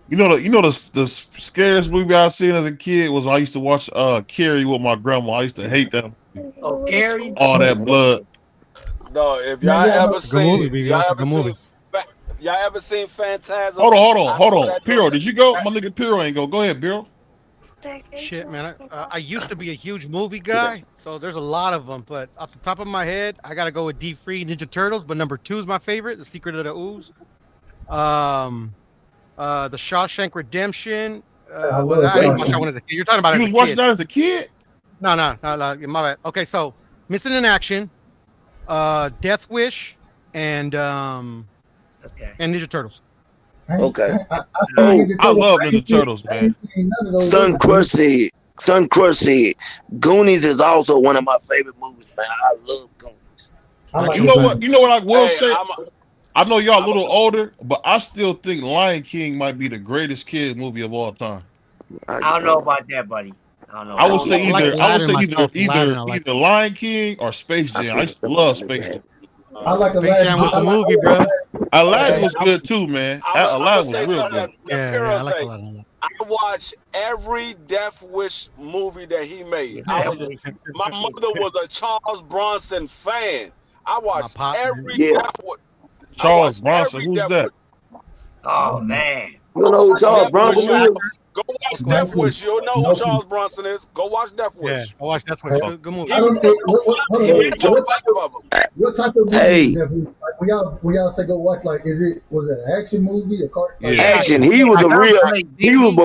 You know the scariest movie I seen as a kid was when I used to watch Carrie with my grandma. I used to hate that movie. Oh, Gary. All that blood. No, if Man, y'all y'all know. ever Good movie, seen, baby. y'all That's a ever good movie. seen, y'all ever seen Phantasm? Hold on. That Piro, joint- did you go? that- My nigga Piro ain't go. Go ahead, Piro. Shit, man. I used to be a huge movie guy, so there's a lot of them. But off the top of my head, I gotta go with Deep Free Ninja Turtles. But number two is my favorite, The Secret of the Ooze. The Shawshank Redemption. I Well, love I didn't watch that Shawshank. one as a kid. You're talking about You as was a watching kid. that as a kid? No, my bad. Okay, so Missing in Action, Death Wish, and Okay. Ninja Turtles. Okay. I seen Oh, Ninja I Turtles. love I Ninja ain't seen, Turtles, I man. ain't seen none of those Sun other Crush two. said, Goonies is also one of my favorite movies, man. I love Goonies. I like You the know what? Goonies. You know what I will Hey, say? I know y'all a I'm a, little older, but I still think Lion King might be the greatest kid movie of all time. I, I don't know uh, about that, buddy. I don't know I I would about don't say that. know. I like I would Aladdin say myself. Aladdin, I like. either Lion King or Space I Jam. I can't used to remember love what Space that. Jam. I like Space Aladdin. Jam was I the like movie, bro. Aladdin hey, was good too, man. I'm gonna Aladdin was say real something good. that Yeah, Piro I like say. Aladdin. I watched every Death Wish movie that he made. Yeah, that was- My mother was a Charles Bronson fan. I My watched pop, man. every Yeah. Death Wish. I Charles watched Bronson, every who's Death that? Wish. oh man. You don't know who Watch Charles Death Bronson Wish, y'all. is? Go watch Uncle Death Echo. Wish. You'll know who No, Charles Bronson is. Go watch Death Yeah, Wish. I watched Death Wish. hey, Good movie. I He don't. Hey, hold he on. made made about What five of them. what type of movie is Hey, that? Like when y'all say go watch, like was it an action movie, a car? Like Yeah. Yeah, action. yeah. He was a real. Gunplay, He was baby.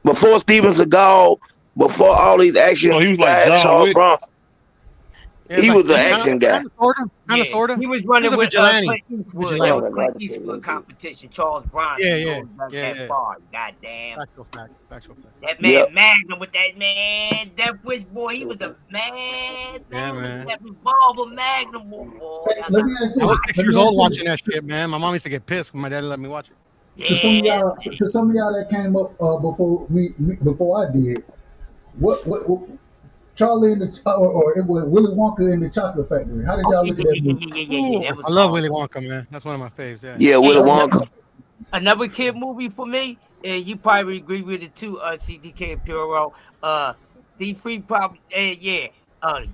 before Steven Seagal, before all these action So he was like guys. John Charles Wick. Bronson. Yeah, He it's like was an action guy. kind of, Yeah, sorta. he was He was running a with vigilante. Clint Eastwood. That Vigilante. was Clint Eastwood competition. Charles Yeah, Bronson yeah, goes back yeah, that yeah. far. Goddamn. Factual fact. Factual fact. That Yep. man Magnum with that man. That Wish boy, he was a man. Yeah, With man. that revolver Magnum boy. Hey, let me ask I you. was 6 Let years me ask old you. watching that shit, man. My mom used to get pissed when my dad let me watch it. To some of Yeah. y'all, that came up before I did. What Charlie and the or it was Willy Wonka in the Chocolate Factory. How did Oh, y'all yeah, look at yeah, that yeah, movie? yeah, yeah, yeah, yeah. That was I love hard. Willy Wonka, man. That's one of my faves. Yeah. Yeah, Willy Wonka. Another kid movie for me, and you probably agree with it too, CDK and Puro. These free probably, yeah.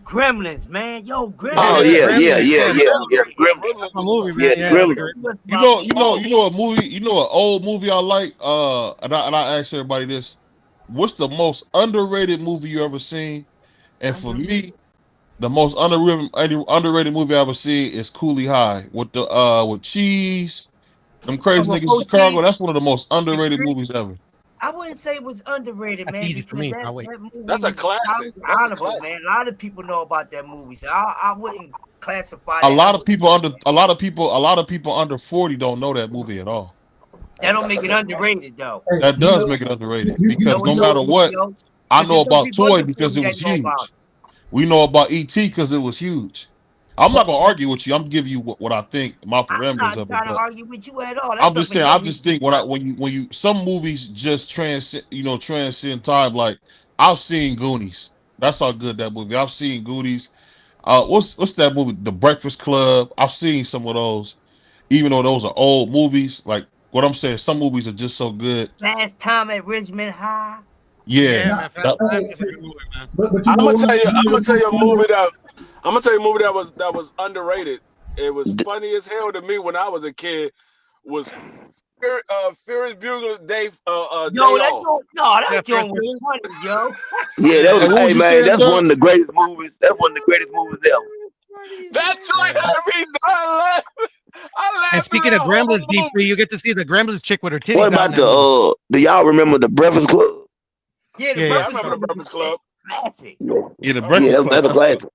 Gremlins, man. Yo, Gremlins. Oh Yeah, yeah, yeah, Gremlins. yeah, Yeah, yeah, yeah. Gremlins. that's my movie, Yeah, man. Yeah, that's Gremlins. great. You know a movie, an old movie I like, and I ask everybody this. What's the most underrated movie you ever seen? And for me, the most underrated movie I ever seen is Coolie High with Cheese, them crazy niggas in Chicago. That's one of the most underrated movies ever. I wouldn't say it was underrated, That's man, easy for because me. that, I'll wait. that movie That's a was classic. That's a honorable, classic. man. A lot of people know about that movie, so I wouldn't classify A that. lot of people under 40 don't know that movie at all. That don't make it underrated though. Hey, That does make it underrated because No, no it matter don't, what, yo. I know There's some about people Toy under because 40 it that was know about huge. We know about ET because it was huge. I'm not gonna argue with you. I'm giving you what I think my I'm parameters not of it. trying to But argue with you at all. That's I'm just something saying. that I'm just think when you some movies just transcend time. Like I've seen Goonies. That's how good that movie. I've seen Goonies. What's that movie? The Breakfast Club. I've seen some of those, even though those are old movies. Like what I'm saying, some movies are just so good. Last time at Richmond High. Yeah. Yeah, man. Fast Five is a good movie, man. But you I'm know gonna what? tell you. I'm gonna tell you a movie that was underrated. It was funny as hell to me when I was a kid. Was Furious Bugle Day Day Yo, that Off. joint, no, Yeah, that joint Fast was funny, yo. Yeah, that Hey, was. what Hey was you man, saying, that's one Doug? of the greatest movies. That's one of the greatest movies ever. That joint had me dying laughing. I And laughed through speaking of that whole Gremlins, D3, movie. you get to see the Gremlins chick with her What titties out in about that movie. do y'all remember the Breakfast Club? Yeah, the Yeah, Yeah, I Breakfast remember the Club Breakfast was Club. classic. Yeah, the I Yeah, remember Breakfast the Club. that's a Breakfast That's Club. classic.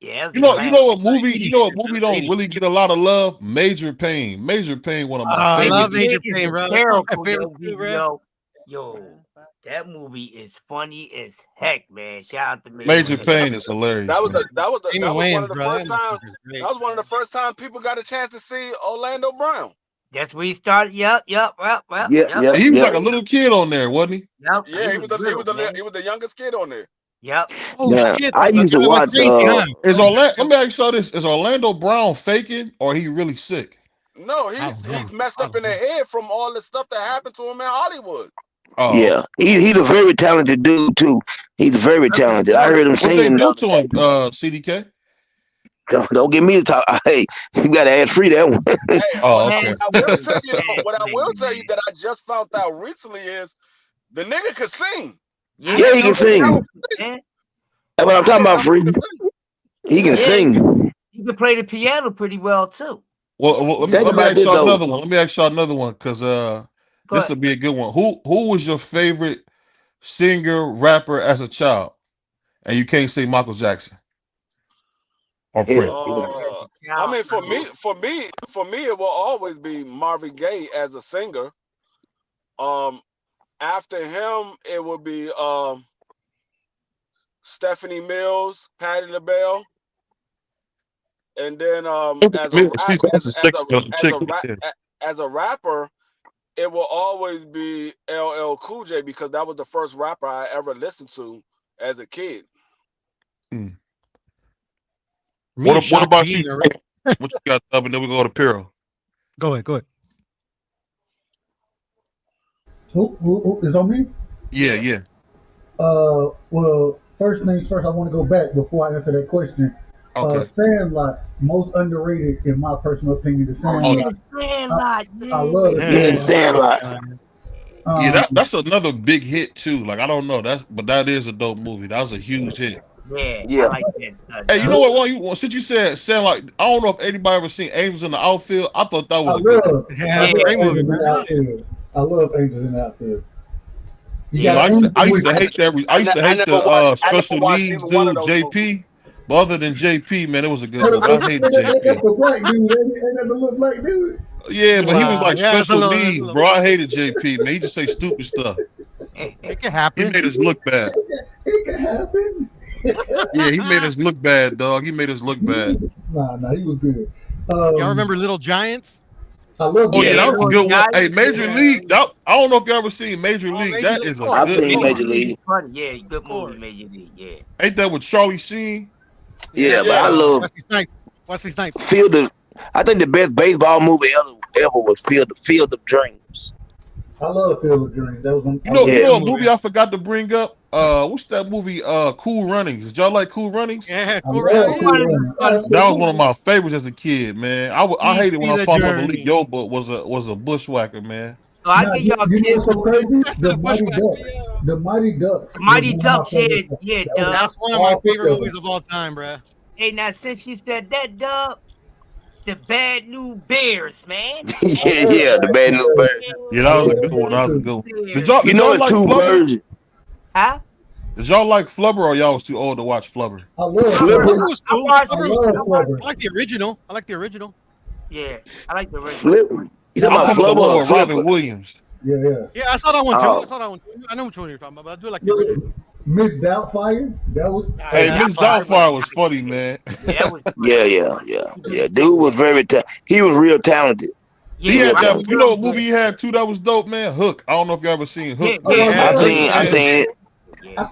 Yeah, it was you a know classic. what movie? You 80s know what shit. movie That's don't 80s really shit. get a lot of love? Major Pain. Major Pain, one of my I favorite. love Major Major Pain Pain, is bro. That's one of my hysterical, yo, favorites too, bro. Yo, that movie is funny as heck, man. Shout out to Major Major Pain. Pain is hilarious, man. That was Damon one Wayans, of the bro. first That time. motherfucker's great. That was one of the first time people got a chance to see Orlando Brown. That's where he started. Yep. Yeah, And he was yeah. like a little kid on there, wasn't he? Yep. Yeah, he was little, man. he was the youngest kid on there. Yep. Oh Now shit! I The used to guy went watch. crazy, huh? Is Orlando? Let me ask y'all this: is Orlando Brown faking, or he really sick? No, I don't know. he's messed I up in don't the know. head from all the stuff that happened to him in Hollywood. Oh, Yeah, he's a very talented dude too. He's very talented. I heard him what they singing the do other to day. him? CDK. Don't get me to talk. Hey, you got to ask free that one. Hey, Oh, Bad okay. I will singing. tell you though, Bad what I will singing, tell you man. that I just found out recently is the nigga could sing. Yeah, Yeah, he can no sing. doubt, man. That's what I'm I talking didn't about, know he free. could sing. He can Yeah, sing. he can play the piano pretty well too. Well, let me Think let me about ask this y'all though. another one. Let me ask y'all another one because this But will be a good one. Who was your favorite singer rapper as a child? And you can't say Michael Jackson or Yeah, Prince. I mean, for me, it will always be Marvin Gaye as a singer. After him, it would be Stephanie Mills, Patti LaBelle, and then as a rapper, it will always be LL Cool J because that was the first rapper I ever listened to as a kid. What about you? What you got, Dub? And then we go to Piro. Go ahead. Who is on me? Yeah. Well, first things first, I want to go back before I answer that question. Okay. Sandlot, most underrated in my personal opinion. The Sandlot. Sandlot, I love Yeah, Sandlot. Yeah, that's another big hit too. Like I don't know, but that is a dope movie. That was a huge hit. Yeah. I like that. Hey, you know what? Since you said Sandlot, I don't know if anybody ever seen Angels in the Outfield. I thought that was a good one. That's a great movie. I love Angels in the Outfield. I used to hate that. I used to hate the special watched needs either one of dude, those JP. But other than JP, man, it was a good movie. I That's hated JP. the black dude. Ain't that the little black dude? Yeah, but he was like Yeah, it's a special little- needs, bro. I hated JP, man. He just say stupid stuff. It can happen. He made us look bad. It can happen. Yeah, he made us look bad, dog. He made us look bad. Nah, he was good. Y'all remember Little Giants? I love. Oh yeah, that was a good one. Hey, Major Yeah. League. I don't know if you ever seen Major League. Major That League, is a of course. I've good seen movie. Major League. Funny, yeah, good movie, Major League, yeah. Ain't that with Charlie Sheen? Yeah, but I love Wesley Snipes. Field of. I think the best baseball movie ever was Field of Dreams. I love Field of Dreams. That was one. You know a movie I forgot to bring up? What's that movie? Cool Runnings. Did y'all like Cool Runnings? Yeah, Cool Runnings. That was one of my favorites as a kid, man. I hated when I found out Malik journey. Yoba was a bushwhacker, man. So I Now, give you y'all know kids what's so crazy? The Mighty Bushwhacker, Ducks. The Mighty Ducks. Mighty was one of my Ducks here, favorite- yeah, that was Dub. That's one of my all three favorite of movies them. of all time, bruh. Hey, now since you said that, Dub, the Bad New Bears, man. yeah, the Bad News Bears. Yeah, that was a good one. That was a good one. Did y'all It's like two Flubber? versions. Huh? Did y'all like Flubber or y'all was too old to watch Flubber? I love Flubber. Flubber was cool. I watched Flubber it. was love cool. Flubber. I like the original. Yeah, I like the original. Flip. You talking I about remember the one Flubber or with Robin Flipper? Williams. Yeah. Yeah, I saw that one too. Oh. I know which one you're talking about, but I do like the original. Miss Doubtfire. That was. Hey, Yeah, Miss Doubtfire was funny, man. Yeah, that was Yeah. Dude was he was real talented. He yeah, had right. that. You know what movie he had too that was dope, man? Hook. I don't know if you ever seen Hook. Yeah. I seen it. I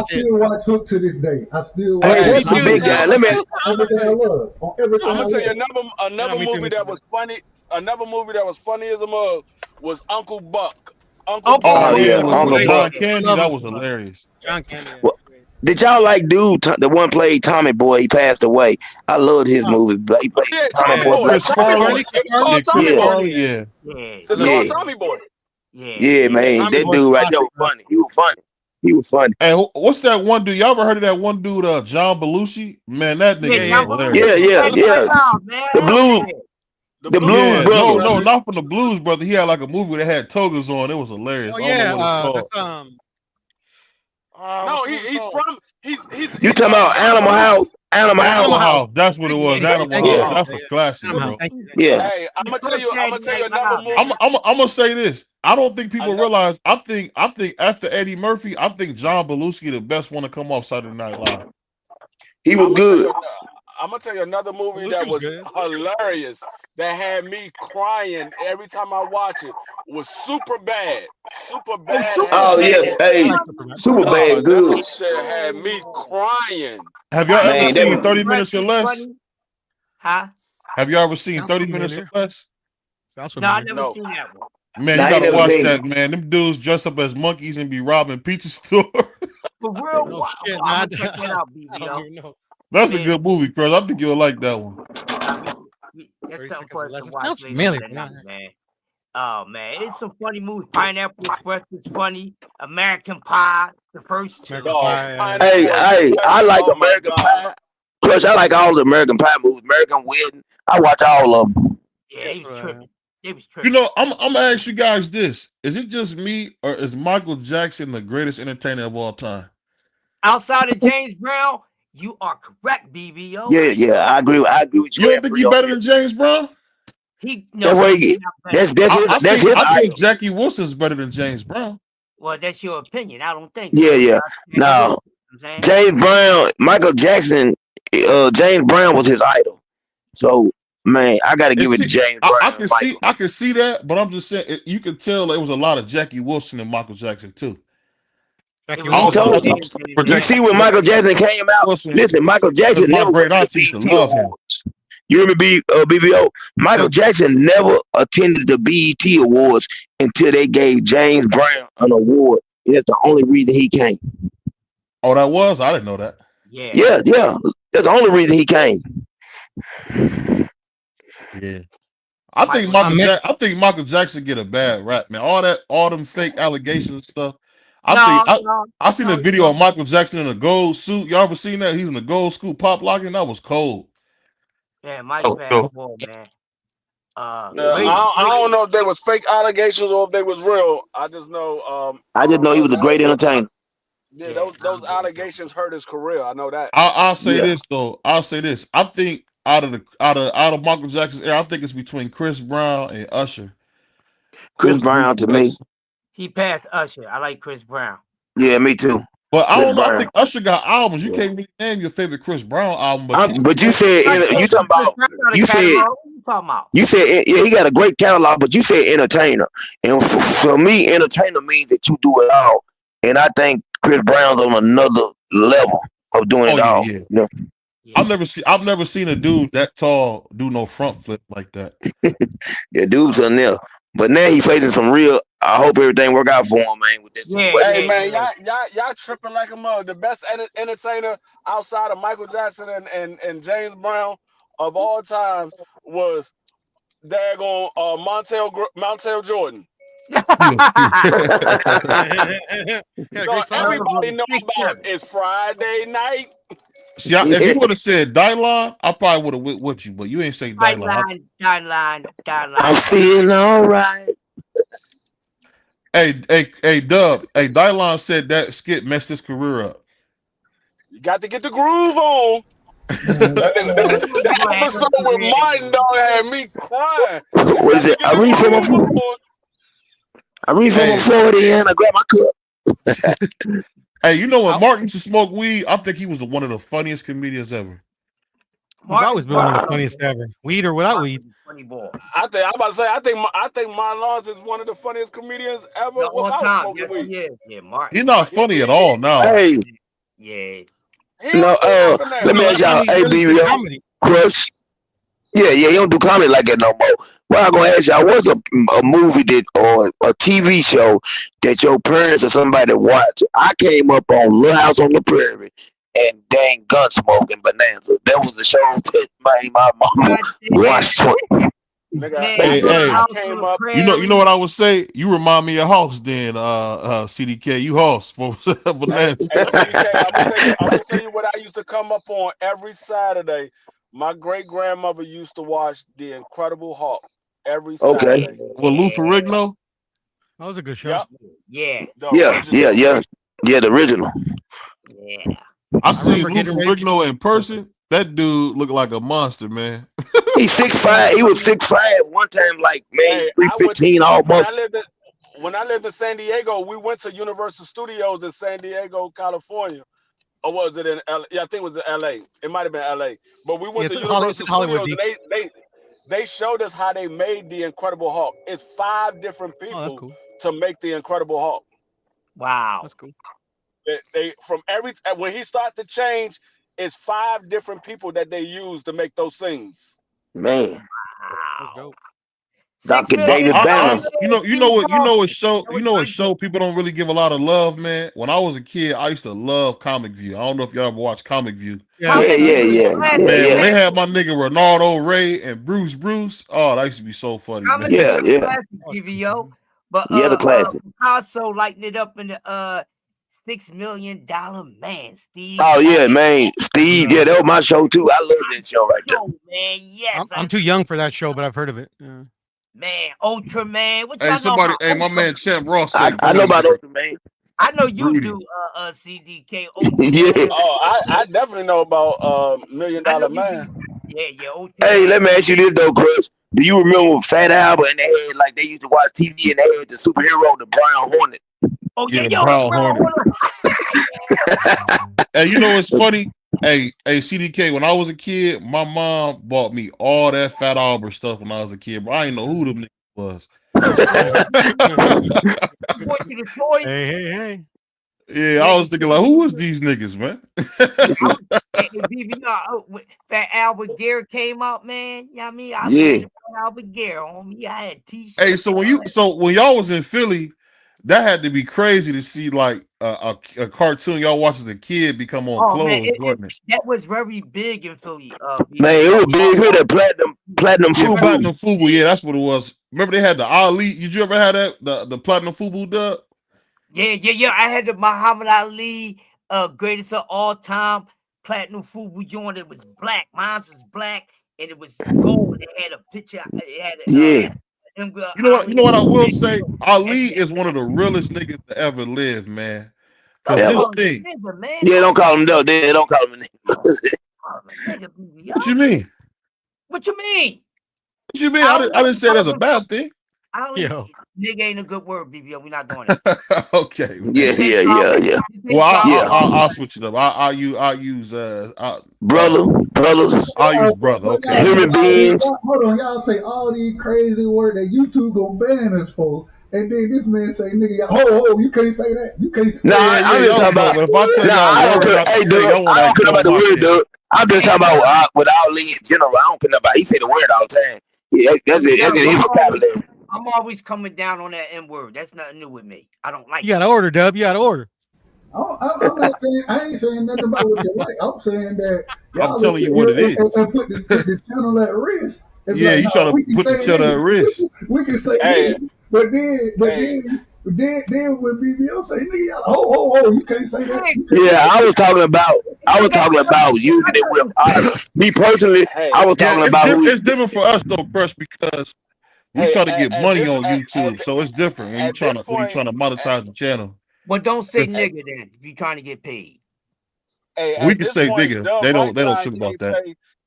still watch Hook to this day. I still watch. Hey, big guy. Let me. Everything I love. On everything I'm I gonna tell you love. another movie that was funny. Another movie that was funny as a mug was Uncle Buck. Uncle Oh Oh Buck. yeah, yeah, with Uncle John Buck. Candy, Love that Uncle was Buck. hilarious. John Candy. Yeah. Well, did y'all like dude? The one played Tommy Boy. He passed away. I loved his Oh, movies. He Oh played yeah, Tommy Tommy yeah. Boy, Boy. Black Chris Tommy Ball. Boy. Farley, Farley, It's Farley, called yeah, Tommy Chris Yeah, Boy. Farley, yeah. Yeah, It's yeah, called yeah, Tommy Boy. yeah, yeah, yeah. man. Tommy That Boy's dude right there classic, was man. funny. He was funny. He was funny. Hey, what's that one dude? Y'all ever heard of that one dude, John Belushi? Man, that Yeah, nigga Yeah, was yeah. John Belushi. Yeah, hilarious. He yeah, sang yeah. White Loud, man. The Hell Blues, yeah. The the Blues Blues Yeah, Brothers. no, Brothers. not from the Blues Brother. He had like a movie that had togas on. It was hilarious. Oh I don't know yeah. what it's called. That's No, what's the movie he's called? from You he's talking about John Animal Belushi. House? Animal Animal Animal House. House. House. That's what it Thank you, was. thank you, Animal thank you, Yeah. House. thank you. That's Yeah, a yeah. classic, Animal House. bro. Thank you. Thank you. Yeah. Hey, I'm The gonna Puff Daddy tell you Night another Loud, movie. man. I'm gonna say this. I don't think people Ano- realize. I think after Eddie Murphy, I think John Belushi the best one to come off Saturday Night Live. He was I'm gonna tell good. you. I'm gonna tell you another movie Belushi that was was good. hilarious that had me crying every time I watch it. Was Super Bad. Super Oh, Bad Super had Oh me. yes. Bad. I Hey, like Funny, Superman. super funny. bad. That Good. shit had me crying. Have y'all ever Final Man, that seen was 30 Minutes or Expression, Less? funny. Huh? Have y'all ever seen Sounds 30 Minutes or familiar. Less? Sounds No, I familiar. never No. seen that one. Man, you nah, I ain't gotta never watch seen it. that, man. Them dudes dress up as monkeys and be robbing pizza store. For real, Oh wow. shit! I'm Nah, gonna check that out, I don't BBO. even know. That's a Man, good movie, Chris. I think you'll like that one. that's 30 something seconds or for us less. to It watch sounds later on familiar. tonight, Yeah. man. Oh man, it's some funny movies. Pineapple Express is funny. American Pie, the first two. American Dog. Pie. Hey, Pineapple hey, I Express. like Oh my American god. Pie. Crush, I like all the American Pie movies. American Wedding. I watch all of them. Yeah, they was Right. tripping. They was You tripping. know, I'm gonna ask you guys this: is it just me, or is Michael Jackson the greatest entertainer of all time? Outside of James Brown, you are correct, BBO. Yeah, yeah, I agree. I agree with You you, don't think Anthony, he on better that. than James Brown? No, That's where he he's get. not better. That's his I think idol. Jackie Wilson's better than James Brown. Well, that's your opinion. I don't think Yeah, so. yeah. Now, I'm saying? James Brown, Michael Jackson, James Brown was his idol. So, man, I got to And give it to see, James I Brown. can see, I can see that, but I'm just saying, you can tell there was a lot of Jackie Wilson and Michael Jackson too. Jackie I Wilson. told you. You see when Michael Jackson came out? Wilson, Listen, Michael because Jackson my never great went to the auntie used to BET love him. Awards. You remember BBO? Michael Jackson never attended the BET Awards until they gave James Brown an award. And that's the only reason he came. Oh, that was? I didn't know that. Yeah. That's the only reason he came. Yeah. I think Michael Jackson get a bad rap, man. All them fake allegations and stuff. I seen a video of Michael Jackson in a gold suit. Y'all ever seen that? He's in a gold suit pop locking. That was cold. Yeah, Mike bad boy, man. I don't know if they was fake allegations or if they was real. I just know. I just know he was a great entertainer. Yeah, those allegations hurt his career. I know that. I'll say this though. I'll say this. I think out of Michael Jackson's era, I think it's between Chris Brown and Usher. Chris Brown to me. He passed Usher. I like Chris Brown. Yeah, me too. But I don't know. I think Usher got albums. You can't really name your favorite Chris Brown album. But you said you talking about you said yeah, he got a great catalog, but you said entertainer, and for me, entertainer means that you do it all. And I think Chris Brown's on another level of doing it all. Yeah. You know? I've never seen a dude that tall do no front flip like that. Yeah, dude's on there. But now he facing some real. I hope everything work out for him, man. With this, Hey man, y'all tripping like a mother. The best entertainer outside of Michael Jackson and James Brown of all time was daggone Montel Jordan. So everybody know about it's Friday night. See, if you would have said Dylon, I probably would have went with you, but you ain't say Dylon. Dylon. I'm feeling all right. Hey, Dub. Hey, Dylon said that skit messed his career up. You got to get the groove on. that episode with Martin dog had me crying. What is it? I read from a 40 and I grab my cup. Hey, you know when Martin used to smoke weed, I think he was one of the funniest comedians ever. He's always been one of the funniest ever. Weed or without weed. Funny boy. I'm about to say I think Martin Lawrence is one of the funniest comedians ever. All time. Yes, he is. Yeah, Martin. He's not funny at all now. Hey. Yeah. No, let me ask y'all, hey, BBO, Crush. Yeah, he don't do comedy like that no more. Well, I'm gonna ask y'all, what's a movie that or a TV show that your parents or somebody watch? I came up on Little House on the Prairie and dang Gunsmoke and Bonanza. That was the show that my mama watched. Nigga, Hey, I came up. you know what I would say? You remind me of Hoss then, CDK. You Hoss for Bonanza. Hey, CDK, I'm gonna tell you what I used to come up on every Saturday. My great grandmother used to watch The Incredible Hulk every Saturday. Well, Lou Ferrigno? That was a good show. Yep. Yeah. Yeah, the original. Yeah. I seen remember Lou getting ready Ferrigno in person. That dude looked like a monster, man. He's 6'5". He was 6'5" one time, like man, Hey, 315 almost. When I lived in San Diego, we went to Universal Studios in San Diego, California. Or was it in LA? Yeah, I think it was in LA. It might have been LA. But we went to it's Universal Hollywood Studios and they showed us how they made the Incredible Hulk. It's 5 different people to make the Incredible Hulk. Wow. That's cool. They from when he started to change, it's 5 different people that they use to make those scenes. Man. That's dope. Dr. David Banner. You know what show people don't really give a lot of love, man. When I was a kid, I used to love Comic View. I don't know if y'all ever watched Comic View. Yeah. Man, when they had my nigga Ronaldo Ray and Bruce, oh, that used to be so funny. Man. Yeah. TVO, but the classic. Picasso lighting it up in the $6 Million Man, Steve. Oh yeah, man, Steve. Yeah, that was my show too. I love that show right there. Man, yes. I'm too young for that show, but I've heard of it. Yeah. Man, Ultraman. What Hey, y'all somebody, know about my man Champ Ross. I know about Ultraman. I know you do, CDK. Yeah. Oh, I definitely know about $1 Million Man. Yeah. Ultraman. Hey, let me ask you this though, Chris. Do you remember Fat Albert and they had like they used to watch TV and they had the superhero, the Brown Hornet? Oh yeah, the Brown Hornet. Hey, you know what's funny? Hey, CDK, when I was a kid, my mom bought me all that Fat Albert stuff when I was a kid, but I didn't know who them niggas was. Hey. Yeah, I was thinking like, who was these niggas, man? Fat Albert Garrett came out, man. You know what I mean? I Yeah. Fat Albert Garrett on me. I had t-shirts. Hey, so when y'all was in Philly, that had to be crazy to see like a cartoon y'all watched as a kid become on clothes, man, wasn't it? that was very big in Philly. Man, it was big here, that platinum FUBU. Platinum FUBU, yeah, that's what it was. Remember they had the Ali. Did you ever have that? The platinum FUBU dub? Yeah. I had the Muhammad Ali greatest of all time platinum FUBU joint. It was black. Mine was black and it was gold. It had a picture. It had You know what I will say? Ali is one of the realest niggas to ever live, man. Cause this thing. Yeah, don't call him though. They don't call him a nigga. What you mean? What you mean? What you mean? I didn't say that's a bad thing. Nigga ain't a good word, BBO. We're not doing it. Okay. Yeah. Well, I'll switch it up. I'll use brothers. I'll use brother. Okay. Human beings. Hold on, y'all say all these crazy words that YouTube gonna ban us for, and then this man say, "Nigga, ho, you can't say that. You can't." Say that. I'm just talking about. If I tell y'all word not to say, y'all want I don't care about the word, dude. I'm just talking about with Ali in general. I don't care about. He say the word all the time. Yeah, that's it. That's his vocabulary. I'm always coming down on that N word. That's nothing new with me. I don't like. You gotta order, Dub. You gotta order. I'm not saying. I ain't saying nothing about what you like. I'm saying that y'all I'm telling you what it is. And put the channel at risk. Yeah, you trying to put the channel at risk. We can say this, but then when BBO say, "Nigga, y'all, oh, you can't say that." Yeah, I was talking about using it with me personally. I was talking about. It's different for us though, Crush, because we try to get money on YouTube, so it's different when you're trying to monetize the channel. Well, don't say nigga then if you're trying to get paid. We can say niggas. They don't talk about that.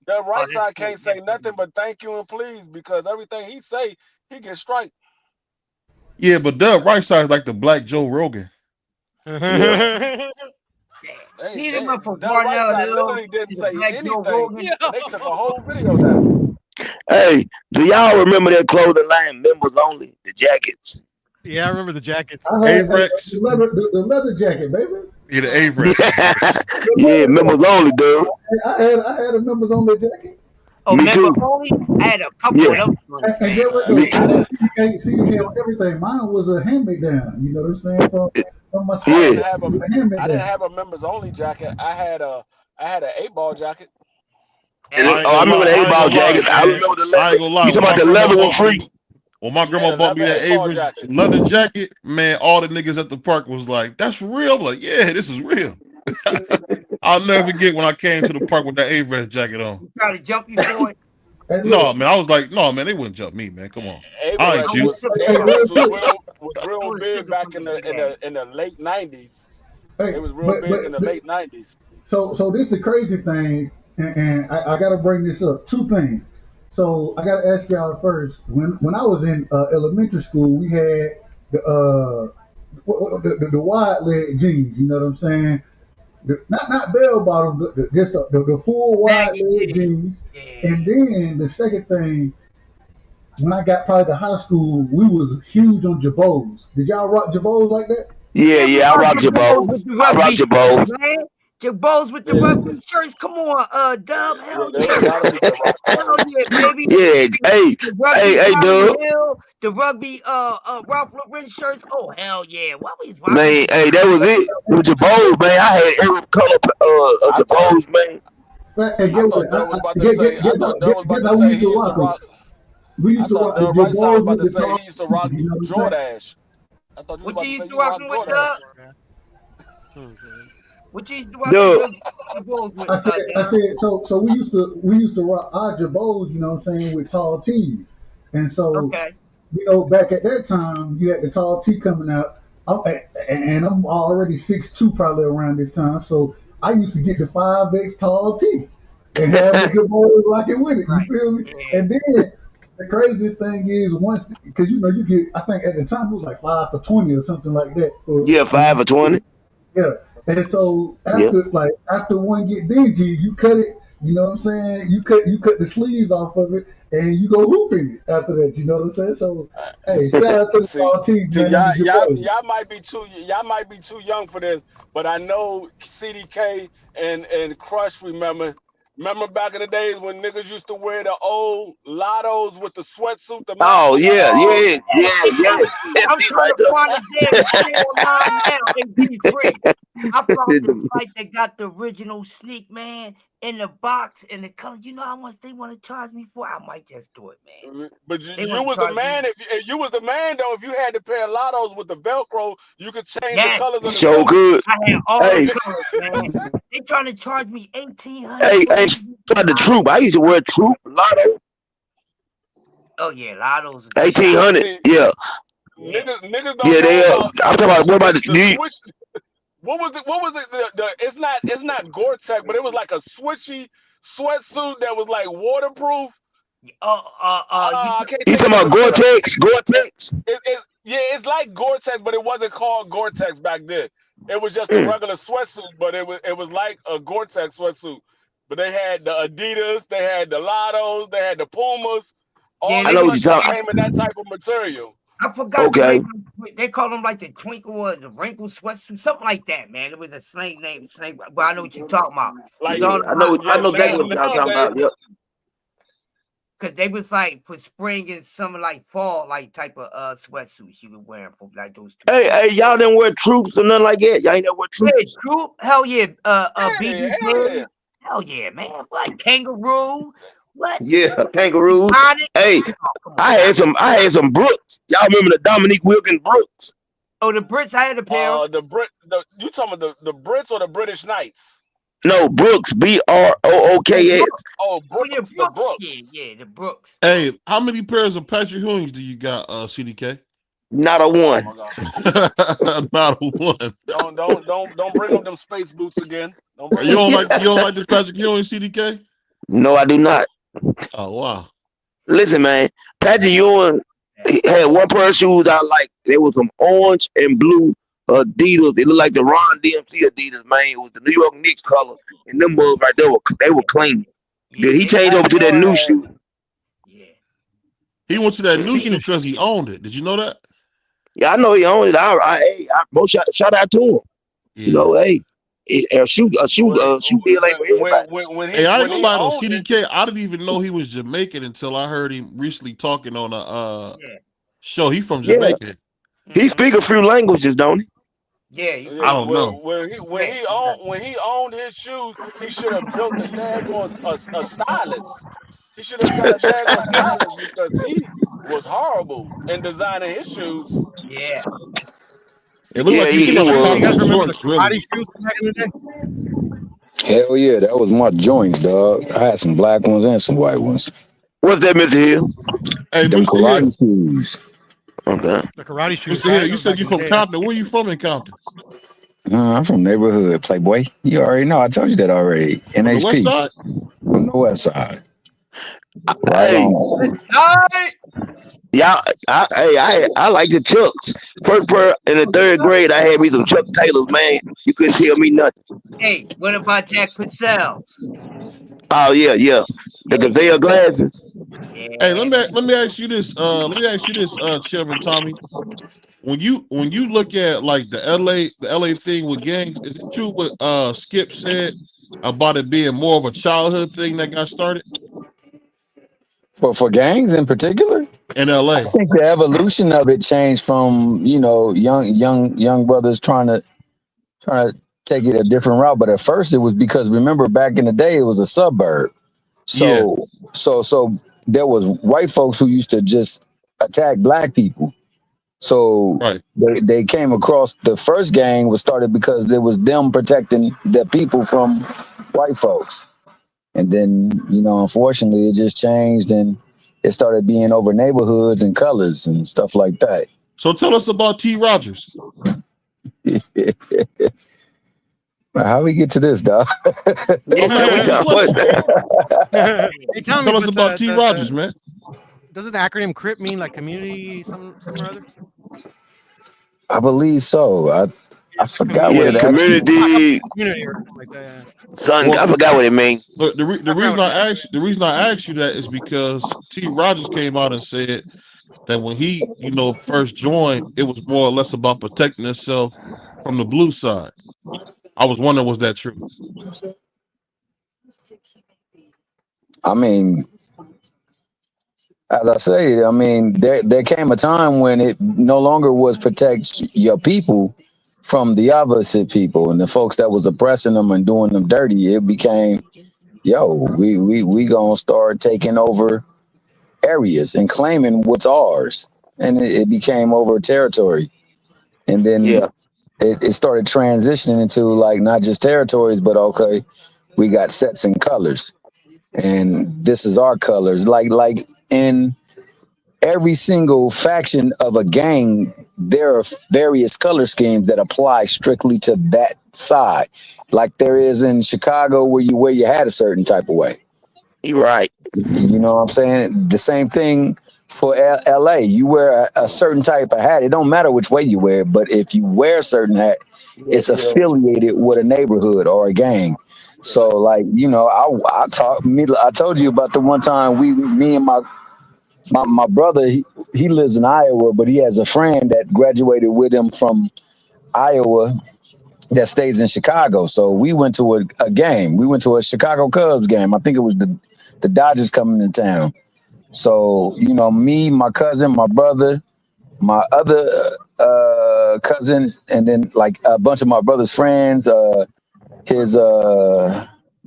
The right side can't say nothing but thank you and please, because everything he say, he get strike. Yeah, but the right side is like the black Joe Rogan. The right side literally didn't say anything. They took a whole video down. Hey, do y'all remember that clothing line, members only, the jackets? Yeah, I remember the jackets. Avrex. The leather jacket, baby. Yeah, the Avrex. Yeah, members only, dude. I had a members only jacket. Oh, Me member too. only? I had a couple Yeah. of them. And get what Me though? too. CDK on everything. Mine was a hand me down. You know what I'm saying? From my I stepdad, Yeah. didn't have a a hand me I didn't down. have a members only jacket. I had an 8-ball jacket. I Hey, ain't Oh, I gonna remember lie. the I ain't 8-ball gonna lie, jackets. I man. remember the I leather. ain't gonna lie. You talking about the leather one free? When my Yeah, grandma the bought leather me that 8-ball Average jacket. leather jacket, man, all the niggas at the park was like, "That's for real." I'm like, yeah, this is real. I'll never forget when I came to the park with that Average jacket on. you try to jump you for it? Hey, No, look. man, I was like, no, man, they wouldn't jump me, man. Come on, I ain't Averex I you. was was tripping Hey, from real Averex the quick. was I real was big tripping back from the beginning. in the late 90s. Hey, It was real big in the late 90s. so this is the crazy thing, and I got to bring this up. Two things. So I got to ask y'all first. When I was in elementary school, we had the wide leg jeans. You know what I'm saying? Not bell bottom, but just the full wide Baggy leg jeans. jeans. Yeah. And then the second thing, when I got probably to high school, we was huge on Jabos. Did y'all rock Jabos like that? Yeah, Yeah, we yeah. I got rock your Jabos with bows. the I rock rugby your shirts, bows. man. Jabos with the Yeah, rugby shirts. Come on, Dub. yeah. Hell There was yeah. a lot of people that rocked Hell those. yeah, baby. Yeah. Hey, The rugby hey, Tommy Dub. Hill, the rugby Ralph Lauren shirts. Oh hell yeah. What we rocking? Man, hey, that was it. With your bows, man. I had every color of I your thought bows, man. And I get thought what? Dub was about to say. I thought Dub was about Guess to how we say used he to used to rock them. rock. We I used to thought rock the Dub Right Side was Jabos about with to the say tall he used to rock tees. You know what I'm saying? Jordache. I thought you was What about you to say used to you rock rocking with, Jordache. Dub? What you used to rocking Dub. the Jabos with, I Dub? said, so we used to rock our Jabos, you know what I'm saying, with tall tees. And so, Okay. back at that time, you had the tall tee coming out. And I'm already 6'2", probably around this time. So I used to get the 5X tall tee and have the Jabos rocking with it. You Right. feel me? Yeah. And then the craziest thing is because you get, I think at the time it was like 5 for 20 or something like that. Yeah, 5 or 20. Yeah. And so Yeah. after one get dingy, you cut it, you know what I'm saying? You cut the sleeves off of it and you go hooping it after that, you know what I'm saying? So hey, shout out to the See, tall tees, see, man, and the Jabos. y'all might be too young for this, but I know CDK and Crush remember back in the days when niggas used to wear the old lottos with the sweatsuit, the Oh, matching yeah, Oh, yeah, hey, yeah, hey, yeah. hey, That's I'm it trying right to find a damn shit online now in P3. I found the there. site that got the original sneak, man, in the box and the color. You know how much they want to charge me for? I might just do it, man. But They you want to was the charge me. man. If you was the man though, if you had the pair of lottos with the Velcro, you could change the Yes, colors of the So suit. good. I had all the Hey, colors, man. They trying to charge me 1,800 hey, for hey, this. shout out the troop. I used to wear troop, lotto, Oh yeah, Lotto's the shot. 1800. See, Yeah, Yeah. niggas don't yeah, know they. about I'm talking about what about the the? switch. What was it? What was it? It's not Gore-Tex, but it was like a swishy sweatsuit that was like waterproof. You I can't You think of talking the about material. Gore-Tex? Gore-Tex? Yeah, it's like Gore-Tex, but it wasn't called Gore-Tex back then. It was just a regular sweatsuit, but it was like a Gore-Tex sweatsuit. But they had the Adidas, they had the Lottos, they had the Pumas. Yeah, All I the they know what was. you're sweatsuits talking. came in that type of material. I forgot the Okay. name. They call them like the twinkle or the wrinkle sweatsuit, something like that, man. It was a slang name, but I know what you're talking about. Like It's all Yeah, about I yeah, know exactly what y'all talking nowadays about. Yep. because they was like for spring and summer, like fall, like type of sweatsuits you could wear for like those two Hey, seasons. hey, y'all didn't wear troops or nothing like that. Y'all ain't never wear Yeah, troops. troop, hell yeah, yeah, BB yeah. bird, hell yeah, man. What kangaroo? What Yeah, kangaroos. exotic? Hey, Oh, come on, man. I had some Brooks. Y'all remember the Dominique Wilkins Brooks? Oh, the Brits, I had a pair of. You talking about the Brits or the British Knights? No, Brooks. Oh, Brooks. Brooks. Oh, Oh yeah, The Brooks. Brooks. Yeah, the Brooks. Hey, how many pairs of Patrick Ewings do you got, CDK? Not a Oh one. my God! Not one. Don't bring up them space boots again. Don't bring You up them don't space boots. like this Patrick Ewing, CDK? No, I do not. Oh wow. Listen, man. Patrick Ewing he had one pair of shoes I like. There was some orange and blue Adidas. It looked like the Ron DMC Adidas, man. It was the New York Knicks color, and them boys right there they were clean. Yeah, Then he they changed over Patrick to that Ewing new had shoe. yeah. He went to that new Speaking shoe of because he owned it. Did you know that? Yeah, I know he owned it. Shout out to him. You Yeah. know, hey, shoe deal ain't for everybody. Hey, I ain't when gonna he lie though. owned it, CDK, I didn't even know he was Jamaican until I heard him recently talking on a show. He from Yeah, Jamaica. he speak a few languages, don't he? Yeah, I don't know. when he owned his shoes, he should have built a daggone a stylist. He should have got a daggone stylist because he was horrible in designing his shoes. Yeah. It looked Yeah, like he he trying to was. copy You guys the remember the shorts, really. karate shoes from back in the day? Hell yeah, that was my joints, dog. I had some black ones and some white ones. What's that, Mr. Hill? Hey, Them Mr. Hill. karate shoes. Okay. The karate shoes. Mr. Hill, you From said back you in the from day. Compton. Where you from in Compton? I'm from neighborhood, Playboy. You already know. I told you that already. From the west NHP. side? From the west side. Right Hey, on. y'all, I like the Chucks. First part in the third grade, I had me some Chuck Taylors, man. You couldn't tell me nothing. Hey, what about Jack Purcell? Oh yeah. The Gazelle glasses. Yeah. Hey, let me ask you this. Chairman Tommy. When you look at like the LA thing with gangs, is it true what Skip said about it being more of a childhood thing that got started For gangs in particular? in LA? I think the evolution of it changed from, young brothers trying to take it a different route. But at first it was because, remember, back in the day it was a suburb. Yeah. So there was white folks who used to just attack black people. So Right. they came across, the first gang was started because it was them protecting the people from white folks. And then, unfortunately it just changed and it started being over neighborhoods and colors and stuff like that. So tell us about T. Rogers. How we get to this, dog? Yeah, man, we got what? Hey, Tell us about T. Rogers, man. Doesn't the acronym CRIP mean like community some or other? I believe so. I forgot what it actually. Community. Or something like that. Son, I forgot what it means. But the reason I asked you that is because T. Rogers came out and said that when he, first joined, it was more or less about protecting himself from the blue side. I was wondering, was that true? I mean, as I say, there came a time when it no longer was protect your people from the opposite people and the folks that was oppressing them and doing them dirty. It became, we gonna start taking over areas and claiming what's ours, and it became over territory, and then it started transitioning into like not just territories, but okay, we got sets and colors, and this is our colors. Like in every single faction of a gang, there are various color schemes that apply strictly to that side, like there is in Chicago where you wear your hat a certain type of way. You're right. You know what I'm saying? The same thing for LA. You wear a certain type of hat. It don't matter which way you wear it, but if you wear a certain hat, it's affiliated with a neighborhood or a gang. So like, I told you about the one time me and my brother, he lives in Iowa, but he has a friend that graduated with him from Iowa that stays in Chicago. So we went to a game. We went to a Chicago Cubs game. I think it was the Dodgers coming to town. So, me, my cousin, my brother, my other cousin, and then like a bunch of my brother's friends, his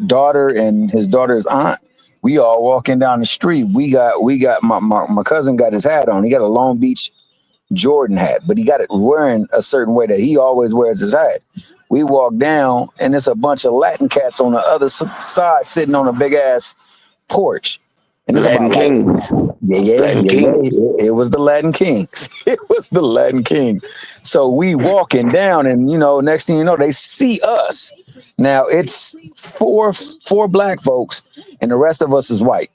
daughter and his daughter's aunt, we all walking down the street. We got my cousin got his hat on. He got a Long Beach Jordan hat, but he got it wearing a certain way that he always wears his hat. We walk down and it's a bunch of Latin cats on the other side sitting on a big ass porch. And it's Latin Kings. It was the Latin Kings. It was the Latin Kings. So we walking down and, next thing you know, they see us. Now it's four black folks and the rest of us is white.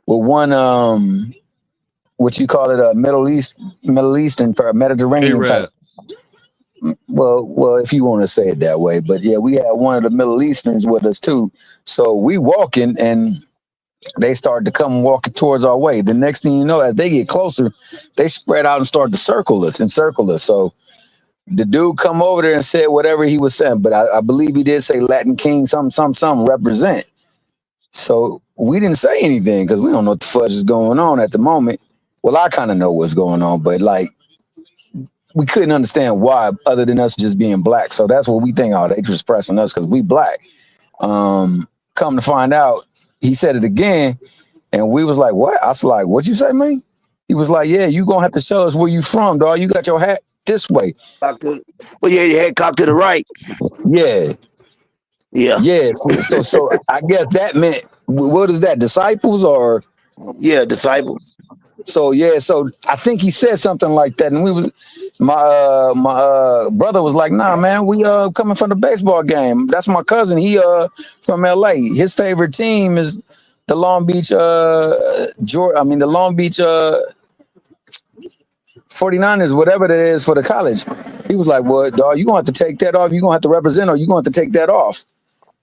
With one, what you call it, a Middle Eastern, Mediterranean type. Well, if you want to say it that way, but yeah, we had one of the Middle Easterns with us too. So we walking and they started to come walking towards our way. The next thing you know, as they get closer, they spread out and start to circle us. So the dude come over there and said whatever he was saying, but I believe he did say Latin King, something represent. So we didn't say anything because we don't know what the fudge is going on at the moment. Well, I kind of know what's going on, but like we couldn't understand why, other than us just being black. So that's what we think. Oh, they just pressing us because we black. Come to find out, he said it again, and we was like, "What?" I was like, "What you say, man?" He was like, "Yeah, you gonna have to show us where you from, dog. You got your hat this way." Well, yeah, your head cocked to the right. Yeah. Yeah. Yeah. So I guess that meant, what is that? Disciples or? Yeah, disciples. So yeah, so I think he said something like that, and we was my brother was like, "Nah, man, we coming from the baseball game. That's my cousin. He from LA. His favorite team is the Long Beach the Long Beach 49ers, whatever that is for the college." He was like, "Well, dog, you gonna have to take that off. You gonna have to represent, or you gonna have to take that off."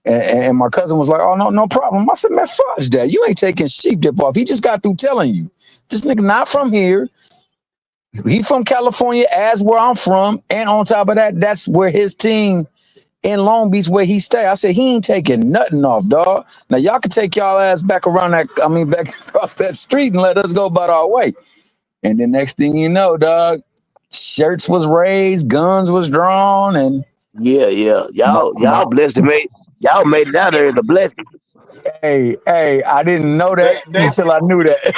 And my cousin was like, "Oh, no problem." I said, "Man, fudge that. You ain't taking sheep dip off. He just got through telling you. This nigga not from here. He from California, as where I'm from. And on top of that, that's where his team in Long Beach, where he stay." I said, "He ain't taking nothing off, dog. Now y'all can take y'all ass back around back across that street and let us go about our way." And the next thing you know, dog, shirts was raised, guns was drawn, and yeah. Y'all blessed to make y'all made it out there as a blessing. Hey, I didn't know that until I knew that.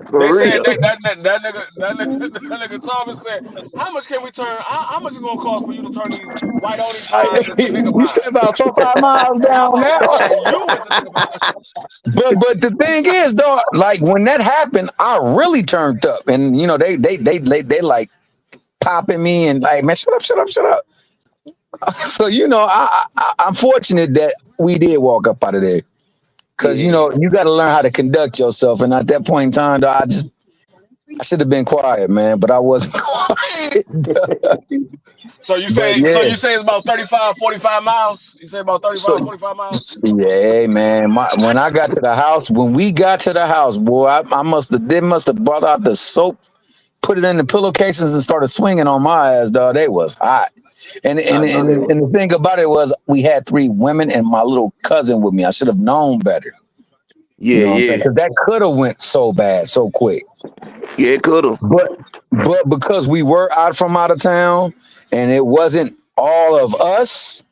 For They said real. that nigga Thomas said, "How much can we turn? How much is it gonna cost for you to turn these white only pies into nigga You said pies?" about 4-5 miles I'm down like, that "We way. turning you into nigga pies." But the thing is, though, like when that happened, I really turned up, and you know they like popping me and like, "Man, shut up." So you know, I'm fortunate that we did walk up out of there, because you know you got to learn how to conduct yourself, and at that point in time, though, I should have been quiet, man, but I wasn't quiet. So you But say yeah, it's about 35, 45 miles? You say about 35, so 45 miles? yeah, man. When I got to the house, when we got to the house, boy, they must have brought out the soap, put it in the pillowcases, and started swinging on my ass, dog. They was hot. And I know they were. the thing about it was, we had 3 women and my little cousin with me. I should have known better. You know what I'm saying? Yeah. Because that could have went so bad, so quick. Yeah, it could have. But because we were out of town, and it wasn't all of us,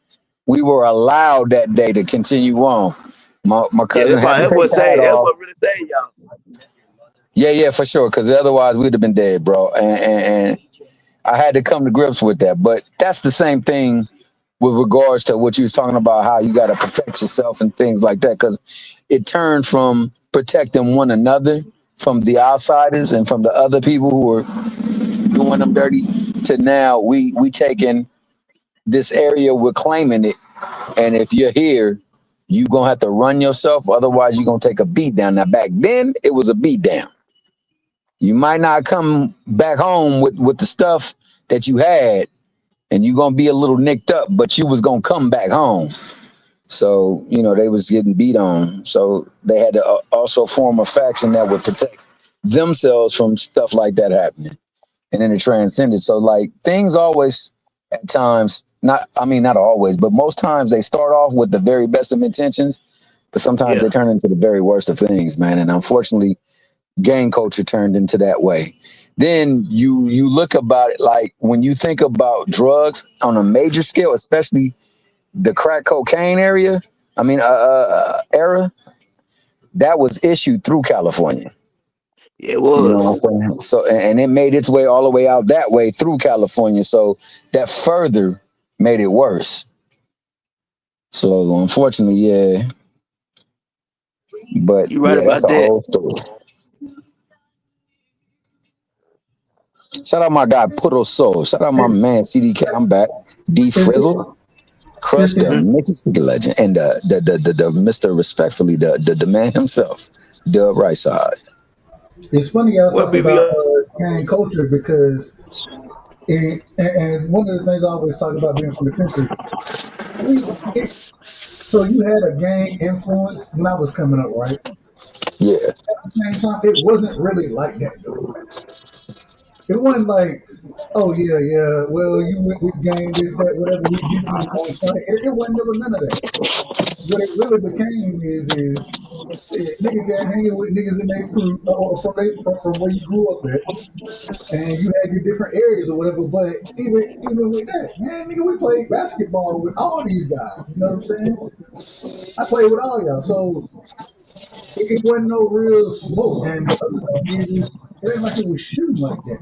we were allowed that day to continue on. My Yeah, cousin had to that's take what the hat say. That's off. what really say, y'all. Yeah, for sure. Because otherwise we'd have been dead, bro. And I had to come to grips with that. But that's the same thing with regards to what you was talking about, how you got to protect yourself and things like that. Because it turned from protecting one another from the outsiders and from the other people who were doing them dirty, to now we taking this area, we're claiming it, and if you're here, you gonna have to run yourself, otherwise you're gonna take a beat down. Now back then it was a beat down. You might not come back home with the stuff that you had, and you're gonna be a little nicked up, but you was gonna come back home. So you know they was getting beat on, so they had to also form a faction that would protect themselves from stuff like that happening. And then it transcended. So like things always, at times, not always, but most times, they start off with the very best of intentions, but sometimes they turn into the very worst of things, man. And unfortunately, gang culture turned into that way. Then you look about it, like when you think about drugs on a major scale, especially the crack cocaine era, that was issued through California. It You know was. what I'm saying? So, and it made its way all the way out that way through California. So that further made it worse. So unfortunately, yeah. But You right yeah, that's about a that. whole story. Shout out my guy Puddle Soul. Shout out my man CDK. I'm back. D Frizzle, Crush the Mickey Sticker Legend, and the Mr. Respectfully, the man himself, Dub Right Side. It's funny y'all What talk about BBO? gang culture, because and one of the things I always talk about being from the country, so you had a gang influence when I was coming up, right? Yeah. At the same time, it wasn't really like that though. It wasn't like, oh yeah, well you went this game, this, that, whatever, we beat you on site. It wasn't never none of that. What it really became is niggas got hanging with niggas in their crew or from where you grew up at, and you had your different areas or whatever. But even with that, man, nigga, we played basketball with all these guys. You know what I'm saying? I played with all y'all, so it wasn't no real smoke. And the other thing is it ain't like it was shooting like that.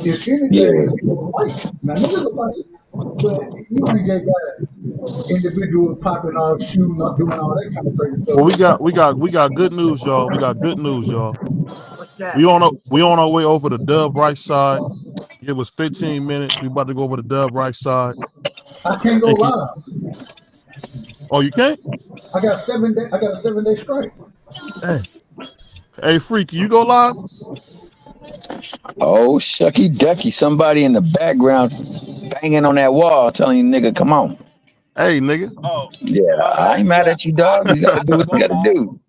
If anything, Yeah. niggas fight. Now niggas will fight, but you ain't just got individuals popping off, shooting up, doing all that kind of crazy stuff. Well, we got good news, y'all. We got good news, y'all. What's that? We on our way over to Dub right side. It was 15 minutes. We about to go over to Dub right side. I can't go And live. oh, you can't? I got a 7-day strike. Hey, Freak, you go live? Oh, shucky ducky. Somebody in the background banging on that wall telling you, nigga, come on. Hey, nigga. Oh, Yeah, my I ain't bad. mad Yeah, at you, dog. You gotta I do gotta what you go gotta live. do.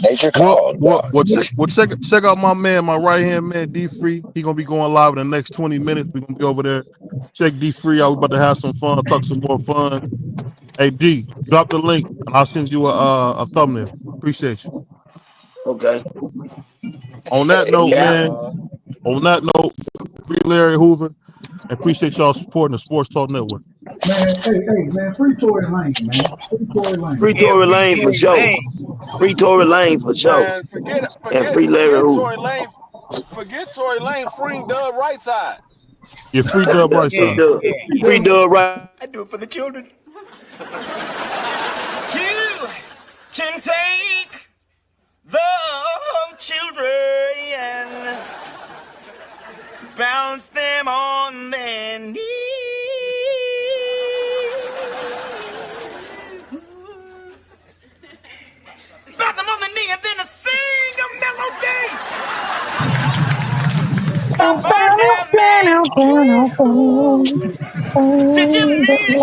Nature Well, call, well, dog. well, check out my man, my right hand man, D Free. He gonna be going live in the next 20 minutes. We gonna be over there. Check D Free out. We about to have some fun, talk some more fun. Hey D, drop the link and I'll send you a thumbnail. Appreciate you. Okay. On that note, Yeah. man. On that note, free Larry Hoover. And appreciate y'all supporting the Sports Talk Network. Man, hey, man, free Tory Lane, man. Free Tory Free Lane. Yeah, Tory free Lane for Tory sure. Lane. Free Tory Lane for sure. Man, And free Larry forget Hoover. Tory Lane. Forget Tory Lane freeing Dub right side. Yeah, free Dub right Free Yeah, side. Dub. yeah. You Free feel me? Dub right. I do it for the children. You can take the children and bounce them on their knees. Bounce them on the knee and then sing a melody. Burn that man. Did you miss me?